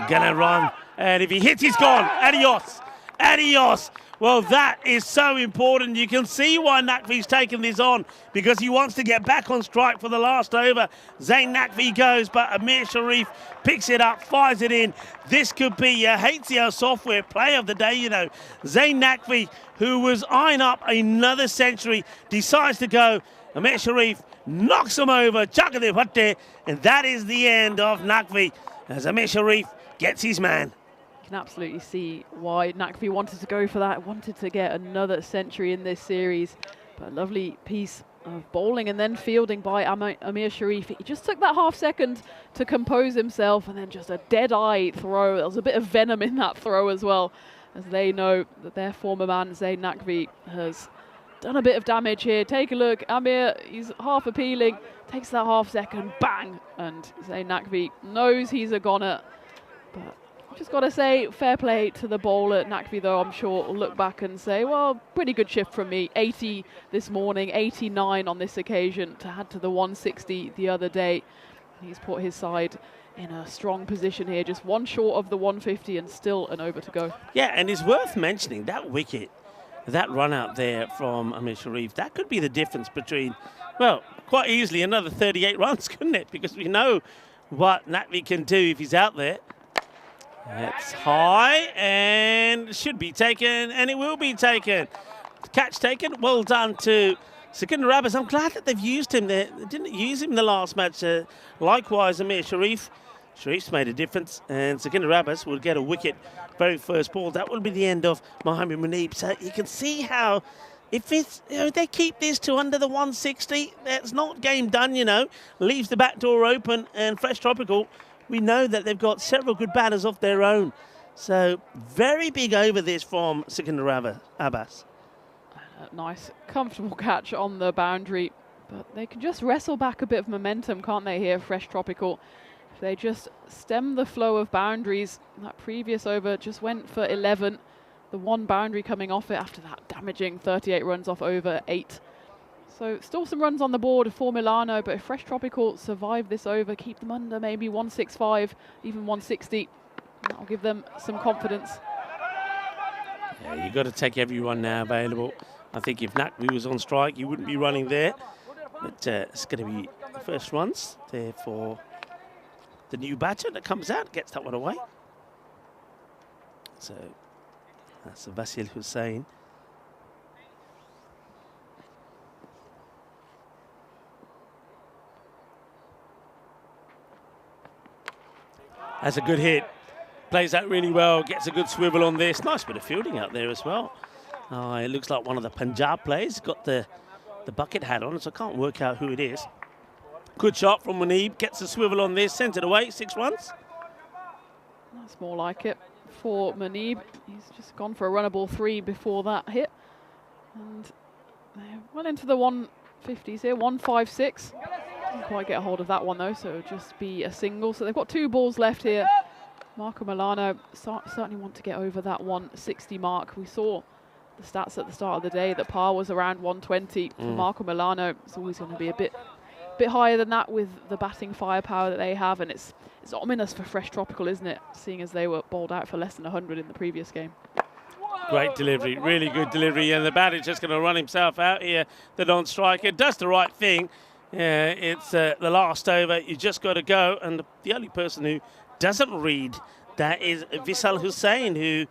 Speaker 5: gonna run. And if he hits, he's gone. Adios. Adios. Well, that is so important. You can see why Nakvi's taken this on, because he wants to get back on strike for the last over. Zain Nakvi goes, but Amir Sharif picks it up, fires it in. This could be your HCL Software Play of the Day, you know. Zain Nakvi, who was eyeing up another century, decides to go. Amir Sharif knocks him over, and that is the end of Nakvi, as Amir Sharif gets his man.
Speaker 3: You can absolutely see why Nakvi wanted to go for that, wanted to get another century in this series. But a lovely piece of bowling and then fielding by Amir Sharif. He just took that half second to compose himself, and then just a dead-eye throw. There was a bit of venom in that throw as well, as they know that their former man, Zain Nakvi, has done a bit of damage here. Take a look. Amir, he's half appealing, takes that half second, bang, and Zain Nakvi knows he's a goner. But just got to say, fair play to the bowler. Nakvi, though, I'm sure will look back and say, well, pretty good shift from me. 80 this morning, 89 on this occasion, to add to the 160 the other day. He's put his side in a strong position here, just 1 short of the 150 and still an over to go.
Speaker 5: Yeah, and it's worth mentioning that wicket, that run out there from Amir Sharif, that could be the difference between, well, quite easily another 38 runs, couldn't it? Because we know what Nakvi can do if he's out there. It's high and should be taken, and it will be taken. Catch taken. Well done to Sikander Abbas. I'm glad that they've used him there. They didn't use him in the last match. Likewise, Amir Sharif. Sharif's made a difference, and Sikander Abbas will get a wicket very first ball. That will be the end of Mohamed Munib. So you can see how, if it's, they keep this to under the 160, that's not game done, Leaves the back door open, and Fresh Tropical, we know that they've got several good batters of their own. So very big over this from Sikander Abbas.
Speaker 3: Nice, comfortable catch on the boundary. But they can just wrestle back a bit of momentum, can't they, here, Fresh Tropical? If they just stem the flow of boundaries. That previous over just went for 11. The 1 boundary coming off it after that damaging 38 runs off over 8. So still some runs on the board for Milano, but if Fresh Tropical survive this over, keep them under maybe 165, even 160, that'll give them some confidence.
Speaker 5: Yeah, you've got to take everyone now available. I think if Nakvi was on strike, you wouldn't be running there. But it's going to be First runs there for the new batter that comes out, gets that one away. So that's Vasil Hussain. That's a good hit. Plays that really well, gets a good swivel on this. Nice bit of fielding out there as well. It looks like one of the Punjab players. Got the bucket hat on, so I can't work out who it is. Good shot from Muneeb, gets a swivel on this, sends it away, 6 runs.
Speaker 3: That's more like it for Muneeb. He's just gone for a runnable 3 before that hit. And they're well into the 150s here, 156. Didn't quite get a hold of that one though, so it'll just be a single. So they've got 2 balls left here. Marco Milano certainly want to get over that 160 mark. We saw the stats at the start of the day that par was around 120 for Marco Milano. It's always going to be a bit higher than that with the batting firepower that they have, and it's ominous for Fresh Tropical, isn't it? Seeing as they were bowled out for less than 100 in the previous game.
Speaker 5: Great delivery, really good delivery, and the batter's just going to run himself out here. The non-striker does the right thing. It's the last over. You just got to go, and the only person who doesn't read that is Vasil Hussain, who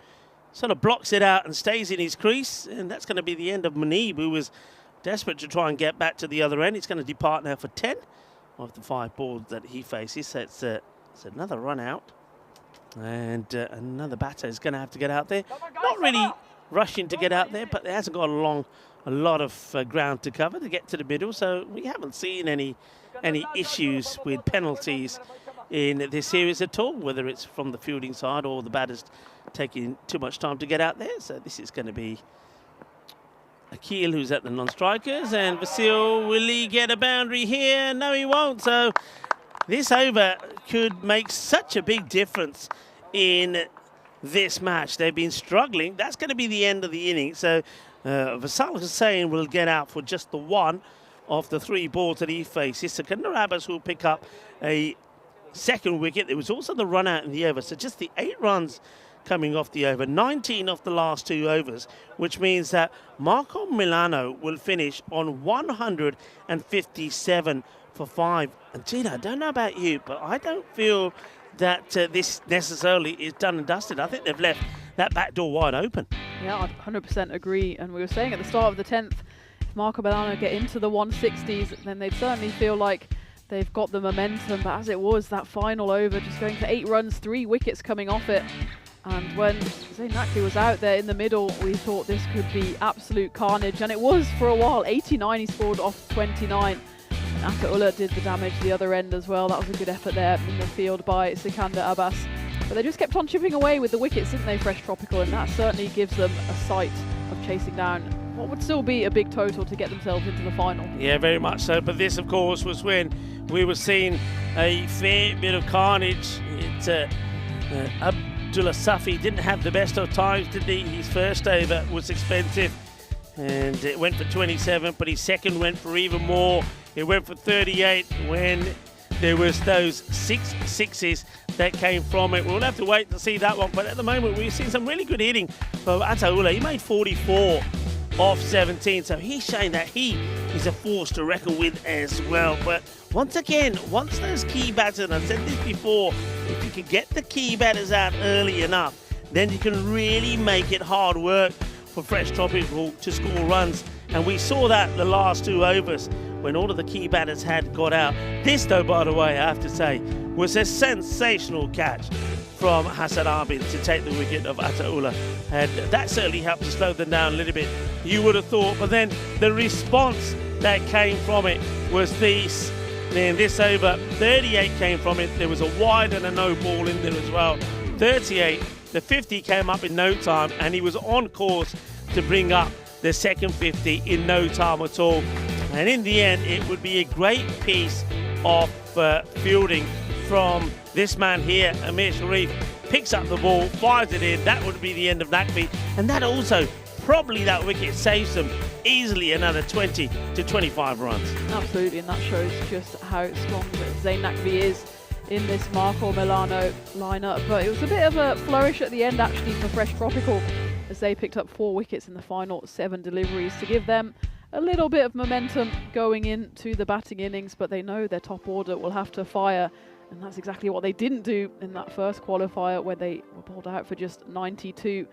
Speaker 5: sort of blocks it out and stays in his crease, and that's going to be the end of Muneeb, who was desperate to try and get back to the other end. He's going to depart now for 10 of the 5 balls that he faces. So it's another run out, and another batter is going to have to get out there. Not really rushing to get out there, but it hasn't got a lot of ground to cover to get to the middle, so we haven't seen any issues with penalties in this series at all, whether it's from the fielding side or the batters taking too much time to get out there. So this is going to be Akil, who's at the non-strikers, and Vasil, will he get a boundary here? No, he won't. So this over could make such a big difference in this match. They've been struggling. That's going to be the end of the inning. So Vasil Hussain will get out for just the 1 of the 3 balls that he faces. Sikandar Abbas will pick up a second wicket. There was also the run out in the over. So just the 8 runs coming off the over, 19 off the last 2 overs, which means that Marco Milano will finish on 157 for 5. And Gina, I don't know about you, but I don't feel that this necessarily is done and dusted. I think they've left that back door wide open.
Speaker 3: Yeah, I 100% agree. And we were saying at the start of the 10th, if Marco Milano get into the 160s, then they'd certainly feel like they've got the momentum. But as it was, that final over, just going for 8 runs, 3 wickets coming off it. And when Zayn Naqvi was out there in the middle, we thought this could be absolute carnage. And it was for a while. 89 he scored off 29. And Ataullah did the damage the other end as well. That was a good effort there in the field by Sikandar Abbas. But they just kept on chipping away with the wickets, didn't they, Fresh Tropical? And that certainly gives them a sight of chasing down what would still be a big total to get themselves into the final.
Speaker 5: Yeah, very much so. But this, of course, was when we were seeing a fair bit of carnage. Abdullah Safi didn't have the best of times, did he? His first over was expensive, and it went for 27, but his second went for even more. It went for 38 when there was those 6 sixes that came from it. We'll have to wait to see that one, but at the moment we've seen some really good hitting from Ataullah. He made 44 off 17, so he's showing that he is a force to reckon with as well. But once again, once those key batters, and I've said this before, if you can get the key batters out early enough, then you can really make it hard work for Fresh Tropical to score runs. And we saw that the last 2 overs when all of the key batters had got out. This, though, by the way, I have to say, was a sensational catch from Hassan Abid to take the wicket of Ataullah. And that certainly helped to slow them down a little bit, you would have thought. But then the response that came from it was this. In this over, 38 came from it. There was a wide and a no ball in there as well. 38, the 50 came up in no time, and he was on course to bring up the second 50 in no time at all. And in the end, it would be a great piece of fielding from this man here. Amir Sharif picks up the ball, fires it in. That would be the end of Naqvi. And that also, probably that wicket saves them easily another 20 to 25 runs.
Speaker 3: Absolutely, and that shows just how strong Zayn Naqvi is in this Marco Milano lineup. But it was a bit of a flourish at the end, actually, for Fresh Tropical, as they picked up 4 wickets in the final 7 deliveries to give them a little bit of momentum going into the batting innings, but they know their top order will have to fire, and that's exactly what they didn't do in that first qualifier where they were bowled out for just 92.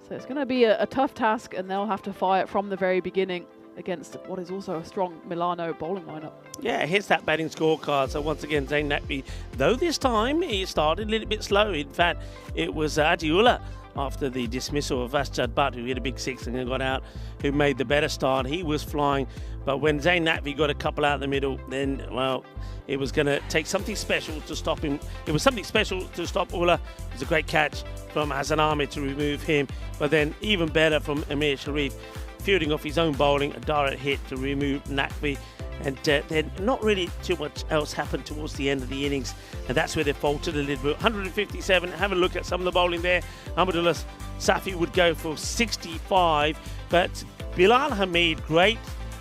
Speaker 3: So it's going to be a tough task, and they'll have to fire from the very beginning against what is also a strong Milano bowling lineup.
Speaker 5: Yeah, it hits that batting scorecard. So once again, Zayn Naqvi, though this time he started a little bit slow. In fact, it was Adiullah after the dismissal of Vasjad Butt, who hit a big six and then got out, who made the better start. He was flying, but when Zayn Naqvi got a couple out the middle, then, well, it was going to take something special to stop him. It was something special to stop Ullah. It was a great catch from Hassan Ahmed to remove him, but then even better from Amir Sharif, fielding off his own bowling, a direct hit to remove Naqvi. And then not really too much else happened towards the end of the innings, and that's where they faltered a little bit. 157, have a look at some of the bowling there. Ahmadullah Safi would go for 65, but Bilal Hamid, great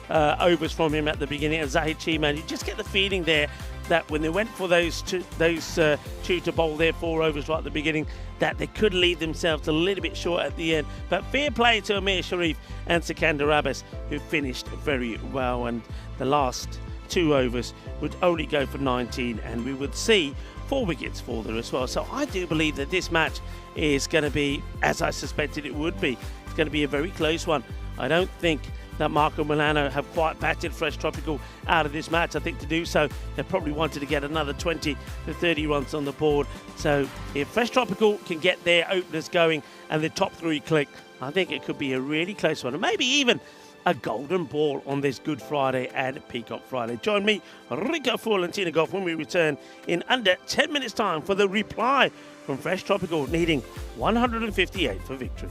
Speaker 5: overs from him at the beginning, and Zahid Cheeman, you just get the feeling there that when they went for those two to bowl their 4 overs right at the beginning, that they could leave themselves a little bit short at the end. But fair play to Amir Sharif and Sikandar Abbas, who finished very well, and the last 2 overs would only go for 19, and we would see 4 wickets for them as well. So I do believe that this match is going to be, as I suspected it would be, it's going to be a very close one. I don't think that Marco Milano have quite batted Fresh Tropical out of this match. I think to do so, they probably wanted to get another 20 to 30 runs on the board. So if Fresh Tropical can get their openers going and the top 3 click, I think it could be a really close one, and maybe even a golden ball on this Good Friday and Peacock Friday. Join me, Rico Full and Tina Goff, when we return in under 10 minutes time for the reply from Fresh Tropical, needing 158 for victory.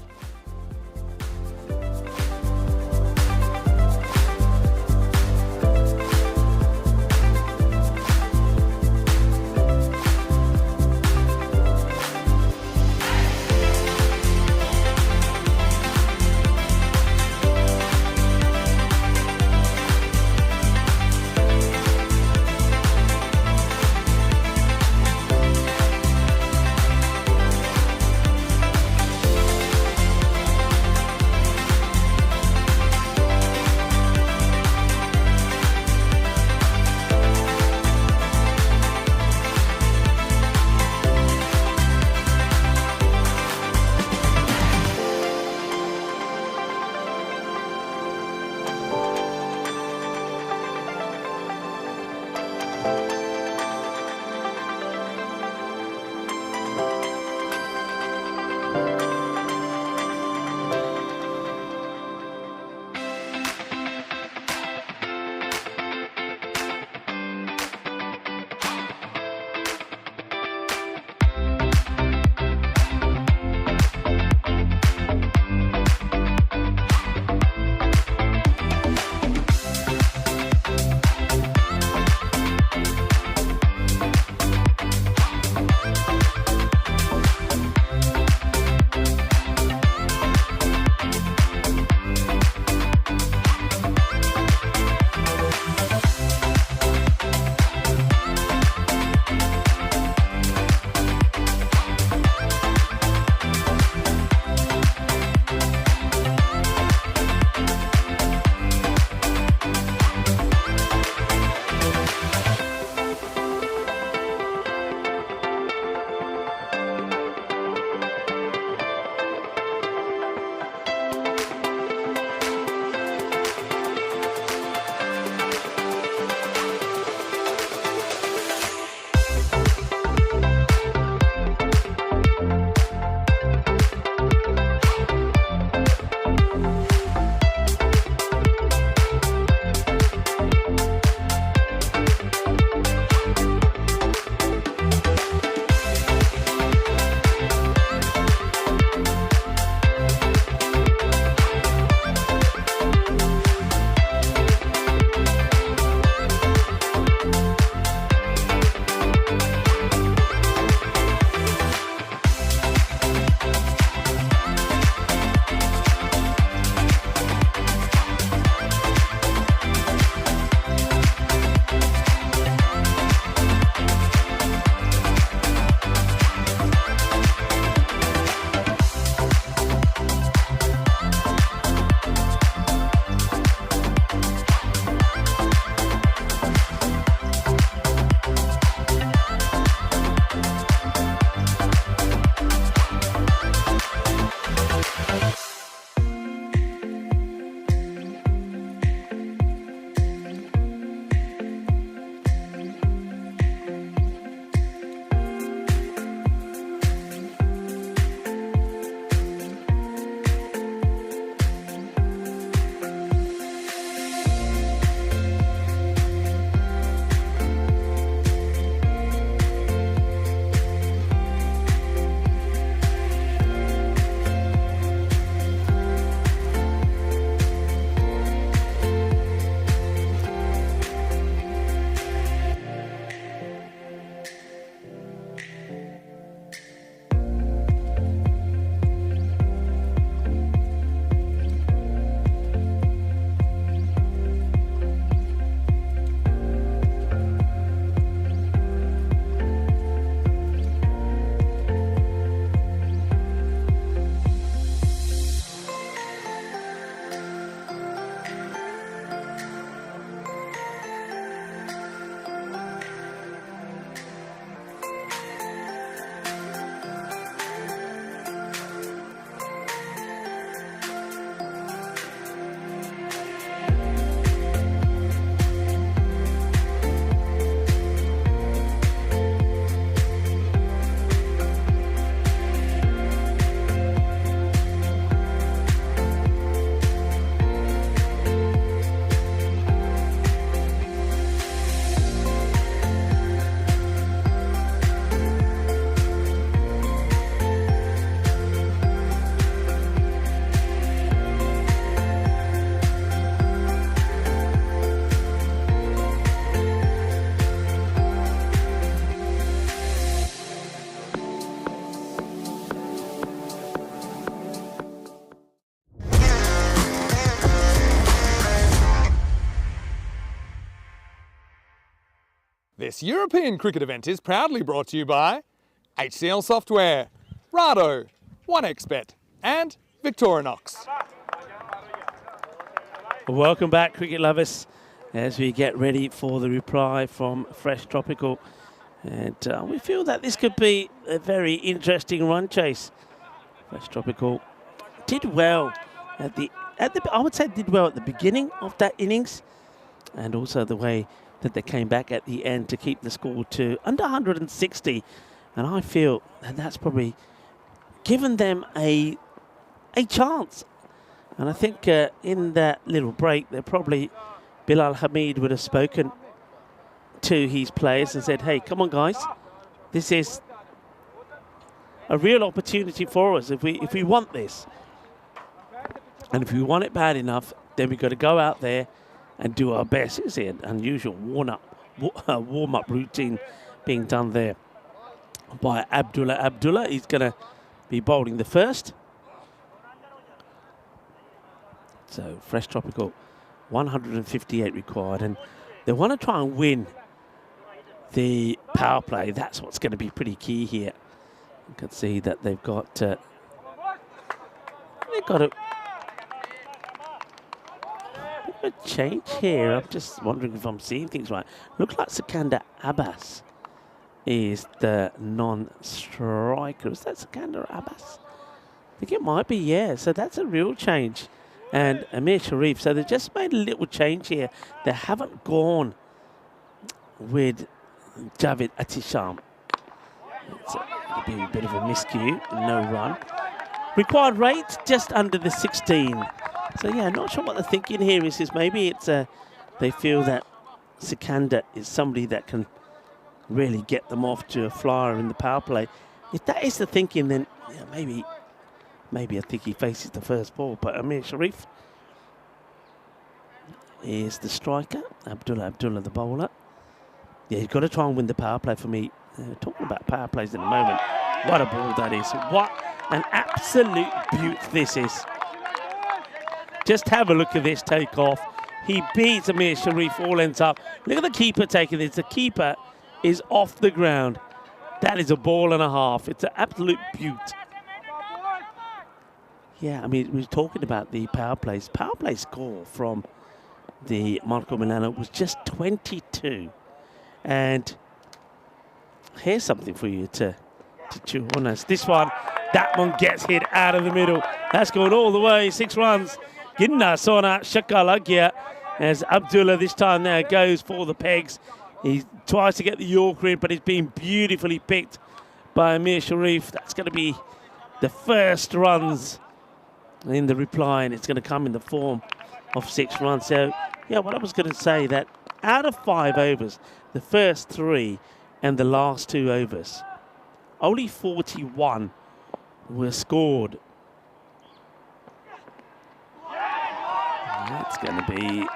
Speaker 2: This European cricket event is proudly brought to you by HCL Software, Rado, 1xBet and Victorinox.
Speaker 5: Welcome back, cricket lovers, as we get ready for the reply from Fresh Tropical. And we feel that this could be a very interesting run chase. Fresh Tropical did well I would say did well at the beginning of that innings, and also the way that they came back at the end to keep the score to under 160. And I feel that that's probably given them a chance. And I think in that little break, Bilal Hamid would have spoken to his players and said, hey, come on, guys, this is a real opportunity for us if we want this. And if we want it bad enough, then we've got to go out there and do our best. It's an unusual warm-up routine being done there by Abdullah. He's going to be bowling the first. So Fresh Tropical, 158 required, and they want to try and win the power play. That's what's going to be pretty key here. You can see that they've got a change here. I'm just wondering if I'm seeing things right. Looks like Sikandar Abbas is the non-striker. Is that Sikandar Abbas? I think it might be, yeah. So that's a real change. And Amir Sharif. So they just made a little change here. They haven't gone with Javed Atisham. It'll be a bit of a miscue, no run. Required rate just under the 16. So yeah, not sure what the thinking here is maybe it's they feel that Sikandar is somebody that can really get them off to a flyer in the power play. If that is the thinking, then yeah, maybe I think he faces the first ball. But Amir Sharif is the striker. Abdullah the bowler. Yeah, he's got to try and win the power play for me. Talking about power plays in a moment. What a ball that is. What an absolute beaut this is. Just have a look at this takeoff. He beats Amir Sharif, all ends up. Look at the keeper taking this. The keeper is off the ground. That is a ball and a half. It's an absolute beaut. Yeah, I mean, we were talking about the power plays. Power play score from the Marco Milano was just 22. And here's something for you to chew on. As this one, that one gets hit out of the middle. That's going all the way, 6 runs. Ginna Sona Shakalagya as Abdullah this time now goes for the pegs. He tries to get the Yorker in, but it's been beautifully picked by Amir Sharif. That's going to be the first runs in the reply, and it's going to come in the form of 6 runs. So, yeah, what I was going to say, that out of 5 overs, the first 3 and the last 2 overs, only 41 were scored. That's going to be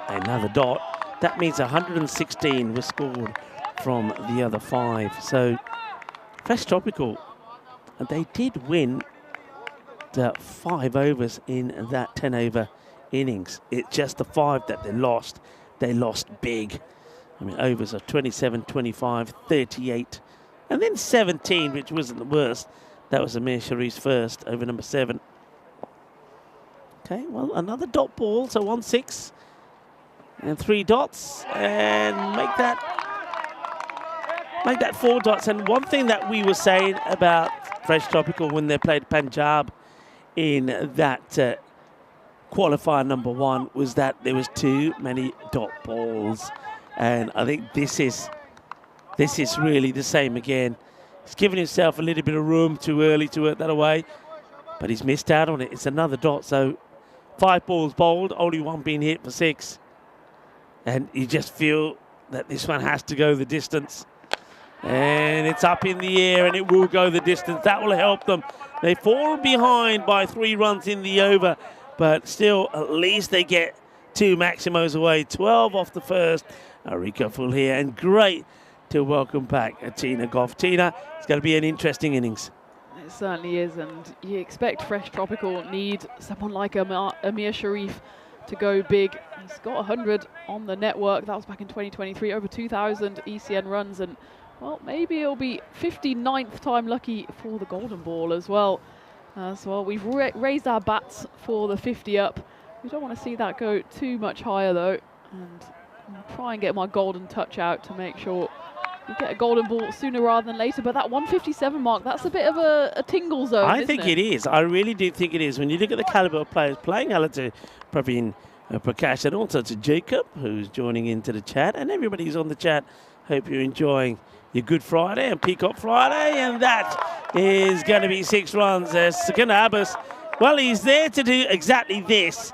Speaker 5: another dot. That means 116 were scored from the other 5. So, Fresh Tropical, they did win the 5 overs in that 10-over innings. It's just the 5 that they lost. They lost big. I mean, overs are 27, 25, 38, and then 17, which wasn't the worst. That was Amir Sharif's first, over number 7. Okay, well, another dot ball, so 1-6 and 3 dots, and make that 4 dots. And one thing that we were saying about Fresh Tropical when they played Punjab in that qualifier number 1 was that there was too many dot balls, and I think this is really the same again. He's given himself a little bit of room too early to work that away, but he's missed out on it. It's another dot, so 5 balls bowled, only 1 being hit for 6. And you just feel that this one has to go the distance. And it's up in the air, and it will go the distance. That will help them. They fall behind by 3 runs in the over, but still, at least they get 2 Maximos away. 12 off the first. Rico full here, and great to welcome back Tina Goff. Tina, it's going to be an interesting innings.
Speaker 3: It certainly is, and you expect Fresh Tropical need someone like Amir Sharif to go big. He's got 100 on the network. That was back in 2023, over 2,000 ECN runs, and well, maybe it'll be 59th time lucky for the golden ball as well. We've raised our bats for the 50 up. We don't want to see that go too much higher though, and I'll try and get my golden touch out to make sure we get a golden ball sooner rather than later. But that 157 mark, that's a bit of a tingle zone,
Speaker 5: I think it is. I really do think it is. When you look at the caliber of players playing, hello to Praveen Prakash, and also to Jacob, who's joining into the chat, and everybody who's on the chat. Hope you're enjoying your Good Friday and Peacock Friday, and that is going to be 6 runs. Sikander Abbas, well, he's there to do exactly this.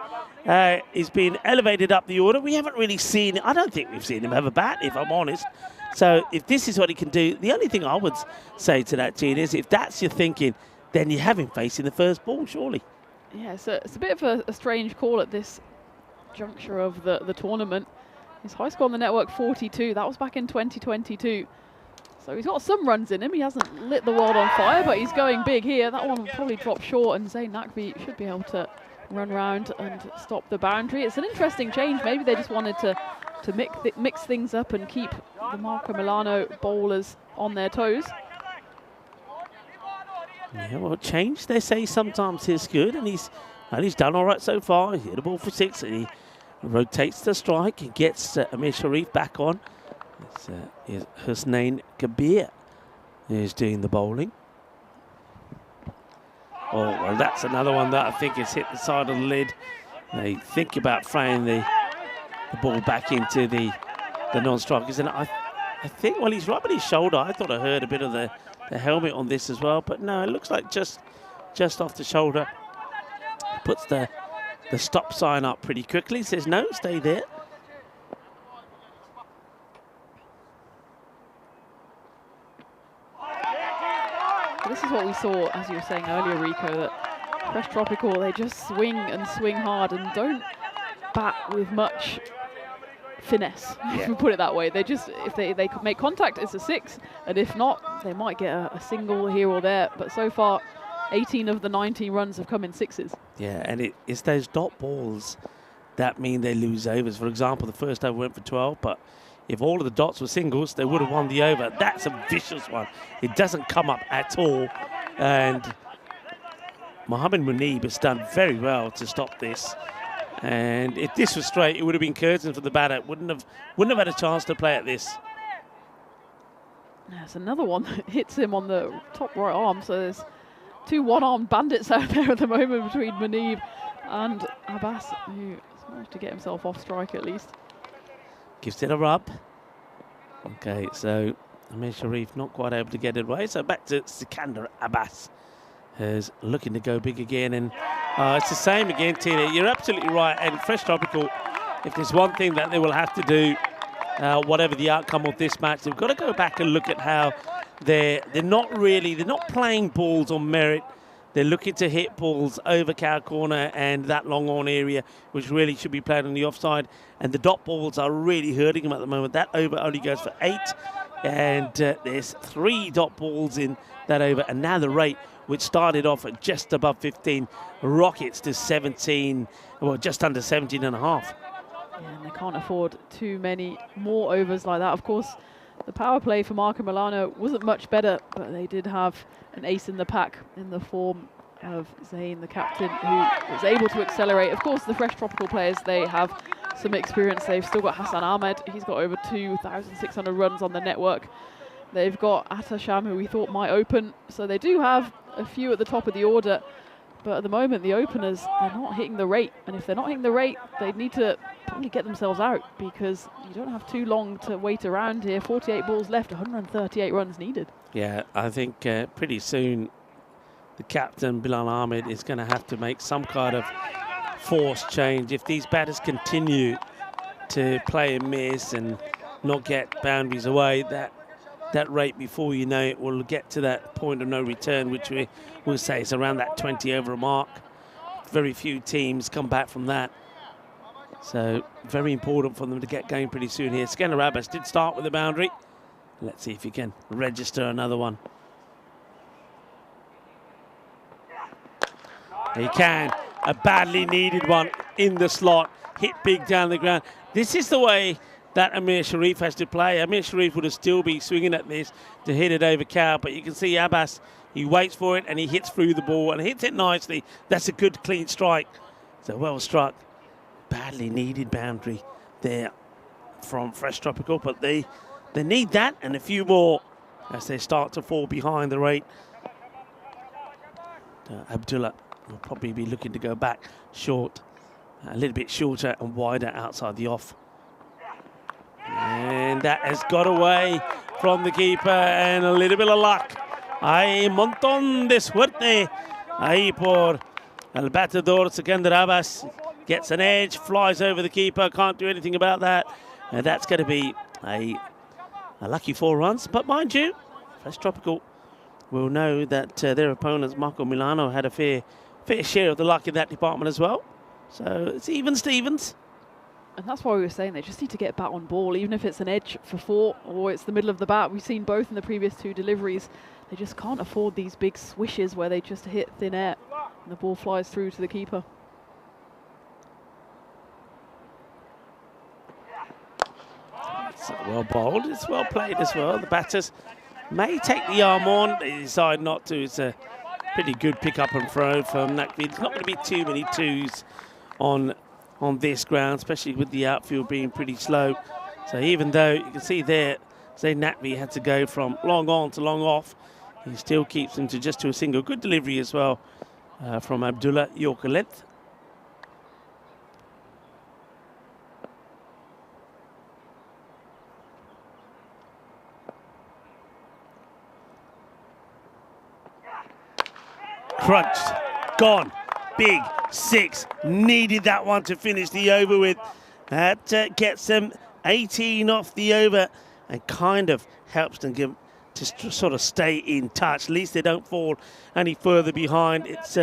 Speaker 5: He's been elevated up the order. We haven't really seen, I don't think we've seen him have a bat, if I'm honest. So if this is what he can do, the only thing I would say to that, Gene, is if that's your thinking, then you have him facing the first ball, surely.
Speaker 3: Yeah, so it's a bit of a strange call at this juncture of the tournament. His high score on the network, 42. That was back in 2022. So he's got some runs in him. He hasn't lit the world on fire, but he's going big here. That one will probably drop short, and Zayn Nakvi should be able to run round and stop the boundary. It's an interesting change. Maybe they just wanted to mix things up and keep the Marco Milano bowlers on their toes.
Speaker 5: Yeah, well, change, they say, sometimes is good, and he's done all right so far. He hit a ball for 6, and he rotates the strike and gets Amir Sharif back on. It's Husnain Kabir who's doing the bowling. Oh, well, that's another one that I think has hit the side of the lid. They think about throwing the ball back into the non-strikers, and I think, well, he's rubbing his shoulder. I thought I heard a bit of the helmet on this as well, but no, it looks like just off the shoulder. Puts the stop sign up pretty quickly. Says no, stay there.
Speaker 3: This is what we saw, as you were saying earlier, Rico, that Fresh Tropical, they just swing and swing hard and don't bat with much finesse, if we put it that way. They just, if they make contact, it's a 6, and if not, they might get a single here or there. But so far, 18 of the 19 runs have come in 6s.
Speaker 5: Yeah, and it's those dot balls that mean they lose overs. For example, the first over went for 12, but if all of the dots were singles, they would have won the over. That's a vicious one. It doesn't come up at all. And Mohammed Munib has done very well to stop this. And if this was straight, it would have been curtains for the batter. Wouldn't have had a chance to play at this.
Speaker 3: There's another one that hits him on the top right arm. So there's 2 one-armed bandits out there at the moment between Munib and Abbas, who has managed to get himself off strike at least.
Speaker 5: Gives it a rub. Okay, so Amir Sharif not quite able to get it away. So back to Sikander Abbas, who's looking to go big again. And it's the same again, Tina. You're absolutely right. And Fresh Tropical, if there's one thing that they will have to do, whatever the outcome of this match, they've got to go back and look at how they're not playing balls on merit. They're looking to hit balls over cow corner and that long on area, which really should be played on the offside. And the dot balls are really hurting them at the moment. That over only goes for 8, and there's 3 dot balls in that over. And now the rate, which started off at just above 15, rockets to 17, well, just under 17 and a half.
Speaker 3: Yeah, and they can't afford too many more overs like that. Of course, the power play for Marco Milano wasn't much better, but they did have an ace in the pack in the form of Zayn, the captain, who was able to accelerate. Of course, the Fresh Tropical players, they have some experience. They've still got Hassan Ahmed. He's got over 2,600 runs on the network. They've got Atta Sham, who we thought might open. So they do have a few at the top of the order. But at the moment, the openers, they're not hitting the rate. And if they're not hitting the rate, they need to probably get themselves out, because you don't have too long to wait around here. 48 balls left, 138 runs needed.
Speaker 5: Yeah, I think pretty soon the captain, Bilal Ahmed, is going to have to make some kind of forced change. If these batters continue to play and miss and not get boundaries away, that rate, before you know it, will get to that point of no return, which we will say is around that 20 over mark. Very few teams come back from that. So very important for them to get going pretty soon here. Sikander Abbas did start with the boundary. Let's see if he can register another one. He can. A badly needed one. in the slot, hit big down the ground. This is the way that Amir Sharif has to play. Amir Sharif would have still be swinging at this to hit it over Cow, but you can see Abbas, he waits for it and he hits through the ball and hits it nicely. That's a good clean strike. So well struck. Badly needed boundary there from Fresh Tropical, but they need that and a few more as they start to fall behind the rate. Abdullah will probably be looking to go back short, a little bit shorter and wider outside the off. And that has got away from the keeper, and a little bit of luck. Hay montón de suerte ahí por el batedor. Sikandar Abbas gets an edge, flies over the keeper, can't do anything about that. And that's going to be a lucky 4 runs. But mind you, Fresh Tropical will know that their opponents, Marco Milano, had a fair share of the luck in that department as well. So it's even Stevens.
Speaker 3: And that's why we were saying they just need to get bat on ball, even if it's an edge for 4 or it's the middle of the bat. We've seen both in the previous 2 deliveries. They just can't afford these big swishes where they just hit thin air and the ball flies through to the keeper.
Speaker 5: It's well bowled, it's well played as well. The batters may take the arm on, they decide not to. It's a pretty good pick up and throw from Naqvi. There's not going to be too many 2s on this ground, especially with the outfield being pretty slow. So even though you can see there, say Naqvi had to go from long on to long off, he still keeps them to just to a single. Good delivery as well from Abdullah, Yorker length. Crunched, gone, big 6, needed that one to finish the over with. That gets them 18 off the over and kind of helps them to sort of stay in touch. At least they don't fall any further behind. It's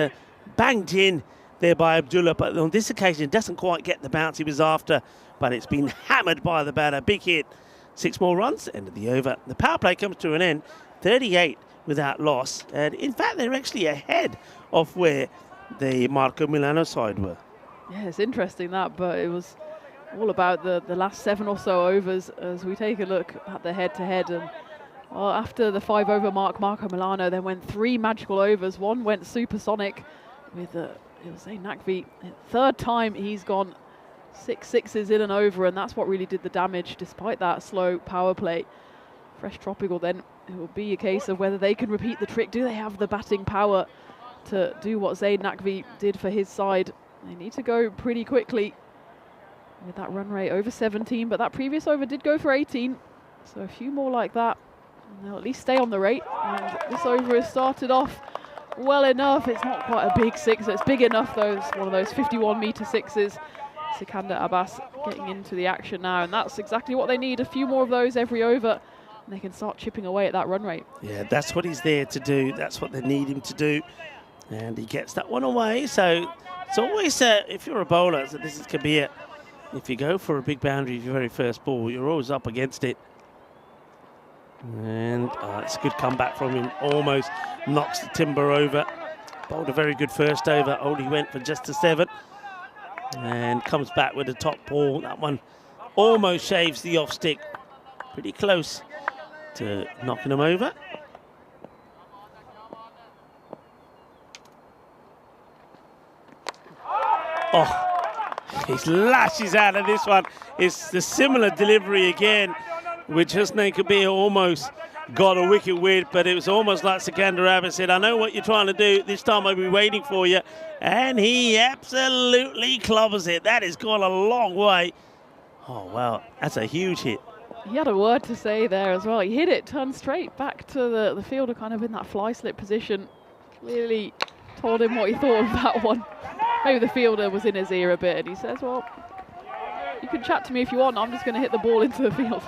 Speaker 5: banged in there by Abdullah, but on this occasion it doesn't quite get the bounce he was after, but it's been hammered by the batter. Big hit, 6 more runs, end of the over. The power play comes to an end, 38 without loss, and in fact they're actually ahead of where the Marco Milano side were.
Speaker 3: Yeah, it's interesting that, but it was all about the last 7 or so overs as we take a look at the head-to-head. And well, after the 5 over mark, Marco Milano then went 3 magical overs. 1 went supersonic with it was Zain Naqvi. 3rd time he's gone 6 sixes in and over, and that's what really did the damage despite that slow power play. Fresh Tropical then, it will be a case of whether they can repeat the trick. Do they have the batting power to do what Zain Naqvi did for his side? They need to go pretty quickly with that run rate over 17, but that previous over did go for 18, so a few more like that and they'll at least stay on the rate. And this over has started off well enough. It's not quite a big 6, it's big enough though. It's one of those 51-meter 6s. Sikandar Abbas getting into the action now, and that's exactly what they need. A few more of those every over, and they can start chipping away at that run rate.
Speaker 5: Yeah, that's what he's there to do. That's what they need him to do. And he gets that one away. So it's always, if you're a bowler, so this could be it. If you go for a big boundary, your very first ball, you're always up against it. And it's a good comeback from him. Almost knocks the timber over. Bowled a very good first over. Only went for just a 7. And comes back with a top ball. That one almost shaves the off stick. Pretty close to knocking him over. Oh, he lashes out of this one. It's the similar delivery again, which Husnain Kabir almost got a wicket with, but it was almost like Sikandar Abbas said, I know what you're trying to do. This time I'll be waiting for you. And he absolutely clobbers it. That has gone a long way. Oh, wow. That's a huge hit.
Speaker 3: He had a word to say there as well. He hit it, turned straight back to the fielder, kind of in that fly slip position. Clearly told him what he thought of that one. Maybe the fielder was in his ear a bit, and he says, well, you can chat to me if you want. I'm just going to hit the ball into the field.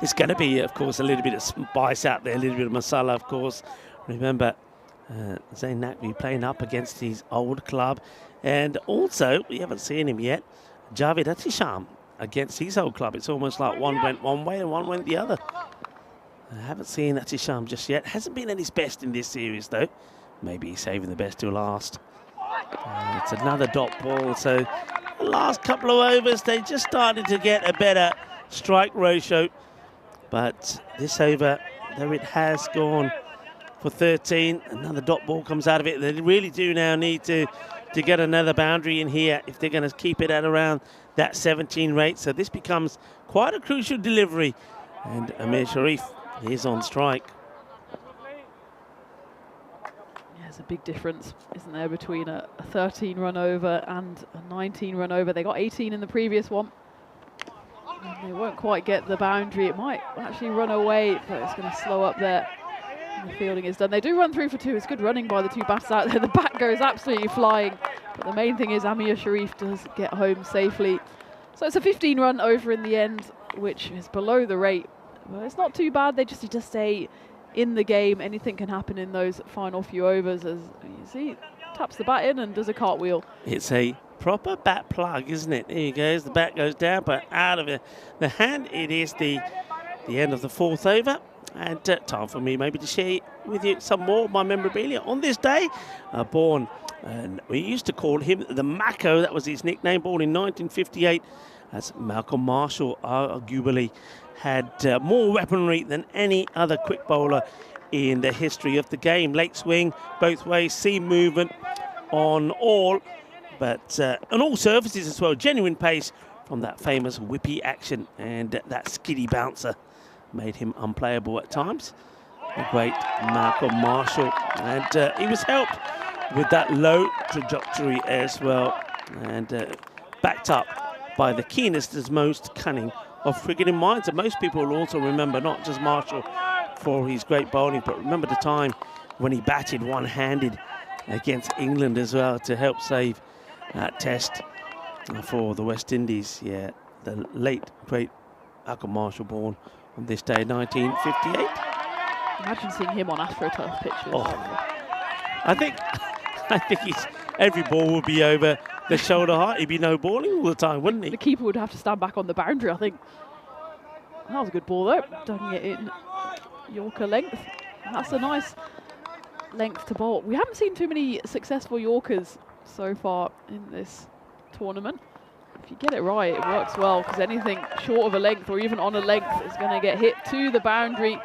Speaker 5: It's going to be, of course, a little bit of spice out there, a little bit of masala, of course. Remember, Zain Naqvi playing up against his old club. And also, we haven't seen him yet, Javed Atisham against his old club. It's almost like one went one way and one went the other. I haven't seen Atisham just yet. Hasn't been at his best in this series, though. Maybe he's saving the best till last. It's another dot ball. So the last couple of overs, they just started to get a better strike ratio. But this over, though it has gone for 13, another dot ball comes out of it. They really do now need to get another boundary in here if they're going to keep it at around that 17 rate. So this becomes quite a crucial delivery. And Amir Sharif is on strike.
Speaker 3: Yeah, there's a big difference, isn't there, between a 13 run over and a 19 run over. They got 18 in the previous one. And they won't quite get the boundary. It might actually run away, but it's going to slow up there. And the fielding is done. They do run through for 2. It's good running by the 2 bats out there. The bat goes absolutely flying. But the main thing is Amir Sharif does get home safely. So it's a 15 run over in the end, which is below the rate. Well, it's not too bad. They just need to stay in the game. Anything can happen in those final few overs. As you see, taps the bat in and does a cartwheel.
Speaker 5: It's a proper bat plug, isn't it? There he goes. The bat goes down, but out of the hand. It is the end of the 4th over. And time for me maybe to share with you some more of my memorabilia on this day. Born, and we used to call him the Mako. That was his nickname. Born in 1958, as Malcolm Marshall arguably had more weaponry than any other quick bowler in the history of the game. Late swing, both ways, seam movement on all, but on all surfaces as well. Genuine pace from that famous whippy action, and that skiddy bouncer made him unplayable at times. The great Malcolm Marshall, and he was helped with that low trajectory as well, and backed up by the keenest as most cunning of cricketing minds. And most people will also remember not just Marshall for his great bowling, but remember the time when he batted one-handed against England as well to help save that test for the West Indies. Yeah, the late great Malcolm Marshall, born on this day, 1958.
Speaker 3: Imagine seeing him on AstroTurf pitches.
Speaker 5: Oh, I think every ball would be over the shoulder height. He'd be no balling all the time, wouldn't he?
Speaker 3: The keeper would have to stand back on the boundary, I think. That was a good ball though, dug it in Yorker length. That's a nice length to bowl. We haven't seen too many successful Yorkers so far in this tournament. If you get it right, it works well, because anything short of a length or even on a length is going to get hit to the boundary.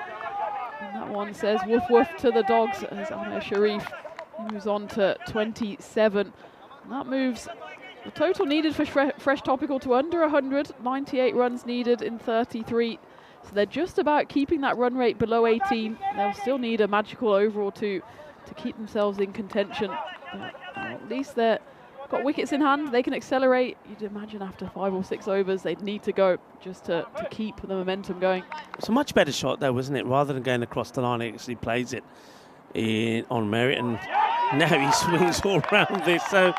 Speaker 3: And that one says woof woof to the dogs as Amir Sharif moves on to 27. And that moves the total needed for Fresh Topical to under 100, 98 runs needed in 33. So they're just about keeping that run rate below 18. They'll still need a magical over or two to keep themselves in contention. But at least they're got wickets in hand. They can accelerate. You'd imagine after 5 or 6 overs they'd need to go just to keep the momentum going.
Speaker 5: It's a much better shot though, wasn't it? Rather than going across the line, he actually plays it on merit, and now he swings all around this. So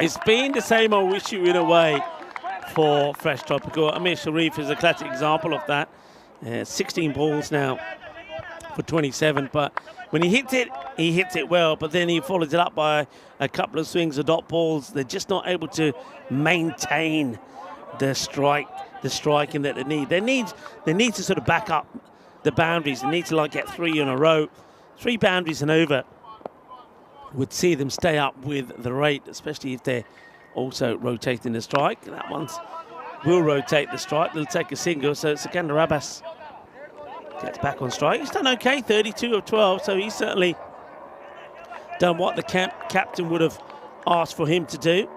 Speaker 5: it's been the same old issue in a way for Fresh Topical. Amir Sharif is a classic example of that. 16 balls now for 27, but when he hits it well, but then he follows it up by a couple of swings of dot balls. They're just not able to maintain the striking that they need. They need to sort of back up the boundaries. They need to like get 3 in a row. 3 boundaries and over would see them stay up with the rate, especially if they're also rotating the strike. That one's will rotate the strike. They'll take a single, so Sikandar Abbas gets back on strike. He's done okay, 32 of 12, so he's certainly done what the captain would have asked for him to do.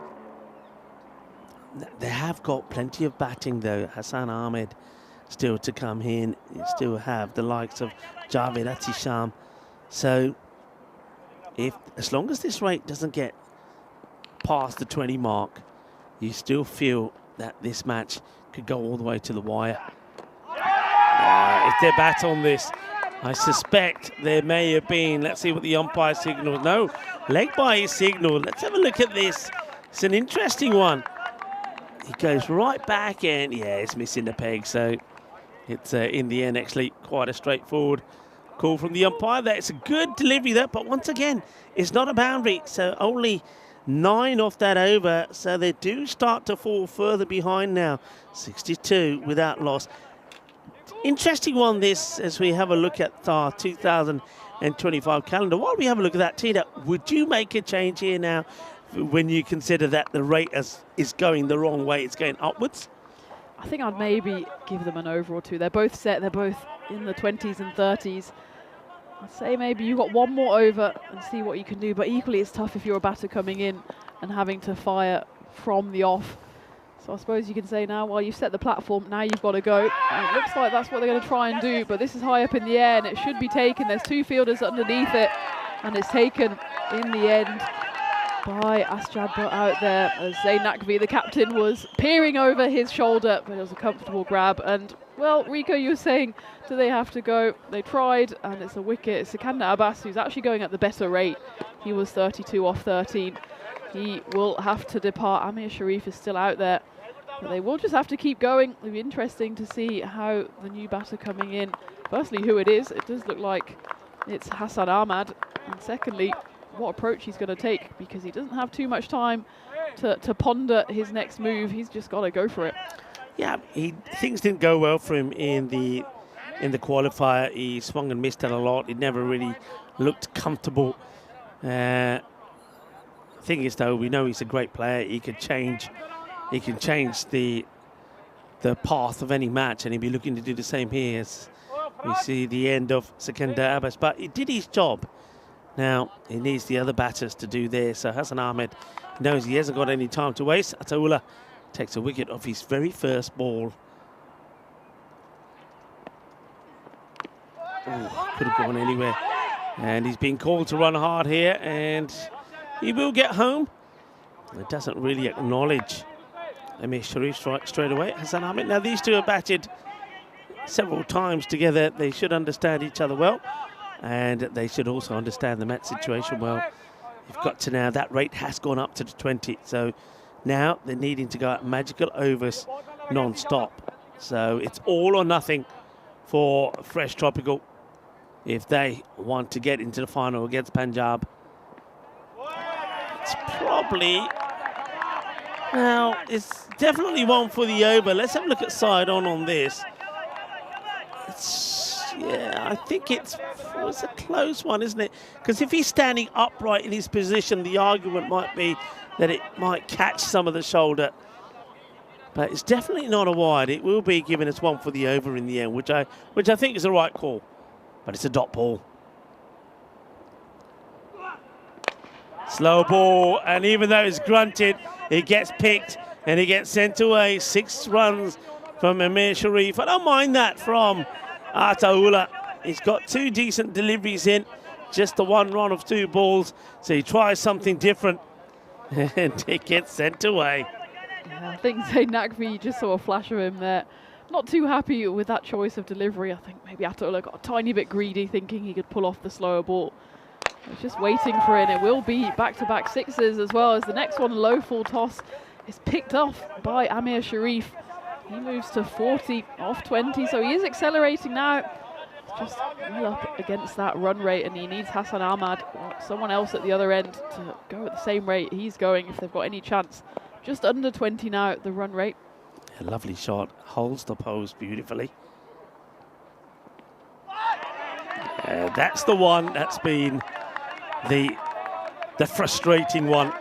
Speaker 5: They have got plenty of batting though. Hassan Ahmed still to come in. You still have the likes of Javed Atisham. So as long as this rate doesn't get past the 20 mark, you still feel that this match could go all the way to the wire. If they bat on this, I suspect there may have been, let's see what the umpire signals. No, leg by his signal. Let's have a look at this. It's an interesting one. He goes right back and yeah, it's missing the peg. So it's in the end actually quite a straightforward call from the umpire there. It's a good delivery there, but once again, it's not a boundary. So only 9 off that over. So they do start to fall further behind now. 62 without loss. Interesting one this, as we have a look at our 2000 and 25 calendar. While we have a look at that, Tina, would you make a change here now when you consider that the rate is going the wrong way, it's going upwards?
Speaker 3: I think I'd maybe give them an over or two. They're both set, they're both in the 20s and 30s. I'd say maybe you got one more over and see what you can do, but equally it's tough if you're a batter coming in and having to fire from the off. So I suppose you can say now, well, you've set the platform, now you've got to go. And it looks like that's what they're going to try and do, but this is high up in the air and it should be taken. There's 2 fielders underneath it, and it's taken in the end by Asjad Butt out there, as Zain Naqvi, the captain, was peering over his shoulder, but it was a comfortable grab. And, well, Rico, you were saying, do they have to go? They tried, and it's a wicket. It's Sikandar Abbas, who's actually going at the better rate. He was 32 off 13. He will have to depart. Amir Sharif is still out there, but they will just have to keep going. It'll be interesting to see how the new batter coming in, firstly, who it is. It does look like it's Hassan Ahmad, and secondly, what approach he's going to take, because he doesn't have too much time to ponder his next move. He's just got to go for it.
Speaker 5: Yeah, things didn't go well for him in the qualifier. He swung and missed it a lot. It never really looked comfortable. Thing is, though, we know he's a great player. He can change the path of any match, and he'll be looking to do the same here as we see the end of Sikandar Abbas. But he did his job. Now, he needs the other batters to do this. So Hassan Ahmed knows he hasn't got any time to waste. Ataullah takes a wicket off his very first ball. Oh, could have gone anywhere. And he's been called to run hard here, and he will get home. It doesn't really acknowledge Amir Sharif straight away. Hassan Ahmed. Now, these two have batted several times together. They should understand each other well. And they should also understand the match situation well. You've got to now, that rate has gone up to the 20. So now they're needing to go at magical overs non-stop. So it's all or nothing for Fresh Tropical if they want to get into the final against Punjab. It's probably, now it's definitely one for the over. Let's have a look at side on this. Yeah, I think it's a close one, isn't it? Because if he's standing upright in his position, the argument might be that it might catch some of the shoulder. But it's definitely not a wide. It will be giving us one for the over in the end, which I think is the right call. But it's a dot ball. Slow ball, and even though it's grunted, it gets picked and it gets sent away. 6 runs from Amir Sharif. I don't mind that from Ataullah. He's got 2 decent deliveries in, just the 1 run of 2 balls. So he tries something different and it gets sent away.
Speaker 3: Yeah, I think Zain Naqvi just saw a flash of him there. Not too happy with that choice of delivery. I think maybe Ataullah got a tiny bit greedy, thinking he could pull off the slower ball. He's just waiting for it, and it will be back-to-back 6s as well, as the next one, low full toss, is picked off by Amir Sharif. He moves to 40 off 20, so he is accelerating now. Just well up against that run rate, and he needs Hassan Ahmad or someone else at the other end to go at the same rate he's going if they've got any chance. Just under 20 now at the run rate.
Speaker 5: A lovely shot, holds the pose beautifully. That's the one that's been the frustrating one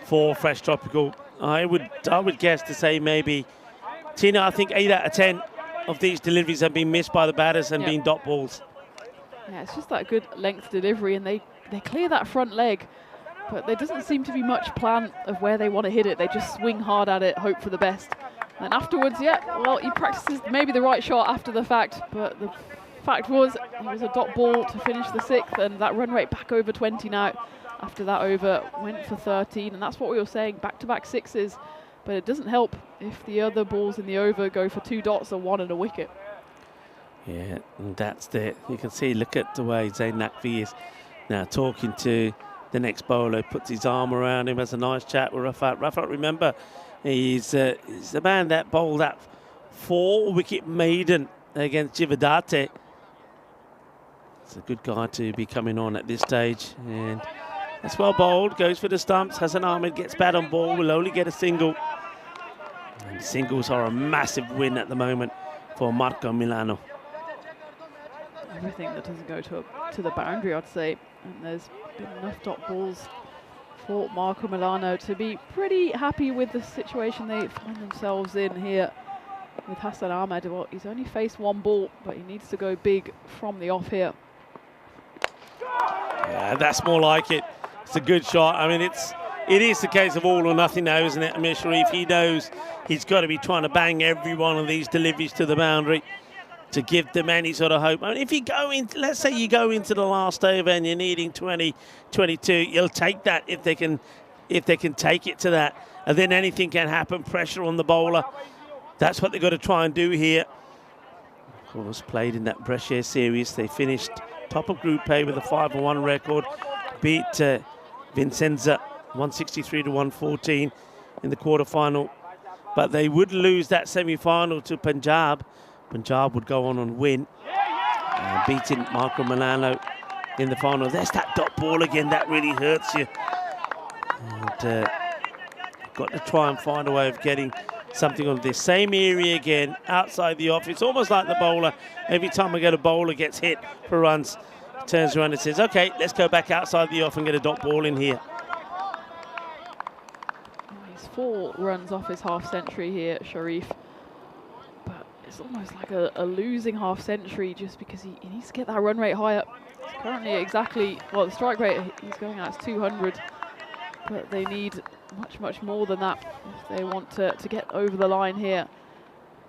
Speaker 5: for Fresh Tropical. I would guess to say maybe, Tina, I think 8 out of 10 of these deliveries have been missed by the batters and been dot balls.
Speaker 3: Yeah, it's just that good length delivery, and they clear that front leg, but there doesn't seem to be much plan of where they want to hit it. They just swing hard at it, hope for the best. And afterwards, well, he practices maybe the right shot after the fact, but the fact was it was a dot ball to finish the 6th, and that run rate back over 20 now. After that over, went for 13, and that's what we were saying, back-to-back 6s. But it doesn't help if the other balls in the over go for 2 dots or 1 and a wicket.
Speaker 5: Yeah, and that's it. You can see, look at the way Zain Naqvi is now talking to the next bowler. Puts his arm around him, has a nice chat with Rafat. Rafat, remember, he's the man that bowled that 4-wicket maiden against Jivadate. It's a good guy to be coming on at this stage. And that's well bowled, goes for the stumps. Hassan Ahmed gets bat on ball, will only get a single. And singles are a massive win at the moment for Marco Milano.
Speaker 3: everything that doesn't go to the boundary, I'd say. And there's been enough dot balls for Marco Milano to be pretty happy with the situation they find themselves in here with Hassan Ahmed. Well, he's only faced one ball, but he needs to go big from the off here.
Speaker 5: Yeah, that's more like it. It's a good shot. I mean, it is the case of all or nothing now, isn't it? Amir Sharif, he knows he's got to be trying to bang every one of these deliveries to the boundary to give them any sort of hope. I mean, if you go in, let's say you go into the last over and you're needing 20, 22, you'll take that if they can take it to that. And then anything can happen, pressure on the bowler. That's what they've got to try and do here. Of course, played in that Brescia series. They finished top of Group A with a 5-1 record. Beat Vincenza 163 to 114 in the quarterfinal. But they would lose that semi-final to Punjab. Punjab would go on and win, beating Marco Milano in the final. There's that dot ball again. That really hurts you. And got to try and find a way of getting something on this same area again, outside the off. It's almost like the bowler, every time I get a bowler gets hit for runs, turns around and says, okay, let's go back outside the off and get a dot ball in here.
Speaker 3: He's 4 runs off his half century here, Sharif. But it's almost like a losing half century just because he needs to get that run rate higher. It's currently exactly, well, the strike rate he's going at is 200. But they need much more than that if they want to get over the line here.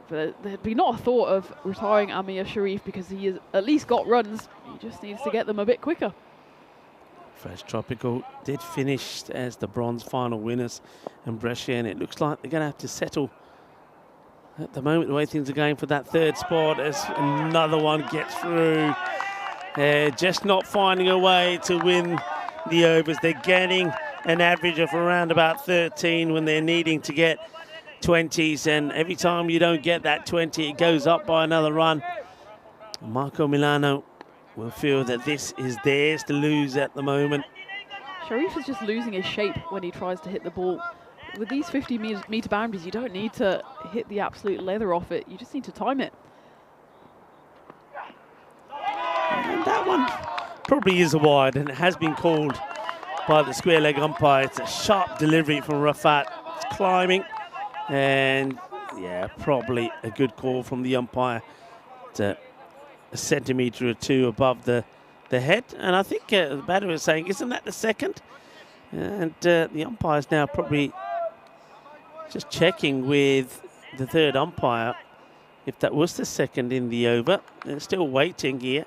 Speaker 3: But there'd be not a thought of retiring Amir Sharif because he has at least got runs. He just needs to get them a bit quicker.
Speaker 5: Fresh Tropical did finish as the bronze final winners in Brescia, and it looks like they're going to have to settle at the moment the way things are going for that third spot as another one gets through. Just not finding a way to win the overs. They're getting an average of around about 13 when they're needing to get 20s, and every time you don't get that 20 it goes up by another run. Marco Milano will feel that this is theirs to lose at the moment.
Speaker 3: Sharif is just losing his shape when he tries to hit the ball. With these 50-meter boundaries, you don't need to hit the absolute leather off it, you just need to time it.
Speaker 5: And that one probably is a wide, and it has been called by the square leg umpire. It's a sharp delivery from Rafat. It's climbing, and yeah, probably a good call from the umpire. It's a centimetre or two above the head, and I think the batter is saying, isn't that the second? And the umpire's now probably just checking with the third umpire if that was the second in the over. They're still waiting here.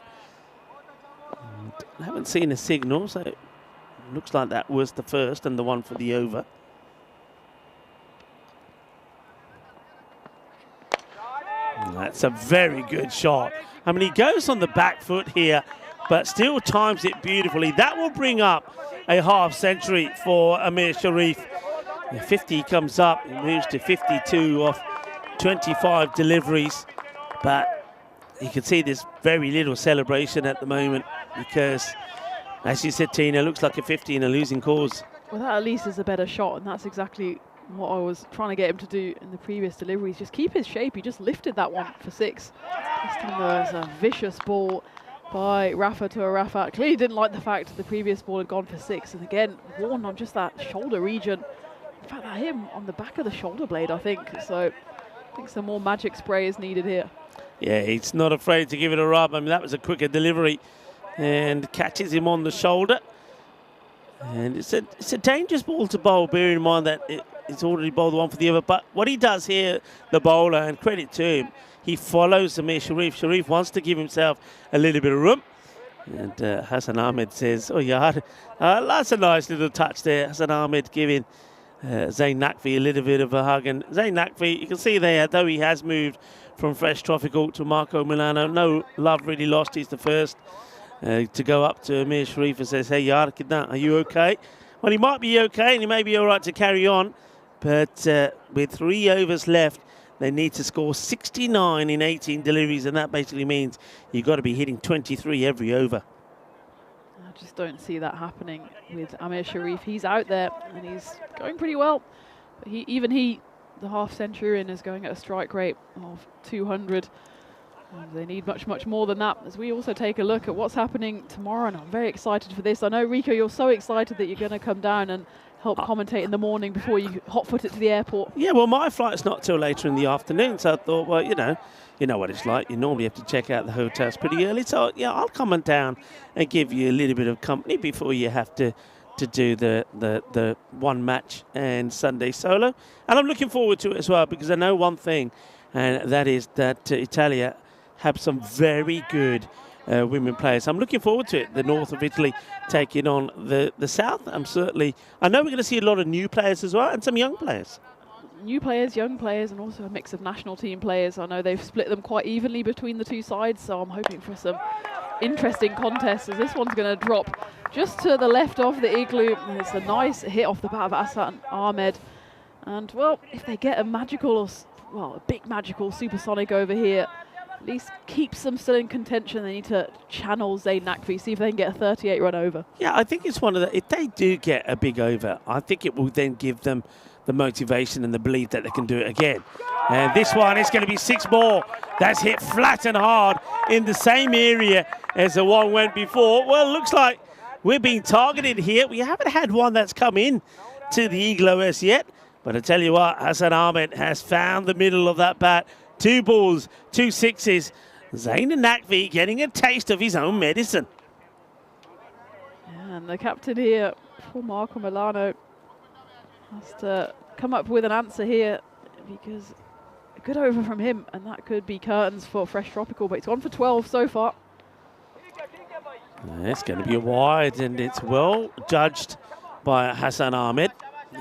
Speaker 5: And I haven't seen a signal, so it looks like that was the first and the one for the over. And that's a very good shot. I mean, he goes on the back foot here, but still times it beautifully. That will bring up a half century for Amir Sharif. The 50 comes up, he moves to 52 off 25 deliveries, but you can see there's very little celebration at the moment because, as you said, Tina, looks like a 50 in a losing cause.
Speaker 3: Well, that at least is a better shot, and that's exactly what I was trying to get him to do in the previous deliveries. Just keep his shape. He just lifted that one for 6. This time there was a vicious ball by Rafa to Arafat. Clearly didn't like the fact the previous ball had gone for 6, and again, worn on just that shoulder region. In fact, that hit him on the back of the shoulder blade, I think. So I think some more magic spray is needed here.
Speaker 5: Yeah, he's not afraid to give it a rub. I mean, that was a quicker delivery and catches him on the shoulder. And it's a dangerous ball to bowl, bear in mind that it's already bowled one for the other. But what he does here, the bowler, and credit to him, he follows Amir Sharif. Sharif wants to give himself a little bit of room. And Hassan Ahmed says, oh yeah, that's a nice little touch there. Hassan Ahmed giving Zain Naqvi a little bit of a hug. And Zain Naqvi, you can see there, though he has moved from Fresh Tropical to Marco Milano, no love really lost. He's the first to go up to Amir Sharif and says, hey, Yar Kidna, are you okay? Well, he might be okay, and he may be all right to carry on. But with 3 overs left, they need to score 69 in 18 deliveries, and that basically means you've got to be hitting 23 every over.
Speaker 3: I just don't see that happening with Amir Sharif. He's out there, and he's going pretty well. But the half centurion, is going at a strike rate of 200. And they need much, much more than that, as we also take a look at what's happening tomorrow, and I'm very excited for this. I know, Rico, you're so excited that you're going to come down and help commentate in the morning before you hot-foot it to the airport.
Speaker 5: Yeah, well, my flight's not till later in the afternoon, so I thought, well, you know what it's like. You normally have to check out the hotels pretty early, so yeah, I'll come down and give you a little bit of company before you have to do the one match and Sunday solo. And I'm looking forward to it as well, because I know one thing, and that is that Italia have some very good women players. I'm looking forward to it. The north of Italy taking on the south. I know we're going to see a lot of new players as well, and some young players.
Speaker 3: New players, young players, and also a mix of national team players. I know they've split them quite evenly between the two sides, so I'm hoping for some interesting contests, as this one's going to drop just to the left of the igloo. It's a nice hit off the bat of Hassan Ahmed. And, well, if they get a big magical supersonic over here, at least keeps them still in contention. They need to channel Zayn Nakvi, see if they can get a 38 run over. Yeah,
Speaker 5: I think it's one of the, if they do get a big over, I think it will then give them the motivation and the belief that they can do it again. And this one is going to be 6 more. That's hit flat and hard in the same area as the one went before. Well, it looks like we're being targeted here. We haven't had one that's come in to the igloo as yet. But I tell you what, Hassan Ahmed has found the middle of that bat. 2 balls, 2 sixes. Zayn Nakvi getting a taste of his own medicine.
Speaker 3: Yeah, and the captain here for Marco Milano has to come up with an answer here, because a good over from him, and that could be curtains for Fresh Tropical, but it's gone for 12 so far.
Speaker 5: It's going to be a wide, and it's well judged by Hassan Ahmed.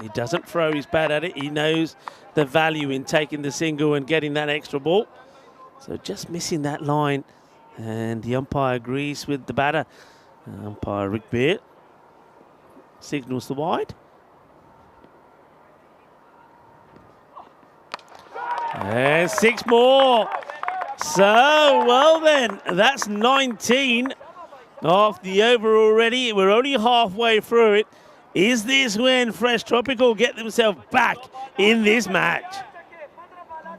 Speaker 5: He doesn't throw his bat at it. He knows the value in taking the single and getting that extra ball. So just missing that line, and the umpire agrees with the batter. Umpire Rick Beard signals the wide. And 6 more. So, well then, that's 19 off the over already. We're only halfway through it. Is this when Fresh Tropical get themselves back in this match?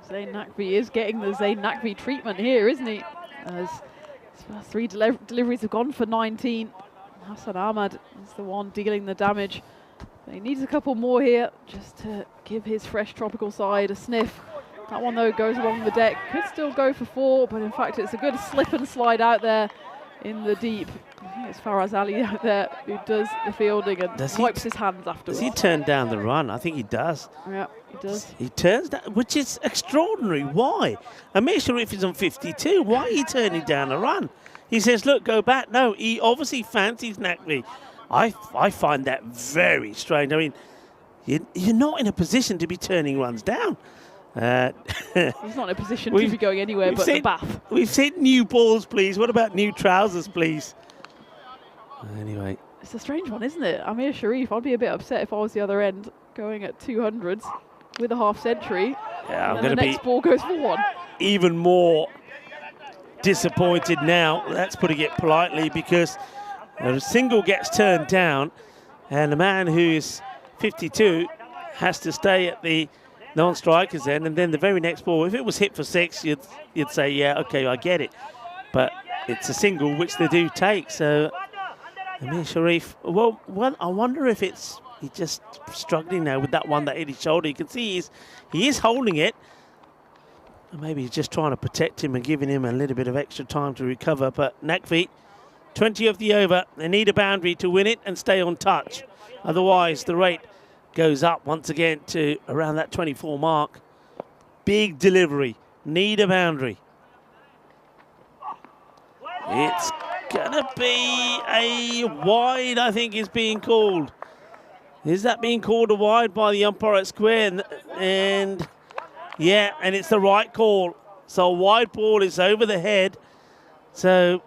Speaker 3: Zayn Nakvi is getting the Zayn Nakvi treatment here, isn't he? As his first 3 deliveries have gone for 19. Hassan Ahmed is the one dealing the damage. He needs a couple more here just to give his Fresh Tropical side a sniff. That one, though, goes along the deck. Could still go for 4, but in fact it's a good slip and slide out there in the deep. I think it's Faraz Ali out there who does the fielding and wipes his hands afterwards.
Speaker 5: Does he turn down the run? I think he does.
Speaker 3: Yeah, he does.
Speaker 5: He turns down, which is extraordinary. Why? Amir Sharif is on 52. Why are you turning down the run? He says, look, go back. No, he obviously fancies Nakvi. I find that very strange. I mean, you're not in a position to be turning runs down.
Speaker 3: He's not in a position to be going anywhere but the bath.
Speaker 5: We've said new balls, please. What about new trousers, please? Anyway.
Speaker 3: It's a strange one, isn't it? Amir Sharif, I'd be a bit upset if I was the other end, going at 200s with a half century.
Speaker 5: Yeah,
Speaker 3: and the next ball goes for 1.
Speaker 5: Even more disappointed now. That's putting it politely, because a single gets turned down, and the man who's 52 has to stay at the non-strikers end, and then the very next ball, if it was hit for 6, you'd say, yeah, okay, I get it. But it's a single, which they do take. So Amir Sharif, well, I wonder if he's just struggling now with that one that hit his shoulder. You can see he is holding it. Maybe he's just trying to protect him and giving him a little bit of extra time to recover. But Nakvi, 20 of the over. They need a boundary to win it and stay on touch. Otherwise, the rate goes up once again to around that 24 mark. Big delivery. Need a boundary. It's going to be a wide, I think, is being called. Is that being called a wide by the umpire at square? And yeah, and it's the right call. So a wide ball is over the head. So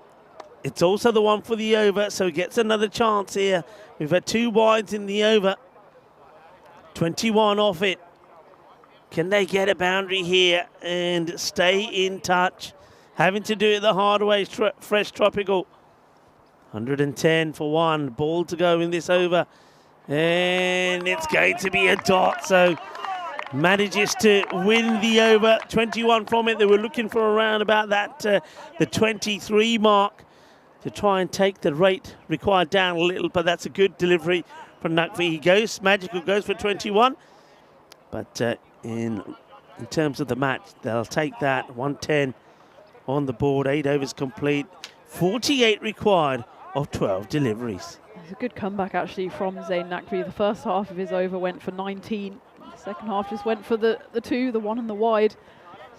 Speaker 5: it's also the one for the over. So he gets another chance here. We've had 2 wides in the over. 21 off it. Can they get a boundary here and stay in touch? Having to do it the hard way, Fresh Tropical. 110 for 1. Ball to go in this over. And it's going to be a dot. So manages to win the over, 21 from it. They were looking for around about that the 23 mark to try and take the rate required down a little, but that's a good delivery from Naqvi. He goes, Magical goes for 21, but in terms of the match, they'll take that. 110 on the board, 8 overs complete, 48 required of 12 deliveries.
Speaker 3: It's a good comeback actually from Zain Naqvi. The first half of his over went for 19. The second half just went for the 2, the 1 and the wide.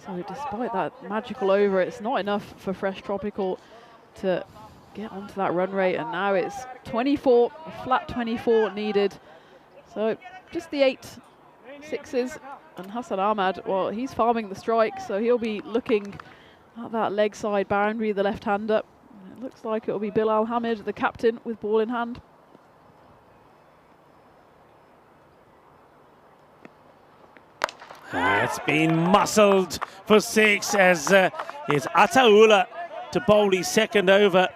Speaker 3: So despite that magical over, it's not enough for Fresh Tropical to get onto that run rate. And now it's 24, a flat 24 needed. So just the 8 sixes. And Hassan Ahmad, well, he's farming the strike, so he'll be looking at that leg side boundary, the left-hander. It looks like it'll be Bilal Hamid, the captain, with ball in hand.
Speaker 5: It's been muscled for 6 as it's Ataullah to bowl his second over.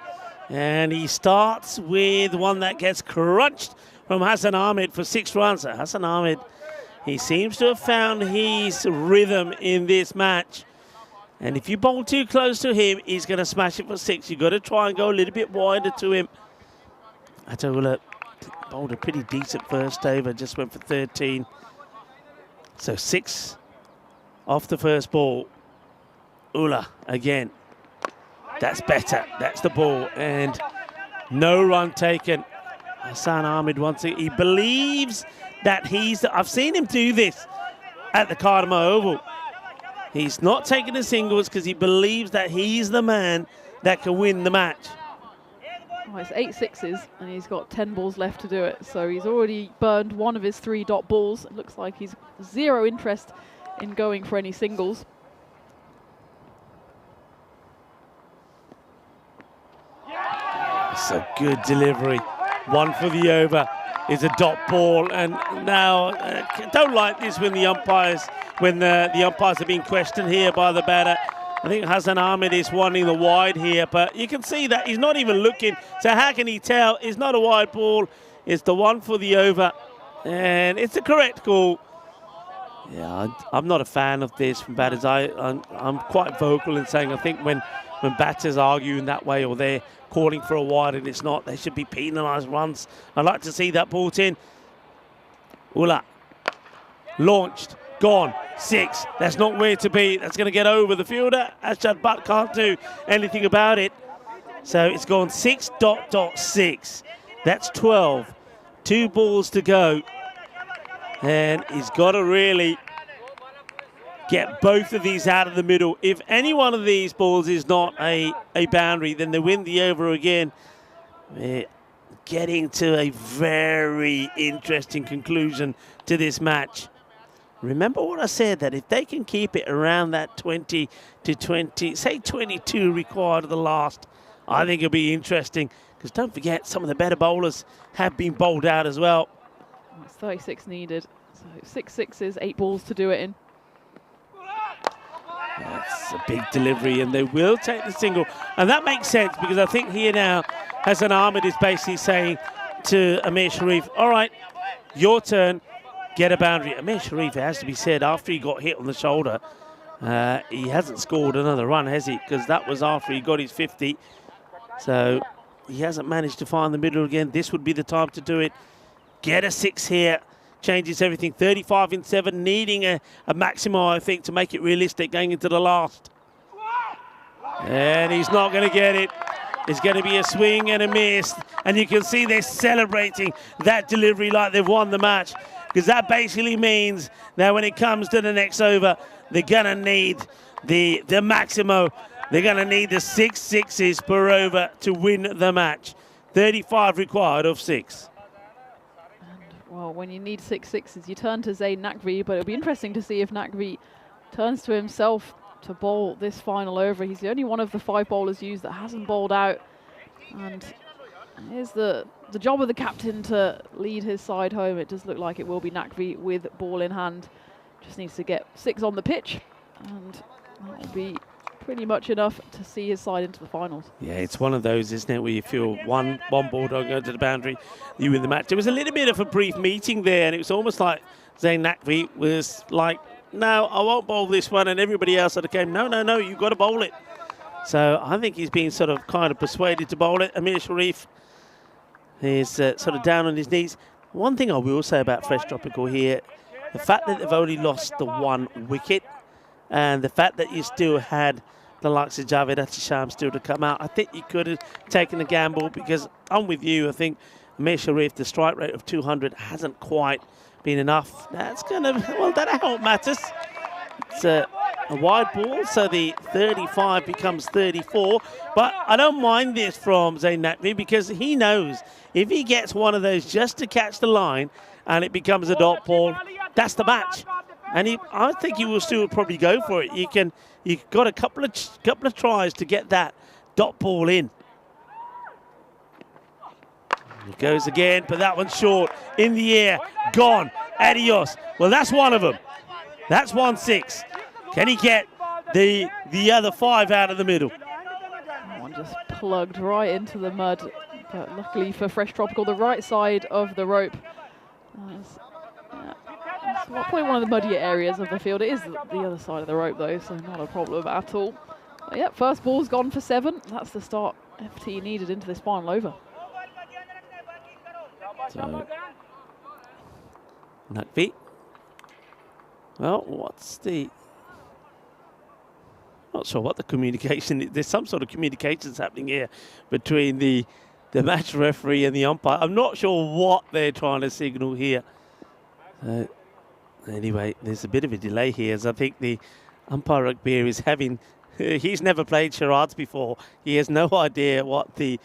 Speaker 5: And he starts with one that gets crunched from Hassan Ahmed for 6 runs. So Hassan Ahmed, he seems to have found his rhythm in this match. And if you bowl too close to him, he's going to smash it for 6. You've got to try and go a little bit wider to him. Ataullah bowled a pretty decent first over, just went for 13. So 6 off the first ball. Ullah again. That's better. That's the ball. And no run taken. Hassan Ahmed wants it. He believes that I've seen him do this at the Cardamom Oval. He's not taking the singles because he believes that he's the man that can win the match.
Speaker 3: Oh, it's 8 sixes and he's got 10 balls left to do it. So he's already burned one of his 3 dot balls. It looks like he's zero interest in going for any singles.
Speaker 5: It's a good delivery. 1 for the over is a dot ball. And now, don't like this when the umpires are being questioned here by the batter. I think Hassan Ahmed is wanting the wide here, but you can see that he's not even looking. So how can he tell? It's not a wide ball. It's the 1 for the over. And it's the correct call. Yeah, I'm not a fan of this from batters. I'm quite vocal in saying I think when batters argue in that way or they're calling for a wide and it's not, they should be penalised runs. I'd like to see that brought in. Ullah. Launched. Gone. 6. That's not where to be. That's going to get over the fielder. Ashad Butt can't do anything about it. So it's gone 6.6. That's 12. 2 balls to go. And he's got to really get both of these out of the middle. If any one of these balls is not a boundary, then they win the over again. We're getting to a very interesting conclusion to this match. Remember what I said, that if they can keep it around that 20 to 20, say 22 required of the last, I think it'll be interesting. Because don't forget, some of the better bowlers have been bowled out as well.
Speaker 3: It's 36 needed. So 6 sixes, 8 balls to do it in.
Speaker 5: That's a big delivery, and they will take the single. And that makes sense, because I think here now, Hassan Ahmed is basically saying to Amir Sharif, all right, your turn, get a boundary. Amir Sharif, it has to be said, after he got hit on the shoulder, he hasn't scored another run, has he? Because that was after he got his 50. So he hasn't managed to find the middle again. This would be the time to do it. Get a 6 here. Changes everything. 35 in 7, needing a maximum, I think, to make it realistic going into the last. And he's not going to get it. It's going to be a swing and a miss. And you can see they're celebrating that delivery like they've won the match. Because that basically means that when it comes to the next over, they're going to need the maximo. They're going to need the 6 sixes per over to win the match. 35 required of 6.
Speaker 3: Well, when you need 6 sixes, you turn to Zain Naqvi, but it'll be interesting to see if Naqvi turns to himself to bowl this final over. He's the only one of the 5 bowlers used that hasn't bowled out. And here's the job of the captain to lead his side home. It does look like it will be Naqvi with ball in hand. Just needs to get 6 on the pitch, and that'll be pretty much enough to see his side into the finals.
Speaker 5: Yeah, it's one of those, isn't it, where you feel one ball don't go to the boundary, you win the match. There was a little bit of a brief meeting there, and it was almost like Zayn Nakvi was like, no, I won't bowl this one, and everybody else sort of came, no, you've got to bowl it. So I think he's been sort of kind of persuaded to bowl it. Amir Sharif is sort of down on his knees. One thing I will say about Fresh Tropical here, the fact that they've only lost the 1 wicket, and the fact that you still had the likes of Javed Atisham still to come out, I think you could have taken a gamble, because I'm with you. I think Amir Sharif, the strike rate of 200 hasn't quite been enough. That's going to, well, that'll help matters. It's a wide ball, so the 35 becomes 34. But I don't mind this from Zayn Nakvi, because he knows if he gets one of those just to catch the line and it becomes a dot ball, that's the match. And I think he will still probably go for it. You've got a couple of tries to get that dot ball in. It goes again, but that one's short. In the air, gone. Adios. Well, that's one of them. That's 1-6. Can he get the other 5 out of the middle?
Speaker 3: One just plugged right into the mud. But luckily for Fresh Tropical, the right side of the rope. It's probably one of the muddier areas of the field. It is the other side of the rope, though, so not a problem at all. But yeah, first ball's gone for 7. That's the start FT needed into this final over.
Speaker 5: So, Nakvi. Well, what's the... Not sure what the communication is. There's some sort of communications happening here between the match referee and the umpire. I'm not sure what they're trying to signal here. Anyway, there's a bit of a delay here, as I think the umpire Ragbir is having... He's never played charades before. He has no idea what the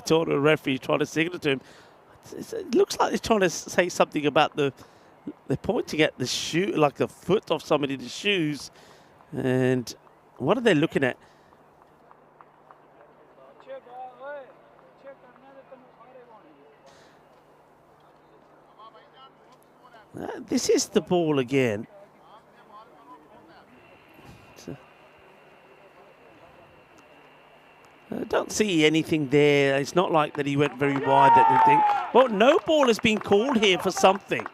Speaker 5: tournament referee is trying to signal to him. It looks like he's trying to say something about they're pointing at the shoe, like the foot of somebody, the shoes. And what are they looking at? This is the ball again. I don't see anything there. It's not like that he went very wide. That thing. Well, no ball has been called here for something.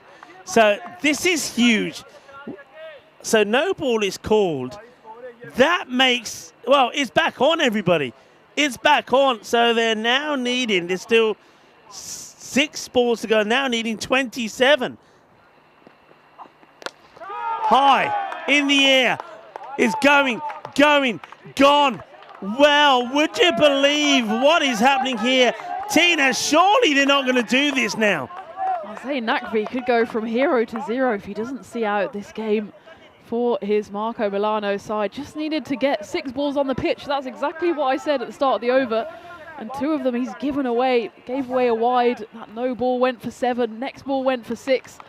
Speaker 5: So this is huge. So no ball is called. That makes, well, it's back on, everybody. It's back on. So they're now needing, there's still 6 balls to go, now needing 27. High, in the air. It's going, gone. Well, would you believe what is happening here? Tina, surely they're not going to do this now.
Speaker 3: I'll say Nakvi could go from 0 to 0 if he doesn't see out this game for his Marco Milano side. Just needed to get 6 balls on the pitch. That's exactly what I said at the start of the over. And 2 of them he's given away. Gave away a wide. That no ball went for 7. Next ball went for 6.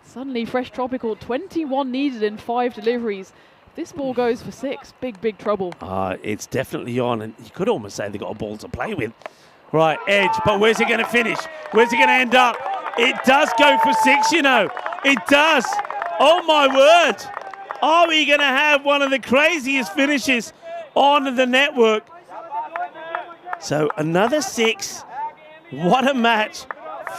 Speaker 3: Suddenly Fresh Tropical, 21 needed in 5 deliveries. If this ball goes for 6, big trouble.
Speaker 5: It's definitely on, and you could almost say they've got a ball to play with. Right, edge, but where's it going to finish? Where's it going to end up? It does go for 6, you know. It does. Oh, my word. Are we going to have one of the craziest finishes on the network? So another 6. What a match.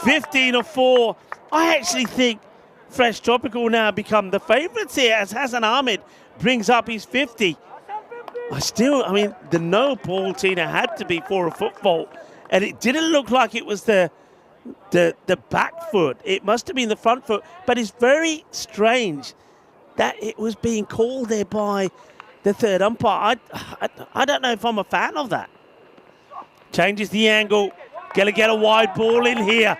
Speaker 5: 15-4. I actually think Fresh Tropical now become the favourites here as Hassan Ahmed brings up his 50. I mean, the no ball, Tina, had to be for a foot fault. And it didn't look like it was the back foot. It must have been the front foot. But it's very strange that it was being called there by the third umpire. I don't know if I'm a fan of that. Changes the angle. Gonna get a wide ball in here.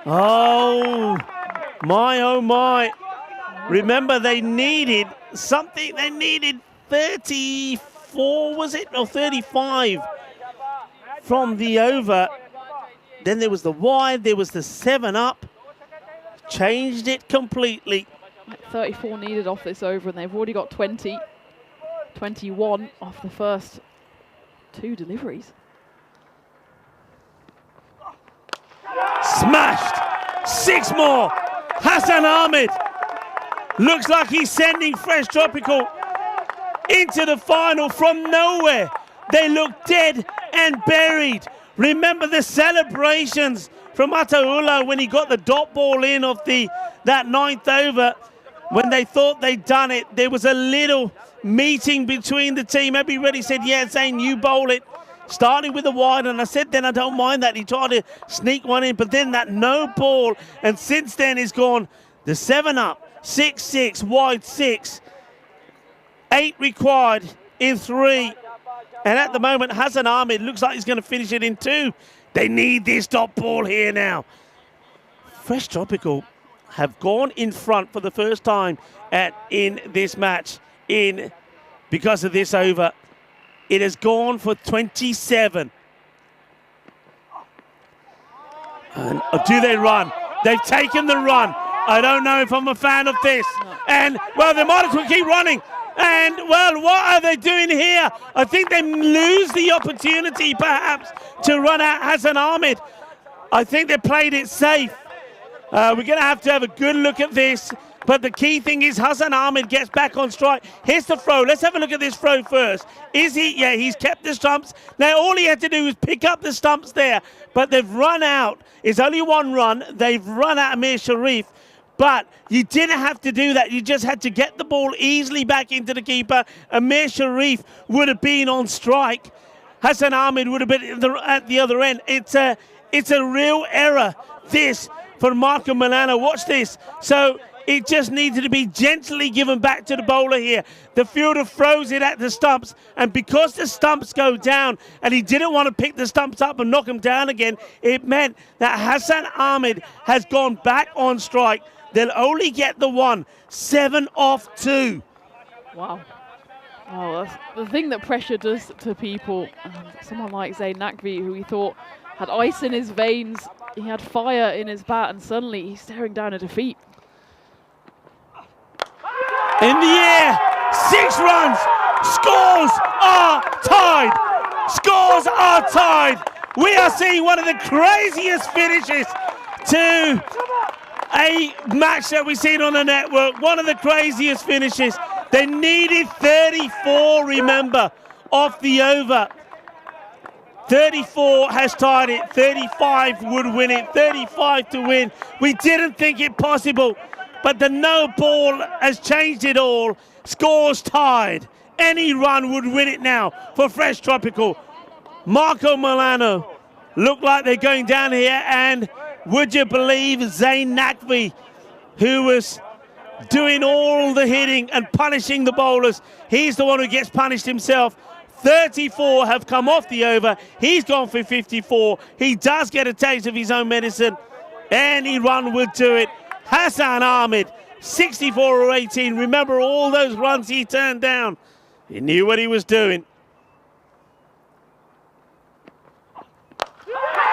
Speaker 5: Oh my. Remember, they needed something. They needed 34, was it? Or 35 from the over. Then there was the wide. There was the 7 up. Changed it completely.
Speaker 3: 34 needed off this over, and they've already got 21 off the first 2 deliveries.
Speaker 5: Smashed! 6 more! Hassan Ahmed! Looks like he's sending Fresh Tropical into the final from nowhere. They look dead and buried. Remember the celebrations from Ataula when he got the dot ball in of that 9th over. When they thought they'd done it, there was a little meeting between the team. Everybody said, yeah, Zane, you bowl it. Starting with the wide, and I said then I don't mind that. He tried to sneak one in, but then that no ball, and since then he's gone the 7 up, 6-6, wide 6, 8 required in 3. And at the moment, Hassan Ahmed looks like he's going to finish it in 2. They need this dot ball here now. Fresh Tropical have gone in front for the first time in this match because of this over. It has gone for 27. And do they run? They've taken the run. I don't know if I'm a fan of this. And, well, they might as well keep running. And, well, what are they doing here? I think they lose the opportunity, perhaps, to run out Hassan Ahmed. I think they played it safe. We're going to have a good look at this. But the key thing is Hassan Ahmed gets back on strike. Here's the throw. Let's have a look at this throw first. Is he? Yeah, he's kept the stumps. Now, all he had to do was pick up the stumps there. But they've run out. It's only one run. They've run out Amir Sharif. But you didn't have to do that. You just had to get the ball easily back into the keeper. Amir Sharif would have been on strike. Hassan Ahmed would have been at the other end. It's a real error, this, for Marco Milano. Watch this. So it just needed to be gently given back to the bowler here. The fielder throws it at the stumps, and because the stumps go down, and he didn't want to pick the stumps up and knock them down again, it meant that Hassan Ahmed has gone back on strike. They'll only get the one. 7 off 2.
Speaker 3: Wow. Oh, that's the thing that pressure does to people. Someone like Zayn Naqvi, who we thought had ice in his veins, he had fire in his bat, and suddenly he's staring down a defeat.
Speaker 5: In the air, 6 runs. Scores are tied. Scores are tied. We are seeing one of the craziest finishes to a match that we've seen on the network. One of the craziest finishes. They needed 34, remember, off the over. 34 has tied it. 35 would win it. 35 to win. We didn't think it possible, but the no ball has changed it all. Scores tied. Any run would win it now for Fresh Tropical. Marco Milano look like they're going down here, and would you believe Zayn Naqvi, who was doing all the hitting and punishing the bowlers, he's the one who gets punished himself. 34 have come off the over. He's gone for 54. He does get a taste of his own medicine. Any run would do it. Hassan Ahmed, 64 or 18. Remember all those runs he turned down. He knew what he was doing.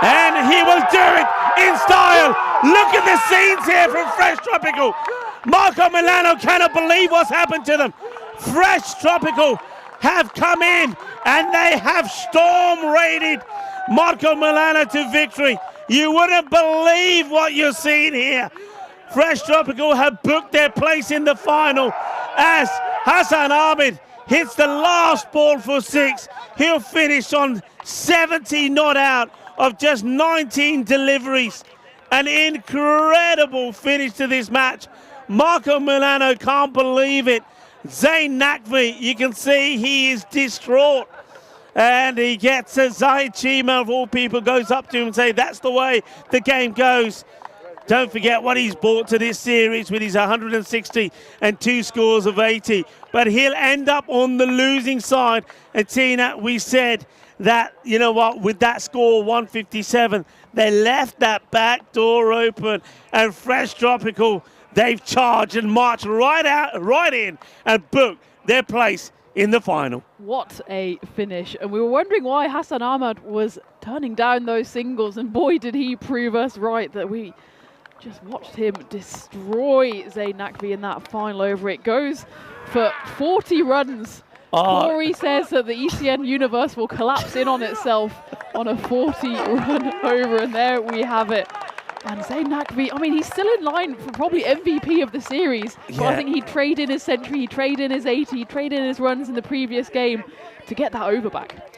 Speaker 5: And he will do it in style. Look at the scenes here from Fresh Tropical. Marco Milano cannot believe what's happened to them. Fresh Tropical have come in and they have storm raided Marco Milano to victory. You wouldn't believe what you're seeing here. Fresh Tropical have booked their place in the final as Hassan Ahmed hits the last ball for 6. He'll finish on 70 not out of just 19 deliveries. An incredible finish to this match. Marco Milano can't believe it. Zayn Naqvi, you can see he is distraught. And he gets Zahid Chima, of all people, goes up to him and say, that's the way the game goes. Don't forget what he's brought to this series with his 160 and 2 scores of 80. But he'll end up on the losing side. And Tina, we said that, you know what, with that score, 157, they left that back door open. And Fresh Tropical, they've charged and marched right in and booked their place in the final.
Speaker 3: What a finish. And we were wondering why Hassan Ahmed was turning down those singles. And boy, did he prove us right that we just watched him destroy Zayn Naqvi in that final over. It goes for 40 runs. Corey says that the ECN universe will collapse in on itself on a 40-run over, and there we have it. And Zayn Naqvi, I mean, he's still in line for probably MVP of the series. But I think he'd trade in his century, he'd trade in his 80, he'd trade in his runs in the previous game to get that over back.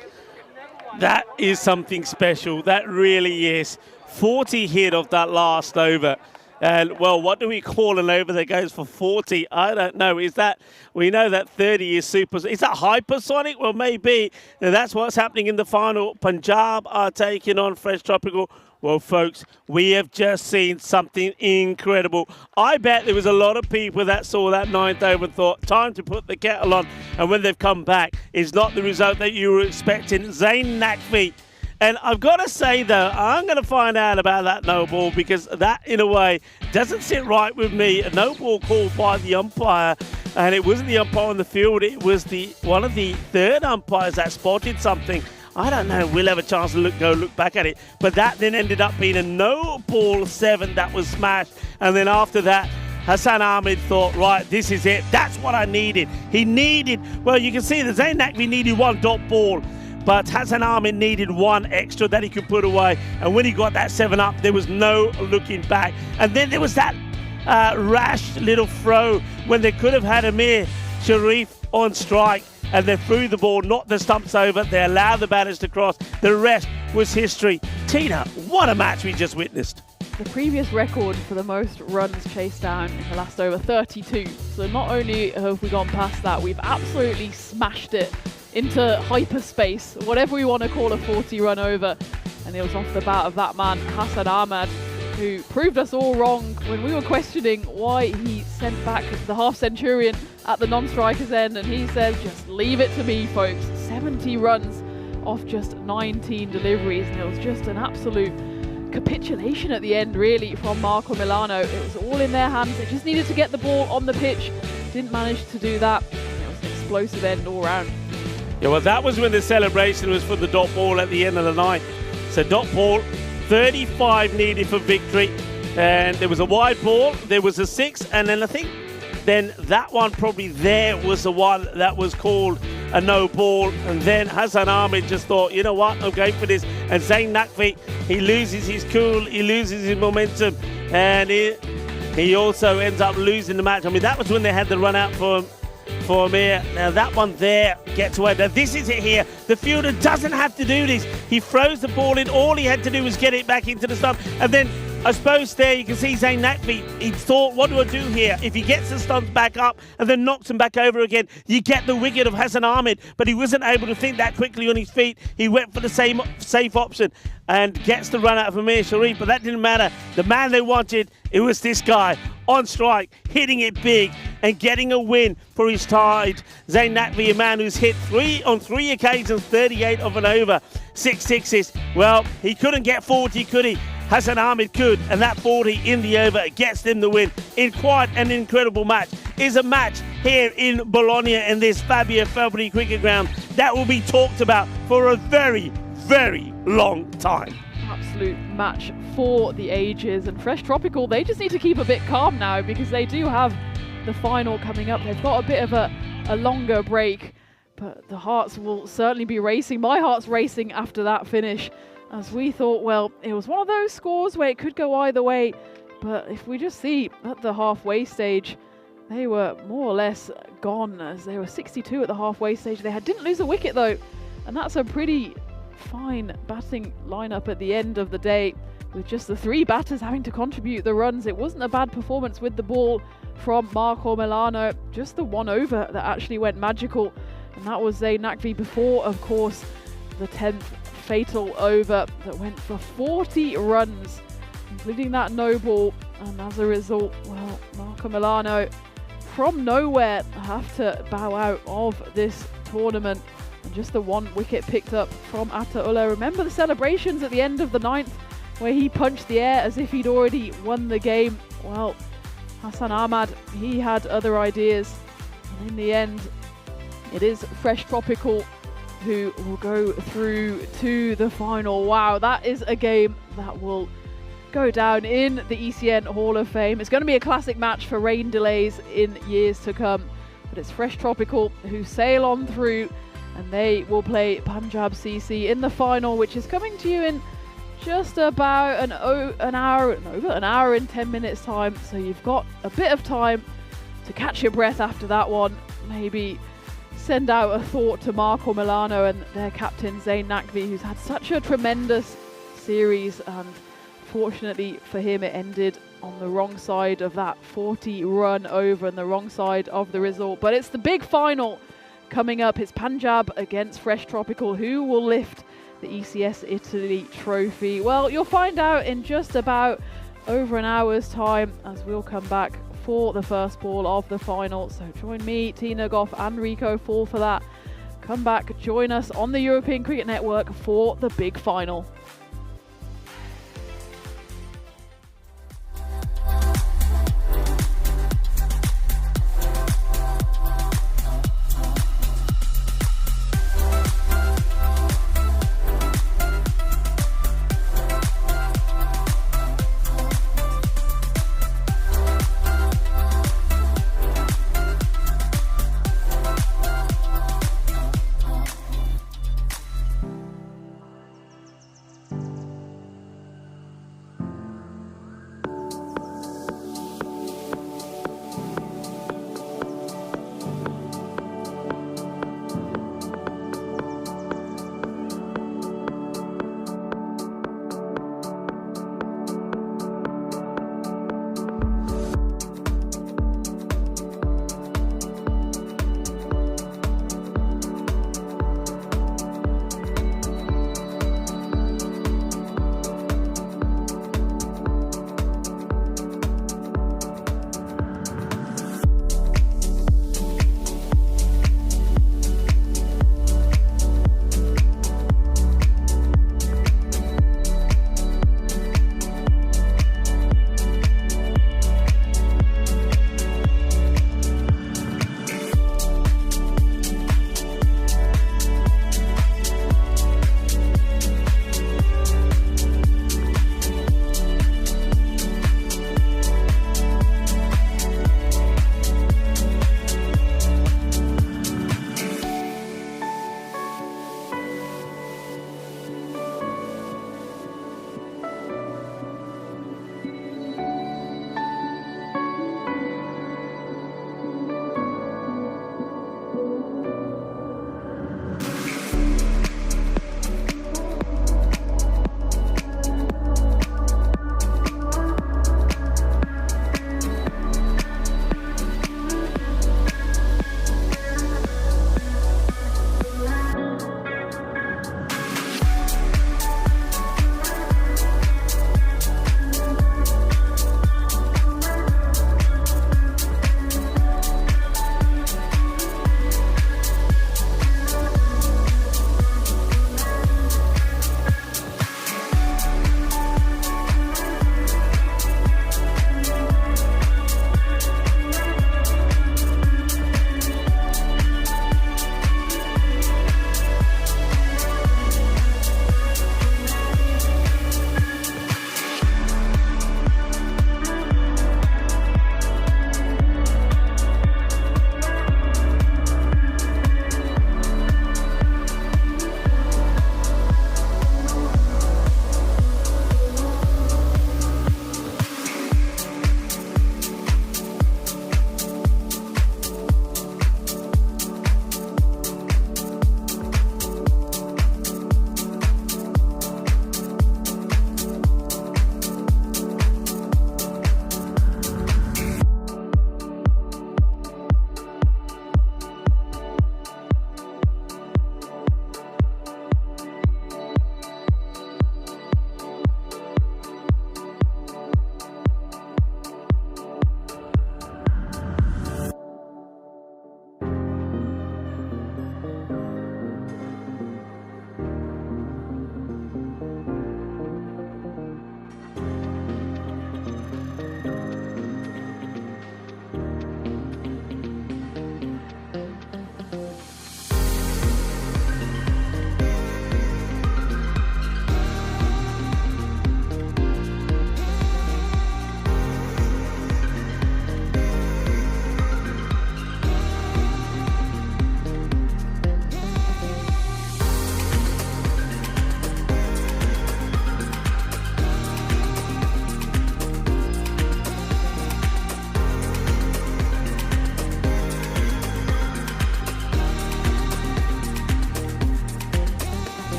Speaker 5: That is something special. That really is. 40 hit of that last over. And, well, what do we call an over that goes for 40? I don't know. Is that, we know that 30 is super, is that hypersonic? Well, maybe. Now, that's what's happening in the final. Punjab are taking on Fresh Tropical. Well, folks, we have just seen something incredible. I bet there was a lot of people that saw that 9th over and thought, time to put the kettle on. And when they've come back, it's not the result that you were expecting. Zayn Naqvi. And I've got to say, though, I'm going to find out about that no ball, because that, in a way, doesn't sit right with me. A no ball called by the umpire, and it wasn't the umpire on the field. It was one of the third umpires that spotted something. I don't know. We'll have a chance to go look back at it. But that then ended up being a no ball 7 that was smashed. And then after that, Hassan Ahmed thought, right, this is it. That's what I needed. He needed, well, you can see that Zayn Naqvi needed 1 dot ball. But Hassan Ahmed needed 1 extra that he could put away. And when he got that 7 up, there was no looking back. And then there was that rash little throw when they could have had Amir Sharif on strike. And they threw the ball, knocked the stumps over. They allowed the batters to cross. The rest was history. Tina, what a match we just witnessed.
Speaker 3: The previous record for the most runs chased down in the last over, 32. So not only have we gone past that, we've absolutely smashed it into hyperspace, whatever we want to call a 40 run over. And it was off the bat of that man, Hassan Ahmed, who proved us all wrong when we were questioning why he sent back the half centurion at the non-striker's end. And he says, just leave it to me, folks. 70 runs off just 19 deliveries. And it was just an absolute capitulation at the end, really, from Marco Milano. It was all in their hands. They just needed to get the ball on the pitch. Didn't manage to do that. It was an explosive end all round.
Speaker 5: Yeah, well, that was when the celebration was for the dot ball at the end of the night. So dot ball, 35 needed for victory. And there was a wide ball, there was a 6, and then I think then that one probably there was the one that was called a no ball. And then Hassan Ahmed just thought, you know what, I'm going for this. And Zayn Naqvi, he loses his cool, he loses his momentum, and he also ends up losing the match. I mean, that was when they had the run out for Amir. Now that one there gets away. Now this is it here. The fielder doesn't have to do this. He throws the ball in. All he had to do was get it back into the stump. And then I suppose there you can see Zayn Naqvi, he thought, what do I do here? If he gets the stumps back up and then knocks them back over again, you get the wicket of Hassan Ahmed. But he wasn't able to think that quickly on his feet. He went for the same safe option and gets the run out of Amir Sharif. But that didn't matter. The man they wanted, it was this guy on strike, hitting it big and getting a win for his side. Zayn Naqvi, a man who's hit on three occasions, 38 of an over, 6 sixes. Well, he couldn't get 40, could he? Hassan Ahmed could, and that 40 in the over gets them the win in quite an incredible match. Is a match here in Bologna in this Fabio Fabri cricket ground that will be talked about for a very, very long time.
Speaker 3: Absolute match for the ages, and Fresh Tropical, they just need to keep a bit calm now because they do have the final coming up. They've got a bit of a longer break, but the hearts will certainly be racing. My heart's racing after that finish, as we thought, well, it was one of those scores where it could go either way. But if we just see at the halfway stage, they were more or less gone, as they were 62 at the halfway stage. They didn't lose a wicket though, and that's a pretty fine batting lineup at the end of the day, with just the 3 batters having to contribute the runs. It wasn't a bad performance with the ball from Marco Milano, just the 1 over that actually went magical, and that was Zayn Naqvi before, of course, the 10th fatal over that went for 40 runs, including that no ball. And as a result, well, Marco Milano from nowhere have to bow out of this tournament. And just the 1 wicket picked up from Ataullah. Remember the celebrations at the end of the 9th where he punched the air as if he'd already won the game? Well, Hassan Ahmed, he had other ideas. And in the end, it is Fresh Tropical who will go through to the final. Wow, that is a game that will go down in the ECN Hall of Fame. It's going to be a classic match for rain delays in years to come. But it's Fresh Tropical who sail on through, and they will play Punjab CC in the final, which is coming to you in just about an hour and 10 minutes time. So you've got a bit of time to catch your breath after that one. Maybe send out a thought to Marco Milano and their captain Zayn Nakvi, who's had such a tremendous series, and fortunately for him it ended on the wrong side of that 40 run over and the wrong side of the result. But it's the big final coming up. It's Punjab against Fresh Tropical. Who will lift the ECS Italy trophy? Well, you'll find out in just about over an hour's time, as we'll come back for the first ball of the final. So join me, Tina Goff and Rico Fall for that. Come back, join us on the European Cricket Network for the big final.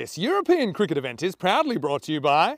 Speaker 2: This European cricket event is proudly brought to you by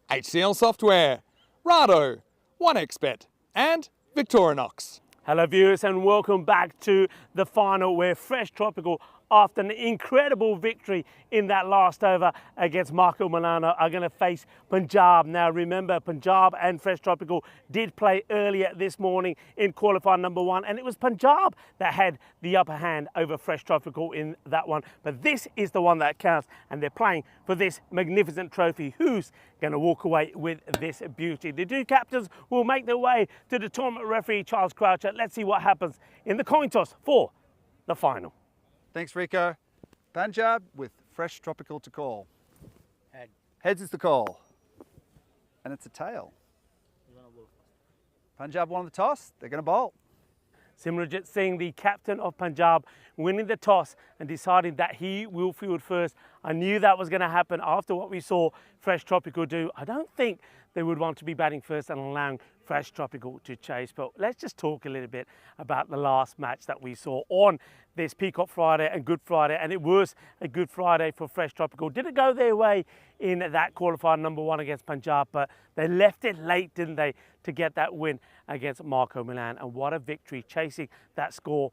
Speaker 2: HCL Software, Rado, 1xBet and Victorinox.
Speaker 1: Hello viewers and welcome back to the final where Fresh Tropical, after an incredible victory in that last over against Milano, are going to face Punjab. Now remember, Punjab and Fresh Tropical did play earlier this morning in qualifier number 1, and it was Punjab that had the upper hand over Fresh Tropical in that one. But this is the one that counts, and they're playing for this magnificent trophy. Who's going to walk away with this beauty? The two captains will make their way to the tournament referee, Charles Croucher. Let's see what happens in the coin toss for the final.
Speaker 4: Thanks, Rico. Punjab with Fresh Tropical to call. Heads is the call. And it's a tail. Punjab won the toss. They're going to bowl.
Speaker 1: Simranjit Singh, the captain of Punjab, winning the toss and deciding that he will field first. I knew that was going to happen after what we saw Fresh Tropical do. I don't think they would want to be batting first and allowing Fresh Tropical to chase. But let's just talk a little bit about the last match that we saw on this Peacock Friday and Good Friday. And it was a Good Friday for Fresh Tropical. Didn't go their way in that qualifier number 1 against Punjab, but they left it late, didn't they, to get that win against Milan. And what a victory, chasing that score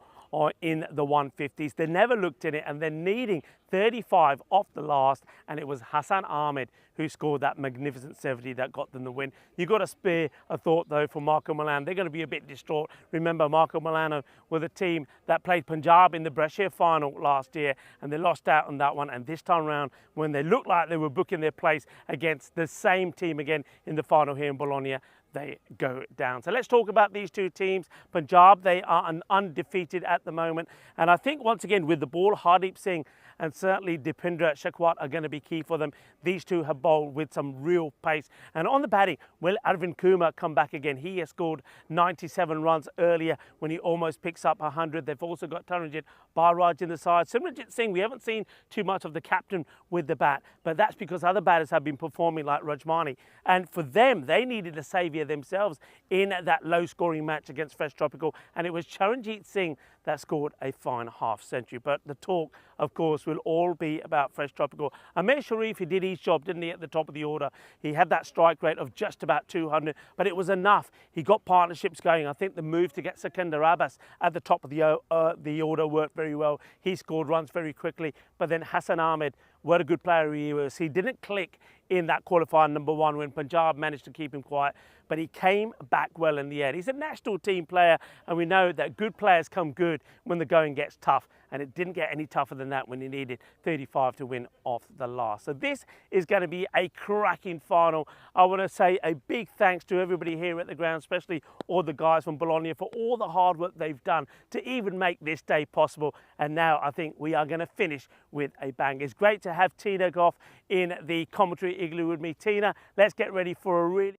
Speaker 1: in the 150s. They never looked in it, and they're needing 35 off the last, and it was Hassan Ahmed who scored that magnificent 70 that got them the win. You've got to spare a thought though for Milan. They're going to be a bit distraught. Remember, Milano were the team that played Punjab in the Brescia final last year, and they lost out on that one. And this time around, when they looked like they were booking their place against the same team again in the final here in Bologna, they go down. So let's talk about these two teams. Punjab, they are undefeated at the moment. And I think once again with the ball, Hardeep Singh and certainly Dipendra Shekhwat are going to be key for them. These two have bowled with some real pace. And on the batting, will Arvind Kumar come back again? He has scored 97 runs earlier when he almost picks up 100. They've also got Taranjit Barraj in the side. Simranjit Singh, we haven't seen too much of the captain with the bat, but that's because other batters have been performing like Rajmani. And for them, they needed a saviour themselves in that low-scoring match against Fresh Tropical, and it was Charanjit Singh that scored a fine half-century. But the talk, of course, will all be about Fresh Tropical. Amir Sharif, he did his job, didn't he, at the top of the order? He had that strike rate of just about 200, but it was enough. He got partnerships going. I think the move to get Sikandar Abbas at the top of the order worked very well. He scored runs very quickly, but then Hassan Ahmed, what a good player he was. He didn't click in that qualifier number 1 when Punjab managed to keep him quiet, but he came back well in the end. He's a national team player, and we know that good players come good when the going gets tough, and it didn't get any tougher than that when he needed 35 to win off the last. So this is going to be a cracking final. I want to say a big thanks to everybody here at the ground, especially all the guys from Bologna, for all the hard work they've done to even make this day possible. And now I think we are going to finish with a bang. It's great to have Tina Goff in the commentary igloo with me. Tina, let's get ready for a really...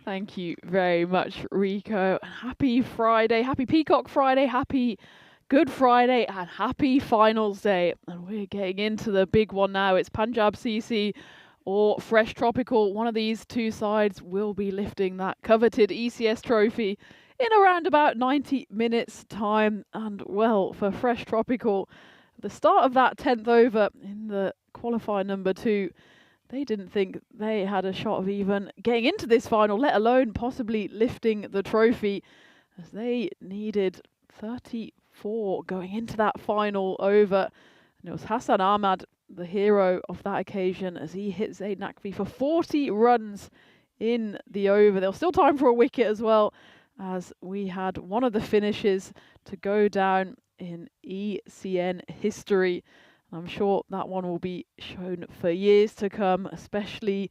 Speaker 3: Thank you very much, Rico. Happy Friday, happy Peacock Friday, happy Good Friday, and happy Finals Day. And we're getting into the big one now. It's Punjab CC or Fresh Tropical. One of these two sides will be lifting that coveted ECS trophy in around about 90 minutes time. And well, for Fresh Tropical, the start of that 10th over in the qualifier number 2, they didn't think they had a shot of even getting into this final, let alone possibly lifting the trophy, as they needed 34 going into that final over. And it was Hassan Ahmad, the hero of that occasion, as he hit Zaid Naqvi for 40 runs in the over. There was still time for a wicket as well, as we had one of the finishes to go down in ECN history. I'm sure that one will be shown for years to come, especially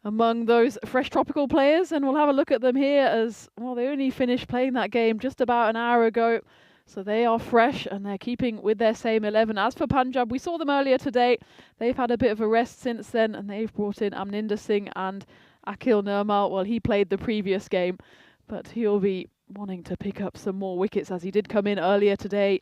Speaker 3: among those Fresh Tropical players. And we'll have a look at them here as, well, they only finished playing that game just about an hour ago. So they are fresh and they're keeping with their same 11. As for Punjab, we saw them earlier today. They've had a bit of a rest since then, and they've brought in Amninder Singh and Akhil Nirmal. Well, he played the previous game, but he'll be wanting to pick up some more wickets, as he did come in earlier today,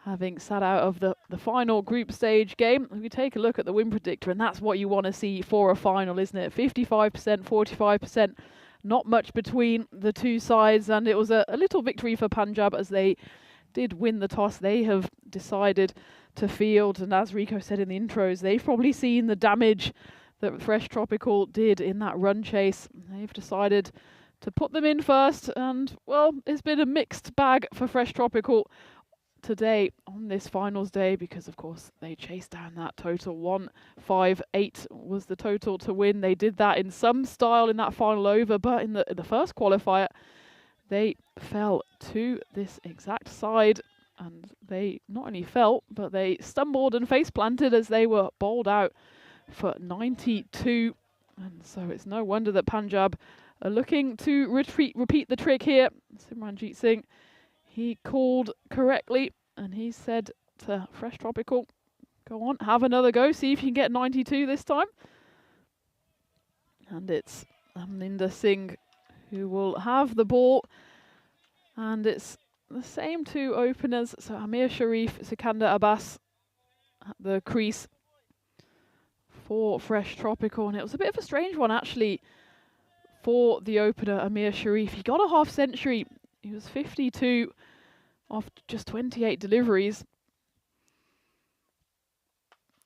Speaker 3: having sat out of the final group stage game. We take a look at the win predictor, and that's what you want to see for a final, isn't it? 55%, 45%, not much between the two sides, and it was a little victory for Punjab as they did win the toss. They have decided to field, and as Rico said in the intros, they've probably seen the damage that Fresh Tropical did in that run chase. They've decided to put them in first, and well, it's been a mixed bag for Fresh Tropical today on this finals day, because of course they chased down that total. 158 was the total to win. They did that in some style in that final over, but in the first qualifier they fell to this exact side, and they not only fell, but they stumbled and face planted as they were bowled out for 92. And so it's no wonder that Punjab are looking to repeat the trick here. Simranjit Singh, he called correctly, and he said to Fresh Tropical, go on, have another go, see if you can get 92 this time. And it's Amninder Singh who will have the ball, and it's the same two openers, so Amir Sharif, Sikandar Abbas at the crease for Fresh Tropical. And it was a bit of a strange one actually for the opener, Amir Sharif. He got a half century. He was 52 off just 28 deliveries.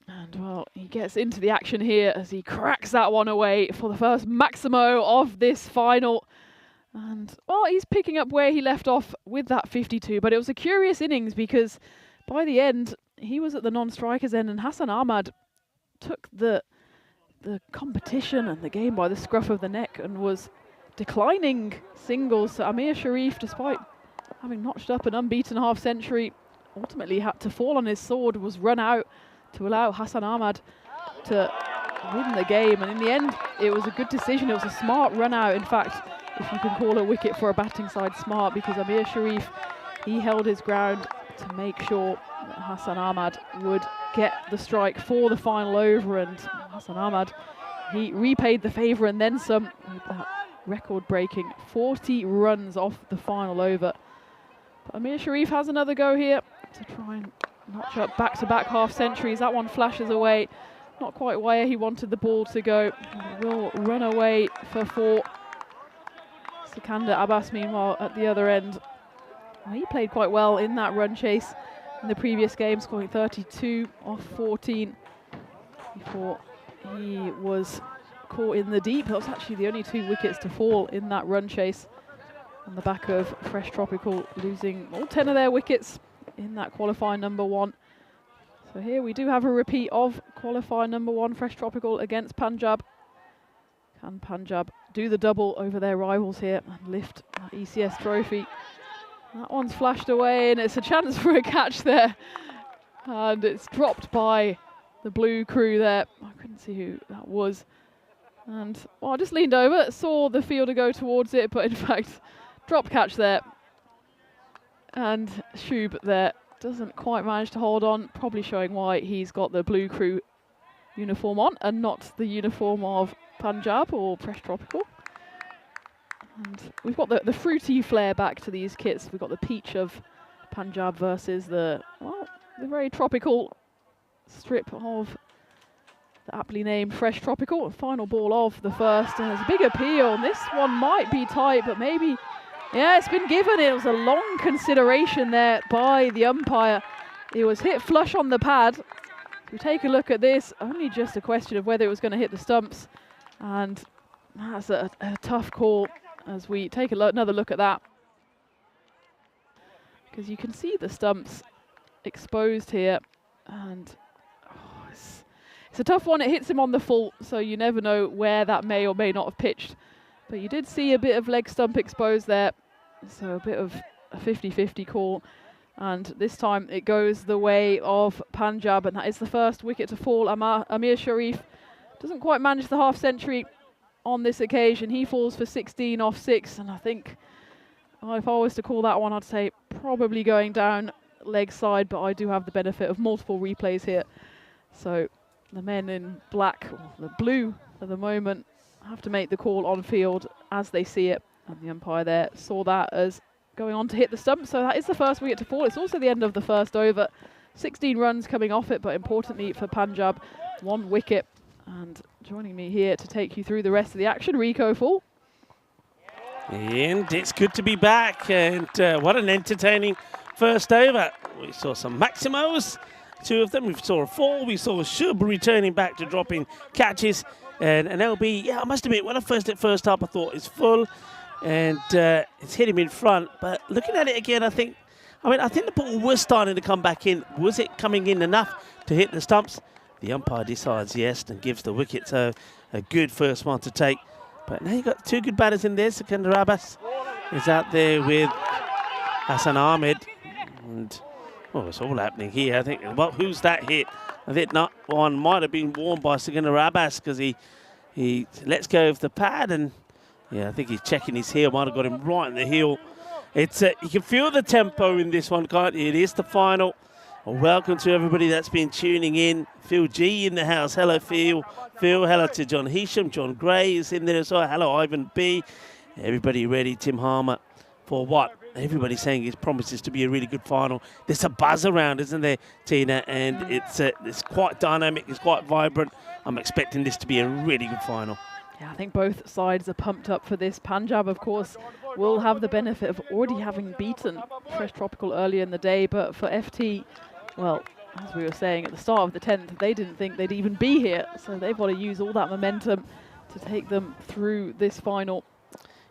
Speaker 3: And well, he gets into the action here as he cracks that one away for the first Maximo of this final. And well, he's picking up where he left off with that 52, but it was a curious innings because by the end, he was at the non-strikers end, and Hassan Ahmad took the competition and the game by the scruff of the neck and was declining singles. So Amir Sharif, despite having notched up an unbeaten half century, ultimately had to fall on his sword, was run out to allow Hassan Ahmad to win the game. And in the end, it was a good decision. It was a smart run out. In fact, if you can call a wicket for a batting side smart, because Amir Sharif, he held his ground to make sure that Hassan Ahmad would get the strike for the final over. And Hassan Ahmad, he repaid the favour and then some with that record-breaking 40 runs off the final over. But Amir Sharif has another go here to try and notch up back-to-back half centuries. That one flashes away, not quite where he wanted the ball to go. He will run away for 4. Sikandar Abbas, meanwhile, at the other end, he played quite well in that run chase in the previous game, scoring 32 off 14 before he was caught in the deep. That was actually the only 2 wickets to fall in that run chase on the back of Fresh Tropical losing all 10 of their wickets in that qualifier number 1. So here we do have a repeat of qualifier number 1, Fresh Tropical against Punjab. Can Punjab do the double over their rivals here and lift that ECS trophy? That one's flashed away, and it's a chance for a catch there. And it's dropped by the blue crew there. I couldn't see who that was. And well, I just leaned over, saw the fielder go towards it, but in fact, drop catch there. And Shub there doesn't quite manage to hold on, probably showing why he's got the blue crew uniform on and not the uniform of Punjab or Fresh Tropical. And we've got the fruity flair back to these kits. We've got the peach of Punjab versus the very tropical strip of the aptly named Fresh Tropical. Final ball of the first, and there's a big appeal. And this one might be tight, but maybe, yeah, it's been given. It was a long consideration there by the umpire. It was hit flush on the pad. If we take a look at this, only just a question of whether it was going to hit the stumps. And that's a tough call as we take another look at that. Because you can see the stumps exposed here. And it's a tough one. It hits him on the full, so you never know where that may or may not have pitched. But you did see a bit of leg stump exposed there. So a bit of a 50-50 call. And this time it goes the way of Punjab, and that is the first wicket to fall. Amir Sharif doesn't quite manage the half century on this occasion. He falls for 16 off 6, and I think if I was to call that one, I'd say probably going down leg side, but I do have the benefit of multiple replays here. So the men in black, or the blue at the moment, have to make the call on field as they see it, and the umpire there saw that as going on to hit the stump. So that is the first wicket to fall. It's also the end of the first over. 16 runs coming off it, but importantly for Punjab, 1 wicket. And joining me here to take you through the rest of the action, Rico Full.
Speaker 5: And it's good to be back, and what an entertaining first over. We saw some Maximos, 2 of them. We saw a 4. We saw Shub returning back to dropping catches. And an LB, yeah, I must admit, when I first hit first up, I thought it's full. And it's hit him in front. But looking at it again, I think the ball was starting to come back in. Was it coming in enough to hit the stumps? The umpire decides yes and gives the wicket. So a good first one to take. But now you've got 2 good batters in there. Sikandar Abbas is out there with Hassan Ahmed. And, well, it's all happening here. I think, well, who's that hit? I think that one might have been worn by Sikandar Abbas because he lets go of the pad. And, yeah, I think he's checking his heel. Might have got him right in the heel. It's you can feel the tempo in this one, can't you? It is the final. Well, welcome to everybody that's been tuning in. Phil G in the house. Hello, Phil. Hello to John Hisham. John Gray is in there as well. Hello, Ivan B. Everybody ready. Tim Harmer for what? Everybody's saying it promises to be a really good final. There's a buzz around, isn't there, Tina? And it's quite dynamic. It's quite vibrant. I'm expecting this to be a really good final.
Speaker 3: Yeah, I think both sides are pumped up for this. Punjab, of course, will have the benefit of already having beaten Fresh Tropical earlier in the day. But for FT, well, as we were saying at the start of the 10th, they didn't think they'd even be here. So they've got to use all that momentum to take them through this final.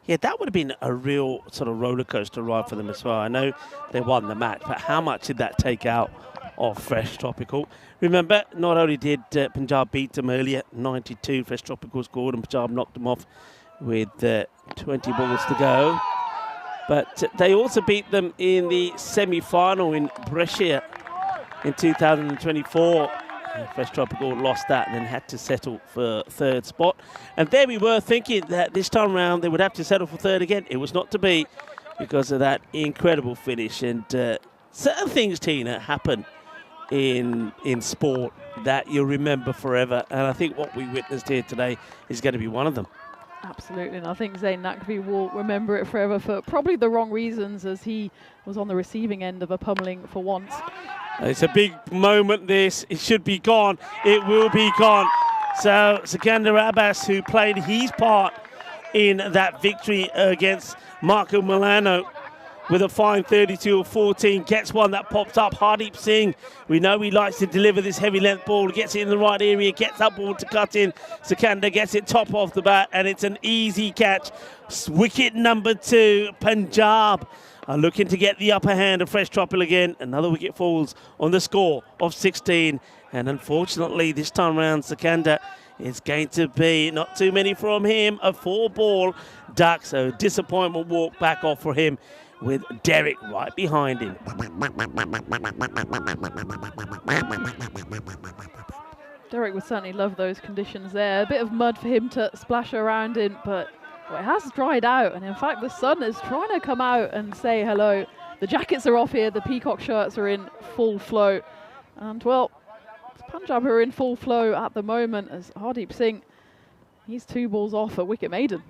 Speaker 5: Yeah, that would have been a real sort of roller coaster ride for them as well. I know they won the match, but how much did that take out of Fresh Tropical? Remember, not only did Punjab beat them earlier, 92, Fresh Tropical scored, and Punjab knocked them off with 20 balls to go. But they also beat them in the semi-final in Brescia in 2024. Fresh Tropical lost that and then had to settle for 3rd spot. And there we were thinking that this time round they would have to settle for 3rd again. It was not to be because of that incredible finish. And certain things, Tina, happen in sport that you'll remember forever. And I think what we witnessed here today is going to be one of them.
Speaker 3: Absolutely, and I think Zain Naqvi will remember it forever for probably the wrong reasons, as he was on the receiving end of a pummeling for once.
Speaker 5: It's a big moment, this. It should be gone. It will be gone. So Sikandar Abbas, who played his part in that victory against Marco Milano with a fine 32-14, gets one that pops up. Hardeep Singh, we know he likes to deliver this heavy length ball, gets it in the right area, gets that ball to cut in. Sikandar gets it top off the bat, and it's an easy catch. Wicket number 2, Punjab are looking to get the upper hand of Fresh Tropical again. Another wicket falls on the score of 16. And unfortunately, this time round, Sikandar is going to be not too many from him. A 4-ball duck, so disappointment walk back off for him with Derek right behind him.
Speaker 3: Derek would certainly love those conditions there. A bit of mud for him to splash around in, but well, it has dried out, and in fact the sun is trying to come out and say hello. The jackets are off here, the peacock shirts are in full flow, and well, Punjab are in full flow at the moment as Hardeep Singh, he's 2 balls off a wicket maiden.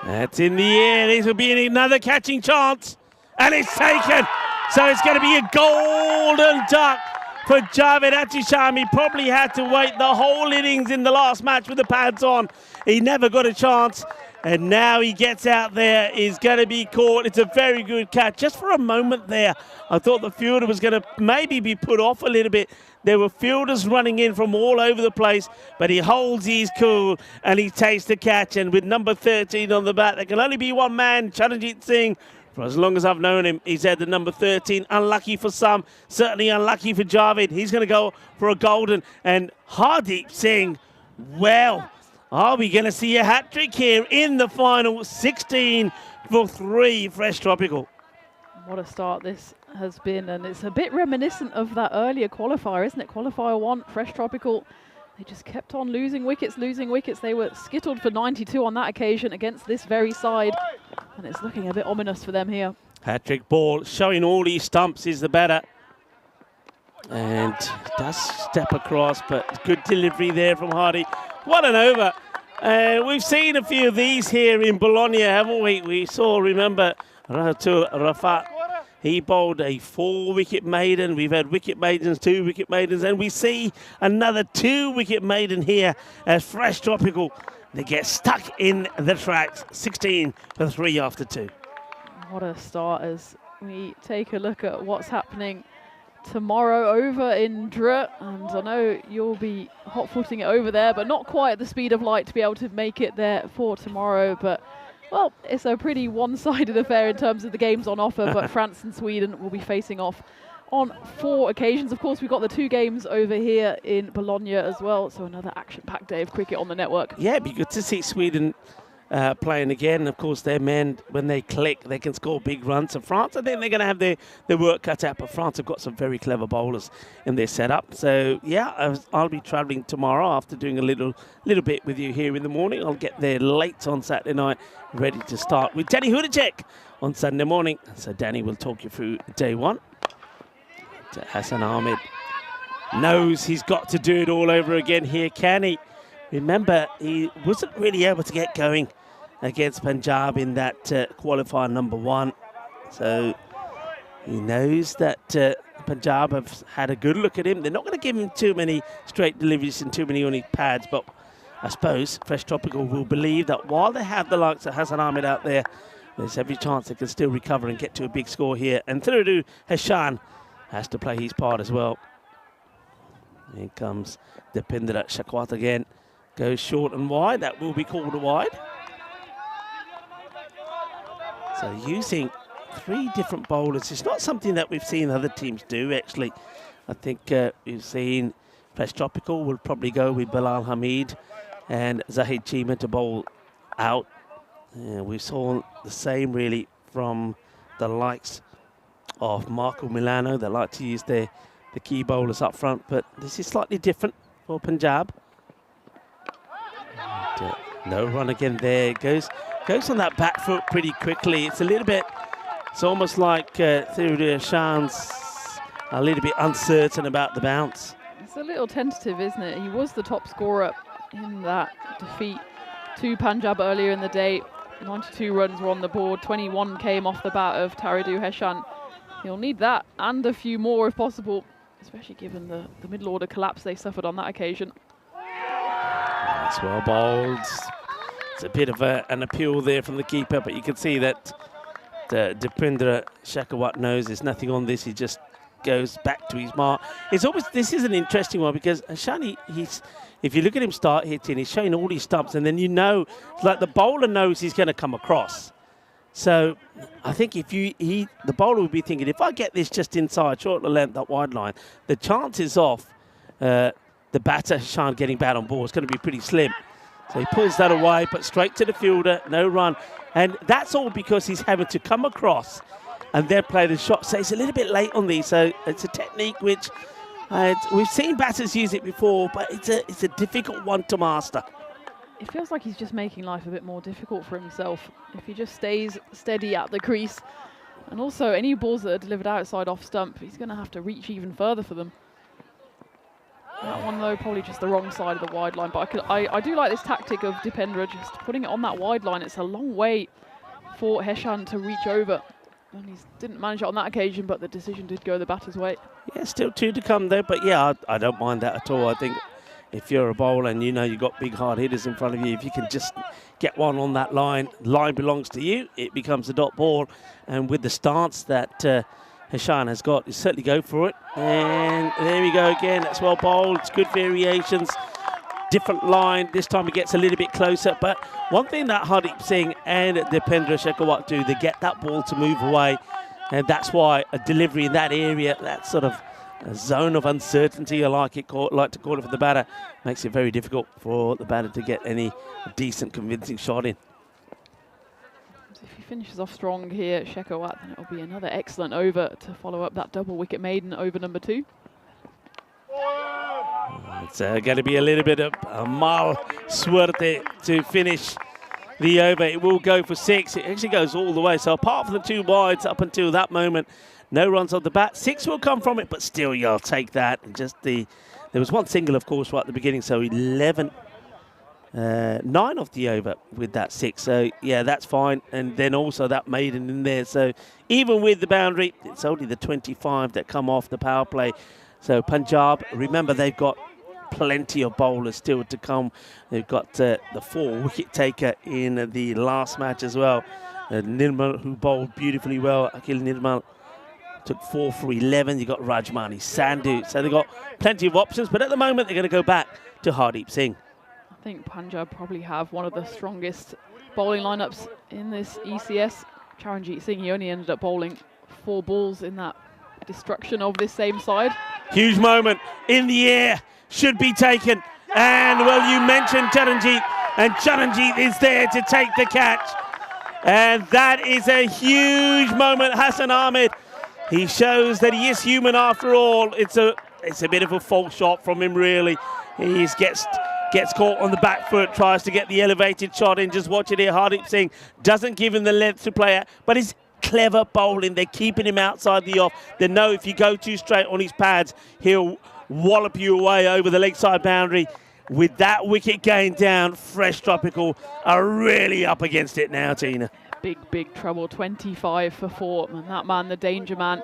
Speaker 5: That's in the air. This will be another catching chance, and it's taken. So it's going to be a golden duck for Javed Atisham. He probably had to wait the whole innings in the last match with the pads on. He never got a chance, and now he gets out there. He's going to be caught. It's a very good catch. Just for a moment there, I thought the fielder was going to maybe be put off a little bit. There were fielders running in from all over the place, but he holds his cool and he takes the catch. And with number 13 on the bat, there can only be one man, Charanjit Singh. For as long as I've known him, he's had the number 13. Unlucky for some, certainly unlucky for Javed. He's going to go for a golden. And Hardeep Singh, well, are we going to see a hat-trick here in the final? 16 for 3, Fresh Tropical.
Speaker 3: What a start this has been, and it's a bit reminiscent of that earlier qualifier, isn't it? Qualifier 1, Fresh Tropical. They just kept on losing wickets. They were skittled for 92 on that occasion against this very side, and it's looking a bit ominous for them here.
Speaker 5: Hat-trick ball, showing all these stumps is the batter. And does step across, but good delivery there from Hardy. What an over. We've seen a few of these here in Bologna, haven't we? We saw, remember, Ratul Rafat. He bowled a 4-wicket maiden. We've had wicket maidens, 2-wicket maidens, and we see another 2-wicket maiden here as Fresh Tropical. They get stuck in the tracks. 16 for 3 after 2.
Speaker 3: What a start as we take a look at what's happening tomorrow over in Dre, and I know you'll be hot-footing it over there, but not quite at the speed of light to be able to make it there for tomorrow. But, well, it's a pretty one-sided affair in terms of the games on offer, but France and Sweden will be facing off on 4 occasions. Of course, we've got the 2 games over here in Bologna as well, so another action-packed day of cricket on the network.
Speaker 5: Yeah, it'd be good to see Sweden playing again. Of course, their men, when they click, they can score big runs. And France, I think they're going to have their work cut out, but France have got some very clever bowlers in their setup. So, yeah, I'll be travelling tomorrow after doing a little bit with you here in the morning. I'll get there late on Saturday night, ready to start with Danny Hudacek on Sunday morning. So Danny will talk you through day 1. Hassan Ahmed knows he's got to do it all over again here, can he? Remember, he wasn't really able to get going against Punjab in that qualifier number 1. So he knows that Punjab have had a good look at him. They're not going to give him too many straight deliveries and too many only pads, but I suppose Fresh Tropical will believe that while they have the likes of Hassan Ahmed out there, there's every chance they can still recover and get to a big score here. And through to Hashan has to play his part as well. Here comes Dipendra Shekhawat again. Goes short and wide. That will be called a wide. So using 3 different bowlers. It's not something that we've seen other teams do, actually. I think we've seen Fresh Tropical will probably go with Bilal Hamid and Zahid Chima to bowl out. We saw the same, really, from the likes of Marco Milano. They like to use the key bowlers up front, but this is slightly different for Punjab. And, no run again there. Goes on that back foot pretty quickly. It's a little bit, it's almost like Theodore Shan's a little bit uncertain about the bounce.
Speaker 3: It's a little tentative, isn't it? He was the top scorer in that defeat to Punjab earlier in the day. 92 runs were on the board. 21 came off the bat of Taridu Heshan. He'll need that and a few more if possible, especially given the middle order collapse they suffered on that occasion.
Speaker 5: That's well bowled. It's a bit of an appeal there from the keeper, but you can see that Dipendra Shekhawat knows there's nothing on this. He just goes back to his mark. It's always, this is an interesting one because Shani, if you look at him start hitting, he's showing all these stumps, and then you know, it's like the bowler knows he's going to come across. So I think if the bowler would be thinking, if I get this just inside, short the length, that wide line, the chances of the batter, Shan, getting bat on ball is going to be pretty slim. So he pulls that away, but straight to the fielder, no run. And that's all because he's having to come across and then play the shot. So it's a little bit late on these. So it's a technique which we've seen batters use it before, but it's a difficult one to master.
Speaker 3: It feels like he's just making life a bit more difficult for himself if he just stays steady at the crease. And also, any balls that are delivered outside off stump, he's going to have to reach even further for them. That one, though, probably just the wrong side of the wide line. But I do like this tactic of Dipendra, just putting it on that wide line. It's a long way for Heshan to reach over. And he didn't manage it on that occasion, but the decision did go the batter's way. Yeah,
Speaker 5: still 2 to come there. But, yeah, I don't mind that at all. I think if you're a bowler and you know you've got big hard hitters in front of you, if you can just get one on that line belongs to you, it becomes a dot ball. And with the stance that Heshan has got, you certainly go for it. And there we go again. That's well bowled. It's good variations. Different line. This time it gets a little bit closer. But one thing that Hardeep Singh and Dipendra Shekhawat do, they get that ball to move away. And that's why a delivery in that area, that sort of a zone of uncertainty, I like to call it for the batter, makes it very difficult for the batter to get any decent, convincing shot in.
Speaker 3: So if he finishes off strong here, Shekhawat, then it'll be another excellent over to follow up that double wicket maiden over number 2.
Speaker 5: It's going to be a little bit of a mal suerte to finish the over. It will go for 6. It actually goes all the way. So apart from the 2 wides up until that moment, no runs on the bat. 6 will come from it, but still you'll take that. And just there was one single, of course, right at the beginning. So 9 off the over with that 6. So yeah, that's fine. And then also that maiden in there. So even with the boundary, it's only the 25 that come off the power play. So Punjab, remember, they've got plenty of bowlers still to come. They've got the 4 wicket taker in the last match as well. Nirmal, who bowled beautifully well. Akhil Nirmal took 4 for 11. You got Rajmani, Sandhu. So they've got plenty of options, but at the moment they're going to go back to Hardeep Singh.
Speaker 3: I think Punjab probably have one of the strongest bowling lineups in this ECS. Charanjit Singh, he only ended up bowling 4 balls in that destruction of this same side.
Speaker 5: Huge moment in the air, should be taken. And well, you mentioned Charanjit, and Charanjit is there to take the catch. And that is a huge moment. Hassan Ahmed, he shows that he is human after all. It's a bit of a false shot from him, really. He gets caught on the back foot, tries to get the elevated shot in. Just watch it here. Hardeep Singh doesn't give him the length to play at, but he's clever bowling. They're keeping him outside the off. They know if you go too straight on his pads, he'll wallop you away over the leg side boundary. With that wicket going down, Fresh Tropical are really up against it now, Tina.
Speaker 3: Big trouble, 25 for 4. And that man, the danger man,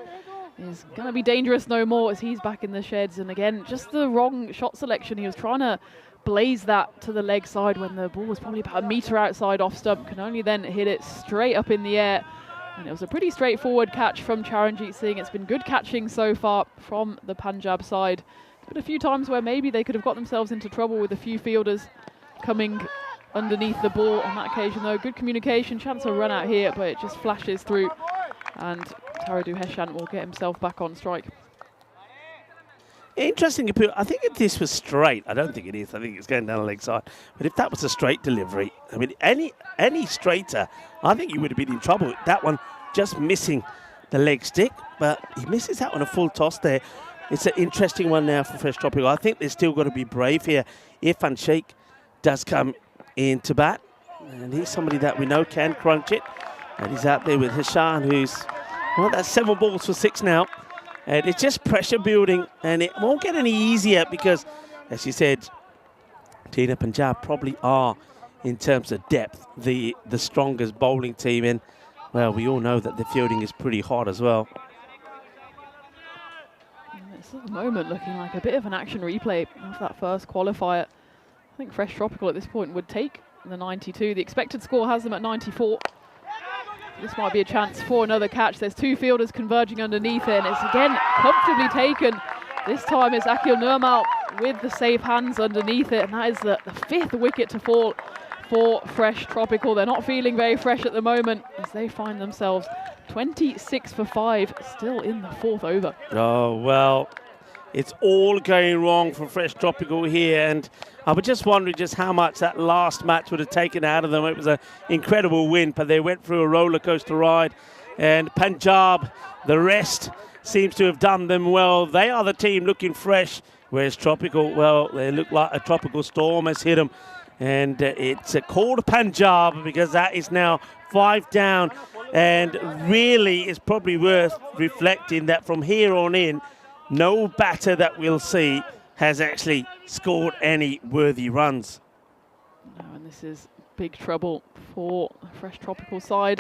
Speaker 3: is going to be dangerous no more as he's back in the sheds. And again, just the wrong shot selection. He was trying to blaze that to the leg side when the ball was probably about a metre outside off stump. Can only then hit it straight up in the air. And it was a pretty straightforward catch from Charanjit Singh. It's been good catching so far from the Punjab side. But a few times where maybe they could have got themselves into trouble with a few fielders coming underneath the ball on that occasion, though. Good communication, chance of run out here, but it just flashes through. And Taradu Heshant will get himself back on strike.
Speaker 5: Interesting. I think if this was straight, I don't think it is. I think it's going down the leg side. But if that was a straight delivery, I mean, any straighter, I think you would have been in trouble. That one just missing the leg stick, but he misses out on a full toss there. It's an interesting one now for Fresh Tropical. I think they've still got to be brave here. Irfan Sheikh does come into bat, and he's somebody that we know can crunch it. And he's out there with Hashan, who's, well, that's 7 balls for 6 now. And it's just pressure building, and it won't get any easier because, as you said, Tina, Punjab probably are, in terms of depth, the strongest bowling team. And, well, we all know that the fielding is pretty hot as well.
Speaker 3: At the moment looking like a bit of an action replay of that first qualifier. I think Fresh Tropical at this point would take the 92. The expected score has them at 94. This might be a chance for another catch. There's 2 fielders converging underneath it, and it's again comfortably taken. This time it's Akhil Nirmal with the safe hands underneath it, and that is the 5th wicket to fall for Fresh Tropical. They're not feeling very fresh at the moment as they find themselves 26 for 5, still in the 4th over.
Speaker 5: Oh, well, it's all going wrong for Fresh Tropical here, and I was just wondering just how much that last match would have taken out of them. It was an incredible win, but they went through a roller coaster ride, and Punjab, the rest, seems to have done them well. They are the team looking fresh, whereas Tropical, well, they look like a tropical storm has hit them, and it's called Punjab because that is now 5 down, and really it's probably worth reflecting that from here on in, no batter that we'll see has actually scored any worthy runs.
Speaker 3: No, and this is big trouble for the Fresh Tropical side.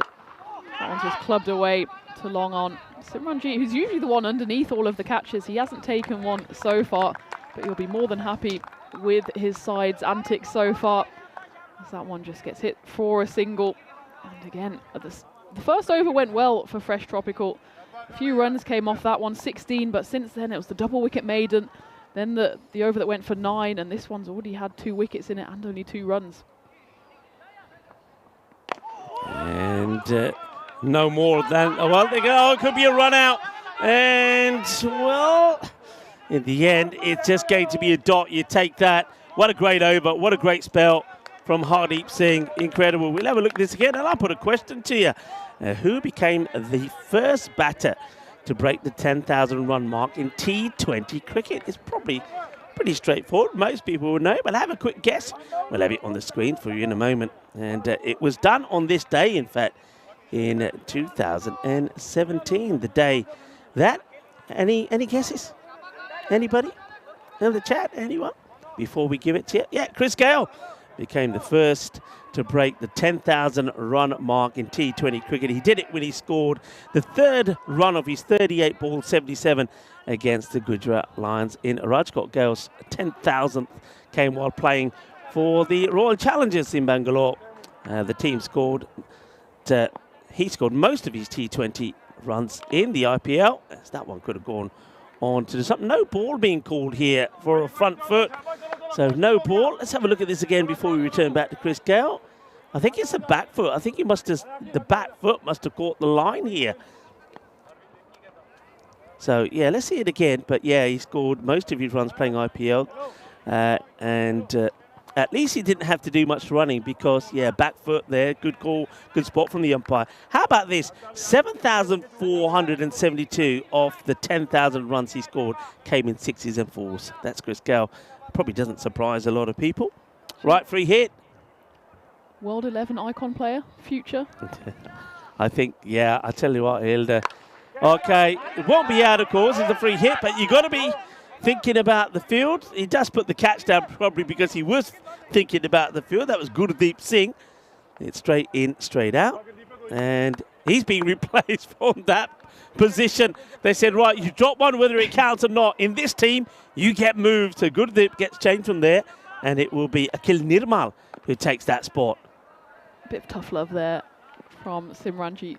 Speaker 3: That one's just clubbed away to long on. Simranjit, who's usually the one underneath all of the catches, he hasn't taken one so far, but he'll be more than happy with his side's antics so far, as that one just gets hit for a single. And again, the first over went well for Fresh Tropical. A few runs came off that one, 16, but since then it was the double wicket maiden, then the over that went for 9, and this one's already had 2 wickets in it and only 2 runs.
Speaker 5: And no more than, well, they go, oh, it could be a run out. And, well, in the end, it's just going to be a dot. You take that. What a great over. What a great spell from Hardeep Singh. Incredible. We'll have a look at this again, and I'll put a question to you. Who became the first batter to break the 10,000 run mark in T20 cricket? It's probably pretty straightforward. Most people would know, but have a quick guess. We'll have it on the screen for you in a moment. And it was done on this day, in fact, in 2017, the day that, any guesses? Anybody in the chat? Anyone? Before we give it to you. Yeah, Chris Gale became the first to break the 10,000 run mark in T20 cricket. He did it when he scored the 3rd run of his 38 ball 77 against the Gujarat Lions in Rajkot. Gale's 10,000th came while playing for the Royal Challengers in Bangalore. The team scored he scored most of his T20 runs in the IPL, as that one could have gone on to do something. No ball being called here for a front foot, so no ball. Let's have a look at this again before we return back to Chris Gale. I think it's a back foot. I think the back foot must have caught the line here. So, yeah, let's see it again. But, yeah, he scored most of his runs playing IPL. At least he didn't have to do much running because, yeah, back foot there, good call, good spot from the umpire. How about this? 7,472 of the 10,000 runs he scored came in 6s and 4s. That's Chris Gale. Probably doesn't surprise a lot of people. Right, free hit.
Speaker 3: World 11 icon player, future.
Speaker 5: I think, yeah, I tell you what, Hilda. Okay, it won't be out, of course, it's a free hit, but you got to be thinking about the field. He does put the catch down probably because he was thinking about the field. That was Gurdeep Singh. It's straight in, straight out. And he's being replaced from that position. They said, right, you drop one whether it counts or not. In this team, you get moved. So Gurdeep gets changed from there, and it will be Akhil Nirmal who takes that spot.
Speaker 3: A bit of tough love there from Simranjit,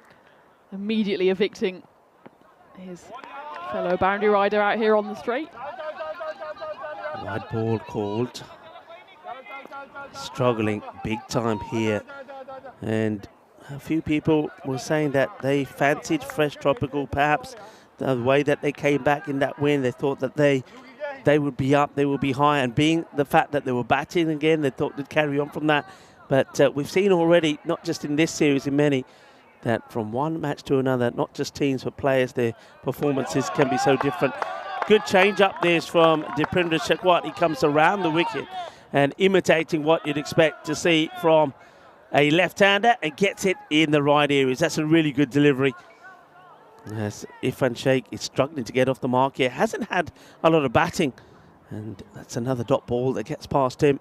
Speaker 3: immediately evicting his fellow boundary rider out here on the straight.
Speaker 5: Wide ball called. Struggling big time here. And a few people were saying that they fancied Fresh Tropical, perhaps the way that they came back in that win. They thought that they would be up, they would be high, and being the fact that they were batting again, they thought they'd carry on from that. But we've seen already, not just in this series, in many, that from one match to another, not just teams but players, their performances can be so different. Good change up there from Dipinder Shekhwat. He comes around the wicket and imitating what you'd expect to see from a left-hander and gets it in the right areas. That's a really good delivery. As Irfan Sheikh is struggling to get off the mark here. Hasn't had a lot of batting. And that's another dot ball that gets past him.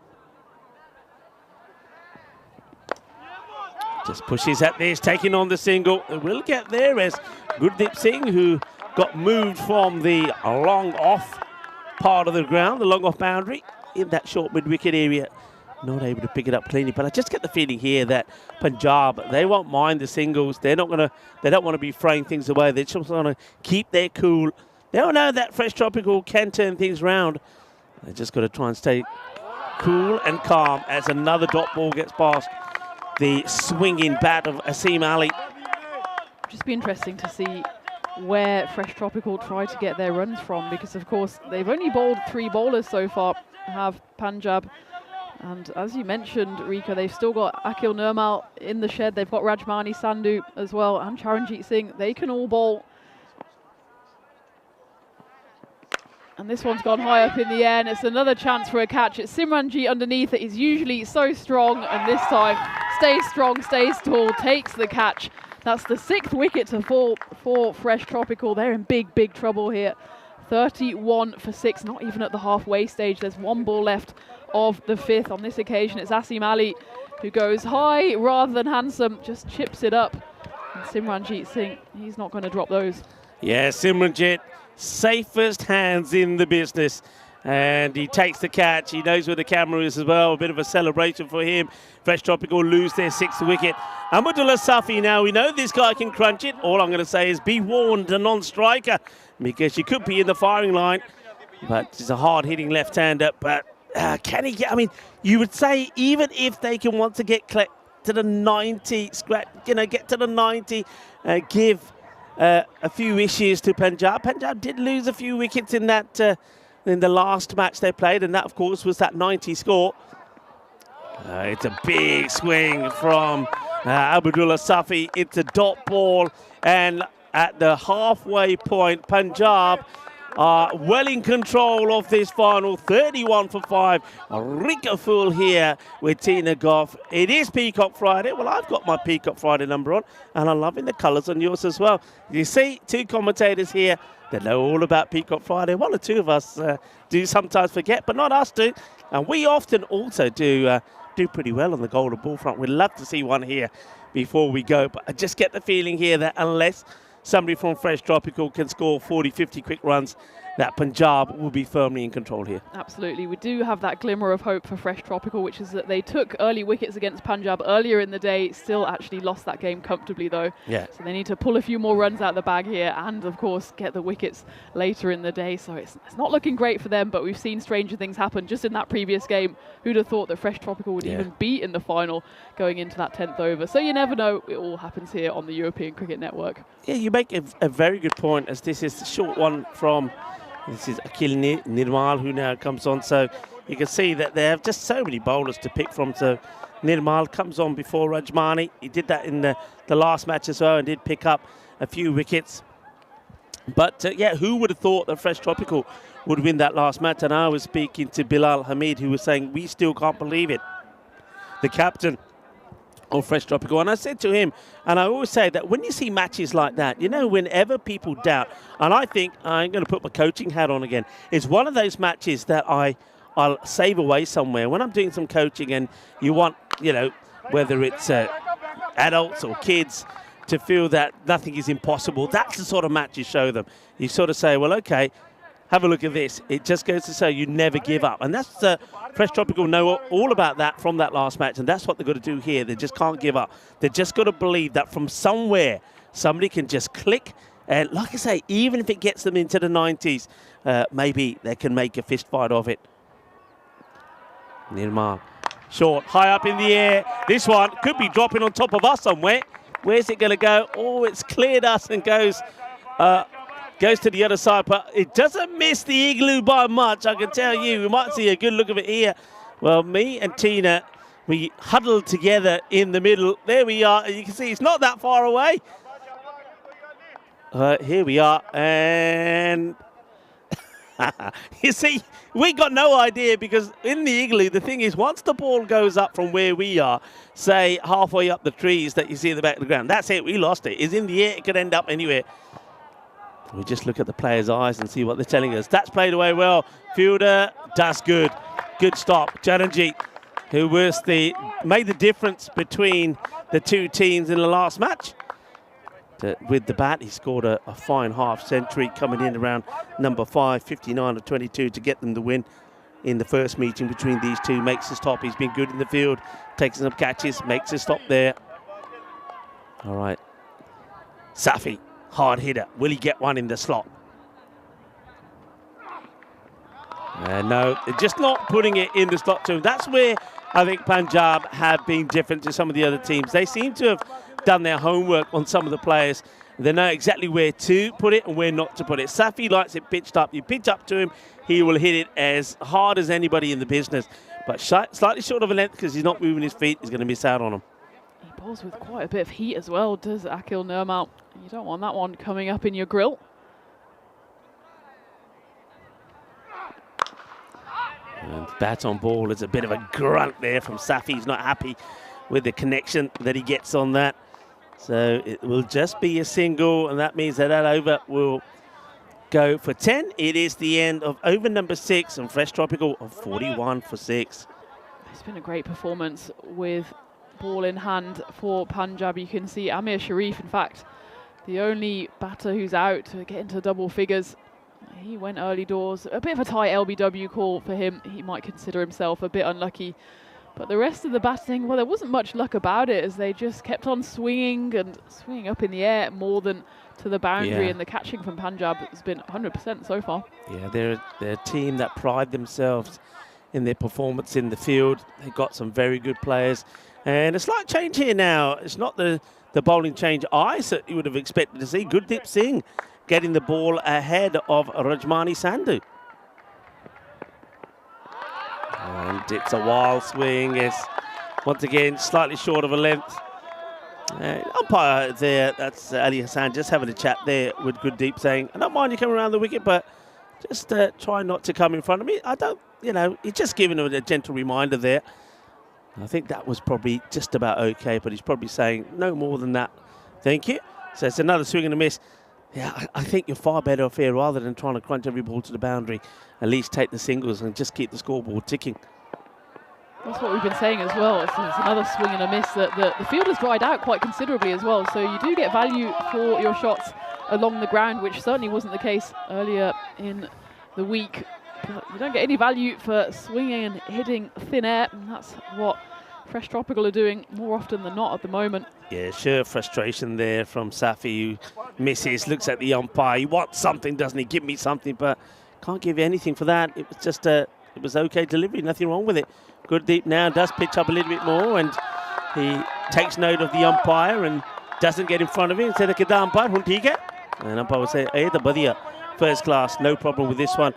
Speaker 5: Just pushes at this, taking on the single. It will get there as Gurdeep Singh, who got moved from the long off part of the ground, the long off boundary, in that short mid-wicket area. Not able to pick it up cleanly. But I just get the feeling here that Punjab, they won't mind the singles. They don't want to be throwing things away. They just want to keep their cool. They all know that Fresh Tropical can turn things round. They just got to try and stay cool and calm as another dot ball gets past the swinging bat of Asim Ali.
Speaker 3: Just be interesting to see where Fresh Tropical try to get their runs from, because of course they've only bowled 3 bowlers so far, have Punjab. And as you mentioned, Rika, they've still got Akhil Nirmal in the shed. They've got Rajmani Sandhu as well, and Charanjit Singh. They can all bowl. And this one's gone high up in the air, and it's another chance for a catch. It's Simranjit underneath it. He's usually so strong, and this time stays strong, stays tall, takes the catch. That's the 6th wicket to fall for Fresh Tropical. They're in big, big trouble here. 31 for 6, not even at the halfway stage. There's 1 ball left of the 5th. On this occasion, it's Asim Ali who goes high rather than handsome, just chips it up. And Simranjit Singh, he's not going to drop those.
Speaker 5: Yeah, Simranjit, safest hands in the business. And he takes the catch. He knows where the camera is as well. A bit of a celebration for him. Fresh Tropical lose their 6th wicket. Ahmadullah Safi now. We know this guy can crunch it. All I'm going to say is be warned, a non-striker, because you could be in the firing line. But he's a hard-hitting left-hander. But can he get... I mean, you would say even if they can want to get to the 90, get to the 90, give a few issues to Punjab. Punjab did lose a few wickets in that... in the last match they played, and that, of course, was that 90 score. It's a big swing from Ahmadullah Safi. It's a dot ball, and at the halfway point, Punjab are well in control of this final. 31 for 5. Rika full here with Tina Goff. It is Peacock Friday. Well, I've got my Peacock Friday number on, and I'm loving the colours on yours as well. You see, 2 commentators here that know all about Peacock Friday. 1 or 2 of us do sometimes forget, but not us do. And we often also do pretty well on the golden ball front. We'd love to see one here before we go. But I just get the feeling here that unless somebody from Fresh Tropical can score 40, 50 quick runs, that Punjab will be firmly in control here.
Speaker 3: Absolutely. We do have that glimmer of hope for Fresh Tropical, which is that they took early wickets against Punjab earlier in the day, still actually lost that game comfortably though.
Speaker 5: Yeah.
Speaker 3: So they need to pull a few more runs out the bag here and of course get the wickets later in the day. So it's not looking great for them, but we've seen stranger things happen just in that previous game. Who'd have thought that Fresh Tropical would even be in the final going into that 10th over? So you never know, it all happens here on the European Cricket Network.
Speaker 5: Yeah, you make a very good point, as this is the short one from, this is Akhil Nirmal, who now comes on. So you can see that they have just so many bowlers to pick from. So Nirmal comes on before Rajmani. He did that in the last match as well and did pick up a few wickets. But yeah, who would have thought that Fresh Tropical would win that last match? And I was speaking to Bilal Hamid, who was saying, we still can't believe it. The captain of Fresh Tropical. And I said to him, and I always say that when you see matches like that, you know, whenever people doubt, and I think I'm going to put my coaching hat on again, it's one of those matches that I'll save away somewhere. When I'm doing some coaching and you want, you know, whether it's adults or kids to feel that nothing is impossible, that's the sort of match you show them. You sort of say, well, okay, have a look at this. It just goes to say you never give up. And that's Fresh Tropical know all about that from that last match. And that's what they've got to do here. They just can't give up. They've just got to believe that from somewhere, somebody can just click. And like I say, even if it gets them into the 90s, maybe they can make a fist fight of it. Nirmal. Short, high up in the air. This one could be dropping on top of us somewhere. Where's it going to go? Oh, it's cleared us and goes to the other side, but it doesn't miss the igloo by much, I can tell you. We might see a good look of it here. Well, me and Tina, we huddled together in the middle. There we are. You can see it's not that far away. Here we are, and you see, we got no idea, because in the igloo, the thing is, once the ball goes up from where we are, say halfway up the trees that you see at the back of the ground, that's it, we lost it. It's in the air, it could end up anywhere. We just look at the players' eyes and see what they're telling us. That's played away well. Fielder does good. Good stop. Charanjit, who was made the difference between the two teams in the last match. With the bat, he scored a fine half century coming in around number 5, 59 of 22 to get them the win in the first meeting between these two. Makes a stop. He's been good in the field. Takes some catches. Makes a stop there. All right. Safi. Hard hitter. Will he get one in the slot? No, they're just not putting it in the slot to him. That's where I think Punjab have been different to some of the other teams. They seem to have done their homework on some of the players. They know exactly where to put it and where not to put it. Safi likes it pitched up. You pitch up to him, he will hit it as hard as anybody in the business. But slightly short of a length, because he's not moving his feet, he's going to miss out on him.
Speaker 3: He bowls with quite a bit of heat as well, does Akhil Nirmal. You don't want that one coming up in your grill.
Speaker 5: And bat on ball is a bit of a grunt there from Safi. He's not happy with the connection that he gets on that. So it will just be a single, and that means that over will go for 10. It is the end of over number 6, and Fresh Tropical of 41 for 6.
Speaker 3: It's been a great performance with ball in hand for Punjab. You can see Amir Sharif, in fact, the only batter who's out to get into double figures. He went early doors. A bit of a tight LBW call for him. He might consider himself a bit unlucky. But the rest of the batting, well, there wasn't much luck about it, as they just kept on swinging and swinging up in the air more than to the boundary. And the catching from Punjab has been 100% so far. Yeah,
Speaker 5: they're a team that pride themselves in their performance in the field. They've got some very good players. And a slight change here now. It's not the bowling change I certainly would have expected to see. Gurdeep Singh getting the ball ahead of Rajmani Sandhu. And it's a wild swing. It's once again slightly short of a length. Umpire there, that's Ali Hassan, just having a chat there with Gurdeep, saying, I don't mind you coming around the wicket, but just try not to come in front of me. I don't, you know, he's just giving him a gentle reminder there. I think that was probably just about okay, but he's probably saying no more than that. Thank you. So it's another swing and a miss. Yeah, I think you're far better off here, rather than trying to crunch every ball to the boundary. At least take the singles and just keep the scoreboard ticking.
Speaker 3: That's what we've been saying as well. It's another swing and a miss. That the field has dried out quite considerably as well, so you do get value for your shots along the ground, which certainly wasn't the case earlier in the week. But you don't get any value for swinging and hitting thin air, and that's what Fresh Tropical are doing more often than not at the moment.
Speaker 5: Yeah, sure frustration there from Safi, who misses, looks at the umpire. He wants something, doesn't he? Give me something, but can't give you anything for that. It was just it was okay delivery, nothing wrong with it. Gurdeep now does pitch up a little bit more, and he takes note of the umpire and doesn't get in front of him. Said the kida umpire, hun theek hai. And umpire will say, "Hey, the badiya, first class, no problem with this one."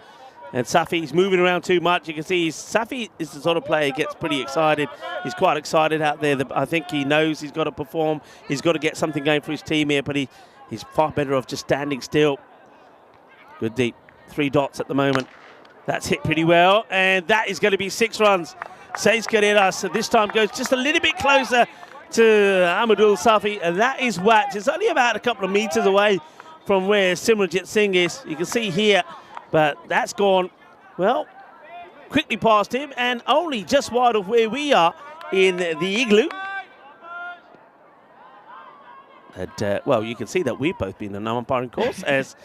Speaker 5: And Safi's moving around too much. You can see Safi is the sort of player who gets pretty excited. He's quite excited out there. I think he knows he's got to perform. He's got to get something going for his team here, but he's far better off just standing still. Gurdeep, 3 dots at the moment. That's hit pretty well, and that is going to be 6 runs. 6 carreras. So this time goes just a little bit closer to Ahmadul Safi, and that is whacked. It's only about a couple of meters away from where Simranjit Singh is. You can see here, but that's gone, well, quickly past him and only just wide of where we are in the igloo. And, well, you can see that we've both been on umpiring course as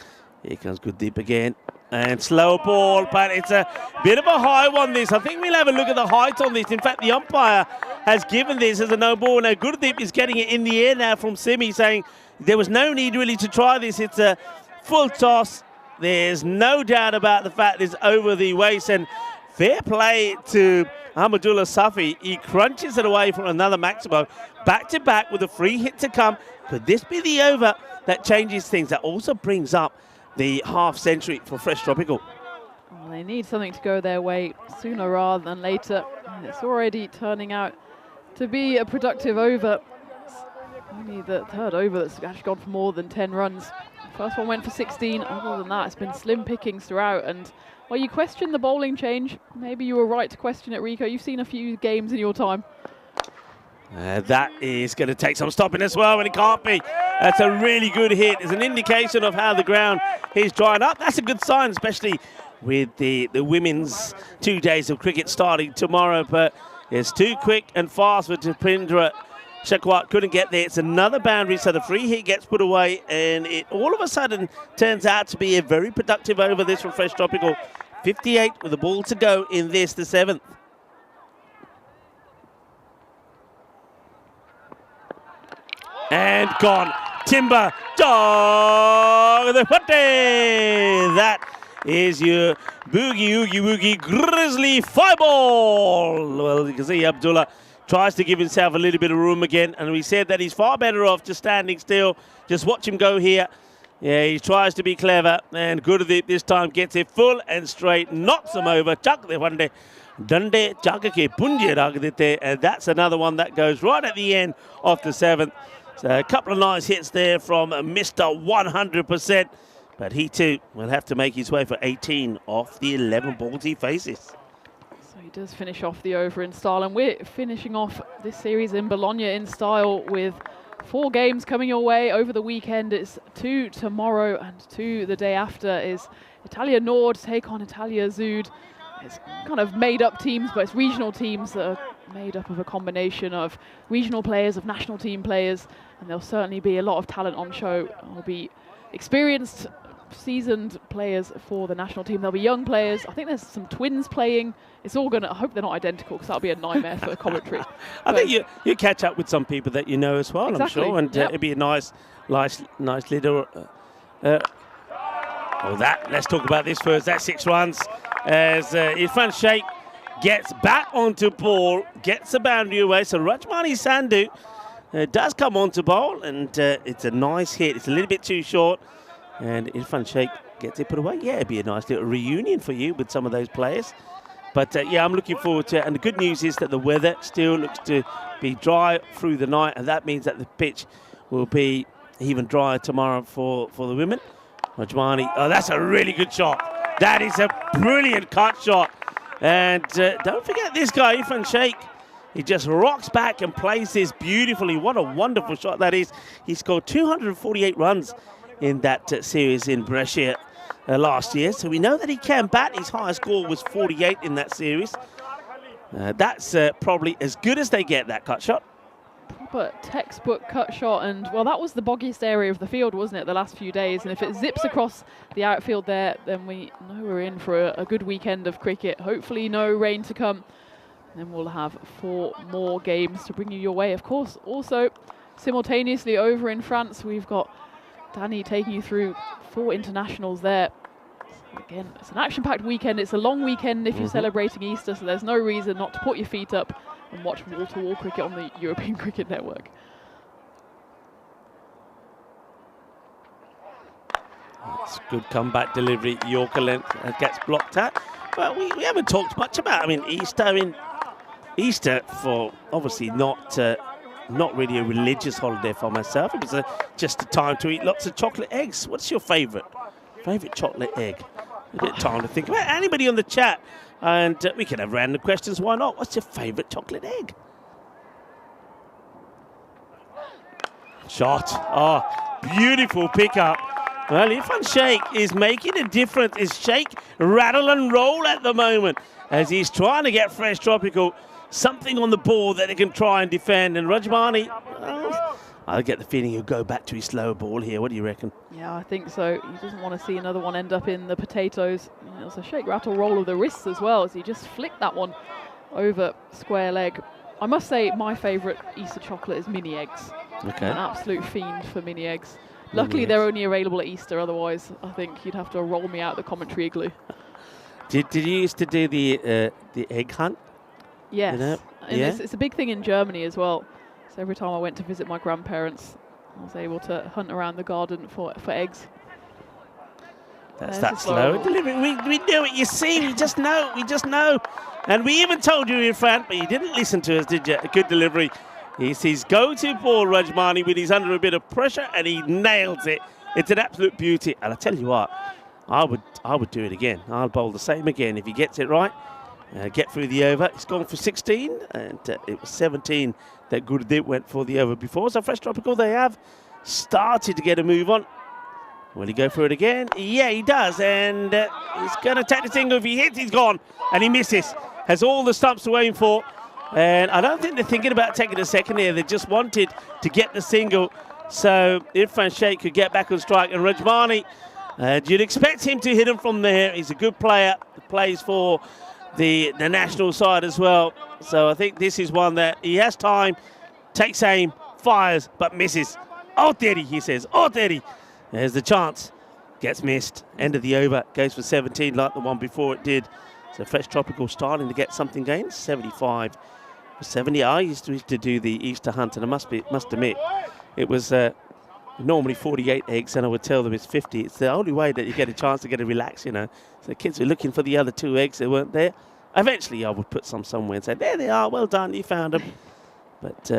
Speaker 5: here comes Gurdeep again. And slow ball, but it's a bit of a high one, this. I think we'll have a look at the height on this. In fact, the umpire has given this as a no ball. Now, Gurdeep is getting it in the air now from Simi, saying there was no need really to try this. It's a full toss. There's no doubt about the fact it's over the waist. And fair play to Ahmadullah Safi. He crunches it away from another Maximo. Back-to-back with a free hit to come. Could this be the over that changes things? That also brings up the half century for Fresh Tropical.
Speaker 3: Well, they need something to go their way sooner rather than later. And it's already turning out to be a productive over. It's only the third over that's actually gone for more than 10 runs. The first one went for 16. Other than that, it's been slim pickings throughout. And while you question the bowling change, maybe you were right to question it, Rico. You've seen a few games in your time.
Speaker 5: That is going to take some stopping as well, and it can't be. That's a really good hit. It's an indication of how the ground is drying up. That's a good sign, especially with the women's 2 days of cricket starting tomorrow. But it's too quick and fast for Japindra Shakwat. Couldn't get there. It's another boundary, so the free hit gets put away, and it all of a sudden turns out to be a very productive over this from Fresh Tropical. 58 with the ball to go in this, the 7th. And gone. Timber. Dog. That is your boogie, oogie, woogie, grizzly fire ball. Well, you can see Abdullah tries to give himself a little bit of room again. And we said that he's far better off just standing still. Just watch him go here. Yeah, he tries to be clever. And Gurdeep this time gets it full and straight. Knocks him over. Chak de one day. Dande Chakake Punje Ragdite. And that's another one that goes right at the end of the 7th. So a couple of nice hits there from Mr. 100%, but he too will have to make his way for 18 off the 11 balls he faces.
Speaker 3: So he does finish off the over in style, and we're finishing off this series in Bologna in style with 4 games coming your way over the weekend. It's 2 tomorrow, and 2 the day after is Italia Nord take on Italia Sud. It's kind of made-up teams, but it's regional teams that are made up of a combination of regional players, of national team players, and there'll certainly be a lot of talent on show. There'll be experienced, seasoned players for the national team. There'll be young players. I think there's some twins playing. It's all going to, I hope they're not identical, because that'll be a nightmare for commentary.
Speaker 5: I think you catch up with some people that you know as well,
Speaker 3: exactly.
Speaker 5: I'm sure, and it'd be a nice little... let's talk about this first. That's 6 runs as Irfan Sheikh gets back onto ball, gets a boundary away. So Rajmani Sandhu does come onto bowl, and it's a nice hit. It's a little bit too short, and Irfan Sheikh gets it put away. Yeah, it'd be a nice little reunion for you with some of those players. But yeah, I'm looking forward to it. And the good news is that the weather still looks to be dry through the night, and that means that the pitch will be even drier tomorrow for the women. Rajmani, oh, that's a really good shot. That is a brilliant cut shot. And don't forget this guy, Irfan Sheikh. He just rocks back and plays this beautifully. What a wonderful shot that is. He scored 248 runs in that series in Brescia last year. So we know that he can bat. His highest score was 48 in that series. That's probably as good as they get, that cut shot.
Speaker 3: but textbook cut shot, and well, that was the boggiest area of the field, wasn't it, the last few days? And if it zips across the outfield there, then we know we're in for a good weekend of cricket. Hopefully no rain to come, and then we'll have 4 more games to bring you your way. Of course, also simultaneously over in France, we've got Danny taking you through 4 internationals there. Again, it's an action-packed weekend. It's a long weekend if you're celebrating Easter, so there's no reason not to put your feet up and watch wall-to-wall cricket on the European Cricket Network.
Speaker 5: It's good comeback delivery. Yorker length gets blocked out. But we haven't talked much about, Easter for obviously not really a religious holiday for myself. It was just a time to eat lots of chocolate eggs. What's your favourite chocolate egg? A bit of time to think about. Anybody on the chat, and we can have random questions. Why not? What's your favourite chocolate egg? Shot. Oh, beautiful pickup. Well, Irfan Sheikh is making a difference. Is Sheikh rattle and roll at the moment as he's trying to get fresh tropical, something on the ball that he can try and defend. And Rajmani, I get the feeling he'll go back to his slower ball here. What do you reckon?
Speaker 3: Yeah, I think so. He doesn't want to see another one end up in the potatoes. It was a shake, rattle, roll of the wrists as well, as he just flicked that one over square leg. I must say my favourite Easter chocolate is mini eggs.
Speaker 5: Okay.
Speaker 3: I'm an absolute fiend for mini eggs. Luckily, they're only available at Easter. Otherwise, I think you'd have to roll me out the commentary igloo.
Speaker 5: Did you used to do the egg hunt?
Speaker 3: Yes.
Speaker 5: You know?
Speaker 3: And
Speaker 5: Yeah?
Speaker 3: it's a big thing in Germany as well. So every time I went to visit my grandparents, I was able to hunt around the garden for eggs.
Speaker 5: That's
Speaker 3: There's
Speaker 5: that
Speaker 3: a
Speaker 5: slow
Speaker 3: slow.
Speaker 5: delivery. We do it, you see. We just know. And we even told you, Irfan, but you didn't listen to us, did you? A good delivery. He's his go-to ball, Rajmani, when he's under a bit of pressure, and he nails it. It's an absolute beauty. And I tell you what, I would do it again. I'll bowl the same again if he gets it right. Get through the over. He's gone for 16, and it was 17 that Gurdeep went for the over before. So Fresh Tropical, they have started to get a move on. Will he go for it again? Yeah, he does, and he's going to take the single. If he hits, he's gone, and he misses. Has all the stumps to aim for, and I don't think they're thinking about taking a second here. They just wanted to get the single, so Irfan Sheikh could get back on strike. And Rajmani, you'd expect him to hit him from there. He's a good player, plays for the national side as well. So I think this is one that he has time, takes aim, fires, but misses. Oh, Terry, he says. Oh, Terry. There's the chance. Gets missed. End of the over. Goes for 17 like the one before it did. So Fresh Tropical starting to get something gained. 75 for 70. I used to do the Easter hunt, and I must admit, it was normally 48 eggs, and I would tell them it's 50. It's the only way that you get a chance to get a relax, you know. So the kids were looking for the other 2 eggs that weren't there. Eventually, I would put some somewhere and say, there they are, well done, you found them. But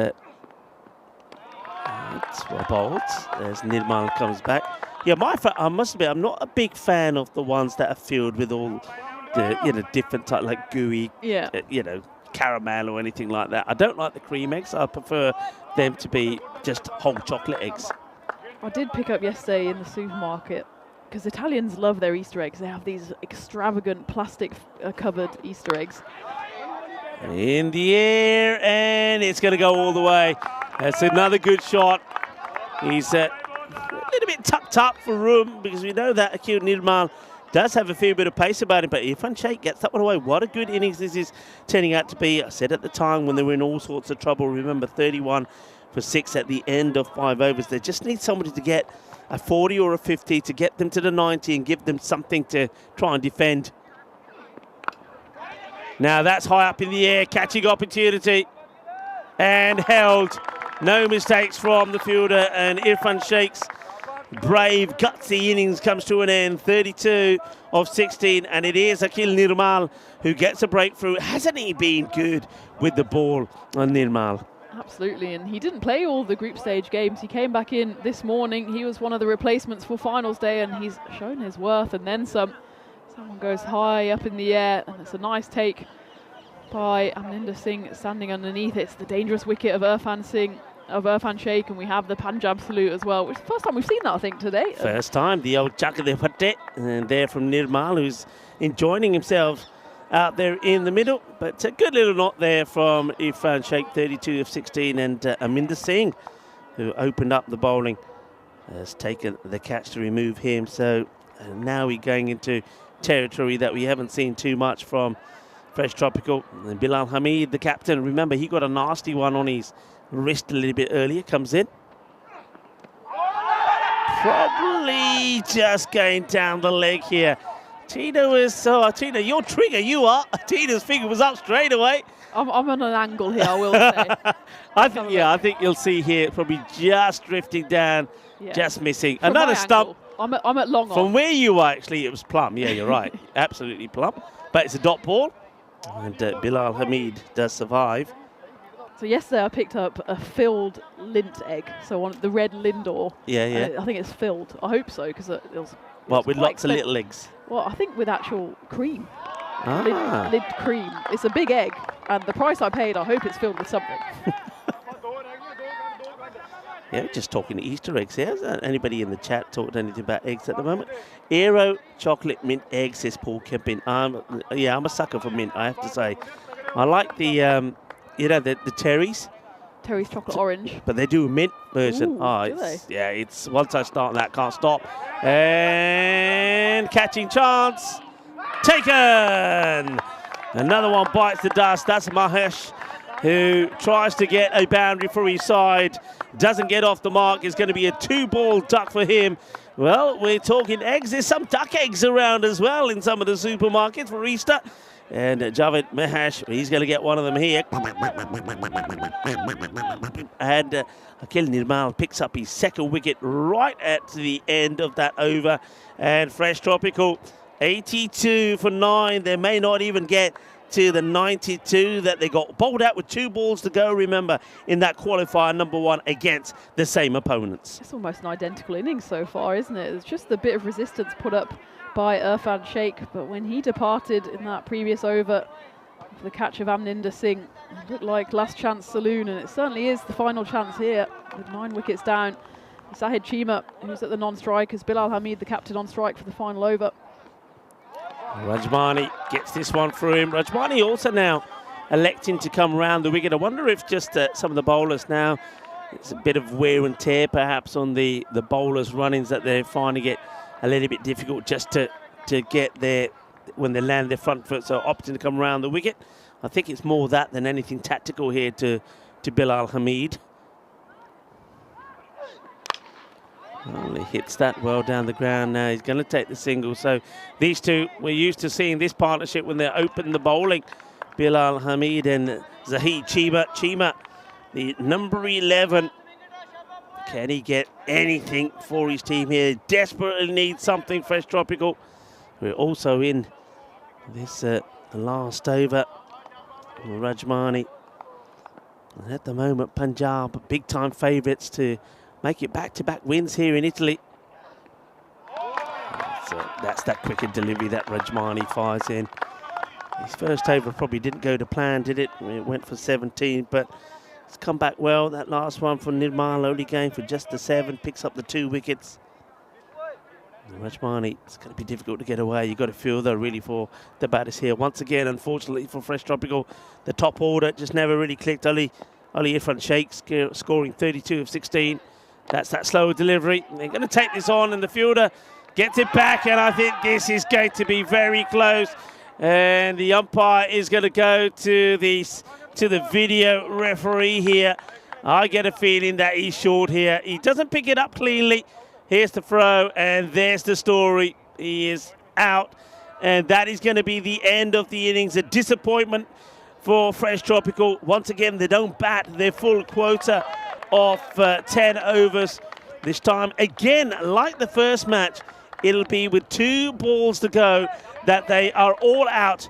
Speaker 5: it's well bowled as Nirmal comes back. Yeah, I must admit, I'm not a big fan of the ones that are filled with all the different type, like gooey, caramel or anything like that. I don't like the cream eggs. I prefer them to be just whole chocolate eggs.
Speaker 3: I did pick up yesterday in the supermarket, because Italians love their Easter eggs. They have these extravagant plastic-covered Easter eggs.
Speaker 5: In the air, and it's going to go all the way. That's another good shot. He's a little bit tucked up for room, because we know that Akil Nirmal does have a fair bit of pace about him, but Irfan Sheikh gets that one away. What a good innings this is turning out to be. I said at the time when they were in all sorts of trouble, remember 31 for 6 at the end of 5 overs. They just need somebody to get a 40 or a 50 to get them to the 90 and give them something to try and defend. Now that's high up in the air, catching opportunity, and held. No mistakes from the fielder, and Irfan Sheikh's brave, gutsy innings comes to an end. 32 of 16, and it is Akil Nirmal who gets a breakthrough. Hasn't he been good with the ball on Nirmal?
Speaker 3: Absolutely, and he didn't play all the group stage games. He came back in this morning. He was one of the replacements for finals day, and he's shown his worth and then some. Someone goes high up in the air, and it's a nice take by Amrinder Singh standing underneath. It's the dangerous wicket of Irfan Sheikh, and we have the Punjab salute as well, which is the first time we've seen that, I think, today.
Speaker 5: First time, the old Chakade Patte, and there from Nirmal, who's enjoying himself out there in the middle. But a good little knot there from Irfan Sheikh, 32 of 16, and Aminder Singh, who opened up the bowling, has taken the catch to remove him. So now we're going into territory that we haven't seen too much from Fresh Tropical. And Bilal Hamid, the captain, remember he got a nasty one on his wrist a little bit earlier, comes in. Probably just going down the leg here. Tina was, Tina, your trigger, you are. Tina's finger was up straight away.
Speaker 3: I'm on an angle here, I will say.
Speaker 5: I think you'll see here probably just drifting down, just missing.
Speaker 3: From
Speaker 5: another stump.
Speaker 3: Angle, I'm at long on.
Speaker 5: From where you are, actually, it was plumb. Yeah, you're right. Absolutely plumb. But it's a dot ball. And Bilal Hamid does survive.
Speaker 3: So yesterday I picked up a filled lint egg, so one the red Lindor.
Speaker 5: Yeah.
Speaker 3: I think it's filled. I hope so, because it was.
Speaker 5: Well, with lots of little eggs.
Speaker 3: Well, I think with actual cream.
Speaker 5: Ah.
Speaker 3: Lint cream. It's a big egg, and the price I paid, I hope it's filled with something.
Speaker 5: Yeah, just talking Easter eggs here. Has anybody in the chat talked anything about eggs at the moment? Aero chocolate mint eggs, says Paul Kempin. I'm a sucker for mint, I have to say. I like the, the Terry's.
Speaker 3: Terry's chocolate orange.
Speaker 5: But they do a mint version.
Speaker 3: Ooh, do they?
Speaker 5: Yeah, it's once I start that, can't stop. And catching chance. Taken! Another one bites the dust. That's Mahesh, who tries to get a boundary for his side. Doesn't get off the mark. It's going to be a 2-ball duck for him. Well, we're talking eggs. There's some duck eggs around as well in some of the supermarkets for Easter. And Javed Mahesh, he's going to get one of them here. And Akhil Nirmal picks up his second wicket right at the end of that over. And Fresh Tropical, 82 for 9. They may not even get to the 92 that they got bowled out with 2 balls to go, remember, in that qualifier number 1 against the same opponents.
Speaker 3: It's almost an identical innings so far, isn't it? It's just a bit of resistance put up by Irfan Sheikh, but when he departed in that previous over for the catch of Aminder Singh, it looked like last chance saloon, and it certainly is the final chance here with 9 wickets down. Zahid Chima, who's at the non-strikers, Bilal Hamid, the captain, on strike for the final over.
Speaker 5: Rajmani gets this one through him. Rajmani also now electing to come round the wicket. I wonder if just some of the bowlers now, it's a bit of wear and tear perhaps on the bowlers' runnings that they're finding it a little bit difficult just to get there when they land their front foot, so opting to come around the wicket. I think it's more that than anything tactical here to Bilal Hamid. Well, he hits that well down the ground now. He's going to take the single. So these two, we're used to seeing this partnership when they're open the bowling. Bilal Hamid and Zahid Chima. Chima, the number 11. Can he get anything for his team here? Desperately needs something, Fresh Tropical. We're also in this last over. Rajmani. And at the moment, Punjab, big-time favourites to make it back-to-back wins here in Italy. So that's that quicker delivery that Rajmani fires in. His first over probably didn't go to plan, did it? It went for 17, but it's come back well. That last one for Nirmal, only going for just the 7, picks up the 2 wickets. And Rajmani, it's going to be difficult to get away. You've got to feel, though, really, for the batters here. Once again, unfortunately for Fresh Tropical, the top order just never really clicked. Ali Irfan Sheikh scoring 32 of 16. That's that slower delivery. They're going to take this on, and the fielder gets it back, and I think this is going to be very close. And the umpire is going to go to the video referee here. I get a feeling that he's short here. He doesn't pick it up cleanly. Here's the throw, and there's the story. He is out, and that is going to be the end of the innings. A disappointment for Fresh Tropical. Once again, they don't bat their full quota of 10 overs. This time, again, like the first match, it'll be with 2 balls to go that they are all out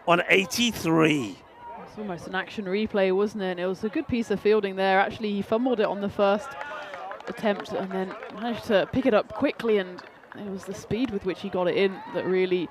Speaker 5: on 83.
Speaker 3: It's almost an action replay, wasn't it? And it was a good piece of fielding there. Actually, he fumbled it on the first attempt and then managed to pick it up quickly, and it was the speed with which he got it in that really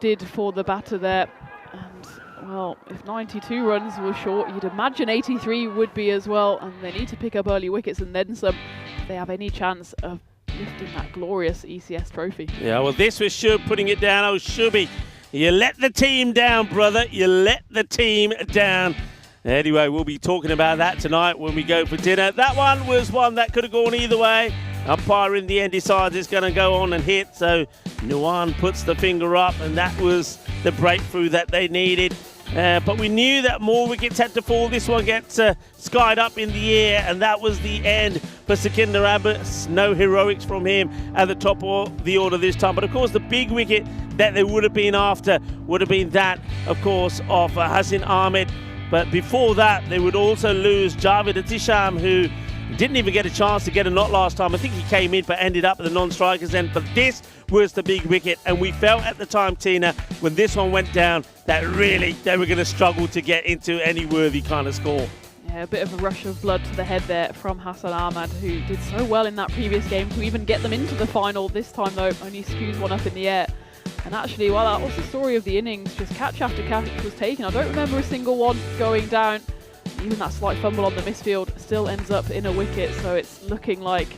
Speaker 3: did for the batter there. And well, if 92 runs were short, you'd imagine 83 would be as well, and they need to pick up early wickets and then some if they have any chance of lifting that glorious ECS trophy.
Speaker 5: Yeah, well, this was Shub putting it down. Oh, Shubi You let the team down, brother. You let the team down. Anyway, we'll be talking about that tonight when we go for dinner. That one was one that could have gone either way. Umpire in the end decides it's going to go on and hit, so Nuwan puts the finger up, and that was the breakthrough that they needed. But we knew that more wickets had to fall. This one gets skied up in the air, and that was the end for Sukhinder Abbas. No heroics from him at the top of the order this time. But of course, the big wicket that they would have been after would have been that, of course, of Hasan Ahmed. But before that, they would also lose Javed Atisham, who didn't even get a chance to get a knot last time. I think he came in but ended up at the non-strikers end. But this was the big wicket, and we felt at the time, Tina, when this one went down, that really they were going to struggle to get into any worthy kind of score.
Speaker 3: Yeah, a bit of a rush of blood to the head there from Hasan Ahmed, who did so well in that previous game to even get them into the final. This time, though, only skews one up in the air. And actually, well, that was the story of the innings. Just catch after catch was taken. I don't remember a single one going down. Even that slight fumble on the misfield still ends up in a wicket. So it's looking like,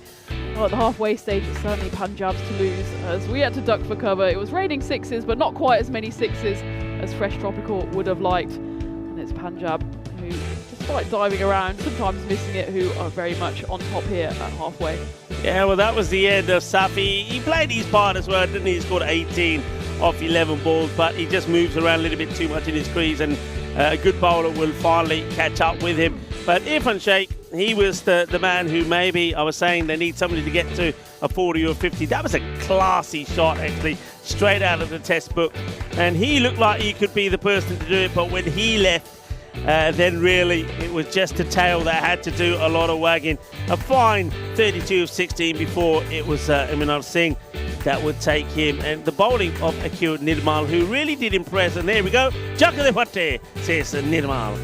Speaker 3: well, at the halfway stage, it's certainly Punjab's to lose, as we had to duck for cover. It was raining sixes, but not quite as many sixes as Fresh Tropical would have liked. And it's Punjab who, despite diving around, sometimes missing it, who are very much on top here at halfway.
Speaker 5: Yeah, well, that was the end of Safi. He played his part as well, didn't he? He scored 18 off 11 balls, but he just moves around a little bit too much in his crease, and a good bowler will finally catch up with him. But Irfan Sheikh, he was the man who maybe, I was saying, they need somebody to get to a 40 or 50. That was a classy shot, actually, straight out of the test book. And he looked like he could be the person to do it, but when he left, then really it was just the tail that had to do a lot of wagging. A fine 32 of 16 before it was Imran Singh that would take him, and the bowling of Akil Nirmal, who really did impress. And there we go, Jakale Bhatte, says Nirmal.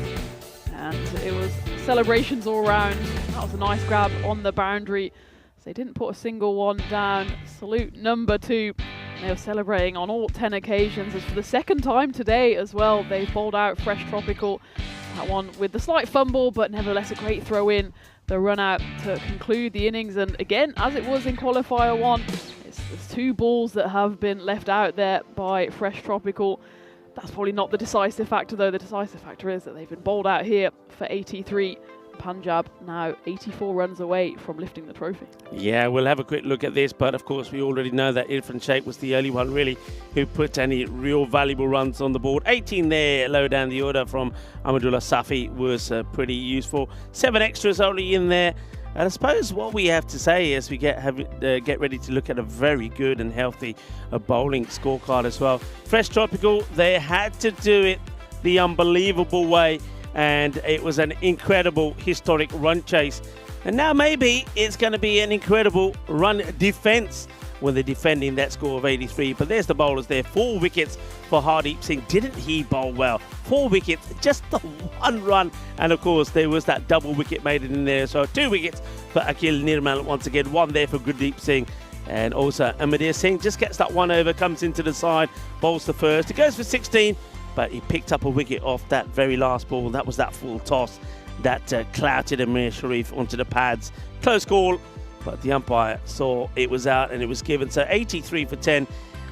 Speaker 3: And it was celebrations all round. That was a nice grab on the boundary. So they didn't put a single one down. Salute number 2. They were celebrating on all 10 occasions. As for the second time today as well, they bowled out Fresh Tropical. That one with the slight fumble, but nevertheless a great throw in. The run out to conclude the innings. And again, as it was in Qualifier 1, there's 2 balls that have been left out there by Fresh Tropical. That's probably not the decisive factor, though. The decisive factor is that they've been bowled out here for 83. Punjab now 84 runs away from lifting the trophy.
Speaker 5: Yeah, we'll have a quick look at this, but of course we already know that Irfan Sheikh was the only one really who put any real valuable runs on the board. 18 there, low down the order from Ahmadullah Safi was pretty useful. 7 extras only in there. And I suppose what we have to say is we get ready to look at a very good and healthy bowling scorecard as well. Fresh Tropical, they had to do it the unbelievable way, and it was an incredible historic run chase. And now maybe it's going to be an incredible run defence when they're defending that score of 83. But there's the bowlers there. 4 wickets for Hardeep Singh. Didn't he bowl well? 4 wickets, just the 1 run. And of course, there was that double wicket made in there. So 2 wickets for Akil Nirmal once again. 1 there for Gurdeep Singh. And also Amadir Singh just gets that 1 over, comes into the side, bowls the first. It goes for 16, but he picked up a wicket off that very last ball. That was that full toss that clouted Amir Sharif onto the pads. Close call, but the umpire saw it was out and it was given. So 83 for 10.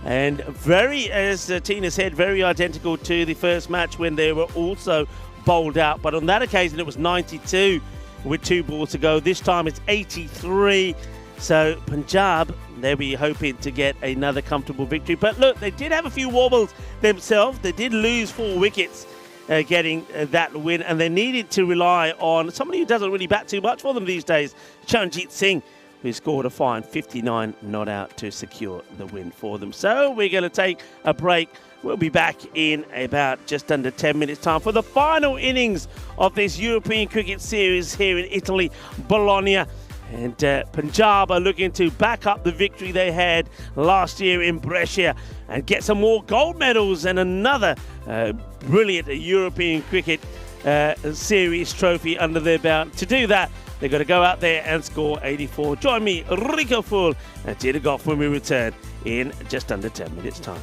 Speaker 5: And very, as Tina said, very identical to the first match when they were also bowled out. But on that occasion, it was 92 with 2 balls to go. This time it's 83. So Punjab, they'll be hoping to get another comfortable victory. But look, they did have a few wobbles themselves. They did lose 4 wickets getting that win, and they needed to rely on somebody who doesn't really bat too much for them these days, Charanjit Singh, who scored a fine 59 not out to secure the win for them. So we're going to take a break. We'll be back in about just under 10 minutes time for the final innings of this European cricket series here in Italy, Bologna. And Punjab are looking to back up the victory they had last year in Brescia and get some more gold medals and another brilliant European cricket series trophy under their belt. To do that, they've got to go out there and score 84. Join me, Rico Full, and Tina Goff when we return in just under 10 minutes time.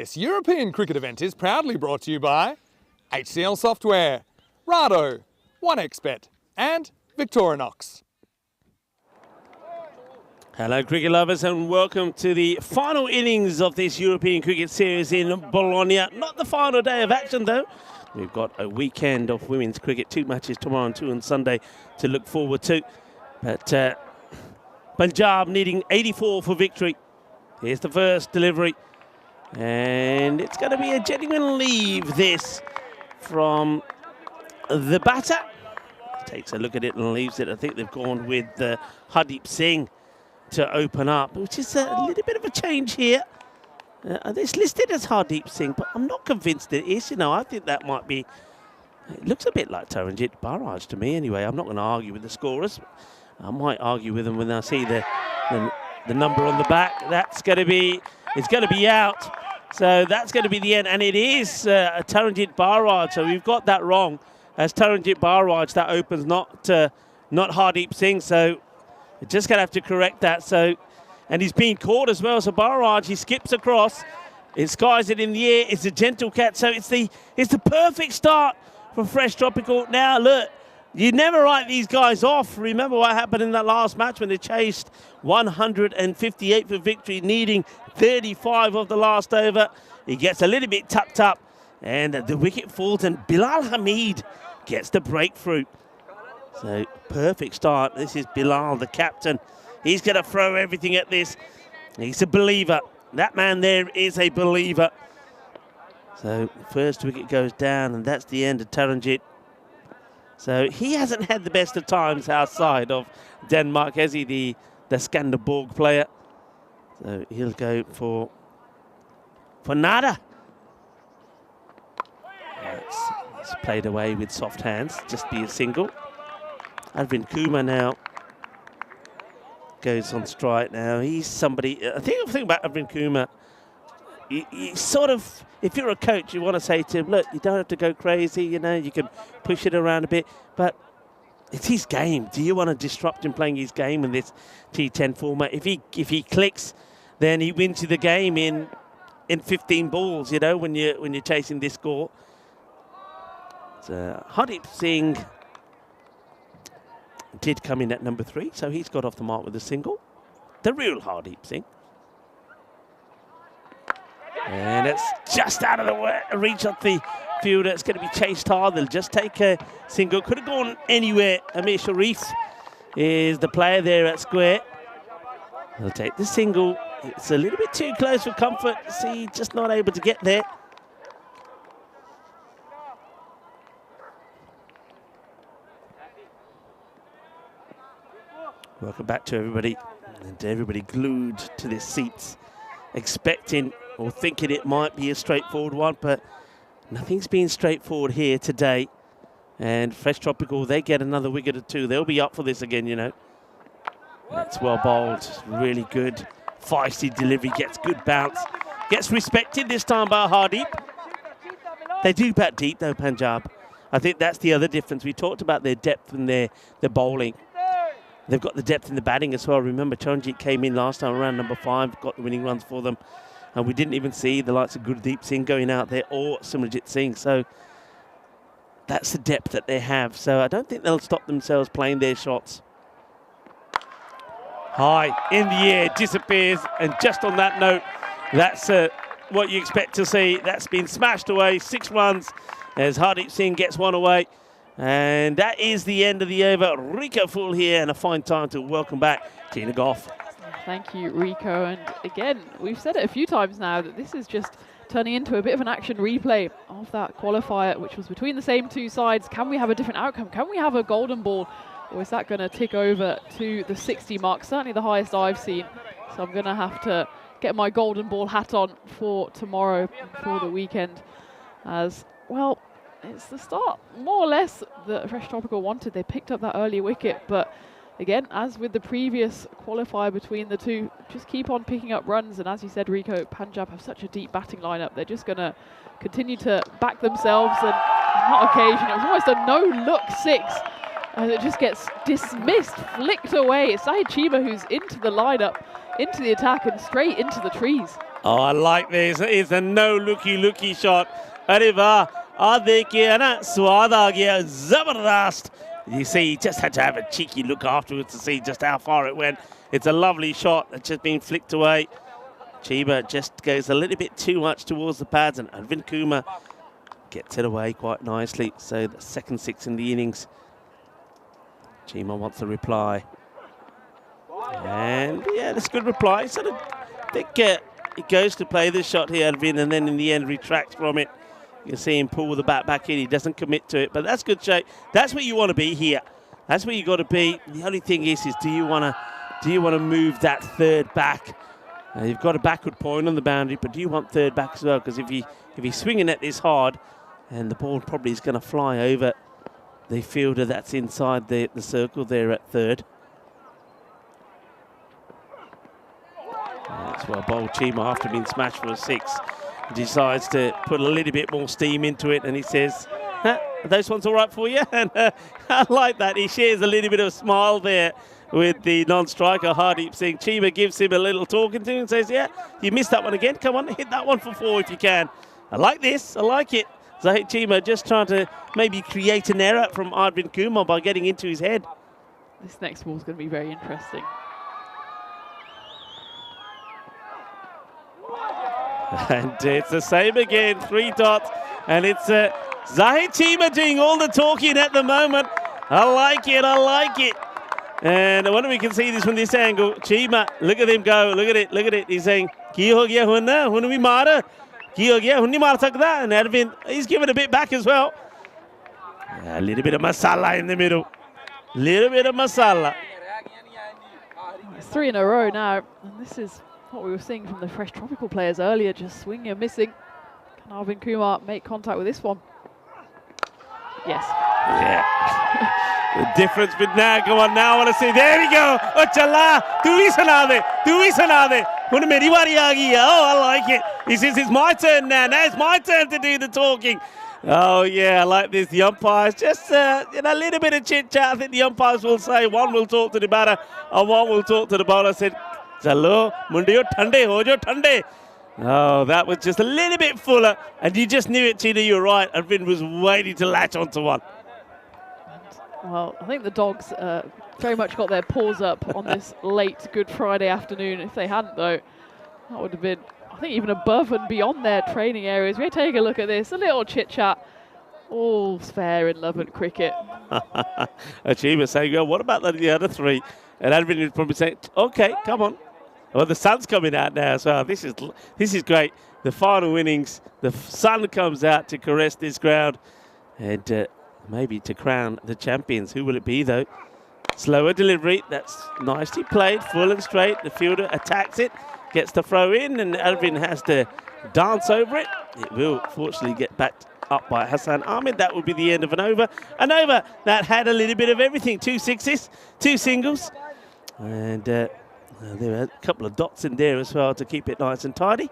Speaker 2: This European cricket event is proudly brought to you by HCL Software, Rado, 1xBet and Victorinox.
Speaker 5: Hello cricket lovers and welcome to the final innings of this European cricket series in Bologna. Not the final day of action though. We've got a weekend of women's cricket, 2 matches tomorrow and 2 on Sunday to look forward to. But Punjab needing 84 for victory. Here's the first delivery. And it's going to be a genuine leave this from the batter. Takes a look at it and leaves it. I think they've gone with Hardeep Singh to open up, which is a little bit of a change here. It's listed as Hardeep Singh, but I'm not convinced it is. You know, I think that might be, it looks a bit like Taranjit Barraj to me anyway. I'm not going to argue with the scorers. I might argue with them when I see the number on the back. That's going to be, it's going to be out. So that's going to be the end, and it is Taranjit Barraj. So we've got that wrong. As Taranjit Barraj, that opens, not Hardeep Singh. So we're just going to have to correct that. So, and he's been caught as well. So Barraj, he skips across, it skies it in the air. It's a gentle catch. So it's the perfect start for Fresh Tropical. Now look, you never write these guys off. Remember what happened in that last match when they chased 158 for victory, needing 35 of the last over. He gets a little bit tucked up, and the wicket falls, and Bilal Hamid gets the breakthrough. So perfect start. This is Bilal, the captain. He's going to throw everything at this. He's a believer. That man there is a believer. So first wicket goes down, and that's the end of Taranjit. So he hasn't had the best of times outside of Denmark, has he, the Skanderborg player. So he'll go for nada. It's played away with soft hands, just be a single. Arvind Kumar now goes on strike now. He's somebody, I think the thing about Arvind Kumar, you sort of, if you're a coach, you want to say to him, look, you don't have to go crazy, you know, you can push it around a bit, but it's his game. Do you want to disrupt him playing his game in this T10 format? If he clicks, then he wins you the game in 15 balls, you know, when you're chasing this score. So Hardeep Singh did come in at number 3, so he's got off the mark with a single. The real Hardeep Singh. And it's just out of the reach of the fielder. It's going to be chased hard. They'll just take a single. Could have gone anywhere. Amir Sharif is the player there at square. They'll take the single. It's a little bit too close for comfort. See, just not able to get there. Welcome back to everybody. And everybody glued to their seats, expecting or thinking it might be a straightforward one, but nothing's been straightforward here today. And Fresh Tropical, they get another wicket or 2. They'll be up for this again, you know. That's well bowled, really good. Feisty delivery, gets good bounce. Gets respected this time by Hardeep. They do bat deep though, Punjab. I think that's the other difference. We talked about their depth and their bowling. They've got the depth in the batting as well. Remember, Taranjit came in last time around number 5, got the winning runs for them. And we didn't even see the likes of Gurdeep Singh going out there or Simranjit Singh. So that's the depth that they have. So I don't think they'll stop themselves playing their shots. High in the air, disappears. And just on that note, that's what you expect to see. That's been smashed away. 6 runs as Hardeep Singh gets 1 away. And that is the end of the over. Rico Full here, and a fine time to welcome back Tina Goff.
Speaker 3: Thank you, Rico. And again, we've said it a few times now that this is just turning into a bit of an action replay of that qualifier, which was between the same 2 sides. Can we have a different outcome? Can we have a golden ball? Or is that going to tick over to the 60 mark? Certainly the highest I've seen. So I'm going to have to get my golden ball hat on for tomorrow, for the weekend. As, well, it's the start, more or less, that Fresh Tropical wanted. They picked up that early wicket, but again, as with the previous qualifier between the 2, just keep on picking up runs. And as you said, Rico, Punjab have such a deep batting lineup. They're just going to continue to back themselves, and on that occasion, it was almost a no-look 6. And it just gets dismissed, flicked away. It's Sahid Chima who's into the lineup, into the attack, and straight into the trees.
Speaker 5: Oh, I like this. It's a no looky shot. अरे वाह, आ देखिए है ना, स्वाद आ गया, जबरदस्त. You see, he just had to have a cheeky look afterwards to see just how far it went. It's a lovely shot that's just been flicked away. Chiba just goes a little bit too much towards the pads, and Arvind Kumar gets it away quite nicely. So the second 6 in the innings. Chima wants a reply. And yeah, that's a good reply. Sort of think he goes to play this shot here, Arvind, and then in the end retracts from it. You can see him pull the bat back in. He doesn't commit to it, but that's good shape. That's where you want to be here. That's where you got to be. The only thing is do you want to move that third back? You've got a backward point on the boundary, but do you want third back as well? Because if he's swinging it this hard, and the ball probably is going to fly over the fielder that's inside the circle there at third. That's why Bowl Chima, after being smashed for a 6, decides to put a little bit more steam into it, and he says, huh, are those ones all right for you? And I like that. He shares a little bit of a smile there with the non-striker, Hardeep Singh. Chima gives him a little talking to and says, yeah, you missed that one again. Come on, hit that one for 4 if you can. I like this. I like it. Zahid Chima just trying to maybe create an error from Arvind Kumar by getting into his head.
Speaker 3: This next ball's going to be very interesting.
Speaker 5: And it's the same again, 3 dots. And it's Zahid Chima doing all the talking at the moment. I like it, I like it. And I wonder if we can see this from this angle. Chima, look at him go, look at it, look at it. He's saying, Ki ho gaya hunna, hun bhi mara. Ki ho gaya, hun nahi maar sakta. And Arvind, he's giving a bit back as well. A little bit of masala in the middle. Little bit of masala.
Speaker 3: It's 3 in a row now, and this is what we were seeing from the fresh tropical players earlier, just swinging and missing. Can Arvind Kumar make contact with this one? Yes.
Speaker 5: Yeah. The difference with now, come on, now I want to see, there we go. Oh, chala, tu hi sana de. Hun meri wari aa gayi. Oh, I like it. He says, it's my turn now. Now it's my turn to do the talking. Oh, yeah, I like this. The umpires, just a little bit of chit-chat. I think the umpires will say, one will talk to the batter and one will talk to the bowler. I said, chalo, mundiyo thande, hojo thande. Oh, that was just a little bit fuller. And you just knew it, Tina, you were right. Arvind was waiting to latch onto one.
Speaker 3: Well, I think the dogs very much got their paws up on this late Good Friday afternoon. If they hadn't, though, that would have been, I think, even above and beyond their training areas. We take a look at this, a little chit-chat. All's fair in love and cricket.
Speaker 5: Achiever saying, well, what about the other 3? And Arvind would probably say, okay, come on. Well, the sun's coming out now as well. This is great. The final innings, the sun comes out to caress this ground. And maybe to crown the champions. Who will it be, though? Slower delivery. That's nicely played, full and straight. The fielder attacks it, gets the throw in, and Arvind has to dance over it. It will, fortunately, get backed up by Hassan Ahmed. That will be the end of an over. An over that had a little bit of everything. 2 sixes, 2 singles. And there were a couple of dots in there as well to keep it nice and tidy.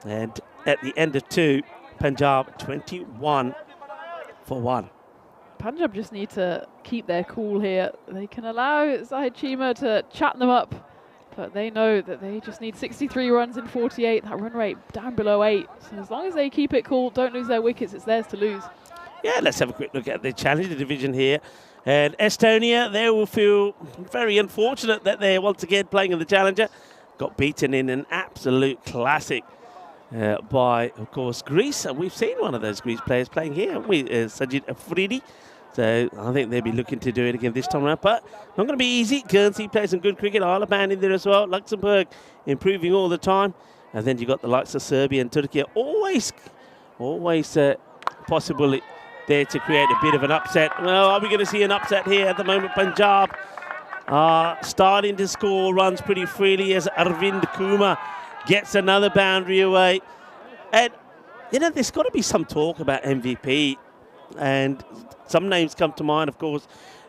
Speaker 5: And at the end of 2, Punjab 21 for 1.
Speaker 3: Punjab just need to keep their cool here. They can allow Zahid Chima to chat them up, but they know that they just need 63 runs in 48. That run rate down below 8. So as long as they keep it cool, don't lose their wickets, it's theirs to lose. Yeah,
Speaker 5: let's have a quick look at the Challenger division here. And Estonia, they will feel very unfortunate that they're once again playing in the Challenger. Got beaten in an absolute classic by, of course, Greece. And we've seen one of those Greece players playing here, haven't we? Sajid Afridi. So I think they'll be looking to do it again this time around. But not going to be easy. Guernsey plays some good cricket. Isle of Man in there as well. Luxembourg improving all the time. And then you got the likes of Serbia and Turkey. Always possible there to create a bit of an upset. Well, are we going to see an upset here at the moment? Punjab starting to score runs pretty freely as Arvind Kumar gets another boundary away. And, there's got to be some talk about MVP. And some names come to mind, of course.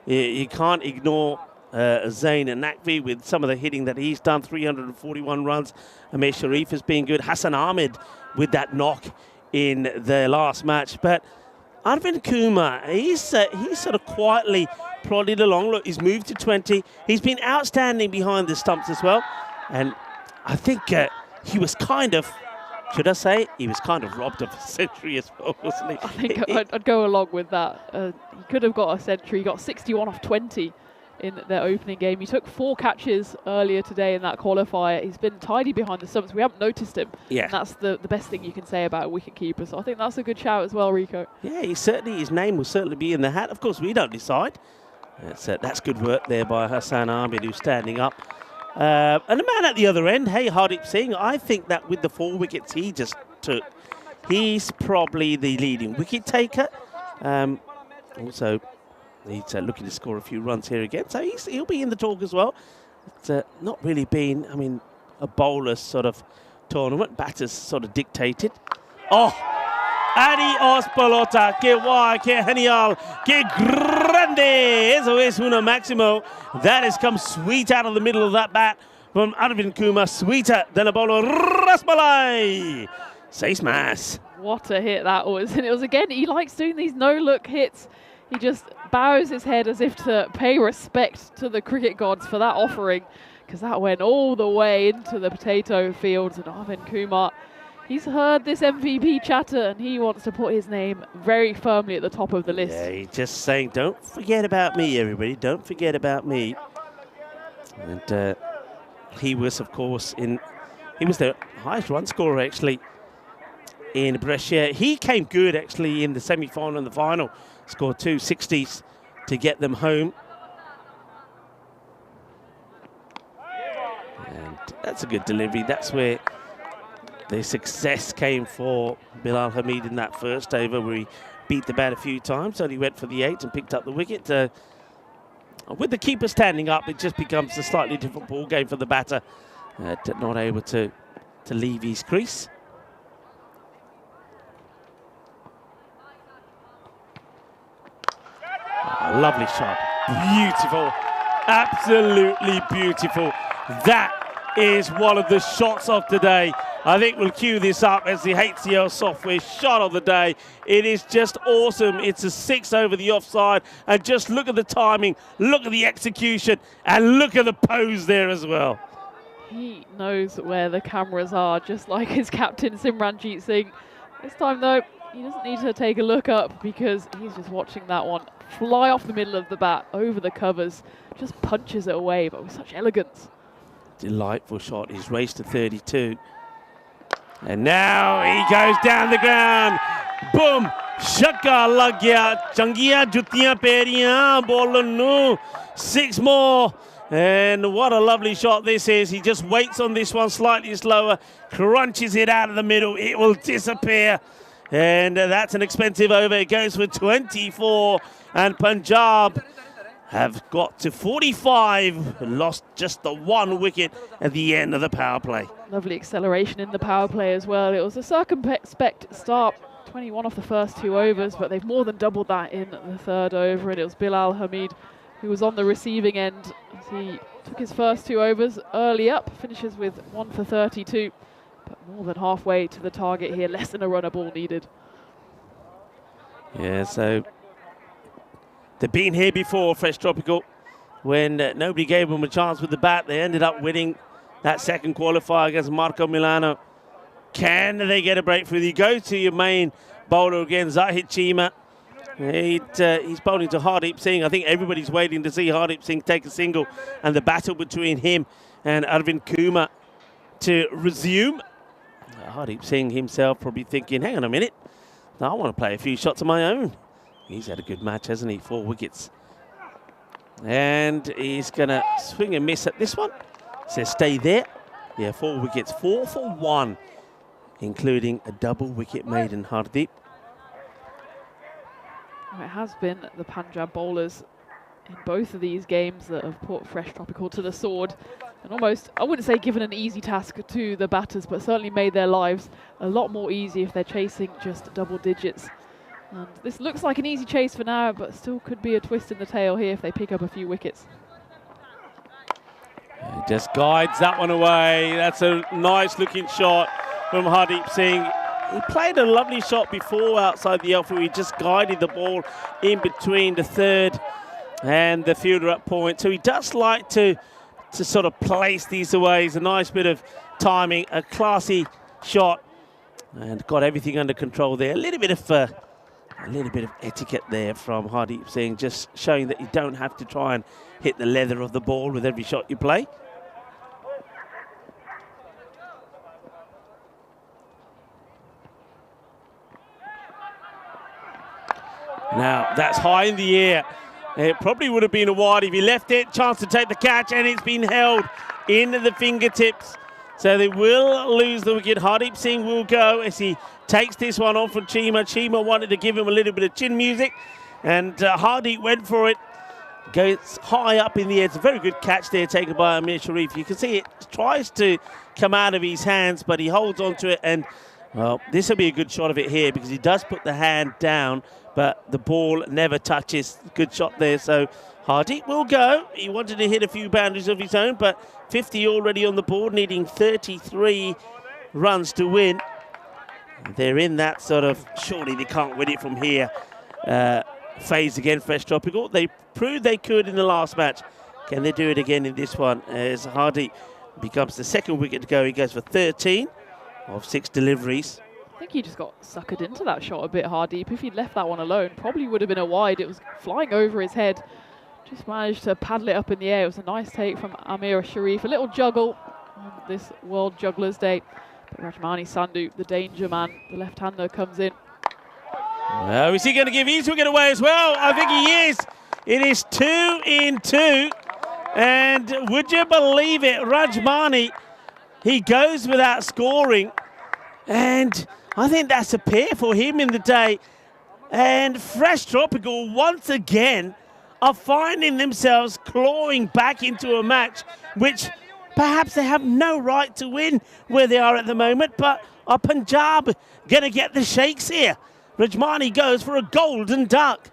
Speaker 5: You can't ignore Zain Naqvi with some of the hitting that he's done, 341 runs. Amir Sharif has been good. Hassan Ahmed with that knock in the last match. But Arvind Kumar, he's sort of quietly plodded along. Look, he's moved to 20. He's been outstanding behind the stumps as well. And I think he was kind of, should I say, he was kind of robbed of a century as well, wasn't he?
Speaker 3: I think I'd go along with that. He could have got a century. He got 61 off 20 in their opening game. He took 4 catches earlier today in that qualifier. He's been tidy behind the stumps. We haven't noticed him.
Speaker 5: Yeah.
Speaker 3: And that's the best thing you can say about a wicket keeper. So I think that's a good shout as well, Rico.
Speaker 5: Yeah, his name will certainly be in the hat. Of course, we don't decide. That's good work there by Hassan Ahmed, who's standing up. And the man at the other end, hey, Hardeep Singh, I think that with the 4 wickets he just took, he's probably the leading wicket taker. Also, he's looking to score a few runs here again, so he'll be in the talk as well. It's not really been, I mean, a bowler's sort of tournament. Batters sort of dictated. Oh, adios pelota, que guay, que genial, que grande. Eso es una máximo. That has come sweet out of the middle of that bat from Arvind Kumar, sweeter than a bowler Rasmalai. 6 más.
Speaker 3: What a hit that was. And it was, again, he likes doing these no-look hits. He just bows his head as if to pay respect to the cricket gods for that offering, because that went all the way into the potato fields. And Arvind Kumar, he's heard this MVP chatter and he wants to put his name very firmly at the top of the list.
Speaker 5: Yeah, he's just saying, don't forget about me, everybody. Don't forget about me. And he was, of course, he was the highest run scorer, actually, in Brescia. He came good, actually, in the semi-final and the final. Scored 2 60s to get them home. And that's a good delivery. That's where the success came for Bilal Hamid in that first over, where he beat the bat a few times. So he went for the 8 and picked up the wicket. With the keeper standing up, it just becomes a slightly different ball game for the batter. Not able to leave his crease. A lovely shot. Beautiful. Absolutely beautiful. That is one of the shots of today. I think we'll cue this up as the HCL software shot of the day. It is just awesome. It's a 6 over the offside. And just look at the timing, look at the execution, and look at the pose there as well.
Speaker 3: He knows where the cameras are, just like his captain Simranjeet Singh. This time, though, he doesn't need to take a look up because he's just watching that one fly off the middle of the bat, over the covers, just punches it away, but with such elegance.
Speaker 5: Delightful shot. He's raced to 32. And now he goes down the ground. Boom! Shakka lag gaya. Changiya juttiyan periyan bowler nu. 6 more. And what a lovely shot this is. He just waits on this one slightly slower, crunches it out of the middle. It will disappear. And that's an expensive over. It goes for 24. And Punjab have got to 45. Lost just the 1 wicket at the end of the power play.
Speaker 3: Lovely acceleration in the power play as well. It was a circumspect start, 21 off the first 2 overs, but they've more than doubled that in the 3rd over. And it was Bilal Hamid who was on the receiving end as he took his first 2 overs early up, finishes with 1 for 32. But more than halfway to the target here, less than a runner ball needed.
Speaker 5: Yeah, so they've been here before, Fresh Tropical, when nobody gave them a chance with the bat. They ended up winning that 2nd qualifier against Marco Milano. Can they get a breakthrough? You go to your main bowler again, Zahid Chima. He's bowling to Hardeep Singh. I think everybody's waiting to see Hardeep Singh take a single and the battle between him and Arvind Kumar to resume. Hardeep Singh himself probably thinking, hang on a minute, I want to play a few shots of my own. He's had a good match, hasn't he? 4 wickets. And he's going to swing and miss at this one. Says stay there. Yeah, 4 wickets, 4 for 1, including a double wicket made in Hardeep.
Speaker 3: It has been the Punjab bowlers in both of these games that have put Fresh Tropical to the sword and almost, I wouldn't say given an easy task to the batters, but certainly made their lives a lot more easy if they're chasing just double digits. And this looks like an easy chase for now, but still could be a twist in the tail here if they pick up a few wickets.
Speaker 5: He just guides that one away. That's a nice looking shot from Hardeep Singh. He played a lovely shot before outside the outfield. He just guided the ball in between the 3rd and the fielder at point. So he does like to to sort of place these away. It's a nice bit of timing, a classy shot, and got everything under control there. A little bit of etiquette there from Hardeep Singh, just showing that you don't have to try and hit the leather of the ball with every shot you play. Now, that's high in the air. It probably would have been a wide if he left it. Chance to take the catch, and it's been held in the fingertips. So they will lose the wicket. Hardeep Singh will go as he takes this one on from Cheema. Cheema wanted to give him a little bit of chin music, and Hardeep went for it. Goes high up in the air. It's a very good catch there taken by Amir Sharif. You can see it tries to come out of his hands, but he holds on to it, and well, this will be a good shot of it here because he does put the hand down, but the ball never touches. Good shot there. So Hardeep will go. He wanted to hit a few boundaries of his own, but 50 already on the board, needing 33 runs to win. They're in that sort of, surely they can't win it from here, phase again, Fresh Tropical. They proved they could in the last match. Can they do it again in this one? As Hardeep becomes the second wicket to go, he goes for 13 of 6 deliveries.
Speaker 3: I think he just got suckered into that shot a bit, Hardeep. If he'd left that one alone, probably would have been a wide. It was flying over his head. Just managed to paddle it up in the air. It was a nice take from Amir Sharif. A little juggle on this World Jugglers Day. But Rajmani Sandhu, the danger man, the left-hander, comes in.
Speaker 5: Well, is he going to give his wicket away as well? I think he is. It is 2 in 2. And would you believe it, Rajmani, he goes without scoring. And I think that's a pair for him in the day. And Fresh Tropical, once again, are finding themselves clawing back into a match which perhaps they have no right to win where they are at the moment. But are Punjab going to get the shakes here? Rajmani goes for a golden duck.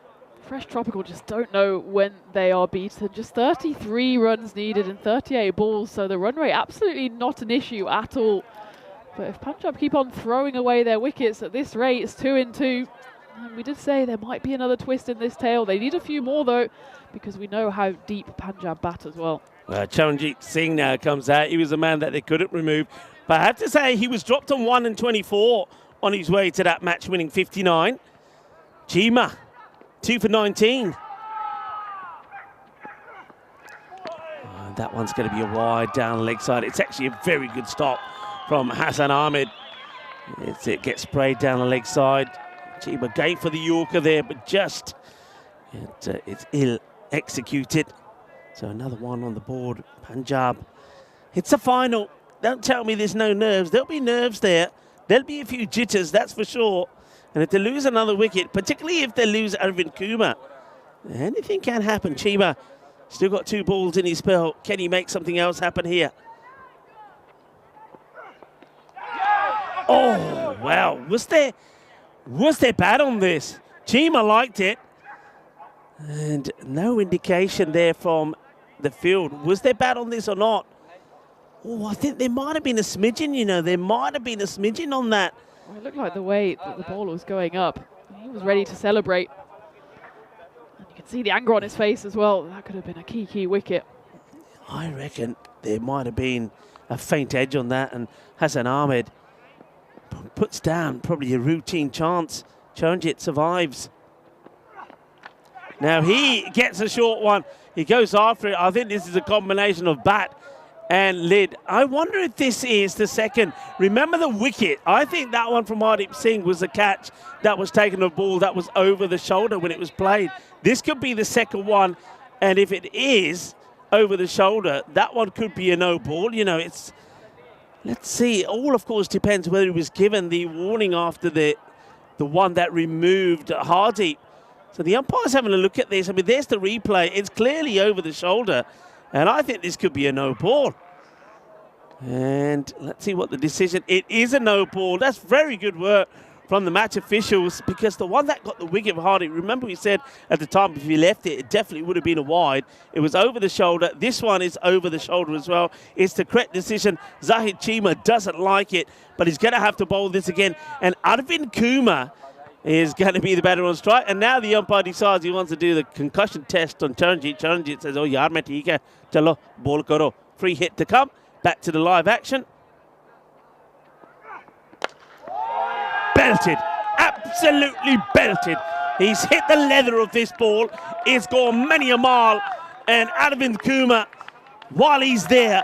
Speaker 3: Fresh Tropical just don't know when they are beaten. Just 33 runs needed and 38 balls, so the run rate absolutely not an issue at all. But if Punjab keep on throwing away their wickets at this rate, it's 2 in 2. And we did say there might be another twist in this tail. They need a few more, though, because we know how deep Punjab bat as well.
Speaker 5: Charanjit Singh now comes out. He was a man that they couldn't remove. But I have to say, he was dropped on 1 and 24 on his way to that match-winning 59. Cheema, 2 for 19. And that one's going to be a wide down leg side. It's actually a very good stop from Hassan Ahmed. It gets sprayed down the leg side. Cheema going for the Yorker there, but just it's ill executed. So another one on the board. Punjab. It's a final. Don't tell me there's no nerves. There'll be nerves there. There'll be a few jitters, that's for sure. And if they lose another wicket, particularly if they lose Arvind Kumar, anything can happen. Cheema still got 2 balls in his spell. Can he make something else happen here? Oh, wow. Was there bat on this? Cheema liked it. And no indication there from the field. Was there bat on this or not? Oh, I think there might have been a smidgen, you know. There might have been a smidgen on that.
Speaker 3: Well, it looked like the way that the ball was going up, he was ready to celebrate. And you can see the anger on his face as well. That could have been a key wicket.
Speaker 5: I reckon there might have been a faint edge on that, and Hassan Ahmed puts down probably a routine chance. Charanjit survives. Now he gets a short one. He goes after it. I think this is a combination of bat and lid. I wonder if this is the second. Remember the wicket? I think that one from Hardeep Singh was a catch that was taken a ball that was over the shoulder when it was played. This could be the second one, and if it is over the shoulder, that one could be a no ball. You know, it's, let's see. All, of course, depends whether he was given the warning after the one that removed Hardeep. So the umpire's having a look at this. I mean, there's the replay. It's clearly over the shoulder. And I think this could be a no ball. And let's see what the decision. It is a no ball. That's very good work from the match officials, because the one that got the wicket for Hardeep, remember we said at the time if he left it, it definitely would have been a wide. It was over the shoulder. This one is over the shoulder as well. It's the correct decision. Zahid Cheema doesn't like it, but he's going to have to bowl this again. And Arvind Kumar is going to be the batter on strike. And now the umpire decides he wants to do the concussion test on Charanjit. Charanjit says, oh, yaar, main theek hai. Chalo, ball karo. free hit to come. Back to the live action. Belted, absolutely belted. He's hit the leather of this ball. It's gone many a mile. And Arvind Kumar, while he's there,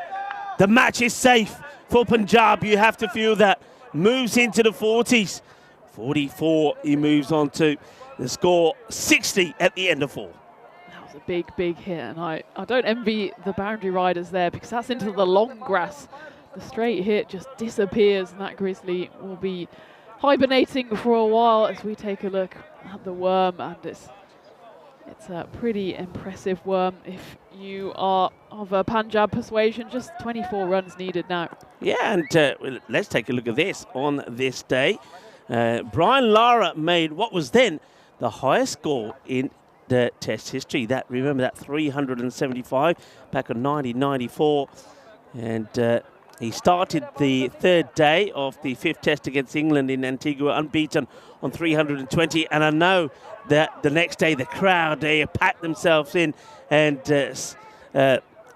Speaker 5: the match is safe for Punjab. You have to feel that. Moves into the 40s. 44 he moves on to. The score 60 at the end of 4.
Speaker 3: That was a big, big hit, and I don't envy the boundary riders there because that's into the long grass. The straight hit just disappears, and that grizzly will be hibernating for a while as we take a look at the worm, and it's a pretty impressive worm. If you are of a Punjab persuasion, just 24 runs needed now.
Speaker 5: Yeah, and let's take a look at this on this day. Brian Lara made what was then the highest score in the Test history. Remember that 375 back in 1994, and he started the 3rd day of the 5th Test against England in Antigua unbeaten on 320. And I know that the next day the crowd, they packed themselves in, and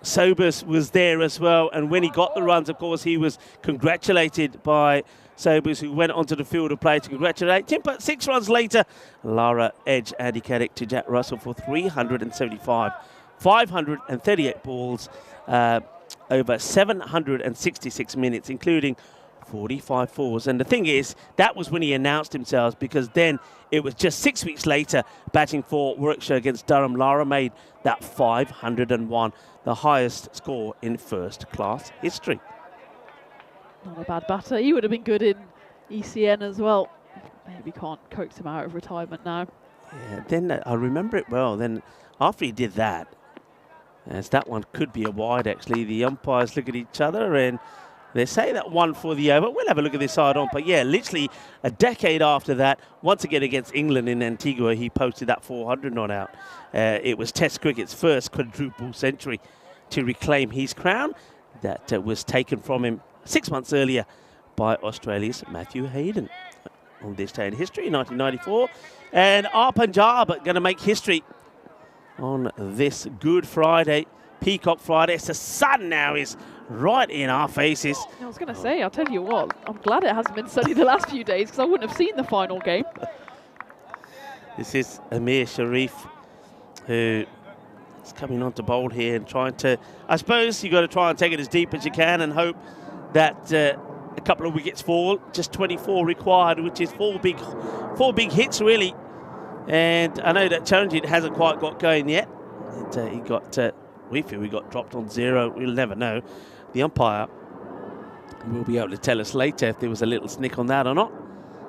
Speaker 5: Sobers was there as well. And when he got the runs, of course, he was congratulated by Sobers, who went onto the field of play to congratulate him. But 6 runs later, Lara edged Andy Caddick to Jack Russell for 375. 538 balls over 766 minutes, including 45 fours. And the thing is, that was when he announced himself, because then it was just 6 weeks later, batting for Warwickshire against Durham. Lara made that 501, the highest score in first-class history.
Speaker 3: Not a bad batter. He would have been good in ECN as well. Maybe can't coax him out of retirement now.
Speaker 5: Yeah, then I remember it well. Then after he did that, as that one could be a wide actually, the umpires look at each other and they say that one for the over. We'll have a look at this side on. But yeah, literally a decade after that, once again against England in Antigua, he posted that 400 not out. It was Test cricket's first quadruple century to reclaim his crown that was taken from him 6 months earlier by Australia's Matthew Hayden on this day in history, 1994. And our Punjab are going to make history on this Good Friday, Peacock Friday. It's the sun now is right in our faces.
Speaker 3: I was going to say, I'll tell you what, I'm glad it hasn't been sunny the last few days because I wouldn't have seen the final game.
Speaker 5: This is Amir Sharif, who is coming on to bowl here and trying to, I suppose you've got to try and take it as deep as you can and hope that a couple of wickets fall. Just 24 required, which is four big hits really. And I know that Charanjit hasn't quite got going yet. And, he got, we feel he got dropped on 0. We'll never know. The umpire will be able to tell us later if there was a little snick on that or not.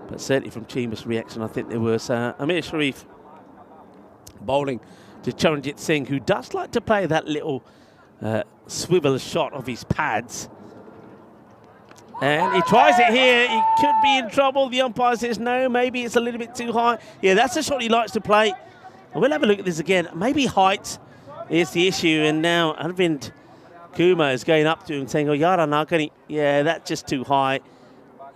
Speaker 5: But certainly from Cheema's reaction, I think there was. Amir Sharif bowling to Charanjit Singh, who does like to play that little swivel shot of his pads. And he tries it here. He could be in trouble. The umpire says no, maybe it's a little bit too high. Yeah, that's the shot he likes to play. And we'll have a look at this again. Maybe height is the issue. And now Arvind Kumar is going up to him saying, oh, Yara Nagani, yeah, that's just too high.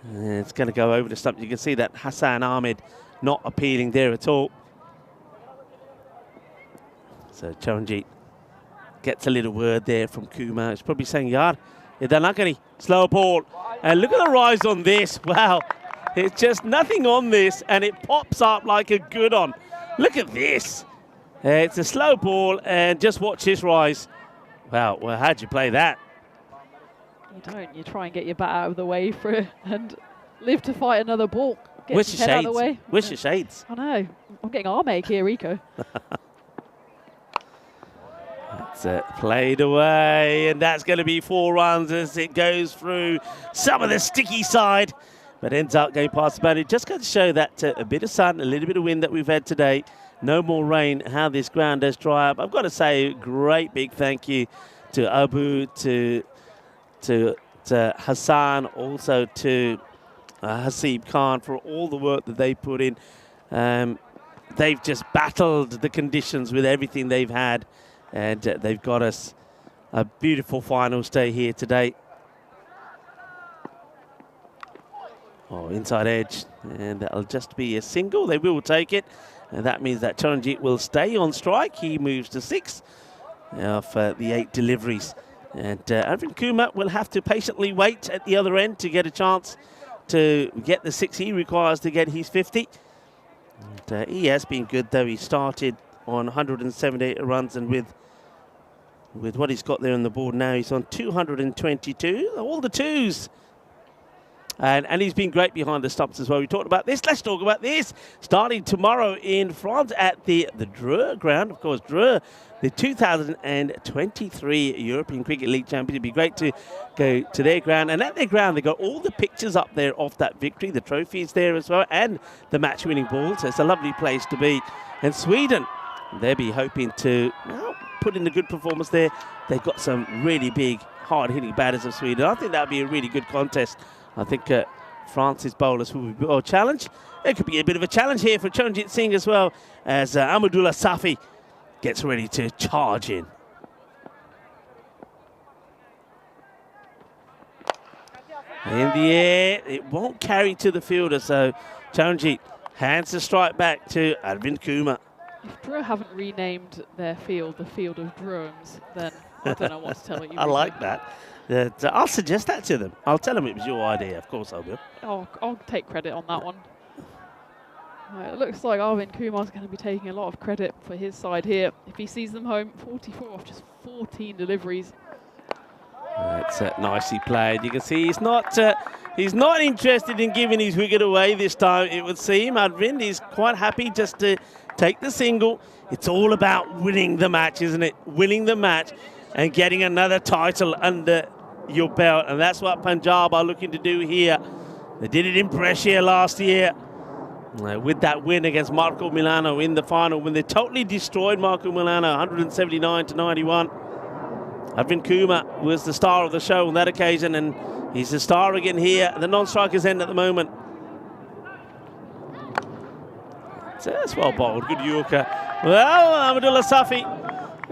Speaker 5: And it's going to go over the stump. You can see that Hassan Ahmed not appealing there at all. So Charanjit gets a little word there from Kumar. He's probably saying, Yar, Nagani, slow ball. And look at the rise on this. Wow. It's just nothing on this, and it pops up like a good on. Look at this. It's a slow ball, and just watch this rise. Wow, well, how'd you play that?
Speaker 3: You don't. You try and get your bat out of the way for it and live to fight another ball. Get
Speaker 5: Wish
Speaker 3: his
Speaker 5: your
Speaker 3: head out
Speaker 5: shades.
Speaker 3: of the way.
Speaker 5: Wish your shades.
Speaker 3: I know. I'm getting arm ache here, Rico.
Speaker 5: That's played away, and that's going to be 4 runs as it goes through some of the sticky side, but ends up going past the boundary. Just going to show that a bit of sun, a little bit of wind that we've had today, no more rain, how this ground does dry up. I've got to say a great big thank you to Abu, to Hassan, also to Hasib Khan for all the work that they put in. They've just battled the conditions with everything they've had. And they've got us a beautiful final stay here today. Oh, inside edge. And that'll just be a single. They will take it. And that means that Charanjit will stay on strike. He moves to 6 of the 8 deliveries. And Arvind Kumar will have to patiently wait at the other end to get a chance to get the 6 he requires to get his 50. And, he has been good, though. He started on 178 runs, and with what he's got there on the board now, he's on 222. All the twos. And he's been great behind the stumps as well. We talked about this. Let's talk about this. Starting tomorrow in France at the Dreux ground. Of course, Dreux, the 2023 European Cricket League champion. It'd be great to go to their ground. And at their ground, they've got all the pictures up there of that victory. The trophies there as well, and the match-winning ball. So it's a lovely place to be. And Sweden, they'll be hoping to put in a good performance there. They've got some really big, hard-hitting batters of Sweden. I think that'll be a really good contest. I think France's bowlers will be a challenge. It could be a bit of a challenge here for Charanjit Singh as well, as Ahmadullah Safi gets ready to charge in. In the air, it won't carry to the fielder, so Charanjit hands the strike back to Arvind Kumar.
Speaker 3: If Dreux haven't renamed their field the Field of Drums, then I don't know what to tell you.
Speaker 5: I like that. I'll suggest that to them. I'll tell them it was your idea. Of course I will.
Speaker 3: I'll take credit on that one. It looks like Arvind Kumar's going to be taking a lot of credit for his side here. If he sees them home, 44 off just 14 deliveries.
Speaker 5: That's nicely played. You can see he's not interested in giving his wicket away this time, it would seem. Arvind is quite happy just to take the single. It's all about winning the match, isn't it? Winning the match and getting another title under your belt. And that's what Punjab are looking to do here. They did it in Brescia last year with that win against Marco Milano in the final, when they totally destroyed Marco Milano, 179-91. Arvind Kumar was the star of the show on that occasion, and he's the star again here at the non-strikers end at the moment. So that's well bowled, good Yorker. Well, Ahmadullah Safi,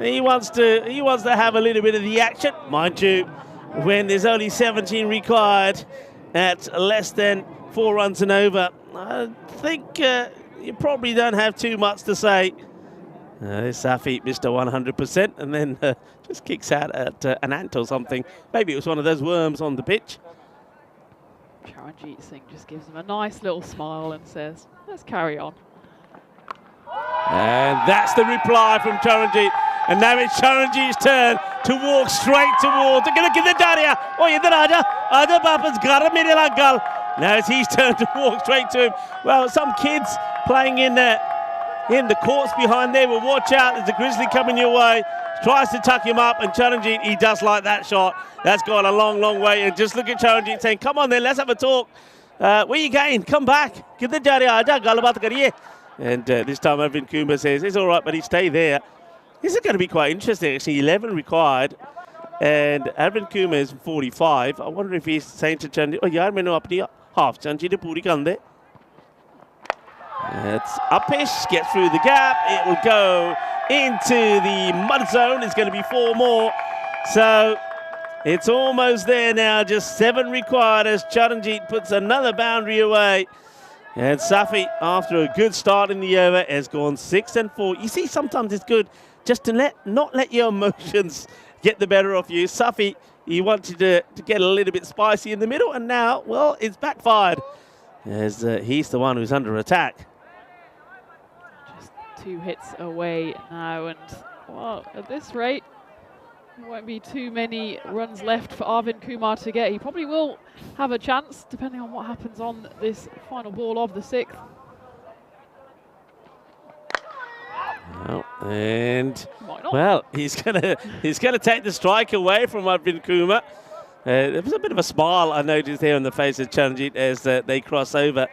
Speaker 5: he wants to have a little bit of the action, mind you, when there's only 17 required at less than 4 runs and over. I think you probably don't have too much to say. Safi missed a 100% and then just kicks out at an ant or something. Maybe it was one of those worms on the pitch.
Speaker 3: Charanjit Singh just gives him a nice little smile and says, let's carry on.
Speaker 5: And that's the reply from Charanjit. And now it's Charanjit's turn to walk straight towards. They're going to give the Daria. Oh, yeah, Aja Papa's got him in the gal. Now it's his turn to walk straight to him. Well, some kids playing in the courts behind there will watch out. There's a grizzly coming your way. Tries to tuck him up, and Charanjit, he does like that shot. That's gone a long, long way. And just look at Charanjit saying, come on then, let's have a talk. Where you going? Come back. Give the Daria Aja, galabat kariye. And this time Arvind Kumar says, it's all right, but he stay there. This is going to be quite interesting, actually. 11 required, and Arvind Kumar is 45. I wonder if he's saying to Charanjit, oh, yaar, mainu apni half Charanjit to puri kar de. It's uppish, gets through the gap. It will go into the mud zone. It's going to be 4 more. So it's almost there now. Just 7 required as Charanjit puts another boundary away. And Safi, after a good start in the over, has gone 6 and 4. You see, sometimes it's good just to not let your emotions get the better of you. Safi, he wanted to get a little bit spicy in the middle, and now, well, it's backfired as he's the one who's under attack.
Speaker 3: Just 2 hits away now, and well, at this rate, there won't be too many runs left for Arvind Kumar to get. He probably will have a chance, depending on what happens on this final ball of the 6th.
Speaker 5: Well, and well, he's gonna take the strike away from Arvind Kumar. There was a bit of a smile I noticed there on the face of Charanjit as they cross over.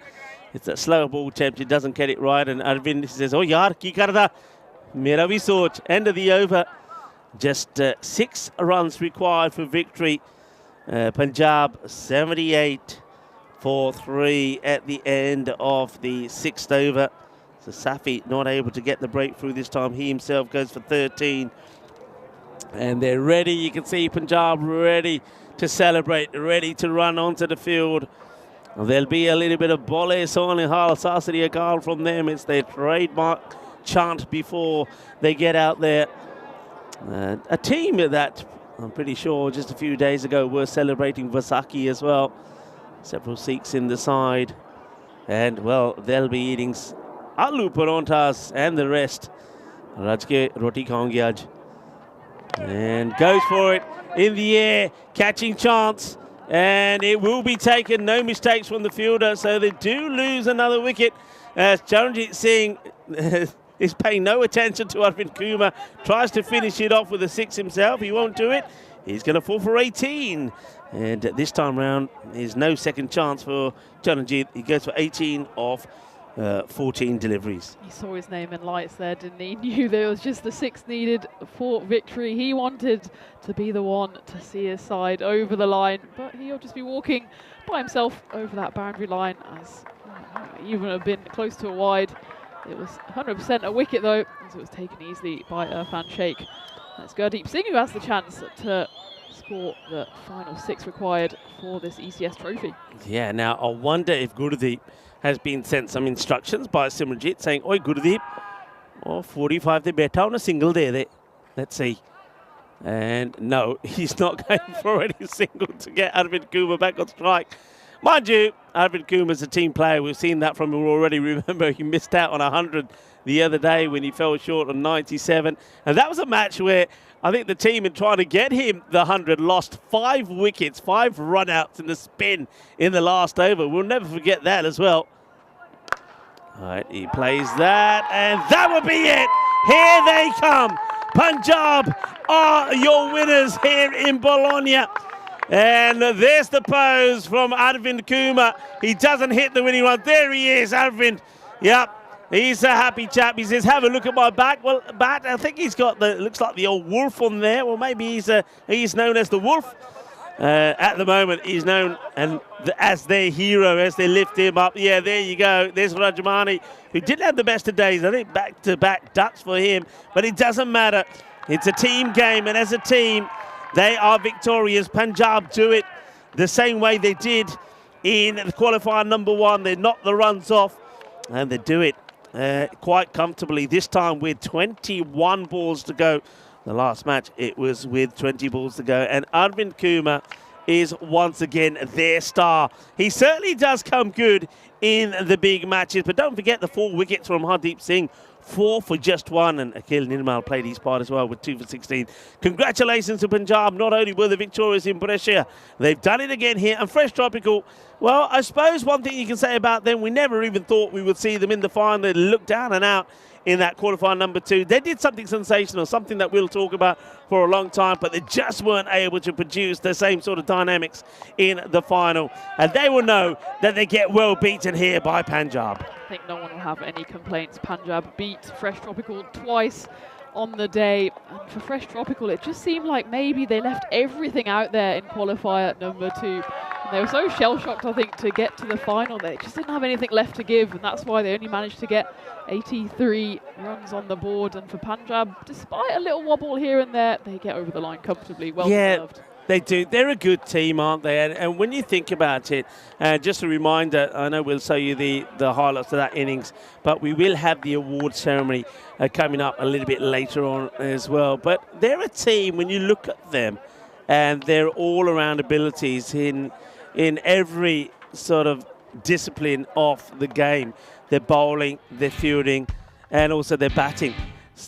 Speaker 5: It's a slow ball attempt. He doesn't get it right, and Arvind says, "Oh yaar, ki karda? Mera bhi soch." End of the over. Just 6 runs required for victory. Punjab 78 for 3 at the end of the 6th over. So Safi not able to get the breakthrough this time. He himself goes for 13. And they're ready. You can see Punjab ready to celebrate, ready to run onto the field. There'll be a little bit of Bole Sonihal Sasri Akal from them. It's their trademark chant before they get out there. A team that I'm pretty sure just a few days ago we're celebrating Vaisakhi as well. Several Sikhs in the side. And, well, they'll be eating aloo paranthas and the rest. Rajke roti khaunge aaj. And goes for it in the air, catching chance. And it will be taken, no mistakes from the fielder. So they do lose another wicket as Charanjit Singh is paying no attention to Arvind Kumar. Tries to finish it off with a 6 himself. He won't do it. He's going to fall for 18. And this time round, there's no second chance for Charanjit. He goes for 18 off 14 deliveries.
Speaker 3: He saw his name in lights there, didn't he? Knew there was just the 6 needed for victory. He wanted to be the one to see his side over the line, but he'll just be walking by himself over that boundary line, as even have been close to a wide. It was 100% a wicket though, as it was taken easily by Irfan Sheikh. That's Gurdeep Singh who has the chance to score the final 6 required for this ECS trophy.
Speaker 5: Yeah, now I wonder if Gurdeep has been sent some instructions by Simranjit saying, "Oi Gurdeep, 45 they beta on a single day." Let's see. And no, he's not going for any single to get Arvind Kumar back on strike. Mind you, Arvind Kumar's a team player. We've seen that from him already. Remember, he missed out on 100 the other day when he fell short on 97. And that was a match where I think the team, in trying to get him the 100, lost 5 wickets, 5 run-outs in the spin in the last over. We'll never forget that as well. All right, he plays that, and that will be it. Here they come. Punjab are your winners here in Bologna. And there's the pose from Arvind Kumar. He doesn't hit the winning run. There he is, Arvind. Yep. He's a happy chap. He says, "Have a look at my back." Well, bat, I think he's got the, looks like the old wolf on there. Well, maybe he's known as the wolf. At the moment, he's known as their hero as they lift him up. Yeah, there you go. There's Rajmani, who didn't have the best of days. I think back-to-back ducks for him. But it doesn't matter. It's a team game, and as a team, they are victorious. Punjab do it the same way they did in the qualifier number 1. They knock the runs off, and they do it quite comfortably, this time with 21 balls to go. The last match, it was with 20 balls to go. And Arvind Kumar is once again their star. He certainly does come good in the big matches. But don't forget the 4 wickets from Hardeep Singh. 4 for just 1. And Akhil Nirmal played his part as well with 2 for 16. Congratulations to Punjab. Not only were they victorious in Brescia, they've done it again here. And Fresh Tropical, well, I suppose one thing you can say about them, we never even thought we would see them in the final. They looked down and out in that qualifier number 2. They did something sensational, something that we'll talk about for a long time, but they just weren't able to produce the same sort of dynamics in the final. And they will know that they get well beaten here by Punjab.
Speaker 3: I think no one will have any complaints. Punjab beat Fresh Tropical twice on the day. And for Fresh Tropical, it just seemed like maybe they left everything out there in qualifier number 2. And they were so shell-shocked, I think, to get to the final. They just didn't have anything left to give, and that's why they only managed to get 83 runs on the board. And for Punjab, despite a little wobble here and there, they get over the line comfortably. Well deserved.
Speaker 5: They do. They're a good team, aren't they? And when you think about it, just a reminder, I know we'll show you the highlights of that innings, but we will have the award ceremony coming up a little bit later on as well. But they're a team, when you look at them, and their all-around abilities in every sort of discipline of the game. Their bowling, their fielding, and also their batting.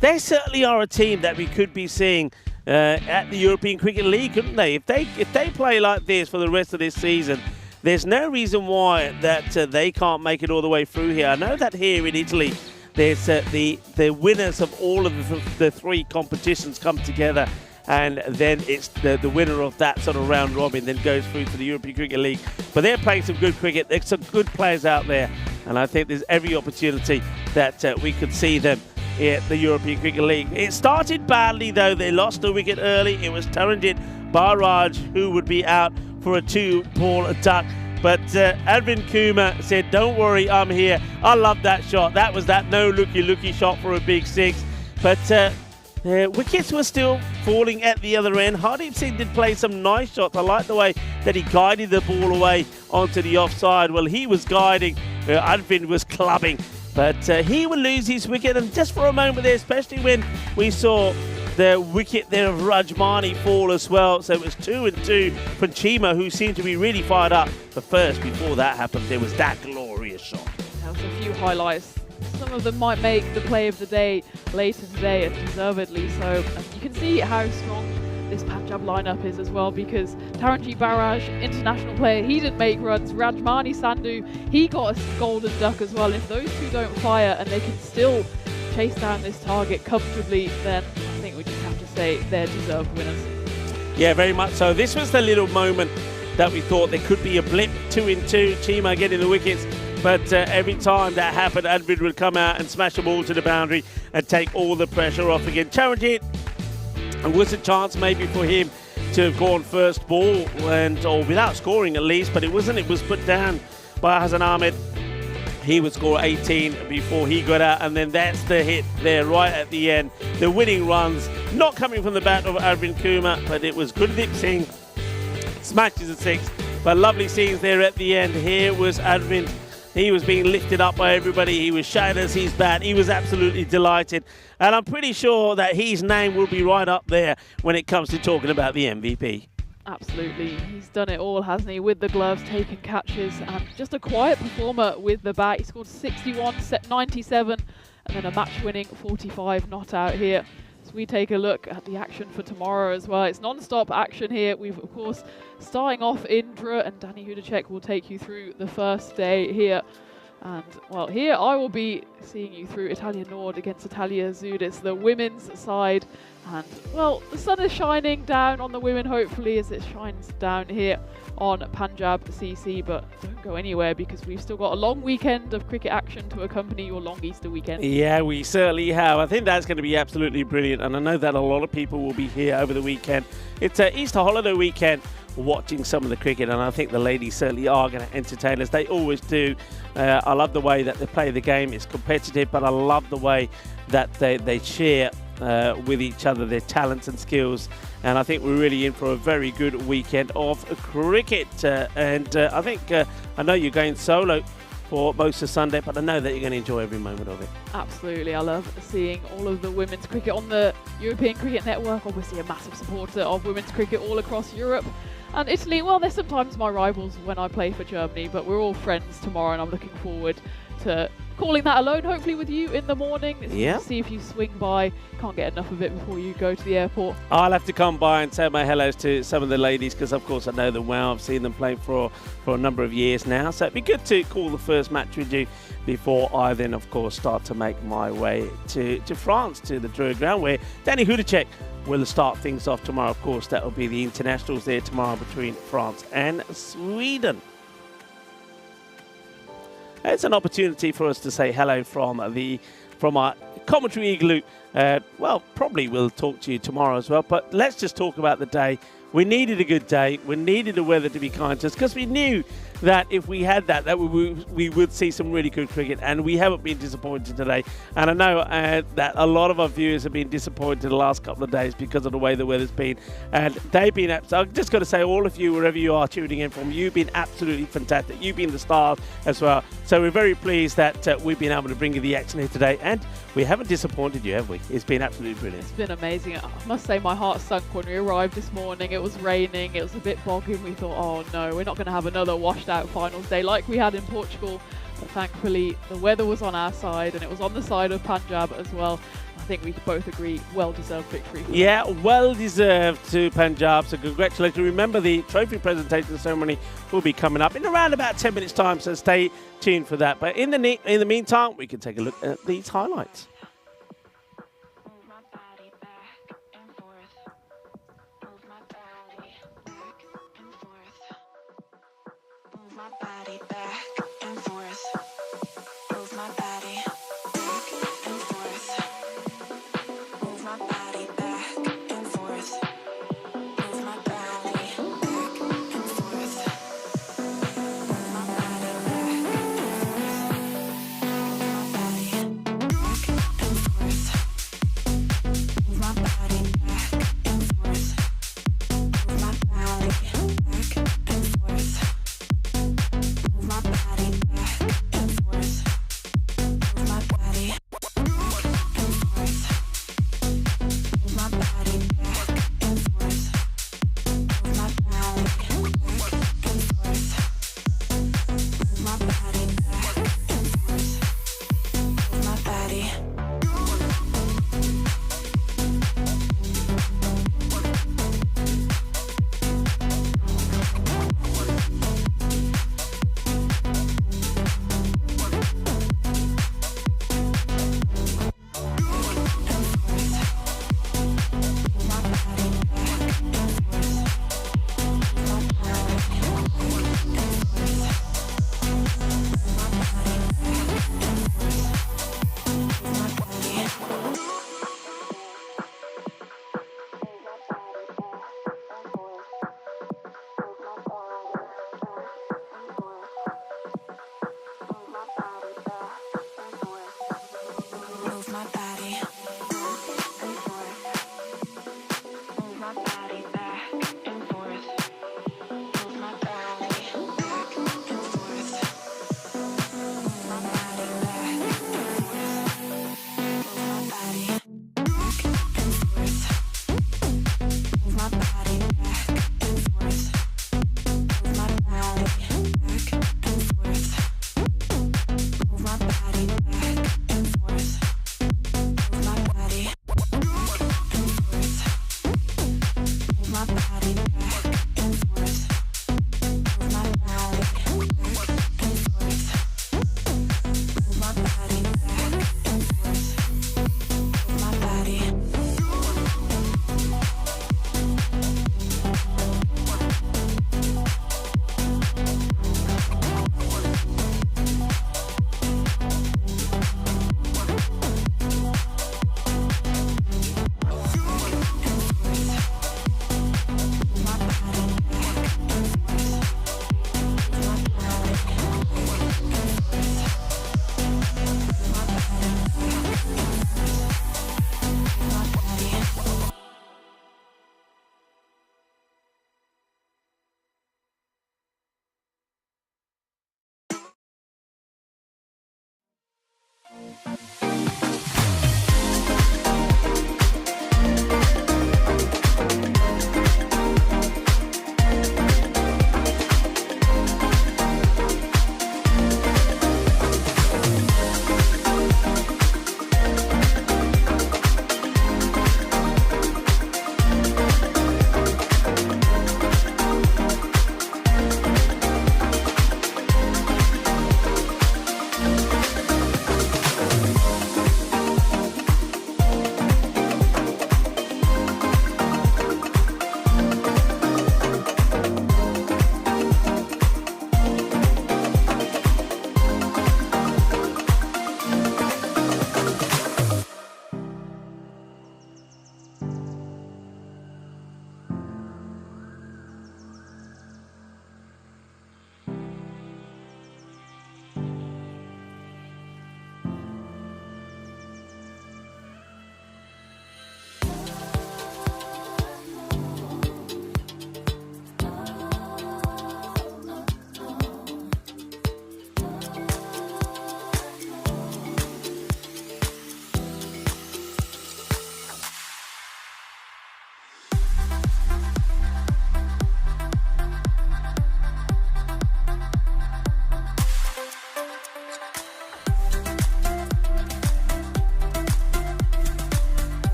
Speaker 5: They certainly are a team that we could be seeing at the European Cricket League, couldn't they? If they play like this for the rest of this season, there's no reason why that they can't make it all the way through here. I know that here in Italy, there's the winners of all of the 3 competitions come together, and then it's the winner of that sort of round robin then goes through to the European Cricket League. But they're playing some good cricket. There's some good players out there, and I think there's every opportunity that we could see them at the European Cricket League. It started badly though. They lost a wicket early. It was Taranjit Barraj who would be out for a 2-ball duck. But Arvind Kumar said, "Don't worry, I'm here." I love that shot. That was that no looky shot for a big 6. But wickets were still falling at the other end. Hardeep Singh did play some nice shots. I like the way that he guided the ball away onto the offside. Well, he was guiding. Arvind was clubbing. But he will lose his wicket. And just for a moment there, especially when we saw the wicket there of Rajmani fall as well. So it was 2-2 for Chima, who seemed to be really fired up. But first, before that happened, there was that glorious shot.
Speaker 3: There was a few highlights. Some of them might make the play of the day later today, and deservedly so. You can see how strong this Punjab lineup is as well, because Taranjeet Barraj, international player, he didn't make runs. Rajmani Sandhu, he got a golden duck as well. If those two don't fire and they can still chase down this target comfortably, then I think we just have to say they're deserved winners.
Speaker 5: Yeah, very much so. This was the little moment that we thought there could be a blip. 2-2, Chima getting the wickets. But every time that happened, Advid would come out and smash the ball to the boundary and take all the pressure off again. Taranjeet, it was a chance maybe for him to have gone first ball or without scoring at least, but it wasn't. It was put down by Hassan Ahmed. He would score 18 before he got out, and then that's the hit there right at the end. The winning runs, not coming from the bat of Arvind Kumar, but it was Gurdeep Singh. Smashes a six, but lovely scenes there at the end. Here was Arvind. He was being lifted up by everybody. He was shouting as his bat. He was absolutely delighted. And I'm pretty sure that his name will be right up there when it comes to talking about the MVP.
Speaker 3: Absolutely. He's done it all, hasn't he? With the gloves, taking catches, and just a quiet performer with the bat. He scored 61, set 97, and then a match-winning 45 not out here. So we take a look at the action for tomorrow as well. It's non-stop action here. We've, of course, starting off Indra, and Danny Hudacek will take you through the first day here. And, well, here I will be seeing you through Italia Nord against Italia Sud. It's the women's side. And, well, the sun is shining down on the women, hopefully, as it shines down here on Punjab CC. But don't go anywhere, because we've still got a long weekend of cricket action to accompany your long Easter weekend.
Speaker 5: Yeah, we certainly have. I think that's going to be absolutely brilliant. And I know that a lot of people will be here over the weekend. It's an Easter holiday weekend, watching some of the cricket, and I think the ladies certainly are going to entertain us. They always do. I love the way that they play the game. It's competitive, but I love the way that they share with each other their talents and skills, and I think we're really in for a very good weekend of cricket. I think I know you're going solo for most of Sunday, but I know that you're going to enjoy every moment of it.
Speaker 3: Absolutely. I love seeing all of the women's cricket on the European Cricket Network. Obviously a massive supporter of women's cricket all across Europe. And Italy, well, they're sometimes my rivals when I play for Germany, but we're all friends tomorrow, and I'm looking forward to calling that alone, hopefully with you in the morning.
Speaker 5: Yeah.
Speaker 3: See if you swing by. Can't get enough of it before you go to the airport.
Speaker 5: I'll have to come by and say my hellos to some of the ladies, because of course I know them well. I've seen them play for a number of years now, so it'd be good to call the first match with you before I then of course start to make my way to France, to the Druid Ground, where Danny Hudacek will start things off tomorrow. Of course, that will be the internationals there tomorrow between France and Sweden. It's an opportunity for us to say hello from our commentary igloo. Well, probably we'll talk to you tomorrow as well, but let's just talk about the day. We needed a good day. We needed the weather to be kind to us, because we knew that if we had that we would see some really good cricket, and we haven't been disappointed today. And I know that a lot of our viewers have been disappointed the last couple of days because of the way the weather's been, and they've been I've just got to say, all of you, wherever you are tuning in from, you've been absolutely fantastic. You've been the stars as well, so we're very pleased that we've been able to bring you the action here today, and we haven't disappointed you, have we? It's been absolutely brilliant.
Speaker 3: It's been amazing. I must say my heart sunk when we arrived this morning. It was raining, it was a bit boggy, and we thought, oh no, we're not going to have another washed out finals day like we had in Portugal. But thankfully the weather was on our side, and it was on the side of Punjab as well. I think we both agree, well-deserved victory.
Speaker 5: Yeah, well-deserved to Punjab, so congratulations. Remember, the trophy presentation ceremony will be coming up in around about 10 minutes time, so stay tuned for that. But in the meantime, we can take a look at these highlights.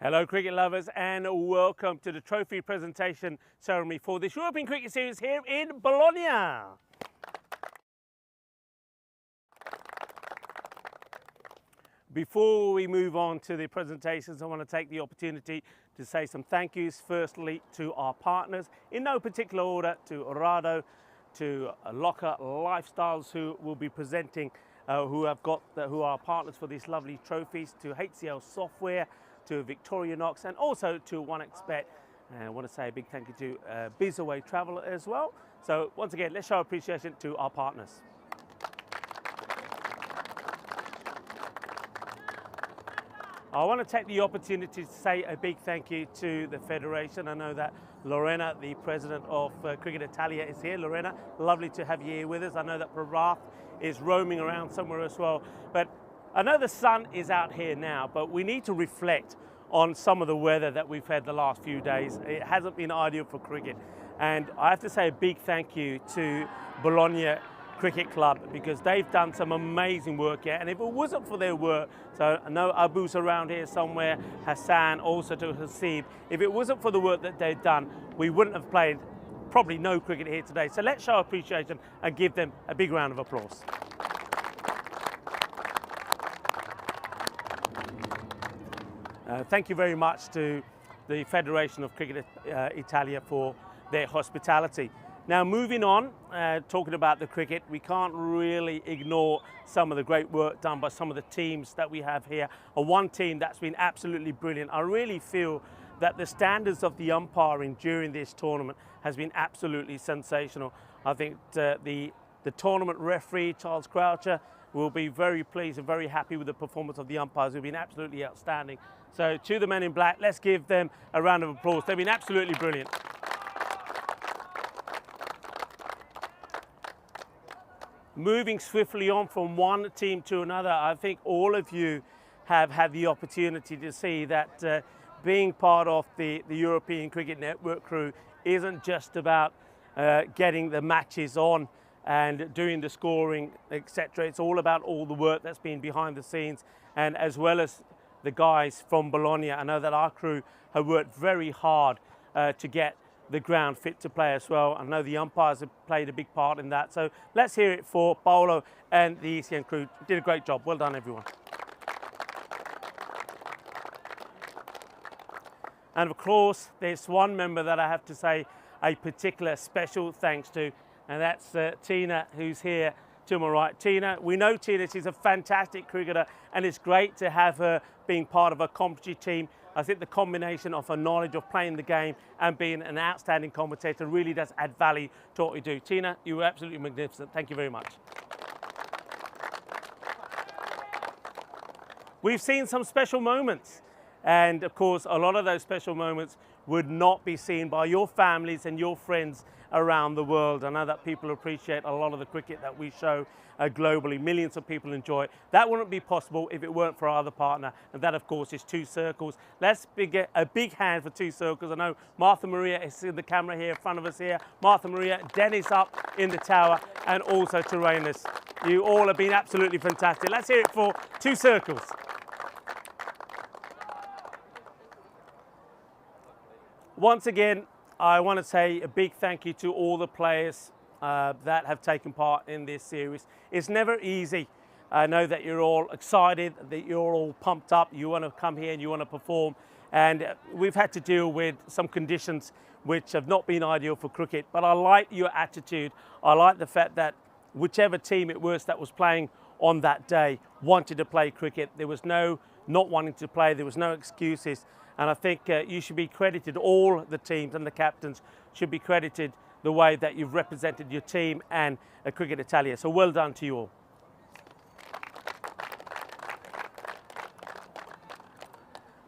Speaker 1: Hello cricket lovers and welcome to the trophy presentation ceremony for this European Cricket Series here in Bologna. Before we move on to the presentations, I want to take the opportunity to say some thank yous firstly to our partners, in no particular order, to Rado, to Locker Lifestyles who will be presenting, who are partners for these lovely trophies, to HCL Software, to Victorinox, and also to OneXBet. And I want to say a big thank you to Bizaway Travel as well. So once again, let's show appreciation to our partners. I want to take the opportunity to say a big thank you to the Federation. I know that Lorena, the president of Cricket Italia, is here. Lorena, lovely to have you here with us. I know that Prarath is roaming around somewhere as well. But I know the sun is out here now, but we need to reflect on some of the weather that we've had the last few days. It hasn't been ideal for cricket. And I have to say a big thank you to Bologna Cricket Club because they've done some amazing work here. And if it wasn't for their work, so I know Abu's around here somewhere, Hassan, also to Hasib, if it wasn't for the work that they've done, we wouldn't have played probably no cricket here today. So let's show appreciation and give them a big round of applause. Thank you very much to the Federation of Cricket Italia for their hospitality. Now moving on, talking about the cricket, we can't really ignore some of the great work done by some of the teams that we have here. And one team that's been absolutely brilliant. I really feel that the standards of the umpiring during this tournament has been absolutely sensational. I think the tournament referee, Charles Croucher, will be very pleased and very happy with the performance of the umpires who've been absolutely outstanding. So to the men in black, let's give them a round of applause. They've been absolutely brilliant. Moving swiftly on from one team to another, I think all of you have had the opportunity to see that being part of the European Cricket Network crew isn't just about getting the matches on and doing the scoring, etc. It's all about all the work that's been behind the scenes, and as well as the guys from Bologna. I know that our crew have worked very hard to get the ground fit to play as well. I know the umpires have played a big part in that. So let's hear it for Paolo and the ECN crew. Did a great job. Well done, everyone. And of course, there's one member that I have to say a particular special thanks to, and that's Tina, who's here to my right. Tina, we know Tina, she's a fantastic cricketer, and it's great to have her being part of a commentary team. I think the combination of her knowledge of playing the game and being an outstanding commentator really does add value to what we do. Tina, you were absolutely magnificent. Thank you very much. We've seen some special moments, and of course, a lot of those special moments would not be seen by your families and your friends around the world. I know that people appreciate a lot of the cricket that we show globally. Millions of people enjoy it. That wouldn't be possible if it weren't for our other partner, and that of course is Two Circles. Let's get a big hand for Two Circles. I know Martha Maria is in the camera here in front of us here. Martha Maria, Dennis up in the tower, and also Tyrannus. You all have been absolutely fantastic. Let's hear it for Two Circles. Once again, I want to say a big thank you to all the players that have taken part in this series. It's never easy. I know that you're all excited, that you're all pumped up, you want to come here and you want to perform. And we've had to deal with some conditions which have not been ideal for cricket. But I like your attitude. I like the fact that whichever team it was that was playing on that day wanted to play cricket. There was no not wanting to play, there was no excuses. And I think you should be credited, all the teams and the captains should be credited the way that you've represented your team and Cricket Italia. So well done to you all.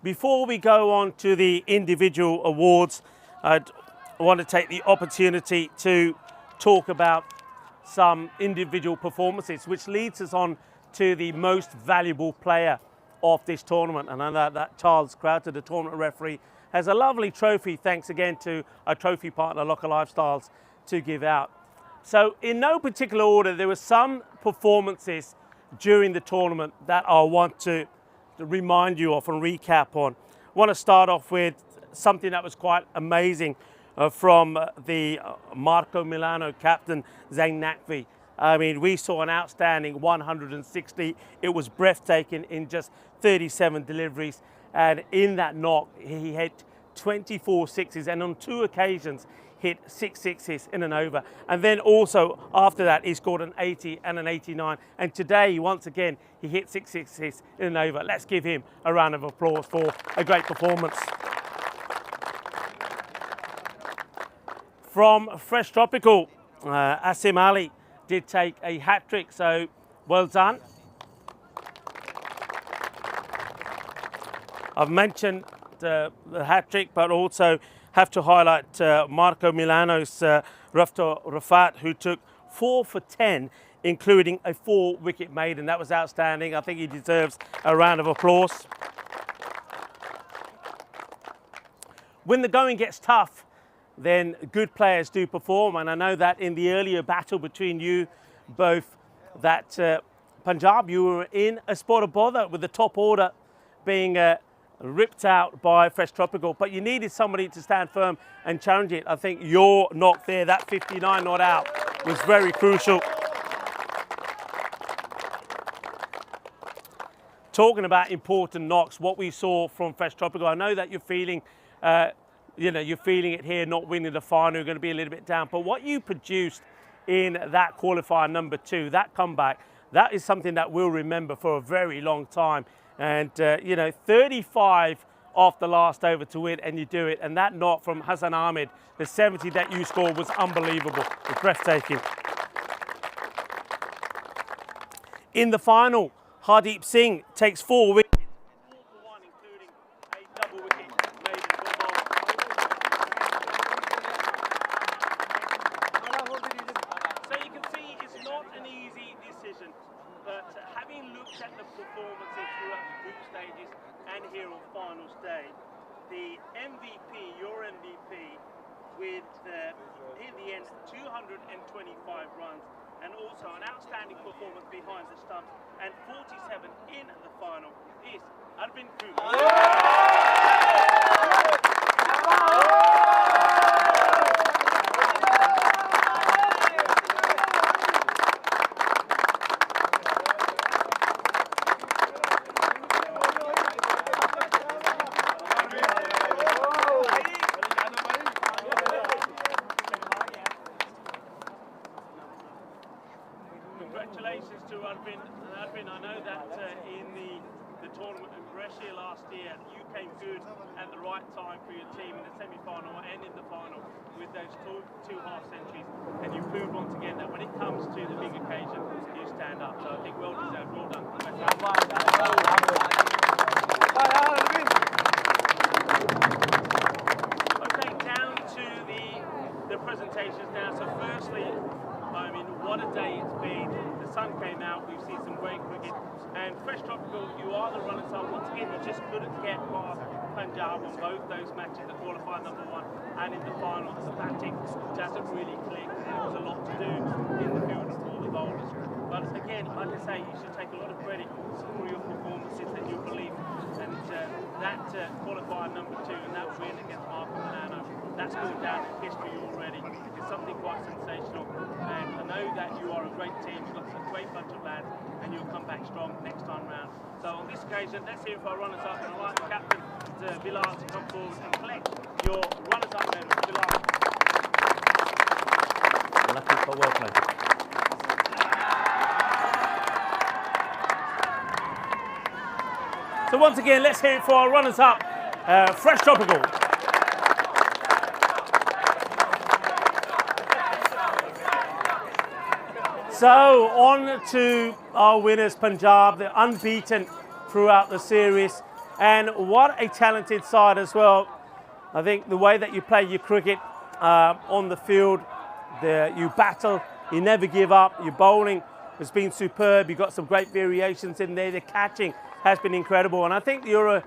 Speaker 1: Before we go on to the individual awards, I want to take the opportunity to talk about some individual performances, which leads us on to the most valuable player of this tournament. And I know that Charles Croucher, the tournament referee, has a lovely trophy, thanks again to our trophy partner, Locker Lifestyles, to give out. So in no particular order, there were some performances during the tournament that I want to remind you of and recap on. want to start off with something that was quite amazing from the Marco Milano captain, Zayn Nakvi. I mean, we saw an outstanding 160. It was breathtaking in just 37 deliveries. And in that knock, he hit 24 sixes, and on 2 occasions hit 6 sixes in an over. And then also after that, he scored an 80 and an 89. And today, once again, he hit 6 sixes in an over. Let's give him a round of applause for a great performance. From Fresh Tropical, Asim Ali did take a hat-trick, so well done. I've mentioned the hat-trick, but also have to highlight Marco Milano's Rafto Rafat, who took 4 for 10, including a 4-wicket maiden. That was outstanding. I think he deserves a round of applause. When the going gets tough, then good players do perform, and I know that in the earlier battle between you both, that Punjab, you were in a spot of bother with the top order being ripped out by Fresh Tropical, but you needed somebody to stand firm and challenge it. I think your knock there, that 59 not out, was very crucial. Talking about important knocks, what we saw from Fresh Tropical, I know that you're feeling you're feeling it here, not winning the final, you're going to be a little bit down. But what you produced in that qualifier number 2, that comeback, that is something that we'll remember for a very long time. And, 35 off the last over to win, and you do it. And that knock from Hassan Ahmed, the 70 that you scored, was unbelievable. It was breathtaking. In the final, Hardeep Singh takes 4 wickets. And here on finals day, the MVP, your MVP, with in the end 225 runs, and also an outstanding performance behind the stumps, and 47 in the final, is Arvind Kumar. Congratulations to Arvind. Arvind, I know that in the tournament in Brescia last year, you came good at the right time for your team in the semi-final and in the final with those two half centuries, and you proved once again that when it comes to the big occasion, you stand up. So I think well deserved. Well done. Okay, down to the presentations now. So firstly, I mean, what a day it's been. The sun came out, we've seen some great cricket. And Fresh Tropical, you are the runners-up. Once again, you just couldn't get past Punjab on both those matches, the qualifier number 1 and in the final. The batting doesn't really click. There was a lot to do in the field for the bowlers. But again, like I say, you should take a lot of credit for your performances and your belief. And that qualifier number 2 and that win against Marco Milano, that's gone down in history already. It's something quite sensational. And I know that you are a great team, you've got a great bunch of lads, and you'll come back strong next time round. So on this occasion, let's hear for our runners-up, and I'd like the captain, Bilal, to come forward and collect your runners-up medal. Bilal.
Speaker 6: Lucky for well played.
Speaker 1: So once again, let's hear it for our runners-up, Fresh Tropical. So on to our winners, Punjab. They're unbeaten throughout the series, and what a talented side as well. I think the way that you play your cricket on the field, you battle, you never give up, your bowling has been superb, you've got some great variations in there, the catching has been incredible, and I think you're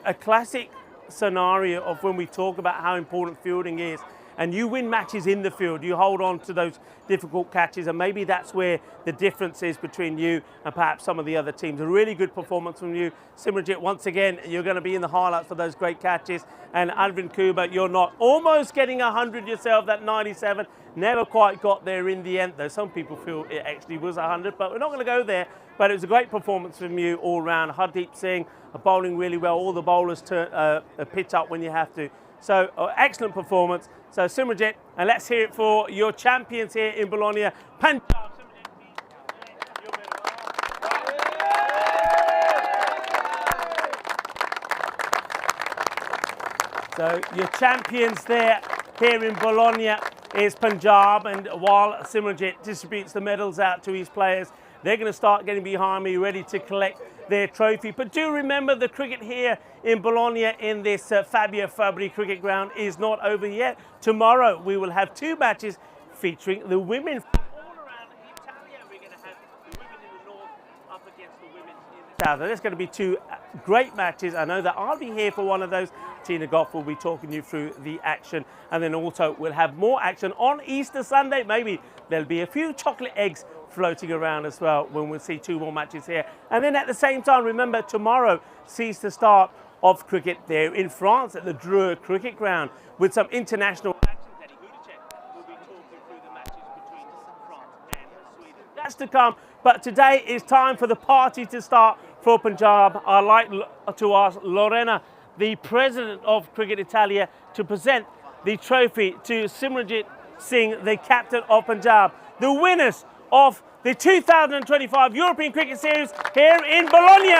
Speaker 1: a classic scenario of when we talk about how important fielding is, and you win matches in the field. You hold on to those difficult catches, and maybe that's where the difference is between you and perhaps some of the other teams. A really good performance from you, Simranjit. Once again, you're going to be in the highlights for those great catches. And Arvind Kuba, you're not almost getting 100 yourself, that 97. Never quite got there in the end, though some people feel it actually was 100, but we're not going to go there. But it was a great performance from you all round. Hardeep Singh bowling really well. All the bowlers pitch up when you have to. So excellent performance. So Simranjit, and let's hear it for your champions here in Bologna, Punjab. So your champions there here in Bologna is Punjab, and while Simranjit distributes the medals out to his players, they're going to start getting behind me, ready to collect their trophy. But do remember, the cricket here in Bologna in this Fabio Fabri cricket ground is not over yet. Tomorrow we will have 2 matches featuring the women. All around Italia, we're going to have the women in the north up against the women in the south. There's going to be 2 great matches. I know that I'll be here for one of those. Tina Goff will be talking you through the action, and then also we'll have more action on Easter Sunday. Maybe there'll be a few chocolate eggs floating around as well when we'll see 2 more matches here. And then at the same time, remember, tomorrow sees the start of cricket there in France at the Dreux Cricket Ground with some international action. Teddy Hudacek will be talking through the matches between France and Sweden. That's to come, but today is time for the party to start for Punjab. I'd like to ask Lorena, the president of Cricket Italia, to present the trophy to Simranjit Singh, the captain of Punjab, the winners of the 2025 European Cricket Series here in Bologna.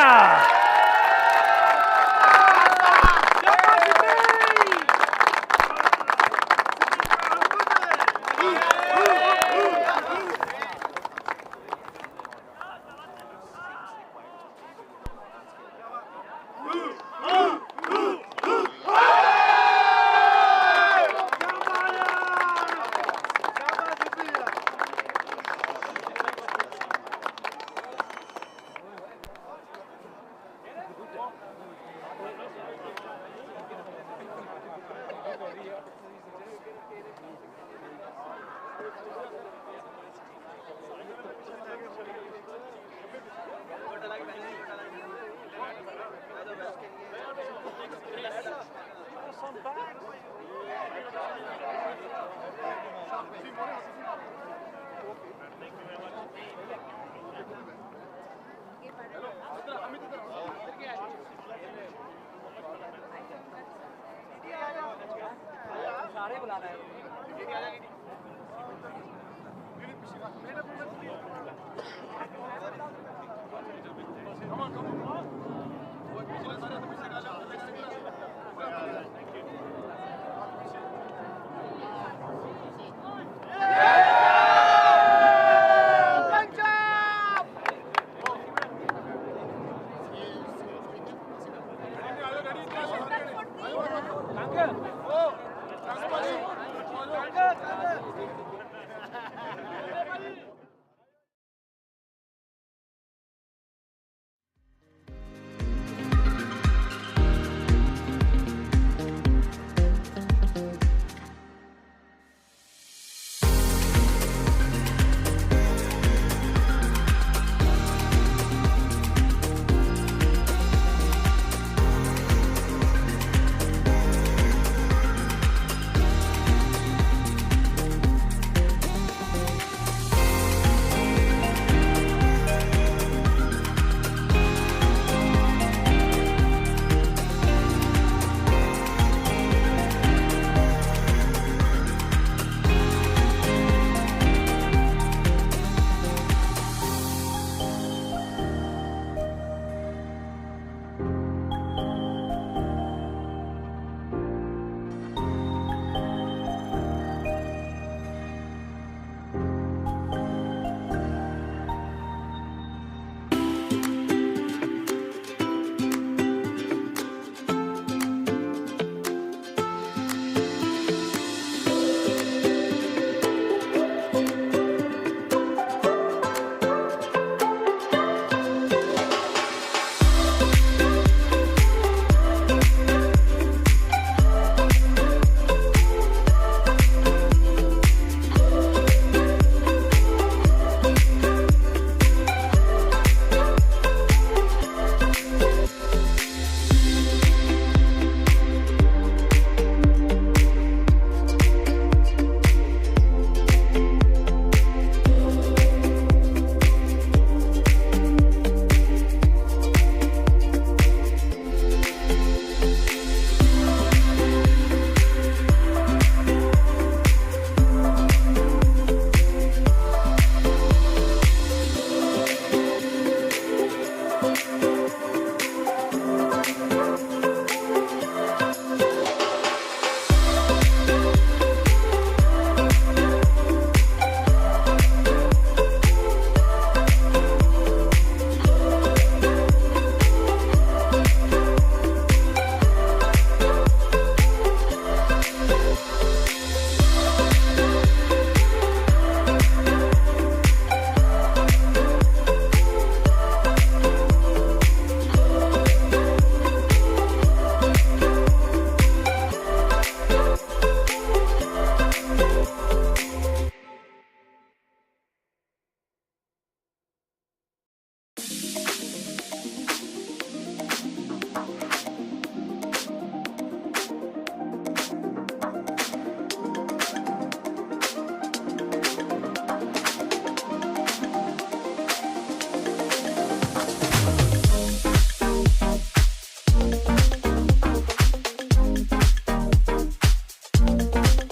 Speaker 1: सारे बुला रहे हैं